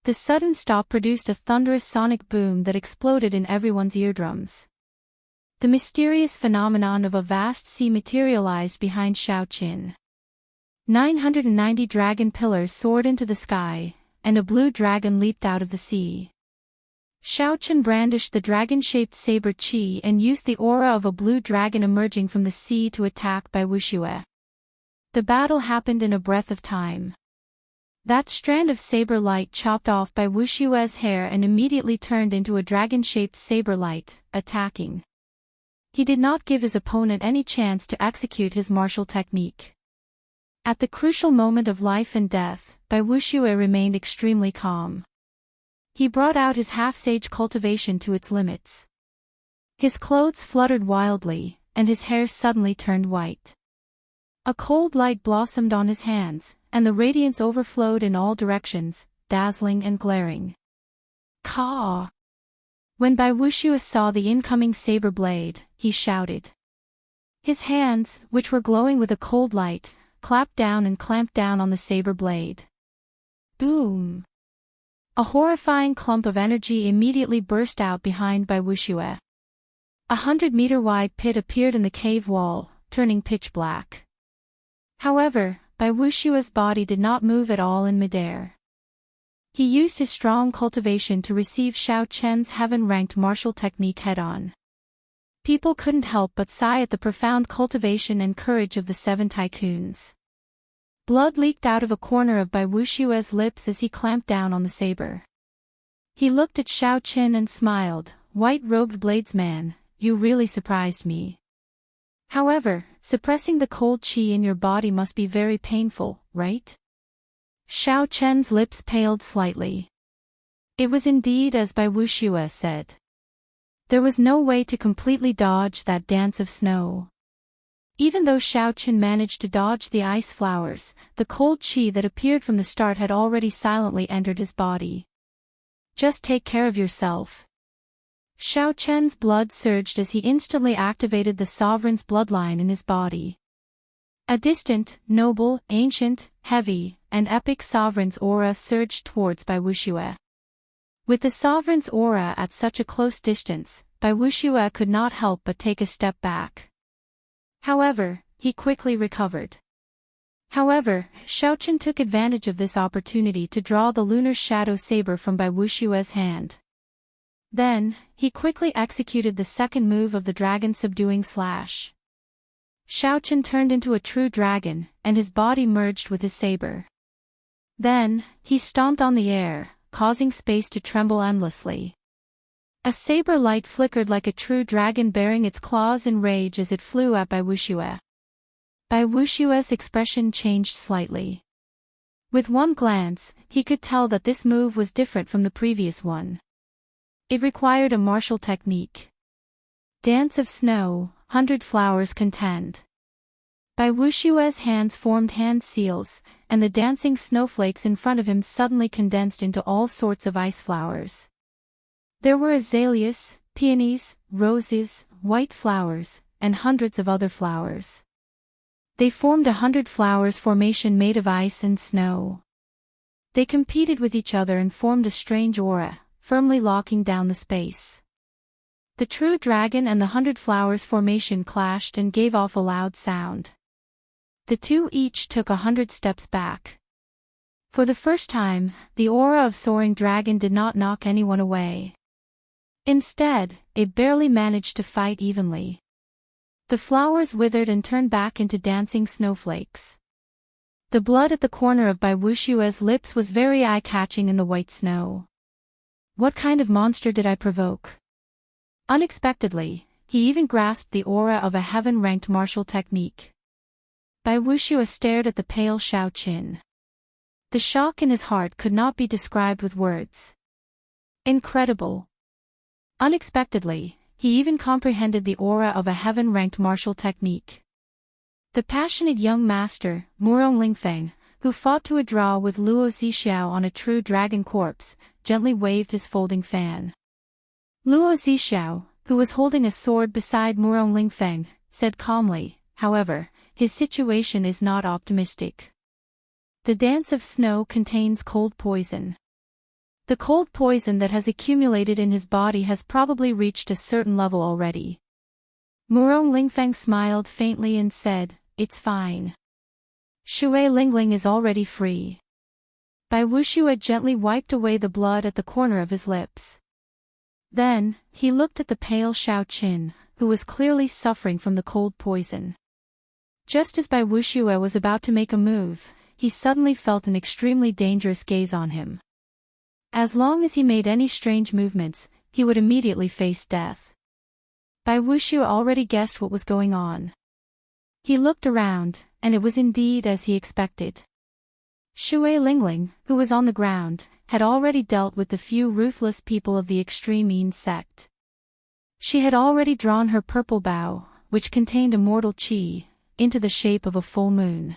Speaker 1: The sudden stop produced a thunderous sonic boom that exploded in everyone's eardrums. The mysterious phenomenon of a vast sea materialized behind Xiao Qin. 990 dragon pillars soared into the sky, and a blue dragon leaped out of the sea. Xiao Qin brandished the dragon-shaped saber Qi and used the aura of a blue dragon emerging from the sea to attack Bai Wushue. The battle happened in a breath of time. That strand of saber light chopped off Bai Wushue's hair and immediately turned into a dragon-shaped saber light, attacking. He did not give his opponent any chance to execute his martial technique. At the crucial moment of life and death, Bai Wushue remained extremely calm. He brought out his half-sage cultivation to its limits. His clothes fluttered wildly, and his hair suddenly turned white. A cold light blossomed on his hands, and the radiance overflowed in all directions, dazzling and glaring. Caw! When Bai Wushue saw the incoming saber blade, he shouted. His hands, which were glowing with a cold light, clapped down and clamped down on the saber blade. Boom! A horrifying clump of energy immediately burst out behind Bai Wushue. 100-meter-wide pit appeared in the cave wall, turning pitch black. However, Bai Wushue's body did not move at all in midair. He used his strong cultivation to receive Xiao Qin's heaven-ranked martial technique head-on. People couldn't help but sigh at the profound cultivation and courage of the 7 tycoons. Blood leaked out of a corner of Bai Wushue's lips as he clamped down on the saber. He looked at Xiao Qin and smiled, "White-robed bladesman, you really surprised me. However, suppressing the cold qi in your body must be very painful, right?" Xiao Qin's lips paled slightly. It was indeed as Bai Wushue said. There was no way to completely dodge that dance of snow. Even though Xiao Qin managed to dodge the ice flowers, the cold chi that appeared from the start had already silently entered his body. Just take care of yourself. Xiao Chen's blood surged as he instantly activated the sovereign's bloodline in his body. A distant, noble, ancient, heavy, and epic sovereign's aura surged towards Bai Wuxue. With the sovereign's aura at such a close distance, Bai Wuxue could not help but take a step back. However, he quickly recovered. However, Xiao Qin took advantage of this opportunity to draw the lunar shadow saber from Bai Wuxue's hand. Then, he quickly executed the second move of the dragon subduing slash. Xiao Qin turned into a true dragon, and his body merged with his saber. Then, he stomped on the air, causing space to tremble endlessly. A saber light flickered like a true dragon baring its claws in rage as it flew at Bai Wuxue. Bai Wuxue's expression changed slightly. With one glance, he could tell that this move was different from the previous one. It required a martial technique. Dance of snow, 100 flowers contend. Bai Wuxue's hands formed hand seals, and the dancing snowflakes in front of him suddenly condensed into all sorts of ice flowers. There were azaleas, peonies, roses, white flowers, and hundreds of other flowers. They formed 100 flowers formation made of ice and snow. They competed with each other and formed a strange aura, firmly locking down the space. The true dragon and the 100 flowers formation clashed and gave off a loud sound. The two each took 100 steps back. For the first time, the aura of soaring dragon did not knock anyone away. Instead, it barely managed to fight evenly. The flowers withered and turned back into dancing snowflakes. The blood at the corner of Bai Wuxue's lips was very eye-catching in the white snow. What kind of monster did I provoke? Unexpectedly, he even grasped the aura of a heaven-ranked martial technique. Bai Wuxue stared at the pale Xiao Qin. The shock in his heart could not be described with words. Incredible. Unexpectedly, he even comprehended the aura of a heaven-ranked martial technique. The passionate young master, Murong Lingfeng, who fought to a draw with Luo Zixiao on a true dragon corpse, gently waved his folding fan. Luo Zixiao, who was holding a sword beside Murong Lingfeng, said calmly, however, his situation is not optimistic. The dance of snow contains cold poison. The cold poison that has accumulated in his body has probably reached a certain level already. Murong Lingfeng smiled faintly and said, "It's fine. Shui Lingling is already free." Bai Wuxue gently wiped away the blood at the corner of his lips. Then, he looked at the pale Xiao Qin, who was clearly suffering from the cold poison. Just as Bai Wuxue was about to make a move, he suddenly felt an extremely dangerous gaze on him. As long as he made any strange movements, he would immediately face death. Bai Wuxue already guessed what was going on. He looked around, and it was indeed as he expected. Shui Lingling, who was on the ground, had already dealt with the few ruthless people of the extreme Yin sect. She had already drawn her purple bow, which contained immortal qi, into the shape of a full moon.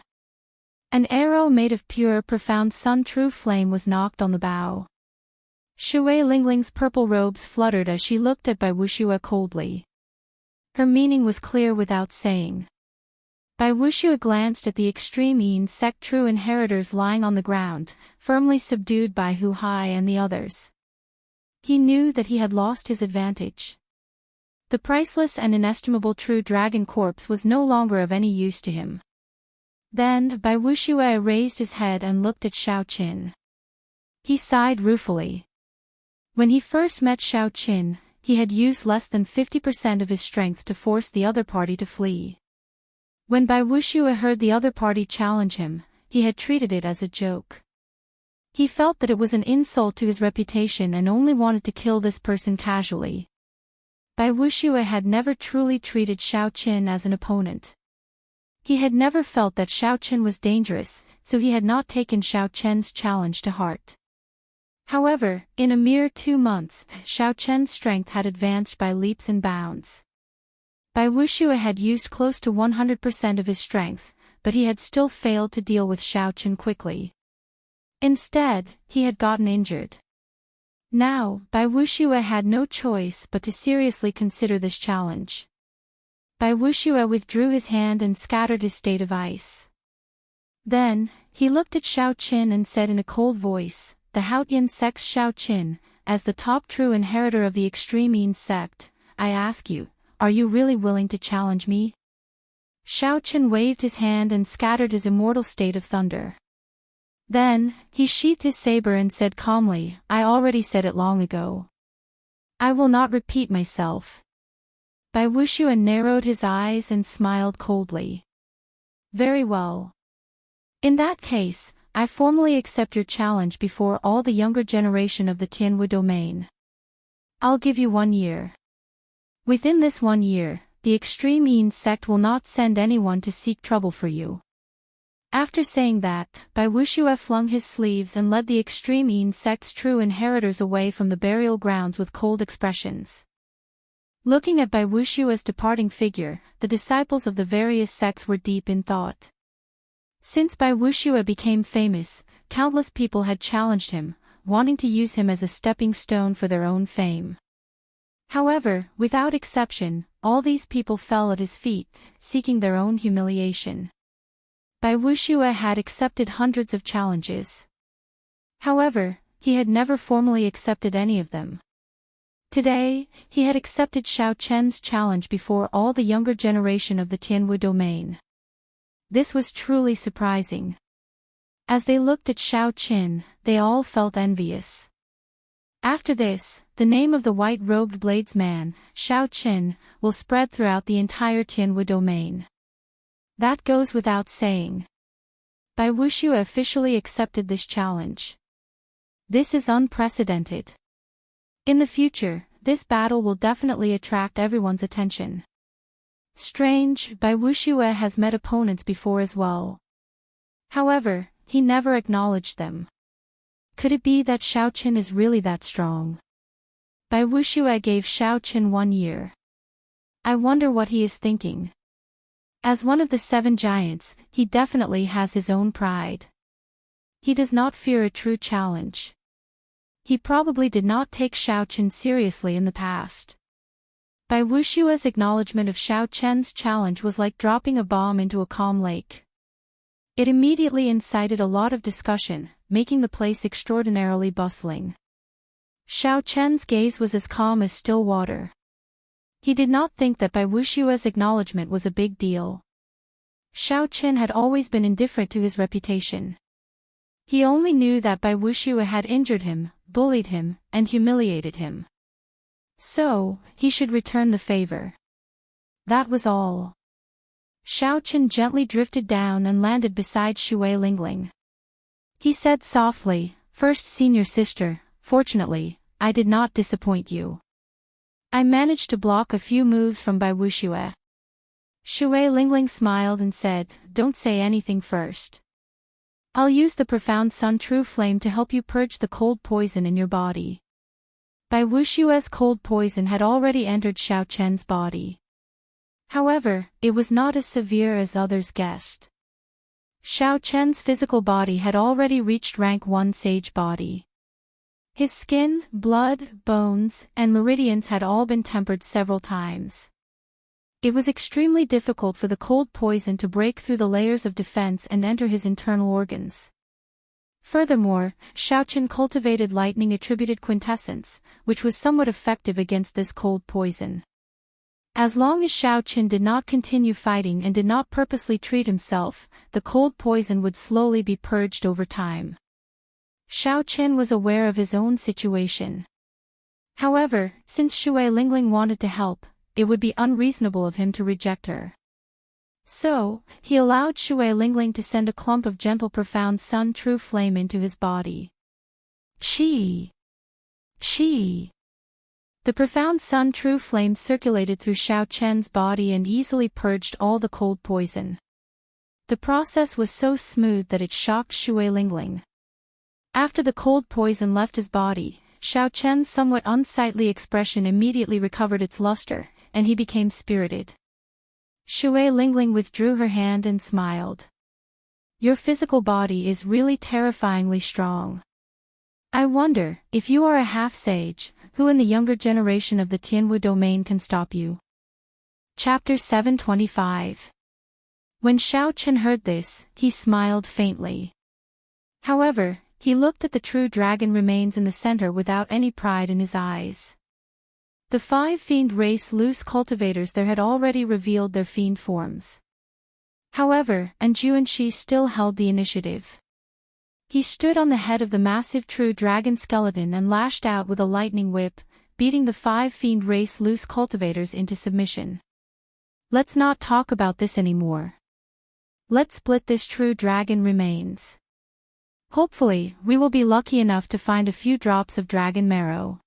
Speaker 1: An arrow made of pure profound sun true flame was knocked on the bow. Shui Lingling's purple robes fluttered as she looked at Bai Wuxue coldly. Her meaning was clear without saying. Bai Wuxue glanced at the extreme Yin sect true inheritors lying on the ground, firmly subdued by Hu Hai and the others. He knew that he had lost his advantage. The priceless and inestimable true dragon corpse was no longer of any use to him. Then Bai Wuxue raised his head and looked at Xiao Qin. He sighed ruefully. When he first met Xiao Qin, he had used less than 50% of his strength to force the other party to flee. When Bai Wuxue heard the other party challenge him, he had treated it as a joke. He felt that it was an insult to his reputation and only wanted to kill this person casually. Bai Wuxue had never truly treated Xiao Qin as an opponent. He had never felt that Xiao Qin was dangerous, so he had not taken Xiao Qin's challenge to heart. However, in a mere 2 months, Xiao Chen's strength had advanced by leaps and bounds. Bai Wuxue had used close to 100% of his strength, but he had still failed to deal with Xiao Chen quickly. Instead, he had gotten injured. Now, Bai Wuxue had no choice but to seriously consider this challenge. Bai Wuxue withdrew his hand and scattered his state of ice. Then, he looked at Xiao Qin and said in a cold voice, "The Haotian sect's Xiao Qin, as the top true inheritor of the extreme Yin sect, I ask you, are you really willing to challenge me?" Xiao Qin waved his hand and scattered his immortal state of thunder. Then, he sheathed his saber and said calmly, "I already said it long ago. I will not repeat myself." Bai Wuxue narrowed his eyes and smiled coldly. "Very well. In that case, I formally accept your challenge before all the younger generation of the Tianwu domain. I'll give you 1 year. Within this 1 year, the extreme Yin sect will not send anyone to seek trouble for you." After saying that, Bai Wuxue flung his sleeves and led the extreme Yin sect's true inheritors away from the burial grounds with cold expressions. Looking at Bai Wuxue's departing figure, the disciples of the various sects were deep in thought. Since Bai Wuxue became famous, countless people had challenged him, wanting to use him as a stepping stone for their own fame. However, without exception, all these people fell at his feet, seeking their own humiliation. Bai Wuxue had accepted hundreds of challenges. However, he had never formally accepted any of them. Today, he had accepted Xiao Chen's challenge before all the younger generation of the Tianwu domain. This was truly surprising. As they looked at Xiao Chen, they all felt envious. After this, the name of the white-robed bladesman, Xiao Chen, will spread throughout the entire Tianwu domain. That goes without saying. Bai Wuxue officially accepted this challenge. This is unprecedented. In the future, this battle will definitely attract everyone's attention. Strange, Bai Wuxue has met opponents before as well. However, he never acknowledged them. Could it be that Xiao Chen is really that strong? Bai Wuxue gave Xiao Chen 1 year. I wonder what he is thinking. As one of the 7 giants, he definitely has his own pride. He does not fear a true challenge. He probably did not take Xiao Chen seriously in the past. Bai Wuxue's acknowledgement of Xiao Chen's challenge was like dropping a bomb into a calm lake. It immediately incited a lot of discussion, making the place extraordinarily bustling. Xiao Chen's gaze was as calm as still water. He did not think that Bai Wuxue's acknowledgement was a big deal. Xiao Chen had always been indifferent to his reputation. He only knew that Bai Wuxue had injured him, bullied him, and humiliated him. So, he should return the favor. That was all. Xiao Chen gently drifted down and landed beside Xue Lingling. He said softly, "First senior sister, fortunately, I did not disappoint you. I managed to block a few moves from Bai Wuxue." Xue Lingling smiled and said, "Don't say anything first. I'll use the profound Sun True Flame to help you purge the cold poison in your body." Bai Wuxue's cold poison had already entered Xiao Chen's body. However, it was not as severe as others guessed. Xiao Chen's physical body had already reached rank 1 sage body. His skin, blood, bones, and meridians had all been tempered several times. It was extremely difficult for the cold poison to break through the layers of defense and enter his internal organs. Furthermore, Xiao Chen cultivated lightning-attributed quintessence, which was somewhat effective against this cold poison. As long as Xiao Chen did not continue fighting and did not purposely treat himself, the cold poison would slowly be purged over time. Xiao Chen was aware of his own situation. However, since Xue Lingling wanted to help, it would be unreasonable of him to reject her. So, he allowed Xue Lingling to send a clump of gentle profound Sun True Flame into his body. Qi! Qi! The profound Sun True Flame circulated through Xiao Chen's body and easily purged all the cold poison. The process was so smooth that it shocked Xue Lingling. After the cold poison left his body, Xiao Chen's somewhat unsightly expression immediately recovered its luster, and he became spirited. Shui Lingling withdrew her hand and smiled. Your physical body is really terrifyingly strong. I wonder, if you are a half-sage, who in the younger generation of the Tianwu domain can stop you? Chapter 725. When Xiao Chen heard this, he smiled faintly. However, he looked at the true dragon remains in the center without any pride in his eyes. The 5 fiend race loose cultivators there had already revealed their fiend forms. However, Anju and Shi still held the initiative. He stood on the head of the massive true dragon skeleton and lashed out with a lightning whip, beating the 5 fiend race loose cultivators into submission. Let's not talk about this anymore. Let's split this true dragon remains. Hopefully, we will be lucky enough to find a few drops of dragon marrow.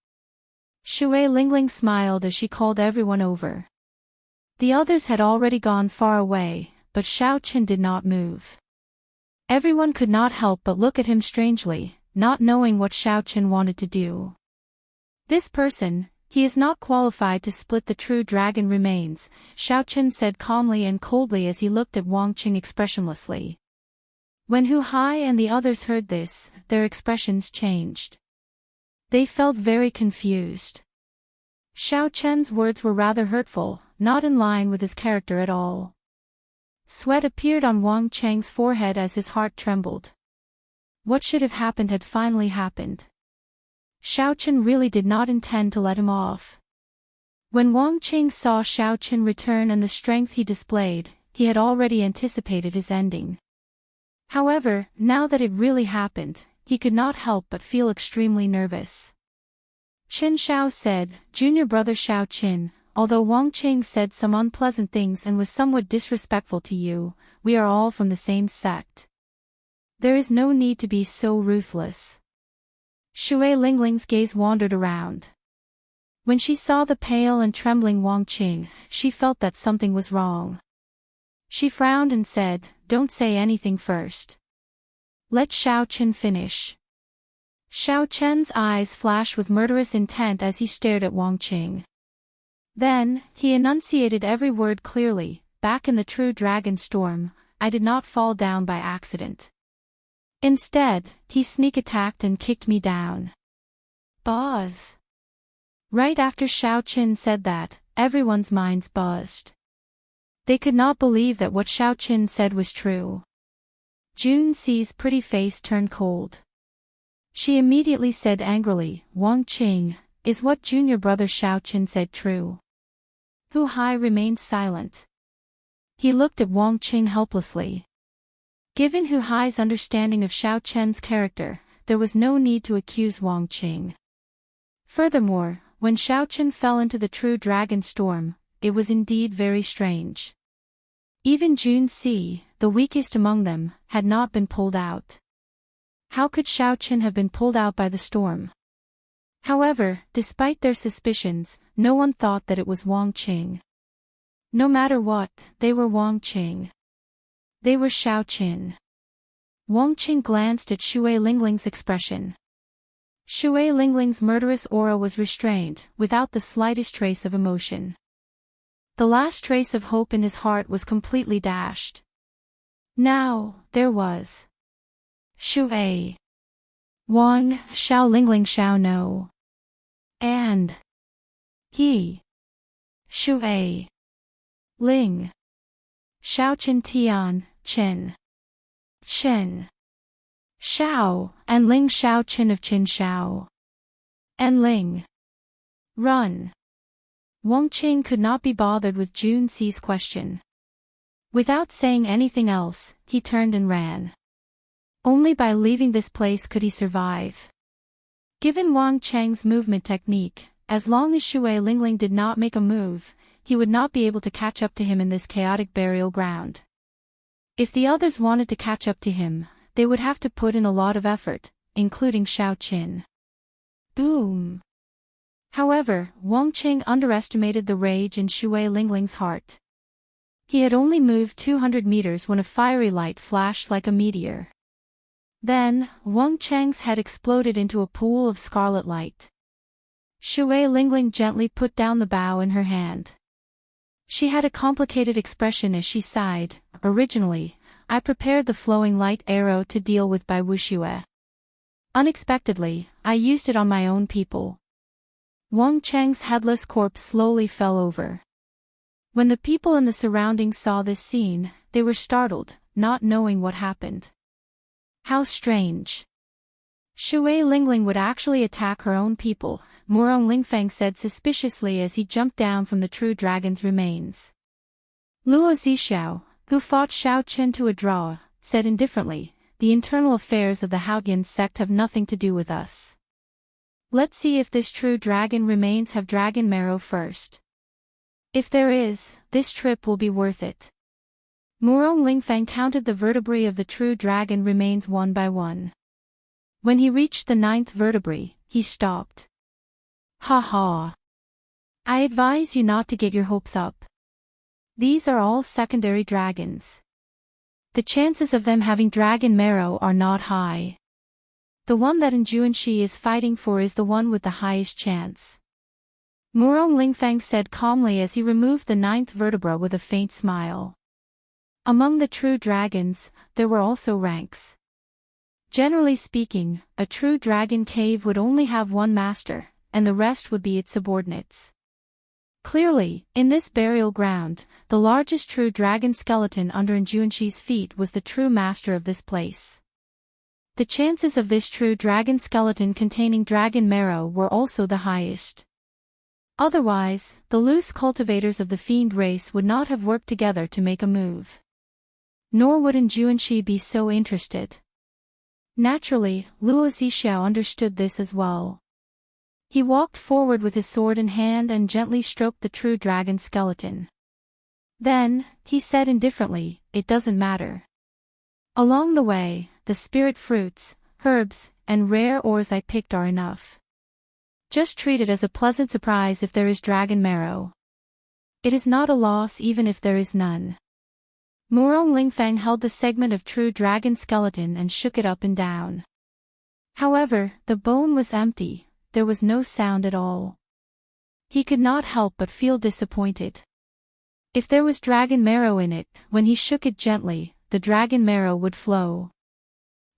Speaker 1: Shui Lingling smiled as she called everyone over. The others had already gone far away, but Xiao Chen did not move. Everyone could not help but look at him strangely, not knowing what Xiao Chen wanted to do. This person, he is not qualified to split the true dragon remains, Xiao Chen said calmly and coldly as he looked at Wang Qing expressionlessly. When Hu Hai and the others heard this, their expressions changed. They felt very confused. Xiao Chen's words were rather hurtful, not in line with his character at all. Sweat appeared on Wang Cheng's forehead as his heart trembled. What should have happened had finally happened. Xiao Chen really did not intend to let him off. When Wang Cheng saw Xiao Chen return and the strength he displayed, he had already anticipated his ending. However, now that it really happened, he could not help but feel extremely nervous. Chen Xiao said, Junior brother Xiao Qin, although Wang Qing said some unpleasant things and was somewhat disrespectful to you, we are all from the same sect. There is no need to be so ruthless. Shui Lingling's gaze wandered around. When she saw the pale and trembling Wang Qing, she felt that something was wrong. She frowned and said, Don't say anything first. Let Xiao Chen finish. Xiao Chen's eyes flashed with murderous intent as he stared at Wang Qing. Then, he enunciated every word clearly, back in the true dragon storm, I did not fall down by accident. Instead, he sneak attacked and kicked me down. Buzz. Right after Xiao Chen said that, everyone's minds buzzed. They could not believe that what Xiao Chen said was true. Jun Si's pretty face turned cold. She immediately said angrily, Wang Qing, is what junior brother Xiao Chen said true? Hu Hai remained silent. He looked at Wang Qing helplessly. Given Hu Hai's understanding of Xiao Chen's character, there was no need to accuse Wang Qing. Furthermore, when Xiao Chen fell into the true dragon storm, it was indeed very strange. Even Jun Si, the weakest among them, had not been pulled out. How could Xiao Chen have been pulled out by the storm? However, despite their suspicions, no one thought that it was Wang Qing. No matter what, they were Wang Qing. They were Xiao Chen. Wang Qing glanced at Shui Lingling's expression. Shui Lingling's murderous aura was restrained, without the slightest trace of emotion. The last trace of hope in his heart was completely dashed. Now, there was Shui. Wang, Xiao Lingling Xiao No. And he. Shui. Ling. Xiao Chen Tian, Chen. Chen. Xiao, and Ling Xiao Chen of Qin Xiao. And Ling. Run. Wang Qing could not be bothered with Jun Si's question. Without saying anything else, he turned and ran. Only by leaving this place could he survive. Given Wang Cheng's movement technique, as long as Shui Lingling did not make a move, he would not be able to catch up to him in this chaotic burial ground. If the others wanted to catch up to him, they would have to put in a lot of effort, including Xiao Qin. Boom! However, Wang Qing underestimated the rage in Shui Lingling's heart. He had only moved 200 meters when a fiery light flashed like a meteor. Then, Wang Cheng's head exploded into a pool of scarlet light. Shui Lingling gently put down the bow in her hand. She had a complicated expression as she sighed. Originally, I prepared the flowing light arrow to deal with Bai Wuxue. Unexpectedly, I used it on my own people. Wang Cheng's headless corpse slowly fell over. When the people in the surroundings saw this scene, they were startled, not knowing what happened. How strange. Shui Lingling would actually attack her own people, Murong Lingfeng said suspiciously as he jumped down from the true dragon's remains. Luo Zixiao, who fought Xiao Chen to a draw, said indifferently, the internal affairs of the Haotian sect have nothing to do with us. Let's see if this true dragon remains have dragon marrow first. If there is, this trip will be worth it. Murong Lingfeng counted the vertebrae of the true dragon remains one by one. When he reached the 9th vertebrae, he stopped. Ha ha. I advise you not to get your hopes up. These are all secondary dragons. The chances of them having dragon marrow are not high. The one that Juanxi is fighting for is the one with the highest chance. Murong Lingfeng said calmly as he removed the 9th vertebra with a faint smile. Among the true dragons, there were also ranks. Generally speaking, a true dragon cave would only have one master, and the rest would be its subordinates. Clearly, in this burial ground, the largest true dragon skeleton under Juanxi's feet was the true master of this place. The chances of this true dragon skeleton containing dragon marrow were also the highest. Otherwise, the loose cultivators of the fiend race would not have worked together to make a move. Nor would Juanxi be so interested. Naturally, Luo Zixiao understood this as well. He walked forward with his sword in hand and gently stroked the true dragon skeleton. Then, he said indifferently, it doesn't matter. Along the way, the spirit fruits, herbs, and rare ores I picked are enough. Just treat it as a pleasant surprise if there is dragon marrow. It is not a loss even if there is none. Murong Lingfeng held the segment of true dragon skeleton and shook it up and down. However, the bone was empty, there was no sound at all. He could not help but feel disappointed. If there was dragon marrow in it, when he shook it gently, the dragon marrow would flow.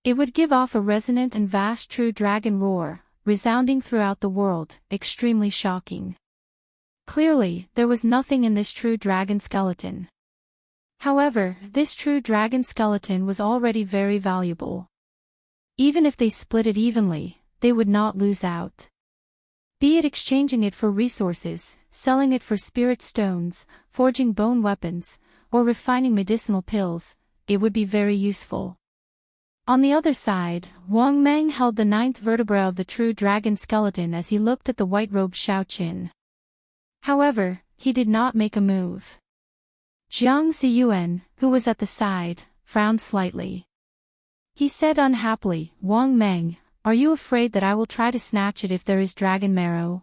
Speaker 1: It would give off a resonant and vast true dragon roar, resounding throughout the world, extremely shocking. Clearly, there was nothing in this true dragon skeleton. However, this true dragon skeleton was already very valuable. Even if they split it evenly, they would not lose out. Be it exchanging it for resources, selling it for spirit stones, forging bone weapons, or refining medicinal pills, it would be very useful. On the other side, Wang Meng held the 9th vertebra of the true dragon skeleton as he looked at the white-robed Xiao Qin. However, he did not make a move. Jiang Ziyuan, who was at the side, frowned slightly. He said unhappily, Wang Meng, are you afraid that I will try to snatch it if there is dragon marrow?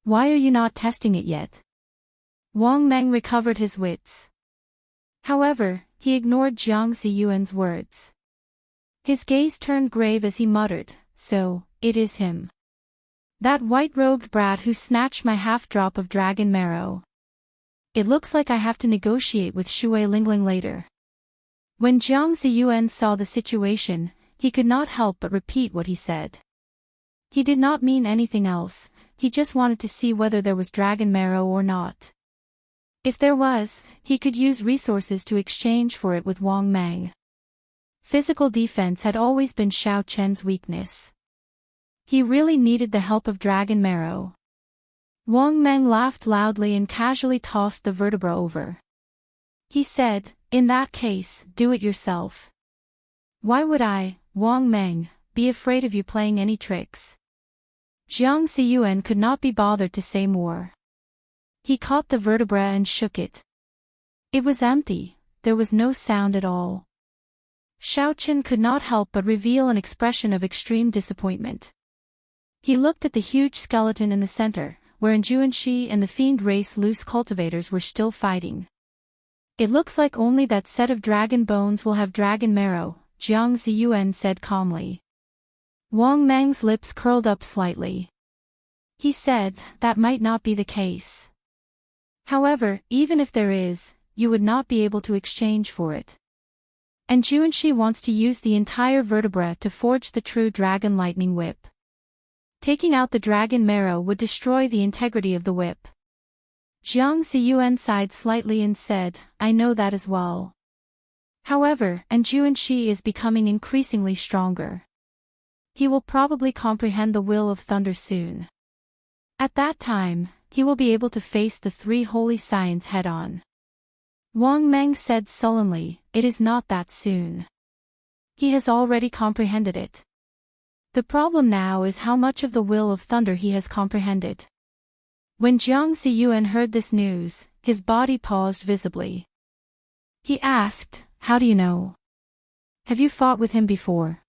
Speaker 1: Why are you not testing it yet? Wang Meng recovered his wits. However, he ignored Jiang Ziyuan's words. His gaze turned grave as he muttered, so, it is him. That white-robed brat who snatched my half-drop of dragon marrow. It looks like I have to negotiate with Shui Lingling later. When Jiang Ziyuan saw the situation, he could not help but repeat what he said. He did not mean anything else, he just wanted to see whether there was dragon marrow or not. If there was, he could use resources to exchange for it with Wang Meng. Physical defense had always been Xiao Chen's weakness. He really needed the help of dragon marrow. Wang Meng laughed loudly and casually tossed the vertebra over. He said, in that case, do it yourself. Why would I, Wang Meng, be afraid of you playing any tricks? Jiang Ziyuan could not be bothered to say more. He caught the vertebra and shook it. It was empty, there was no sound at all. Xiao Qin could not help but reveal an expression of extreme disappointment. He looked at the huge skeleton in the center, where Juanxi and the fiend race loose cultivators were still fighting. It looks like only that set of dragon bones will have dragon marrow, Jiang Ziyuan said calmly. Wang Meng's lips curled up slightly. He said, that might not be the case. However, even if there is, you would not be able to exchange for it. And Juanshi wants to use the entire vertebra to forge the true dragon lightning whip. Taking out the dragon marrow would destroy the integrity of the whip. Jiang Ziyuan sighed slightly and said, I know that as well. However, and Juanshi is becoming increasingly stronger. He will probably comprehend the will of thunder soon. At that time, he will be able to face the three holy science head-on. Wang Meng said sullenly, it is not that soon. He has already comprehended it. The problem now is how much of the will of thunder he has comprehended. When Jiang Ziyuan heard this news, his body paused visibly. He asked, how do you know? Have you fought with him before?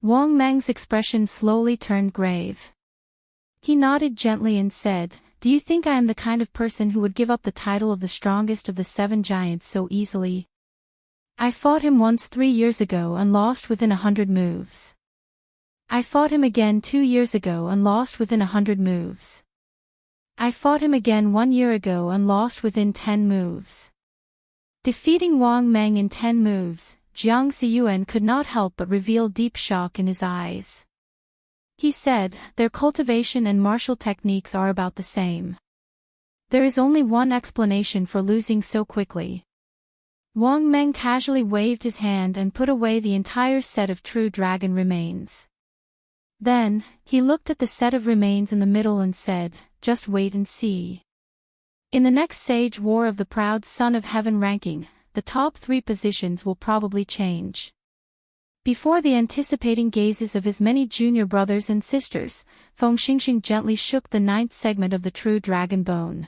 Speaker 1: Wang Meng's expression slowly turned grave. He nodded gently and said, do you think I am the kind of person who would give up the title of the strongest of the 7 giants so easily? I fought him once 3 years ago and lost within 100 moves. I fought him again 2 years ago and lost within 100 moves. I fought him again 1 year ago and lost within 10 moves. Defeating Wang Meng in 10 moves, Jiang Ziyuan could not help but reveal deep shock in his eyes. He said, their cultivation and martial techniques are about the same. There is only one explanation for losing so quickly. Wang Meng casually waved his hand and put away the entire set of true dragon remains. Then, he looked at the set of remains in the middle and said, just wait and see. In the next Sage War of the Proud Son of Heaven ranking, the top 3 positions will probably change. Before the anticipating gazes of his many junior brothers and sisters, Feng Xingxing gently shook the 9th segment of the true dragon bone.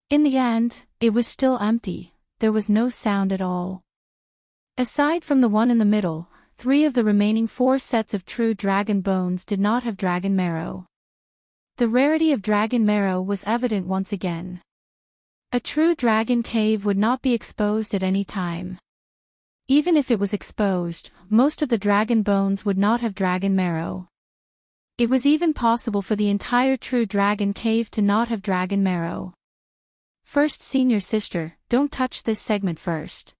Speaker 1: In the end, it was still empty, there was no sound at all. Aside from the one in the middle, 3 of the remaining 4 sets of true dragon bones did not have dragon marrow. The rarity of dragon marrow was evident once again. A true dragon cave would not be exposed at any time. Even if it was exposed, most of the dragon bones would not have dragon marrow. It was even possible for the entire true dragon cave to not have dragon marrow. First, senior sister, don't touch this segment first.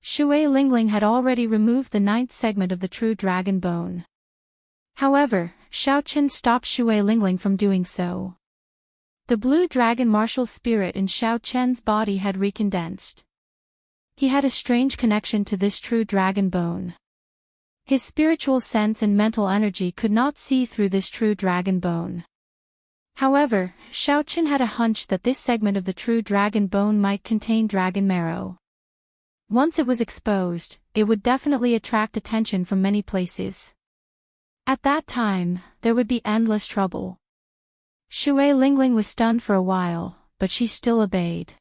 Speaker 1: Shui Lingling had already removed the 9th segment of the true dragon bone. However, Xiao Chen stopped Shui Lingling from doing so. The blue dragon martial spirit in Xiao Chen's body had recondensed. He had a strange connection to this true dragon bone. His spiritual sense and mental energy could not see through this true dragon bone. However, Xiao Chen had a hunch that this segment of the true dragon bone might contain dragon marrow. Once it was exposed, it would definitely attract attention from many places. At that time, there would be endless trouble. Shui Lingling was stunned for a while, but she still obeyed.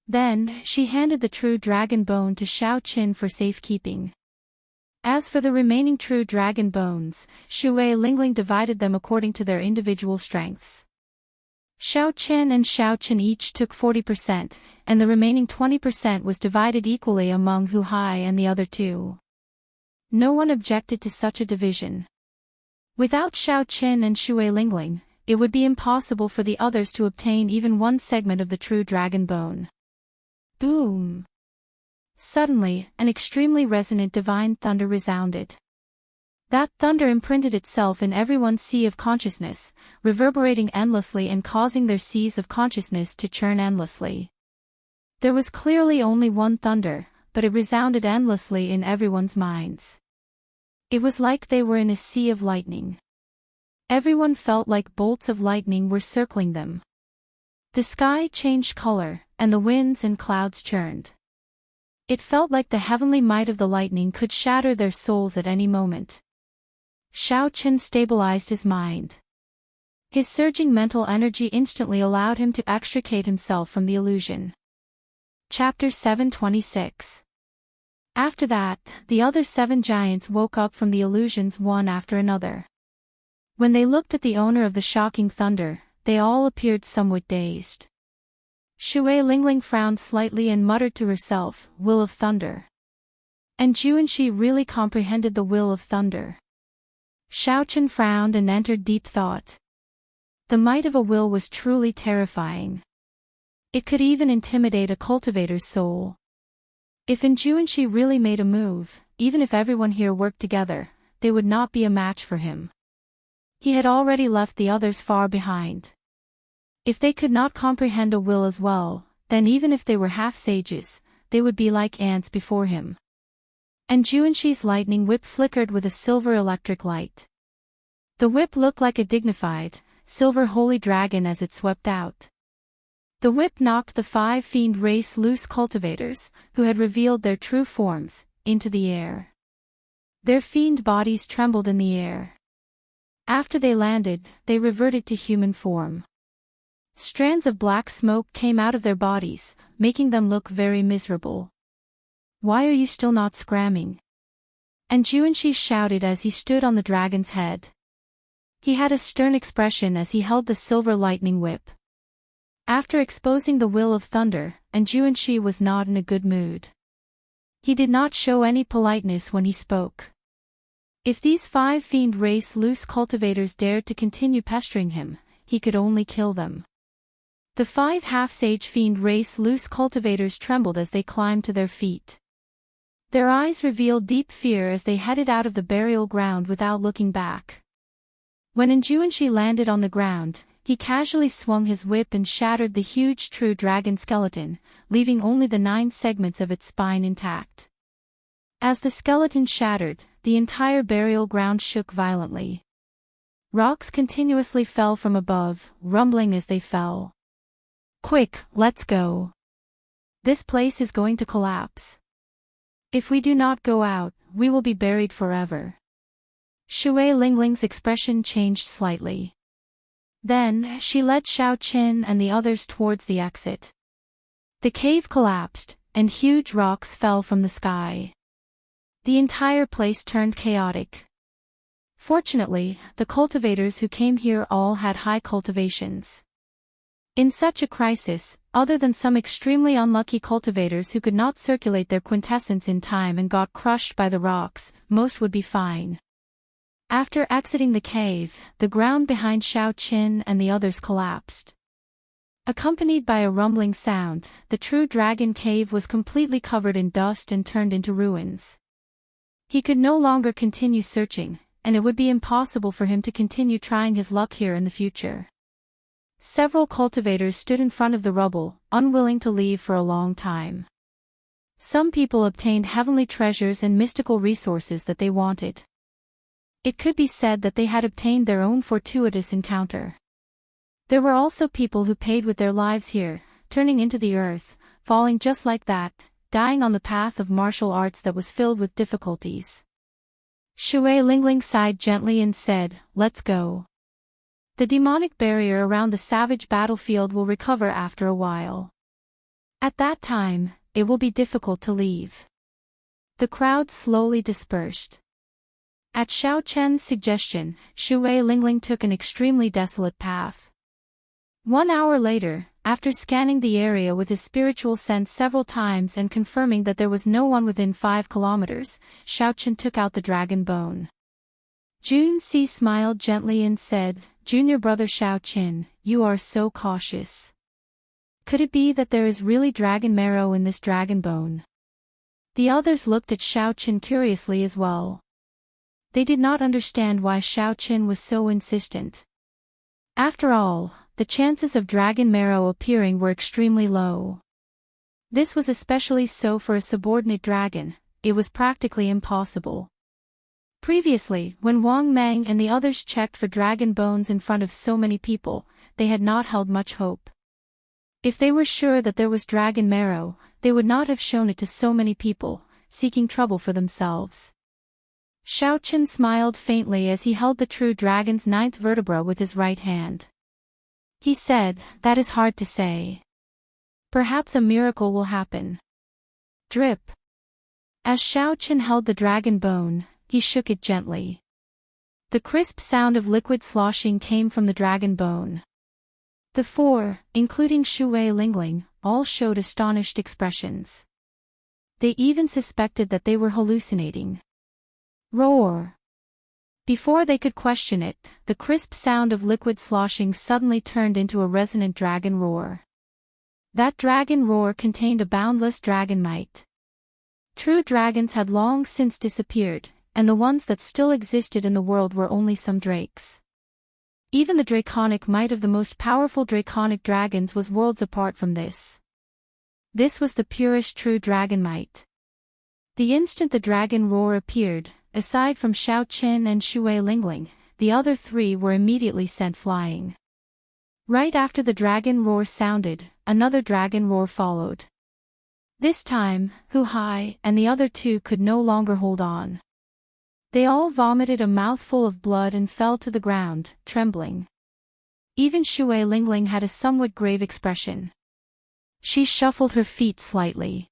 Speaker 1: Then, she handed the true dragon bone to Xiao Chen for safekeeping. As for the remaining true dragon bones, Shui Lingling divided them according to their individual strengths. Xiao Chen and Xiao Chen each took 40%, and the remaining 20% was divided equally among Hu Hai and the other 2. No one objected to such a division. Without Xiao Chen and Shui Lingling, it would be impossible for the others to obtain even 1 segment of the true dragon bone. Boom! Suddenly, an extremely resonant divine thunder resounded. That thunder imprinted itself in everyone's sea of consciousness, reverberating endlessly and causing their seas of consciousness to churn endlessly. There was clearly only one thunder, but it resounded endlessly in everyone's minds. It was like they were in a sea of lightning. Everyone felt like bolts of lightning were circling them. The sky changed color, and the winds and clouds churned. It felt like the heavenly might of the lightning could shatter their souls at any moment. Xiao Chen stabilized his mind. His surging mental energy instantly allowed him to extricate himself from the illusion. Chapter 726. After that, the other 7 giants woke up from the illusions one after another. When they looked at the owner of the shocking thunder, they all appeared somewhat dazed. Shui Lingling frowned slightly and muttered to herself, "Will of thunder." And Juanxi really comprehended the will of thunder. Xiaochen frowned and entered deep thought. The might of a will was truly terrifying. It could even intimidate a cultivator's soul. If Juanxi really made a move, even if everyone here worked together, they would not be a match for him. He had already left the others far behind. If they could not comprehend a will as well, then even if they were half-sages, they would be like ants before him. And Juanxi's lightning whip flickered with a silver electric light. The whip looked like a dignified, silver holy dragon as it swept out. The whip knocked the 5 fiend race loose cultivators, who had revealed their true forms, into the air. Their fiend bodies trembled in the air. After they landed, they reverted to human form. Strands of black smoke came out of their bodies, making them look very miserable. "Why are you still not scramming?" And Juanxi shouted as he stood on the dragon's head. He had a stern expression as he held the silver lightning whip. After exposing the will of thunder, and Juanxi was not in a good mood. He did not show any politeness when he spoke. If these 5 fiend race loose cultivators dared to continue pestering him, he could only kill them. The 5 half-sage fiend race loose cultivators trembled as they climbed to their feet. Their eyes revealed deep fear as they headed out of the burial ground without looking back. When Juanxi landed on the ground, he casually swung his whip and shattered the huge true dragon skeleton, leaving only the 9 segments of its spine intact. As the skeleton shattered, the entire burial ground shook violently. Rocks continuously fell from above, rumbling as they fell. "Quick, let's go. This place is going to collapse. If we do not go out, we will be buried forever." Shui Lingling's expression changed slightly. Then, she led Xiaochen and the others towards the exit. The cave collapsed, and huge rocks fell from the sky. The entire place turned chaotic. Fortunately, the cultivators who came here all had high cultivations. In such a crisis, other than some extremely unlucky cultivators who could not circulate their quintessence in time and got crushed by the rocks, most would be fine. After exiting the cave, the ground behind Xiaochen and the others collapsed. Accompanied by a rumbling sound, the true dragon cave was completely covered in dust and turned into ruins. He could no longer continue searching, and it would be impossible for him to continue trying his luck here in the future. Several cultivators stood in front of the rubble, unwilling to leave for a long time. Some people obtained heavenly treasures and mystical resources that they wanted. It could be said that they had obtained their own fortuitous encounter. There were also people who paid with their lives here, turning into the earth, falling just like that, dying on the path of martial arts that was filled with difficulties. Shui Lingling sighed gently and said, "Let's go. The demonic barrier around the savage battlefield will recover after a while. At that time, it will be difficult to leave." The crowd slowly dispersed. At Xiao Chen's suggestion, Shui Lingling took an extremely desolate path. 1 hour later, after scanning the area with his spiritual sense several times and confirming that there was no one within 5 kilometers, Xiao Chen took out the dragon bone. Jun Si smiled gently and said, "Junior brother Xiao Chen, you are so cautious. Could it be that there is really dragon marrow in this dragon bone?" The others looked at Xiao Chen curiously as well. They did not understand why Xiao Chen was so insistent. After all, the chances of dragon marrow appearing were extremely low. This was especially so for a subordinate dragon. It was practically impossible. Previously, when Wang Meng and the others checked for dragon bones in front of so many people, they had not held much hope. If they were sure that there was dragon marrow, they would not have shown it to so many people, seeking trouble for themselves. Xiao Chen smiled faintly as he held the true dragon's 9th vertebra with his right hand. He said, "That is hard to say. Perhaps a miracle will happen." Drip. As Xiao Chen held the dragon bone, he shook it gently. The crisp sound of liquid sloshing came from the dragon bone. The 4, including Shui Lingling, all showed astonished expressions. They even suspected that they were hallucinating. Roar! Before they could question it, the crisp sound of liquid sloshing suddenly turned into a resonant dragon roar. That dragon roar contained a boundless dragon might. True dragons had long since disappeared, and the ones that still existed in the world were only some drakes. Even the draconic might of the most powerful draconic dragons was worlds apart from this. This was the purest true dragon might. The instant the dragon roar appeared, aside from Xiao Qin and Shui Lingling, the other three were immediately sent flying. Right after the dragon roar sounded, another dragon roar followed. This time, Hu Hai and the other two could no longer hold on. They all vomited a mouthful of blood and fell to the ground, trembling. Even Shui Lingling had a somewhat grave expression. She shuffled her feet slightly.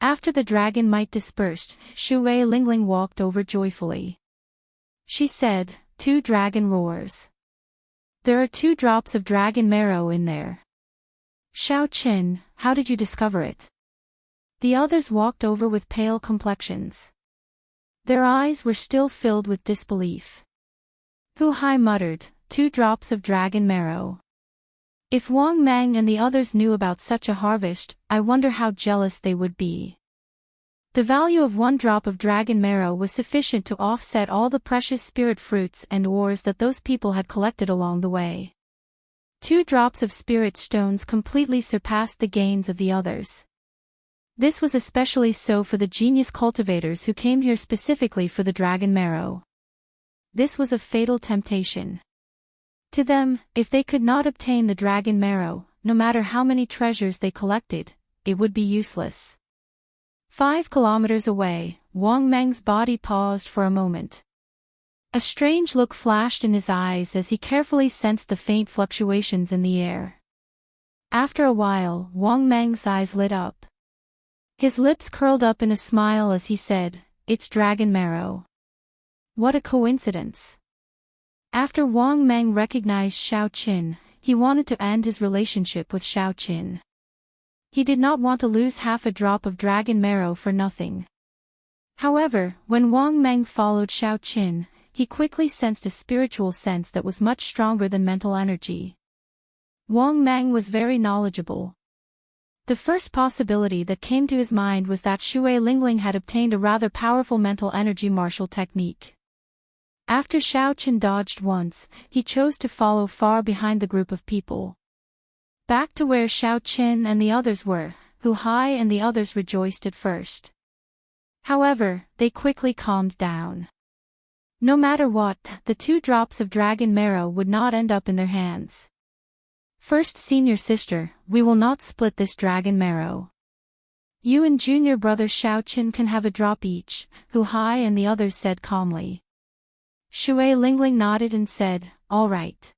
Speaker 1: After the dragon might dispersed, Shui Lingling walked over joyfully. She said, 2 dragon roars. There are 2 drops of dragon marrow in there. Xiao Qin, how did you discover it? The others walked over with pale complexions. Their eyes were still filled with disbelief. Hu Hai muttered, 2 drops of dragon marrow. If Wang Mang and the others knew about such a harvest, I wonder how jealous they would be. The value of 1 drop of dragon marrow was sufficient to offset all the precious spirit fruits and ores that those people had collected along the way. 2 drops of spirit stones completely surpassed the gains of the others. This was especially so for the genius cultivators who came here specifically for the dragon marrow. This was a fatal temptation. To them, if they could not obtain the dragon marrow, no matter how many treasures they collected, it would be useless. 5 kilometers away, Wang Meng's body paused for a moment. A strange look flashed in his eyes as he carefully sensed the faint fluctuations in the air. After a while, Wang Meng's eyes lit up. His lips curled up in a smile as he said, "It's dragon marrow." What a coincidence. After Wang Meng recognized Xiao Qin, he wanted to end his relationship with Xiao Qin. He did not want to lose half a drop of dragon marrow for nothing. However, when Wang Meng followed Xiao Qin, he quickly sensed a spiritual sense that was much stronger than mental energy. Wang Meng was very knowledgeable. The first possibility that came to his mind was that Shui Lingling had obtained a rather powerful mental energy martial technique. After Xiao Qin dodged once, he chose to follow far behind the group of people. Back to where Xiao Qin and the others were, Hu Hai and the others rejoiced at first. However, they quickly calmed down. No matter what, the 2 drops of dragon marrow would not end up in their hands. First, senior sister, we will not split this dragon marrow. You and junior brother Xiao Qin can have a drop each, Hu Hai and the others said calmly. Shui Lingling nodded and said, all right.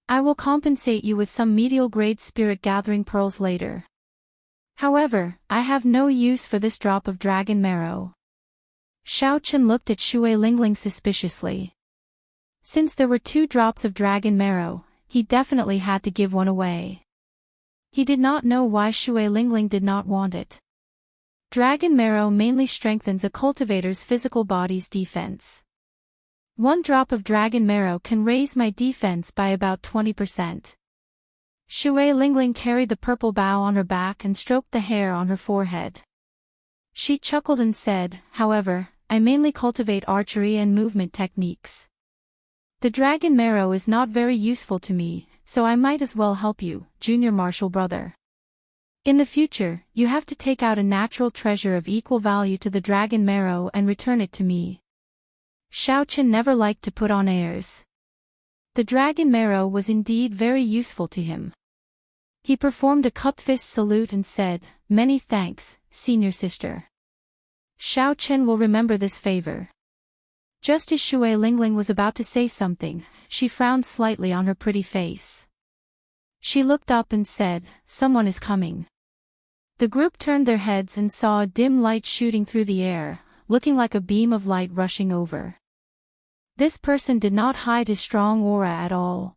Speaker 1: I will compensate you with some medial-grade spirit-gathering pearls later. However, I have no use for this drop of dragon marrow. Xiao Qin looked at Shui Lingling suspiciously. Since there were 2 drops of dragon marrow, he definitely had to give one away. He did not know why Shui Lingling did not want it. Dragon marrow mainly strengthens a cultivator's physical body's defense. 1 drop of dragon marrow can raise my defense by about 20%. Shui Lingling carried the purple bough on her back and stroked the hair on her forehead. She chuckled and said, however, I mainly cultivate archery and movement techniques. The dragon marrow is not very useful to me, so I might as well help you, junior martial brother. In the future, you have to take out a natural treasure of equal value to the dragon marrow and return it to me. Xiao Qin never liked to put on airs. The dragon marrow was indeed very useful to him. He performed a cup-fist salute and said, many thanks, senior sister. Xiao Qin will remember this favor. Just as Shui Lingling was about to say something, she frowned slightly on her pretty face. She looked up and said, someone is coming. The group turned their heads and saw a dim light shooting through the air, looking like a beam of light rushing over. This person did not hide his strong aura at all.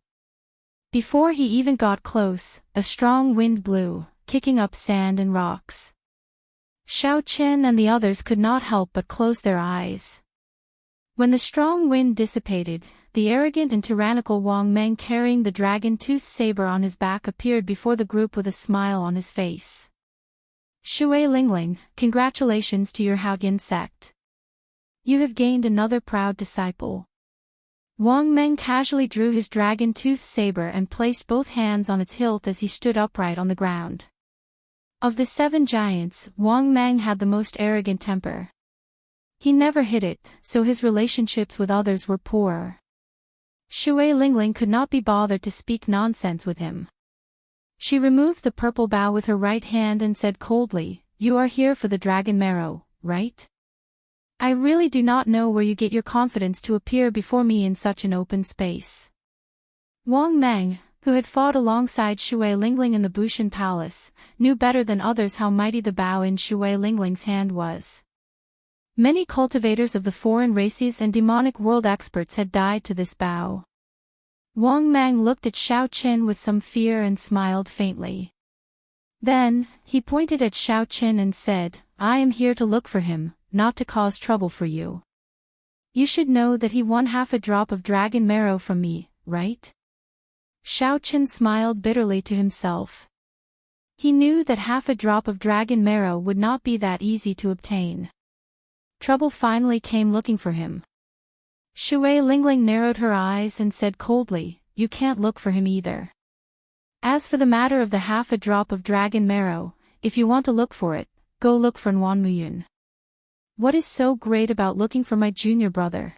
Speaker 1: Before he even got close, a strong wind blew, kicking up sand and rocks. Xiao Qian and the others could not help but close their eyes. When the strong wind dissipated, the arrogant and tyrannical Wang Meng carrying the dragon-toothed saber on his back appeared before the group with a smile on his face. Shui Lingling, congratulations to your Haoyan sect. You have gained another proud disciple. Wang Meng casually drew his dragon-toothed saber and placed both hands on its hilt as he stood upright on the ground. Of the 7 giants, Wang Meng had the most arrogant temper. He never hid it, so his relationships with others were poor. Shui Lingling could not be bothered to speak nonsense with him. She removed the purple bough with her right hand and said coldly, "You are here for the dragon marrow, right? I really do not know where you get your confidence to appear before me in such an open space." Wang Meng, who had fought alongside Shui Lingling in the Bushan Palace, knew better than others how mighty the bough in Shui Lingling's hand was. Many cultivators of the foreign races and demonic world experts had died to this bough. Wang Meng looked at Xiao Qian with some fear and smiled faintly. Then, he pointed at Xiao Qian and said, "I am here to look for him, not to cause trouble for you. You should know that he won half a drop of dragon marrow from me, right?" Xiao Qian smiled bitterly to himself. He knew that half a drop of dragon marrow would not be that easy to obtain. Trouble finally came looking for him. Shui Lingling narrowed her eyes and said coldly, "You can't look for him either. As for the matter of the half a drop of dragon marrow, if you want to look for it, go look for Nguyen Muyun. What is so great about looking for my junior brother?"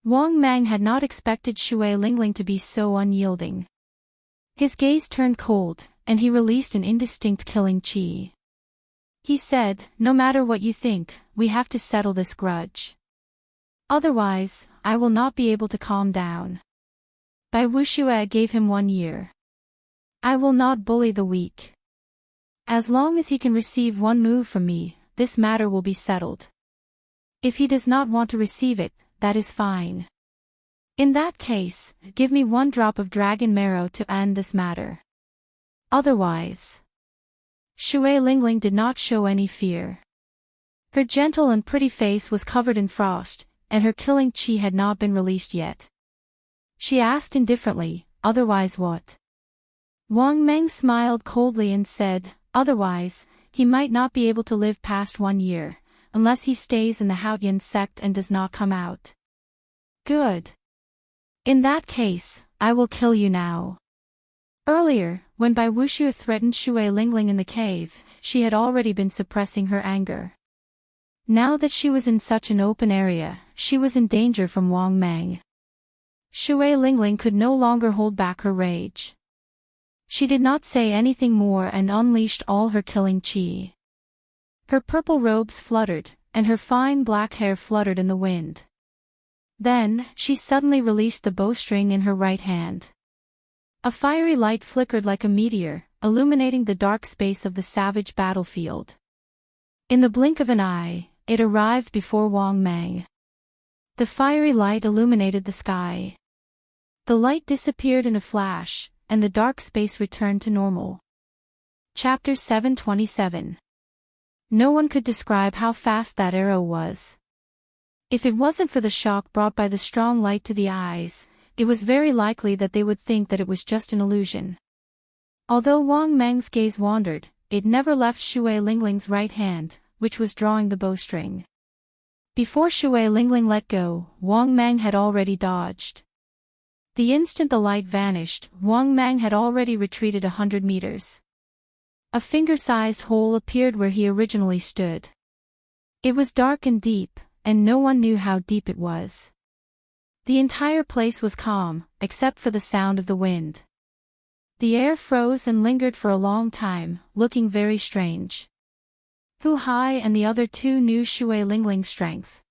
Speaker 1: Wang Meng had not expected Shui Lingling to be so unyielding. His gaze turned cold, and he released an indistinct killing qi. He said, "No matter what you think, we have to settle this grudge. Otherwise, I will not be able to calm down. Bai Wuxue gave him 1 year. I will not bully the weak. As long as he can receive 1 move from me, this matter will be settled. If he does not want to receive it, that is fine. In that case, give me 1 drop of dragon marrow to end this matter. Otherwise..." Shui Lingling did not show any fear. Her gentle and pretty face was covered in frost, and her killing qi had not been released yet. She asked indifferently, "Otherwise what?" Wang Meng smiled coldly and said, "Otherwise, he might not be able to live past 1 year, unless he stays in the Haoyan sect and does not come out." "Good. In that case, I will kill you now." Earlier, when Bai Wuxue threatened Shui Lingling in the cave, she had already been suppressing her anger. Now that she was in such an open area, she was in danger from Wang Meng. Shui Lingling could no longer hold back her rage. She did not say anything more and unleashed all her killing qi. Her purple robes fluttered, and her fine black hair fluttered in the wind. Then, she suddenly released the bowstring in her right hand. A fiery light flickered like a meteor, illuminating the dark space of the savage battlefield. In the blink of an eye, it arrived before Wang Meng. The fiery light illuminated the sky. The light disappeared in a flash, and the dark space returned to normal. Chapter 727. No one could describe how fast that arrow was. If it wasn't for the shock brought by the strong light to the eyes, it was very likely that they would think that it was just an illusion. Although Wang Meng's gaze wandered, it never left Shui Lingling's right hand, which was drawing the bowstring. Before Shui Lingling let go, Wang Meng had already dodged. The instant the light vanished, Wang Meng had already retreated 100 meters. A finger-sized hole appeared where he originally stood. It was dark and deep, and no one knew how deep it was. The entire place was calm, except for the sound of the wind. The air froze and lingered for a long time, looking very strange. Hu Hai and the other 2 knew Shui Lingling's strength.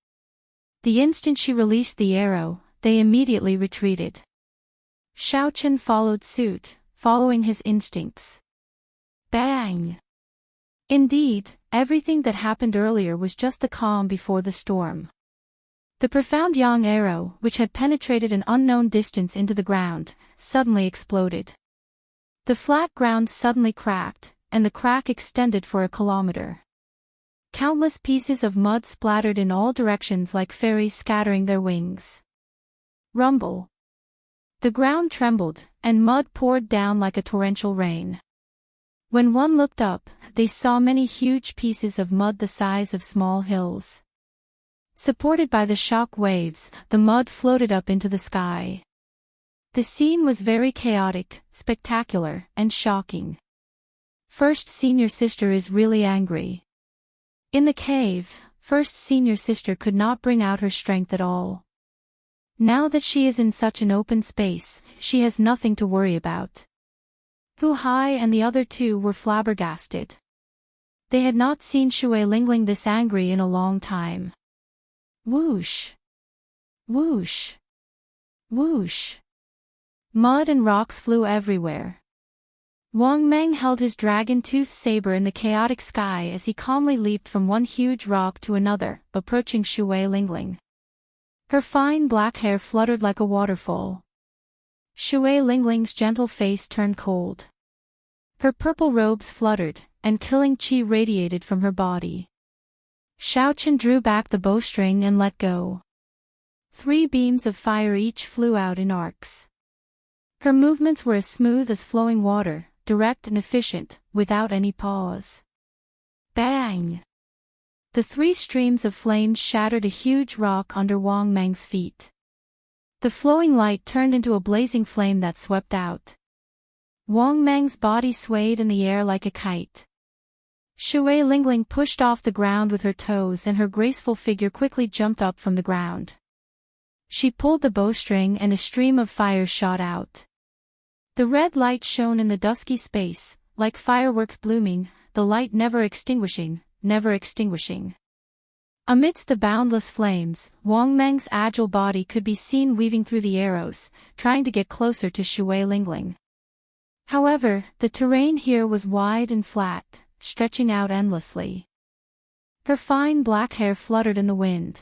Speaker 1: The instant she released the arrow, they immediately retreated. Xiao Qian followed suit, following his instincts. Bang! Indeed, everything that happened earlier was just the calm before the storm. The profound yang arrow, which had penetrated an unknown distance into the ground, suddenly exploded. The flat ground suddenly cracked, and the crack extended for a kilometer. Countless pieces of mud splattered in all directions like fairies scattering their wings. Rumble. The ground trembled, and mud poured down like a torrential rain. When one looked up, they saw many huge pieces of mud the size of small hills. Supported by the shock waves, the mud floated up into the sky. The scene was very chaotic, spectacular, and shocking. First Senior Sister is really angry. In the cave, First Senior Sister could not bring out her strength at all. Now that she is in such an open space, she has nothing to worry about. Hu Hai and the other two were flabbergasted. They had not seen Shui Lingling this angry in a long time. Whoosh! Whoosh! Whoosh! Mud and rocks flew everywhere. Wang Meng held his dragon-toothed saber in the chaotic sky as he calmly leaped from one huge rock to another, approaching Shui Lingling. Her fine black hair fluttered like a waterfall. Shui Lingling's gentle face turned cold. Her purple robes fluttered, and killing qi radiated from her body. Xiaoqian drew back the bowstring and let go. 3 beams of fire each flew out in arcs. Her movements were as smooth as flowing water, direct and efficient, without any pause. Bang! The 3 streams of flames shattered a huge rock under Wang Meng's feet. The flowing light turned into a blazing flame that swept out. Wang Meng's body swayed in the air like a kite. Shui Lingling pushed off the ground with her toes and her graceful figure quickly jumped up from the ground. She pulled the bowstring and a stream of fire shot out. The red light shone in the dusky space, like fireworks blooming, the light never extinguishing, never extinguishing. Amidst the boundless flames, Wang Meng's agile body could be seen weaving through the arrows, trying to get closer to Shui Lingling. However, the terrain here was wide and flat, stretching out endlessly. Her fine black hair fluttered in the wind.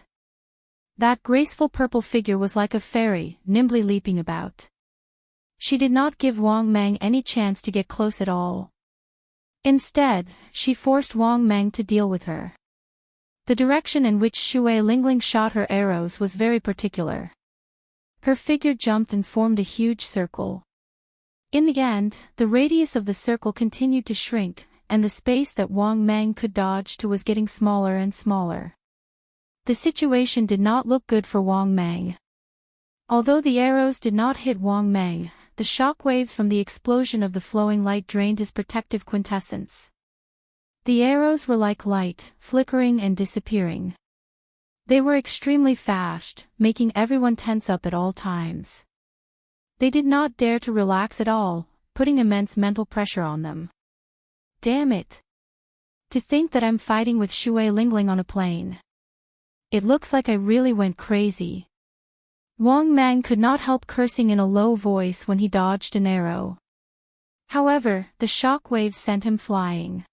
Speaker 1: That graceful purple figure was like a fairy, nimbly leaping about. She did not give Wang Meng any chance to get close at all. Instead, she forced Wang Meng to deal with her. The direction in which Shui Lingling shot her arrows was very particular. Her figure jumped and formed a huge circle. In the end, the radius of the circle continued to shrink, and the space that Wang Meng could dodge to was getting smaller and smaller. The situation did not look good for Wang Meng. Although the arrows did not hit Wang Meng, the shock waves from the explosion of the flowing light drained his protective quintessence. The arrows were like light, flickering and disappearing. They were extremely fast, making everyone tense up at all times. They did not dare to relax at all, putting immense mental pressure on them. Damn it! To think that I'm fighting with Shui Lingling on a plane. It looks like I really went crazy. Wang Meng could not help cursing in a low voice when he dodged an arrow. However, the shock waves sent him flying.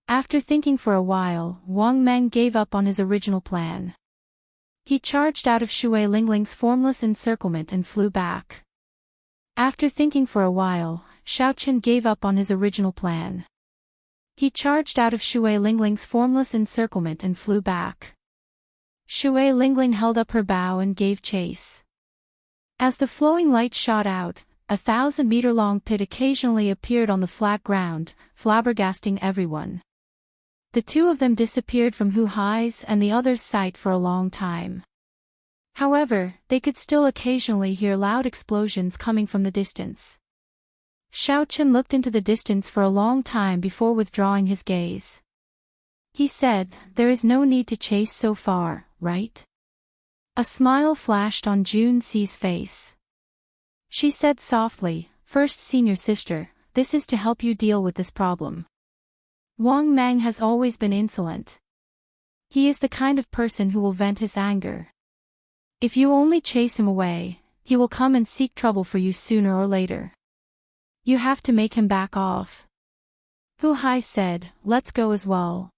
Speaker 1: After thinking for a while, Wang Meng gave up on his original plan. He charged out of Shui Lingling's formless encirclement and flew back. After thinking for a while, Xiaoqian gave up on his original plan. He charged out of Shui Lingling's formless encirclement and flew back. Shui Lingling held up her bow and gave chase. As the flowing light shot out, a 1,000-meter-long pit occasionally appeared on the flat ground, flabbergasting everyone. The 2 of them disappeared from Hu Hai's and the other's sight for a long time. However, they could still occasionally hear loud explosions coming from the distance. Xiaoqian looked into the distance for a long time before withdrawing his gaze. He said, "There is no need to chase so far, right?" A smile flashed on Jun Ci's face. She said softly, "First Senior Sister, this is to help you deal with this problem. Wang Meng has always been insolent. He is the kind of person who will vent his anger. If you only chase him away, he will come and seek trouble for you sooner or later. You have to make him back off." Hu Hai said, "Let's go as well."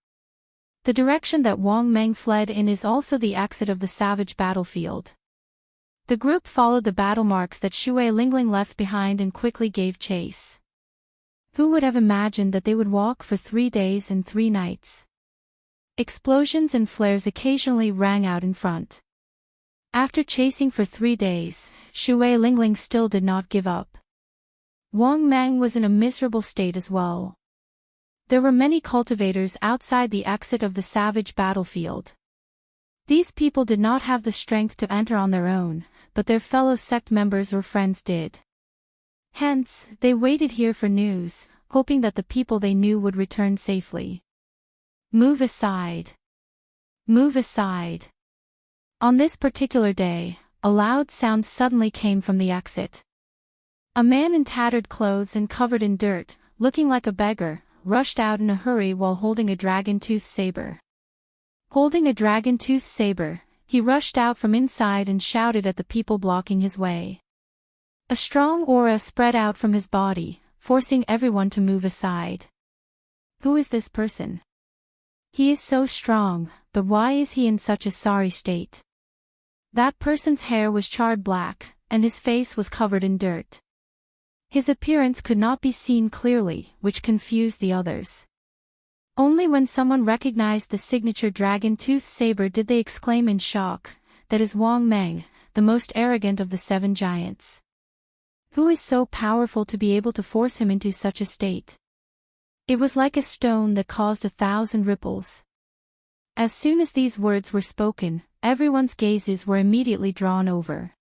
Speaker 1: The direction that Wang Meng fled in is also the exit of the savage battlefield. The group followed the battle marks that Shui Lingling left behind and quickly gave chase. Who would have imagined that they would walk for 3 days and 3 nights? Explosions and flares occasionally rang out in front. After chasing for 3 days, Shui Lingling still did not give up. Wang Mang was in a miserable state as well. There were many cultivators outside the exit of the savage battlefield. These people did not have the strength to enter on their own, but their fellow sect members or friends did. Hence, they waited here for news, hoping that the people they knew would return safely. Move aside. Move aside. On this particular day, a loud sound suddenly came from the exit. A man in tattered clothes and covered in dirt, looking like a beggar, rushed out in a hurry while holding a dragon-tooth saber. Holding a dragon-tooth saber, he rushed out from inside and shouted at the people blocking his way. A strong aura spread out from his body, forcing everyone to move aside. Who is this person? He is so strong, but why is he in such a sorry state? That person's hair was charred black, and his face was covered in dirt. His appearance could not be seen clearly, which confused the others. Only when someone recognized the signature dragon-tooth saber did they exclaim in shock, "That is Wang Mang, the most arrogant of the 7 giants. Who is so powerful to be able to force him into such a state?" It was like a stone that caused 1,000 ripples. As soon as these words were spoken, everyone's gazes were immediately drawn over.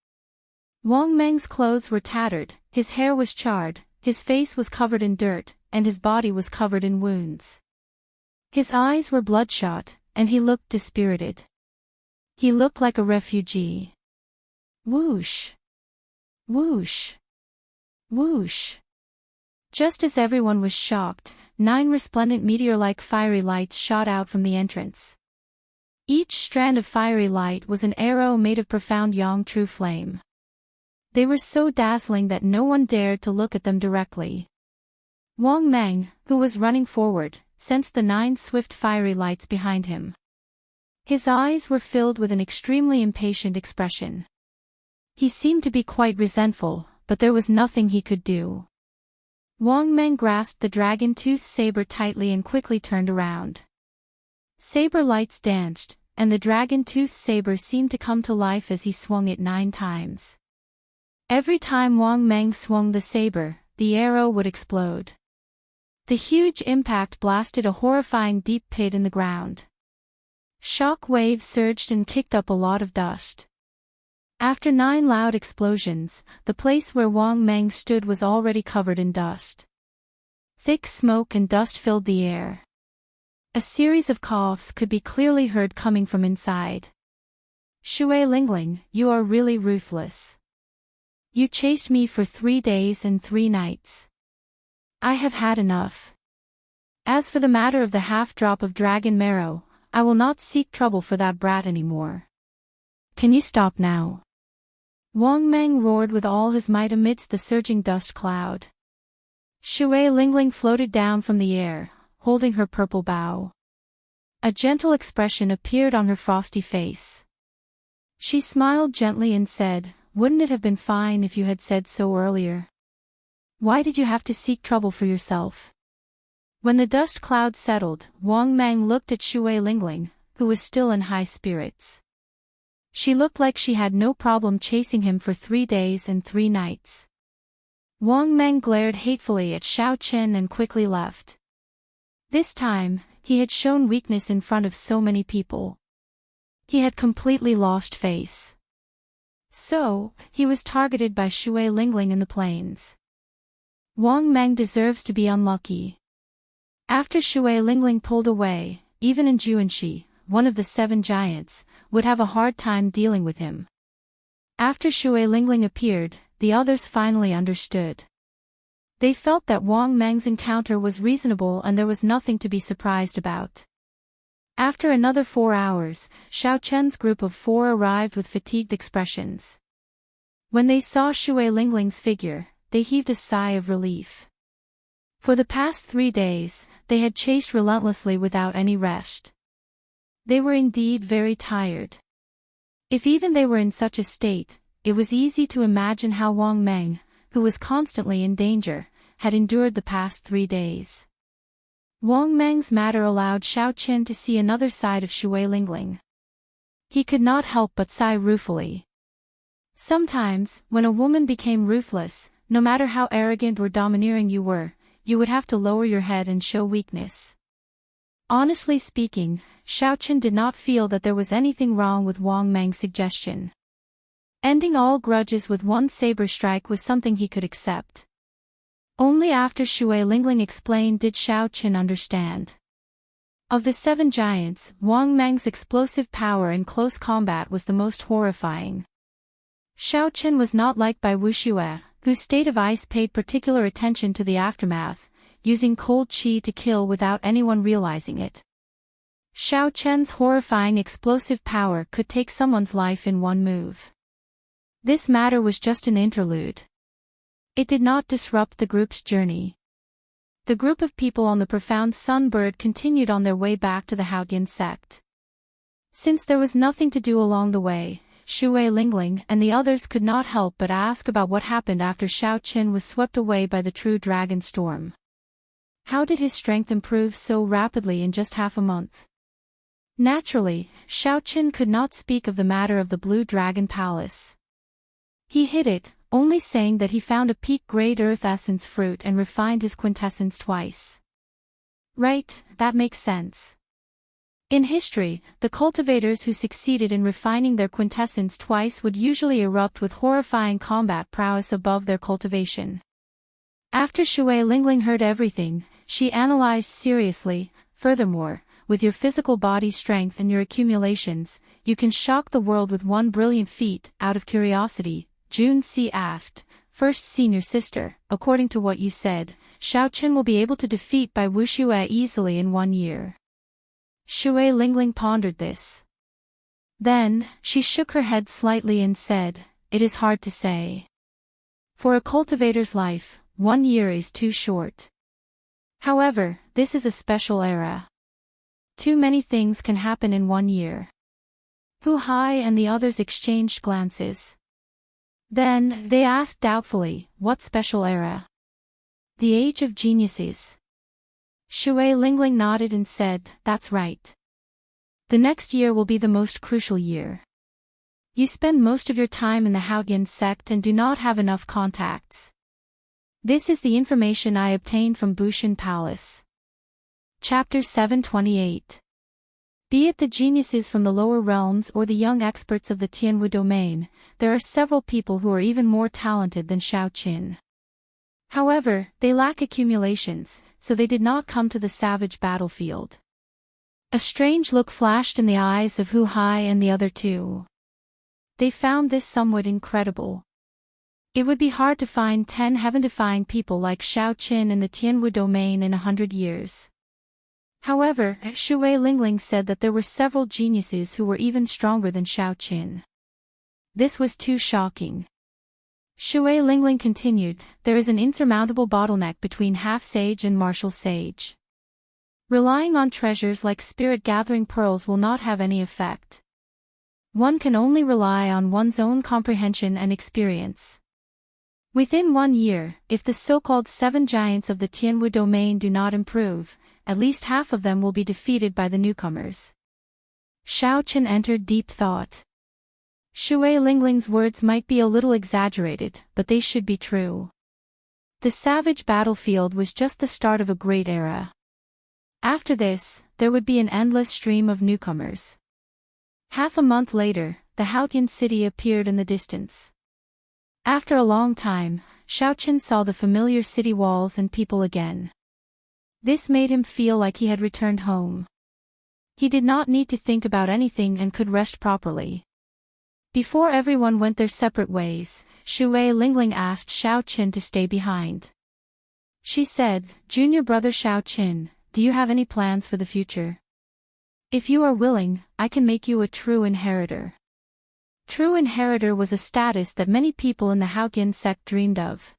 Speaker 1: Wang Meng's clothes were tattered, his hair was charred, his face was covered in dirt, and his body was covered in wounds. His eyes were bloodshot, and he looked dispirited. He looked like a refugee. Whoosh! Whoosh! Whoosh! Just as everyone was shocked, 9 resplendent meteor-like fiery lights shot out from the entrance. Each strand of fiery light was an arrow made of profound yang true flame. They were so dazzling that no one dared to look at them directly. Wang Mang, who was running forward, sensed the 9 swift fiery lights behind him. His eyes were filled with an extremely impatient expression. He seemed to be quite resentful, but there was nothing he could do. Wang Mang grasped the dragon-tooth saber tightly and quickly turned around. Saber lights danced, and the dragon-tooth saber seemed to come to life as he swung it 9 times. Every time Wang Mang swung the saber, the arrow would explode. The huge impact blasted a horrifying deep pit in the ground. Shock waves surged and kicked up a lot of dust. After 9 loud explosions, the place where Wang Mang stood was already covered in dust. Thick smoke and dust filled the air. A series of coughs could be clearly heard coming from inside. Shui Lingling, you are really ruthless. You chased me for 3 days and 3 nights. I have had enough. As for the matter of the half-drop of dragon marrow, I will not seek trouble for that brat anymore. Can you stop now? Wang Mang roared with all his might amidst the surging dust cloud. Shui Lingling floated down from the air, holding her purple bow. A gentle expression appeared on her frosty face. She smiled gently and said, "Wouldn't it have been fine if you had said so earlier? Why did you have to seek trouble for yourself?" When the dust cloud settled, Wang Mang looked at Shui Lingling, who was still in high spirits. She looked like she had no problem chasing him for 3 days and 3 nights. Wang Mang glared hatefully at Xiao Chen and quickly left. This time, he had shown weakness in front of so many people. He had completely lost face. So, he was targeted by Shui Lingling in the plains. Wang Mang deserves to be unlucky. After Shui Lingling pulled away, even in Juanxi, one of the 7 giants, would have a hard time dealing with him. After Shui Lingling appeared, the others finally understood. They felt that Wang Mang's encounter was reasonable and there was nothing to be surprised about. After another 4 hours, Xiao Chen's group of 4 arrived with fatigued expressions. When they saw Shui Lingling's figure, they heaved a sigh of relief. For the past 3 days, they had chased relentlessly without any rest. They were indeed very tired. If even they were in such a state, it was easy to imagine how Wang Mang, who was constantly in danger, had endured the past 3 days. Wang Meng's matter allowed Xiao Qin to see another side of Shui Lingling. He could not help but sigh ruefully. Sometimes, when a woman became ruthless, no matter how arrogant or domineering you were, you would have to lower your head and show weakness. Honestly speaking, Xiao Qin did not feel that there was anything wrong with Wang Meng's suggestion. Ending all grudges with one saber strike was something he could accept. Only after Shui Lingling explained did Xiao Qin understand. Of the 7 giants, Wang Meng's explosive power in close combat was the most horrifying. Xiao Qin was not like Bai Wuxue, whose state of ice paid particular attention to the aftermath, using cold qi to kill without anyone realizing it. Xiao Qin's horrifying explosive power could take someone's life in one move. This matter was just an interlude. It did not disrupt the group's journey. The group of people on the profound sunbird continued on their way back to the Haoyan sect. Since there was nothing to do along the way, Shui Lingling and the others could not help but ask about what happened after Xiao Qin was swept away by the true dragon storm. How did his strength improve so rapidly in just half a month? Naturally, Xiao Qin could not speak of the matter of the Blue Dragon Palace. He hid it, only saying that he found a peak-grade earth essence fruit and refined his quintessence twice. Right, that makes sense. In history, the cultivators who succeeded in refining their quintessence twice would usually erupt with horrifying combat prowess above their cultivation. After Shui Lingling heard everything, she analyzed seriously. Furthermore, with your physical body strength and your accumulations, you can shock the world with one brilliant feat. Out of curiosity, Jun Si asked, "First senior sister, according to what you said, Xiao Qin will be able to defeat Bai Wuxue easily in 1 year." Shui Lingling pondered this. Then, she shook her head slightly and said, "It is hard to say. For a cultivator's life, 1 year is too short. However, this is a special era. Too many things can happen in 1 year." Hu Hai and the others exchanged glances. Then, they asked doubtfully, "What special era?" "The Age of Geniuses." Shui Lingling nodded and said, "That's right. The next year will be the most crucial year. You spend most of your time in the Haoyan sect and do not have enough contacts. This is the information I obtained from Bushan Palace." Chapter 728. Be it the geniuses from the lower realms or the young experts of the Tianwu domain, there are several people who are even more talented than Xiao Qin. However, they lack accumulations, so they did not come to the savage battlefield. A strange look flashed in the eyes of Hu Hai and the other two. They found this somewhat incredible. It would be hard to find 10 heaven-defying people like Xiao Qin in the Tianwu domain in 100 years. However, Shui Lingling said that there were several geniuses who were even stronger than Xiao Qin. This was too shocking. Shui Lingling continued, "There is an insurmountable bottleneck between half-sage and martial sage. Relying on treasures like spirit-gathering pearls will not have any effect. One can only rely on one's own comprehension and experience. Within 1 year, if the so-called 7 giants of the Tianwu domain do not improve, at least half of them will be defeated by the newcomers." Xiao Qin entered deep thought. Shui Lingling's words might be a little exaggerated, but they should be true. The savage battlefield was just the start of a great era. After this, there would be an endless stream of newcomers. Half a month later, the Haoyan city appeared in the distance. After a long time, Xiao Qin saw the familiar city walls and people again. This made him feel like he had returned home. He did not need to think about anything and could rest properly. Before everyone went their separate ways, Shui Lingling asked Xiao Qin to stay behind. She said, "Junior brother Xiao Qin, do you have any plans for the future? If you are willing, I can make you a true inheritor." True inheritor was a status that many people in the Haoyan sect dreamed of.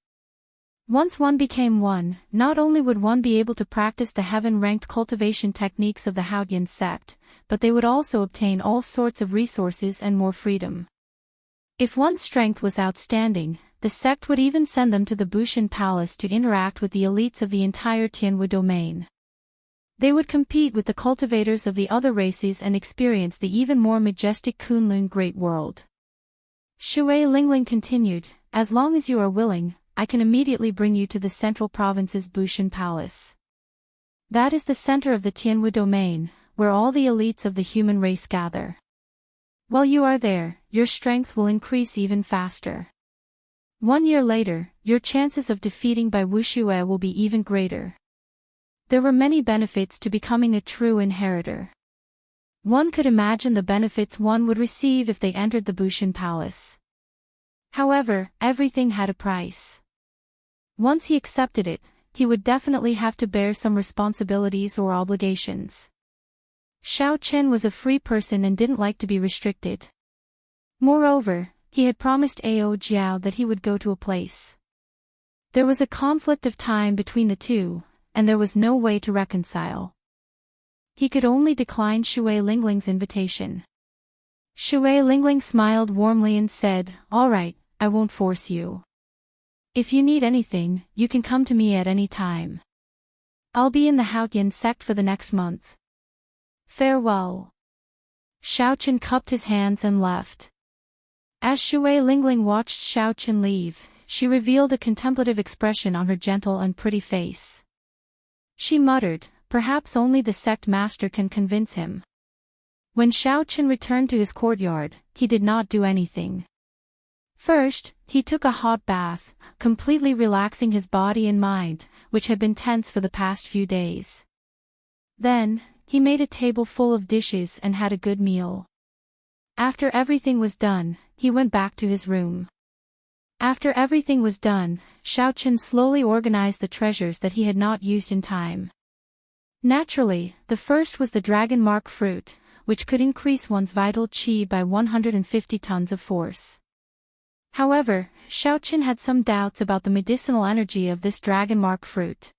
Speaker 1: Once one became one, not only would one be able to practice the heaven-ranked cultivation techniques of the Haoyan sect, but they would also obtain all sorts of resources and more freedom. If one's strength was outstanding, the sect would even send them to the Bushan Palace to interact with the elites of the entire Tianwu domain. They would compete with the cultivators of the other races and experience the even more majestic Kunlun Great World. Shui Lingling continued, "As long as you are willing, I can immediately bring you to the central province's Bushan Palace. That is the center of the Tianwu domain, where all the elites of the human race gather. While you are there, your strength will increase even faster. 1 year later, your chances of defeating Bai Wuxue will be even greater." There were many benefits to becoming a true inheritor. One could imagine the benefits one would receive if they entered the Bushan Palace. However, everything had a price. Once he accepted it, he would definitely have to bear some responsibilities or obligations. Xiao Chen was a free person and didn't like to be restricted. Moreover, he had promised Ao Jiao that he would go to a place. There was a conflict of time between the two, and there was no way to reconcile. He could only decline Shui Lingling's invitation. Shui Lingling smiled warmly and said, "All right, I won't force you. If you need anything, you can come to me at any time. I'll be in the Haotian sect for the next month. Farewell." Xiao Chen cupped his hands and left. As Shui Lingling watched Xiao Chen leave, she revealed a contemplative expression on her gentle and pretty face. She muttered, "Perhaps only the sect master can convince him." When Xiao Chen returned to his courtyard, he did not do anything. First, he took a hot bath, completely relaxing his body and mind, which had been tense for the past few days. Then, he made a table full of dishes and had a good meal. After everything was done, he went back to his room. After everything was done, Xiao Chen slowly organized the treasures that he had not used in time. Naturally, the first was the dragon mark fruit, which could increase one's vital qi by 150 tons of force. However, Xiao Chen had some doubts about the medicinal energy of this dragon mark fruit.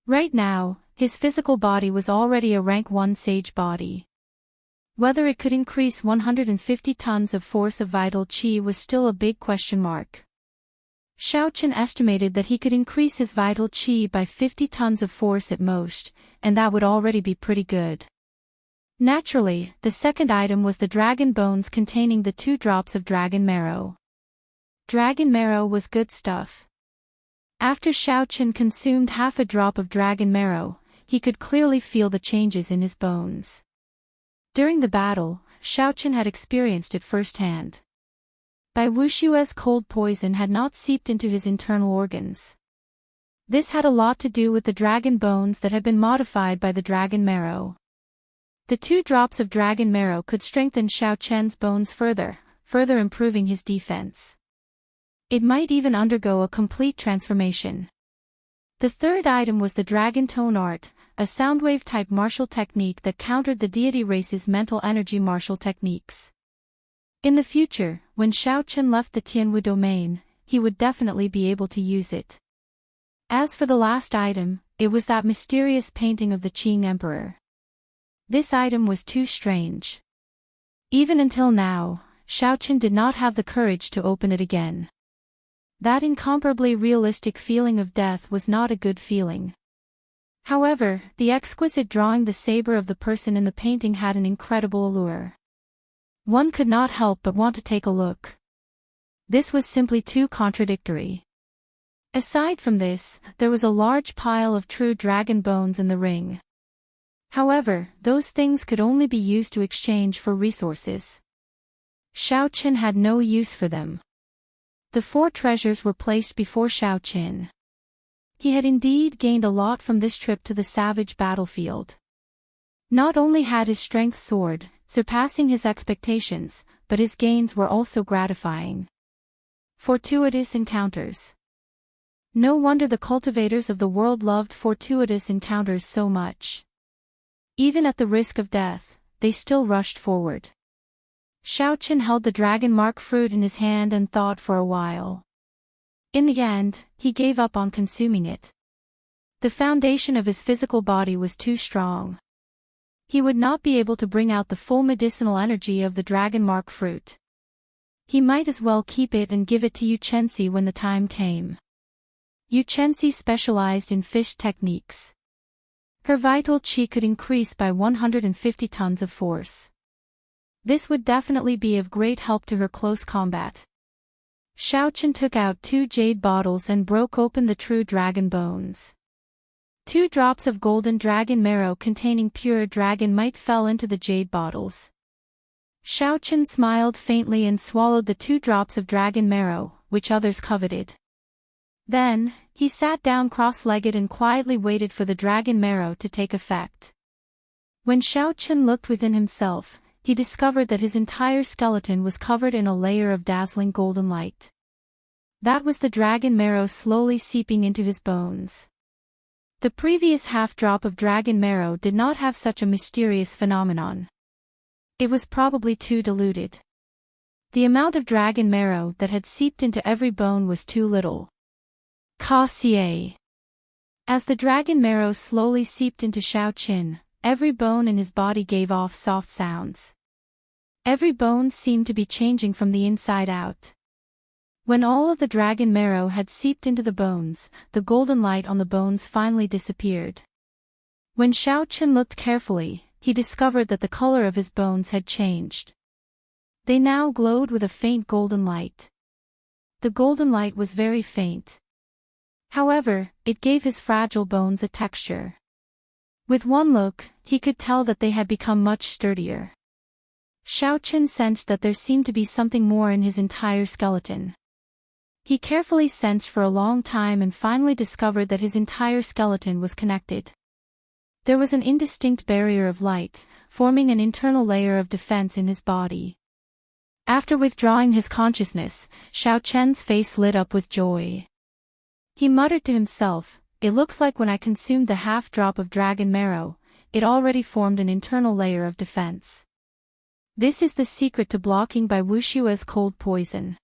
Speaker 1: Right now, his physical body was already a rank 1 sage body. Whether it could increase 150 tons of force of vital qi was still a big question mark. Xiao Chen estimated that he could increase his vital qi by 50 tons of force at most, and that would already be pretty good. Naturally, the second item was the dragon bones containing the 2 drops of dragon marrow. Dragon marrow was good stuff. After Xiao Chen consumed half a drop of dragon marrow, he could clearly feel the changes in his bones. During the battle, Xiao Chen had experienced it firsthand. Bai Wushue's cold poison had not seeped into his internal organs. This had a lot to do with the dragon bones that had been modified by the dragon marrow. The 2 drops of dragon marrow could strengthen Xiao Chen's bones further improving his defense. It might even undergo a complete transformation. The third item was the Dragon Tone Art, a soundwave-type martial technique that countered the deity race's mental energy martial techniques. In the future, when Xiao Chen left the Tianwu domain, he would definitely be able to use it. As for the last item, it was that mysterious painting of the Qing Emperor. This item was too strange. Even until now, Xiao Chen did not have the courage to open it again. That incomparably realistic feeling of death was not a good feeling. However, the exquisite drawing the saber of the person in the painting had an incredible allure. One could not help but want to take a look. This was simply too contradictory. Aside from this, there was a large pile of true dragon bones in the ring. However, those things could only be used to exchange for resources. Xiao Chen had no use for them. The 4 treasures were placed before Xiao Chen. He had indeed gained a lot from this trip to the savage battlefield. Not only had his strength soared, surpassing his expectations, but his gains were also gratifying. Fortuitous encounters. No wonder the cultivators of the world loved fortuitous encounters so much. Even at the risk of death, they still rushed forward. Xiao Chen held the dragon mark fruit in his hand and thought for a while. In the end, he gave up on consuming it. The foundation of his physical body was too strong. He would not be able to bring out the full medicinal energy of the dragon mark fruit. He might as well keep it and give it to Yu Chenxi when the time came. Yu Chenxi specialized in fish techniques. Her vital chi could increase by 150 tons of force. This would definitely be of great help to her close combat. Xiaochen took out 2 jade bottles and broke open the true dragon bones. 2 drops of golden dragon marrow containing pure dragon might fell into the jade bottles. Xiaochen smiled faintly and swallowed the 2 drops of dragon marrow, which others coveted. Then, he sat down cross-legged and quietly waited for the dragon marrow to take effect. When Xiaochen looked within himself, he discovered that his entire skeleton was covered in a layer of dazzling golden light. That was the dragon marrow slowly seeping into his bones. The previous half-drop of dragon marrow did not have such a mysterious phenomenon. It was probably too diluted. The amount of dragon marrow that had seeped into every bone was too little. Cassier. As the dragon marrow slowly seeped into Xiaochen, every bone in his body gave off soft sounds. Every bone seemed to be changing from the inside out. When all of the dragon marrow had seeped into the bones, the golden light on the bones finally disappeared. When Xiaochen looked carefully, he discovered that the color of his bones had changed. They now glowed with a faint golden light. The golden light was very faint. However, it gave his fragile bones a texture. With one look, he could tell that they had become much sturdier. Xiaochen sensed that there seemed to be something more in his entire skeleton. He carefully sensed for a long time and finally discovered that his entire skeleton was connected. There was an indistinct barrier of light, forming an internal layer of defense in his body. After withdrawing his consciousness, Xiaochen's face lit up with joy. He muttered to himself, "It looks like when I consumed the half-drop of dragon marrow, it already formed an internal layer of defense. This is the secret to blocking by Wushua's cold poison."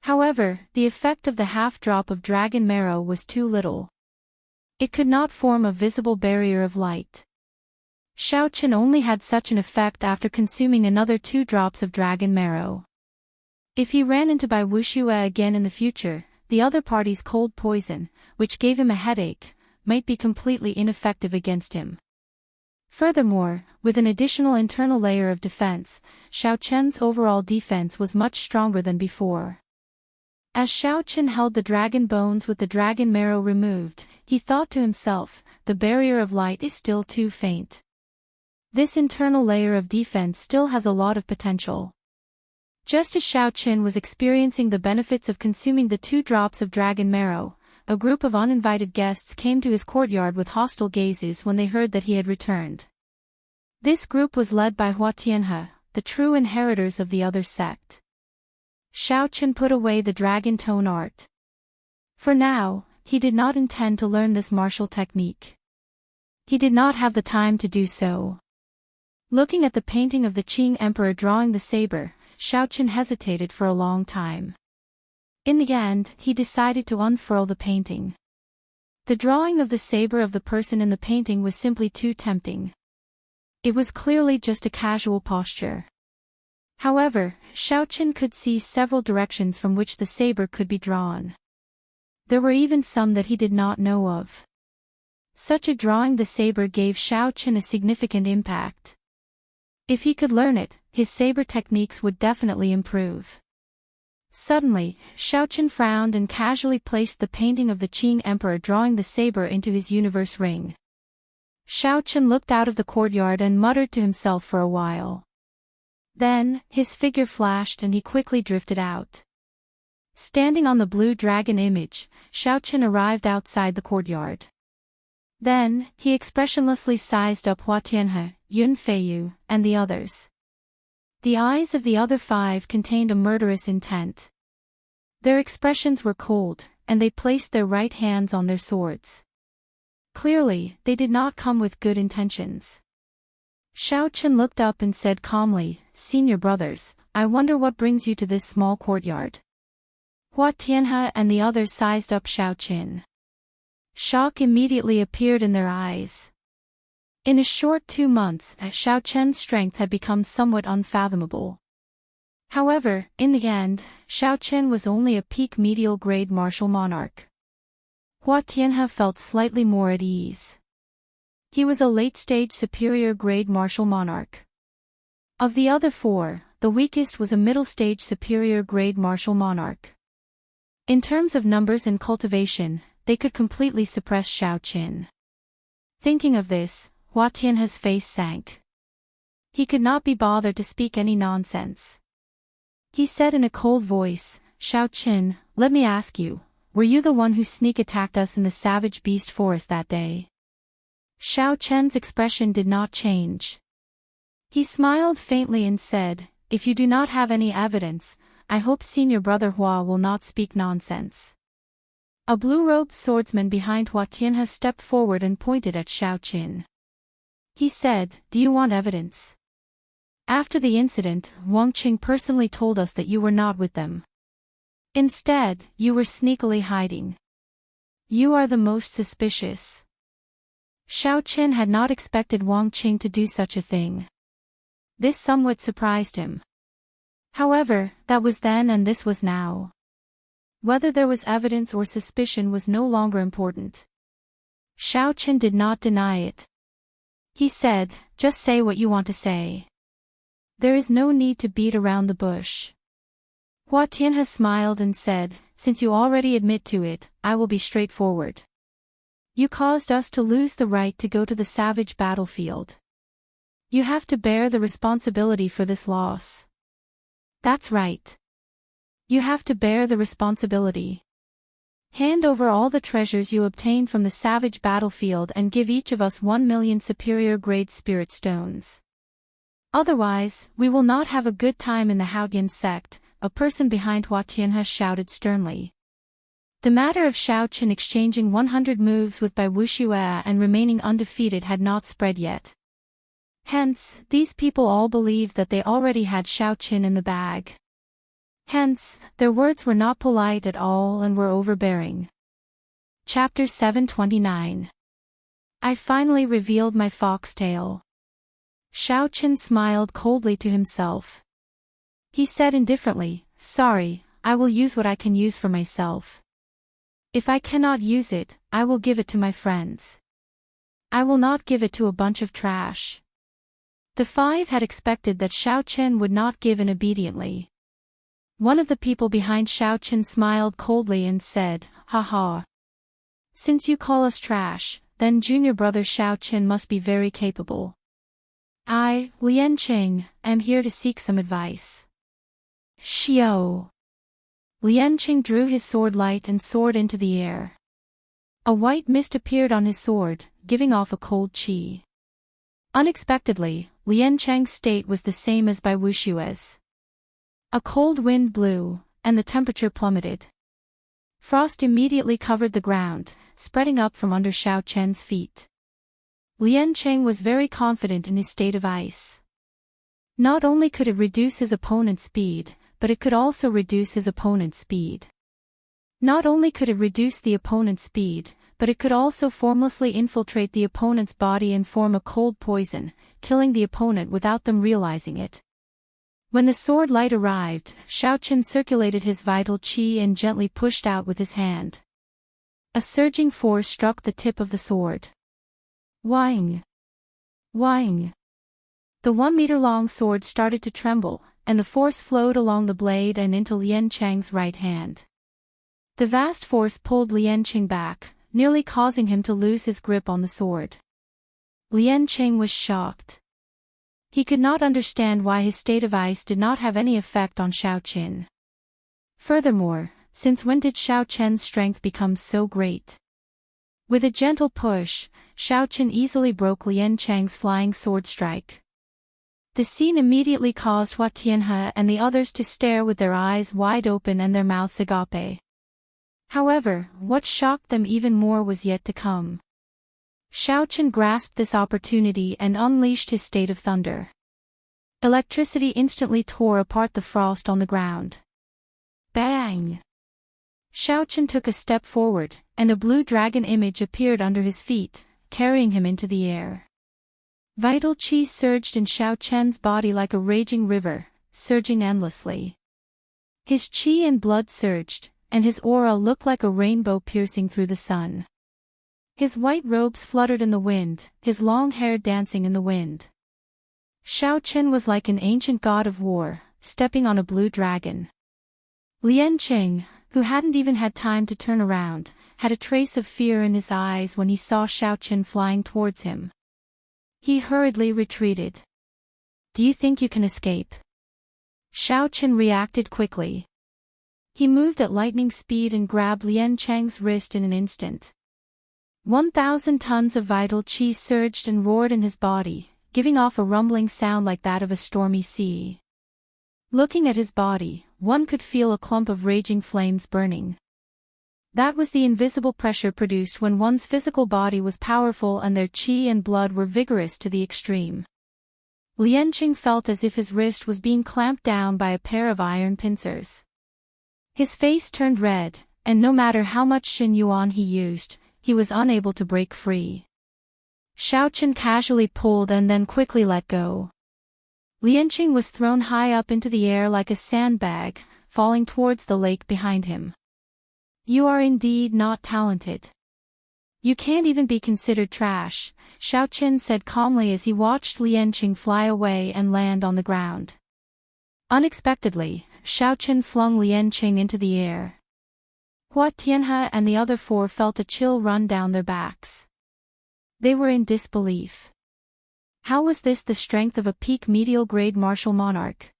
Speaker 1: However, the effect of the half-drop of dragon marrow was too little. It could not form a visible barrier of light. Xiaochen only had such an effect after consuming another 2 drops of dragon marrow. If he ran into Bai Wushua again in the future, the other party's cold poison, which gave him a headache, might be completely ineffective against him. Furthermore, with an additional internal layer of defense, Xiaochen's overall defense was much stronger than before. As Xiaochen held the dragon bones with the dragon marrow removed, he thought to himself, the barrier of light is still too faint. This internal layer of defense still has a lot of potential. Just as Xiaochen was experiencing the benefits of consuming the 2 drops of dragon marrow, a group of uninvited guests came to his courtyard with hostile gazes when they heard that he had returned. This group was led by Hua Tianhe, the true inheritors of the other sect. Xiaochen put away the dragon tone art. For now, he did not intend to learn this martial technique. He did not have the time to do so. Looking at the painting of the Qing Emperor drawing the saber, Xiaochen hesitated for a long time. In the end, he decided to unfurl the painting. The drawing of the saber of the person in the painting was simply too tempting. It was clearly just a casual posture. However, Xiaochen could see several directions from which the saber could be drawn. There were even some that he did not know of. Such a drawing the saber gave Xiaochen a significant impact. If he could learn it, his saber techniques would definitely improve. Suddenly, Xiaochen frowned and casually placed the painting of the Qing Emperor drawing the saber into his universe ring. Xiaochen looked out of the courtyard and muttered to himself for a while. Then, his figure flashed and he quickly drifted out. Standing on the blue dragon image, Xiaochen arrived outside the courtyard. Then, he expressionlessly sized up Hua Tianhe, Yun Feiyu, and the others. The eyes of the other 5 contained a murderous intent. Their expressions were cold, and they placed their right hands on their swords. Clearly, they did not come with good intentions. Xiaochen looked up and said calmly, "Senior brothers, I wonder what brings you to this small courtyard." Hua Tianhe and the others sized up Xiaochen. Shock immediately appeared in their eyes. In a short 2 months, Xiaochen's strength had become somewhat unfathomable. However, in the end, Xiaochen was only a peak medial grade martial monarch. Hua Tianhe felt slightly more at ease. He was a late-stage superior-grade martial monarch. Of the other four, the weakest was a middle-stage superior-grade martial monarch. In terms of numbers and cultivation, they could completely suppress Shao Qin. Thinking of this, Hua Tianhe's face sank. He could not be bothered to speak any nonsense. He said in a cold voice, "Shao Qin, let me ask you, were you the one who sneak-attacked us in the savage beast forest that day?" Shao Qin's expression did not change. He smiled faintly and said, "If you do not have any evidence, I hope Senior Brother Hua will not speak nonsense." A blue-robed swordsman behind Hua Tianhe stepped forward and pointed at Shao Qin. He said, "Do you want evidence? After the incident, Wang Qing personally told us that you were not with them. Instead, you were sneakily hiding. You are the most suspicious." Shao Qin had not expected Wang Qing to do such a thing. This somewhat surprised him. However, that was then and this was now. Whether there was evidence or suspicion was no longer important. Shao Qin did not deny it. He said, "Just say what you want to say. There is no need to beat around the bush." Hua Tianhe smiled and said, "Since you already admit to it, I will be straightforward. You caused us to lose the right to go to the savage battlefield. You have to bear the responsibility for this loss." "That's right. You have to bear the responsibility. Hand over all the treasures you obtained from the savage battlefield and give each of us 1,000,000 superior-grade spirit stones. Otherwise, we will not have a good time in the Haotian sect," a person behind Hua Tianhe shouted sternly. The matter of Shao Qin exchanging 100 moves with Bai Wuxue and remaining undefeated had not spread yet. Hence, these people all believed that they already had Shao Qin in the bag. Hence, their words were not polite at all and were overbearing. Chapter 729. I finally revealed my foxtail. Shao Qin smiled coldly to himself. He said indifferently, "Sorry, I will use what I can use for myself. If I cannot use it, I will give it to my friends. I will not give it to a bunch of trash." The five had expected that Shao Qin would not give in obediently. One of the people behind Shao Qin smiled coldly and said, "Ha ha. Since you call us trash, then junior brother Shao Qin must be very capable. I, Lian Qing, am here to seek some advice." Xiao. Lian Qing drew his sword light and soared into the air. A white mist appeared on his sword, giving off a cold qi. Unexpectedly, Lian Cheng's state was the same as Bai Wuxue's. A cold wind blew, and the temperature plummeted. Frost immediately covered the ground, spreading up from under Shao Chen's feet. Lian Cheng was very confident in his state of ice. Not only could it reduce his opponent's speed, but it could also reduce his opponent's speed. Not only could it reduce the opponent's speed, but it could also formlessly infiltrate the opponent's body and form a cold poison, killing the opponent without them realizing it. When the sword light arrived, Shao Qin circulated his vital qi and gently pushed out with his hand. A surging force struck the tip of the sword. Wang! Wang! The 1-meter-long sword started to tremble, and the force flowed along the blade and into Lian Cheng's right hand. The vast force pulled Lian Cheng back, nearly causing him to lose his grip on the sword. Lian Cheng was shocked. He could not understand why his state of ice did not have any effect on Shao Qin. Furthermore, since when did Shao Chen's strength become so great? With a gentle push, Shao Qin easily broke Lian Cheng's flying sword strike. The scene immediately caused Hua Tianhe and the others to stare with their eyes wide open and their mouths agape. However, what shocked them even more was yet to come. Shao Qin grasped this opportunity and unleashed his state of thunder. Electricity instantly tore apart the frost on the ground. Bang! Shao Qin took a step forward, and a blue dragon image appeared under his feet, carrying him into the air. Vital qi surged in Shao Chen's body like a raging river, surging endlessly. His qi and blood surged, and his aura looked like a rainbow piercing through the sun. His white robes fluttered in the wind, his long hair dancing in the wind. Xiao Chen was like an ancient god of war, stepping on a blue dragon. Lian Qing, who hadn't even had time to turn around, had a trace of fear in his eyes when he saw Xiao Chen flying towards him. He hurriedly retreated. "Do you think you can escape?" Xiao Chen reacted quickly. He moved at lightning speed and grabbed Lian Cheng's wrist in an instant. 1,000 tons of vital qi surged and roared in his body, giving off a rumbling sound like that of a stormy sea. Looking at his body, one could feel a clump of raging flames burning. That was the invisible pressure produced when one's physical body was powerful and their qi and blood were vigorous to the extreme. Lianqing felt as if his wrist was being clamped down by a pair of iron pincers. His face turned red, and no matter how much Xin Yuan he used, he was unable to break free. Xiao Chen casually pulled and then quickly let go. Lianqing was thrown high up into the air like a sandbag, falling towards the lake behind him. "You are indeed not talented. You can't even be considered trash," Xiao Chen said calmly as he watched Lianqing fly away and land on the ground. Unexpectedly, Xiao Chen flung Lianqing into the air. Hua Tianhe and the other four felt a chill run down their backs. They were in disbelief. How was this the strength of a peak medial grade martial monarch?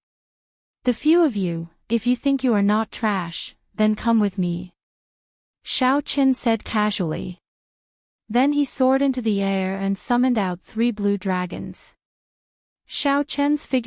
Speaker 1: "The few of you, if you think you are not trash, then come with me," Xiao Chen said casually. Then he soared into the air and summoned out 3 blue dragons. Xiao Chen's figure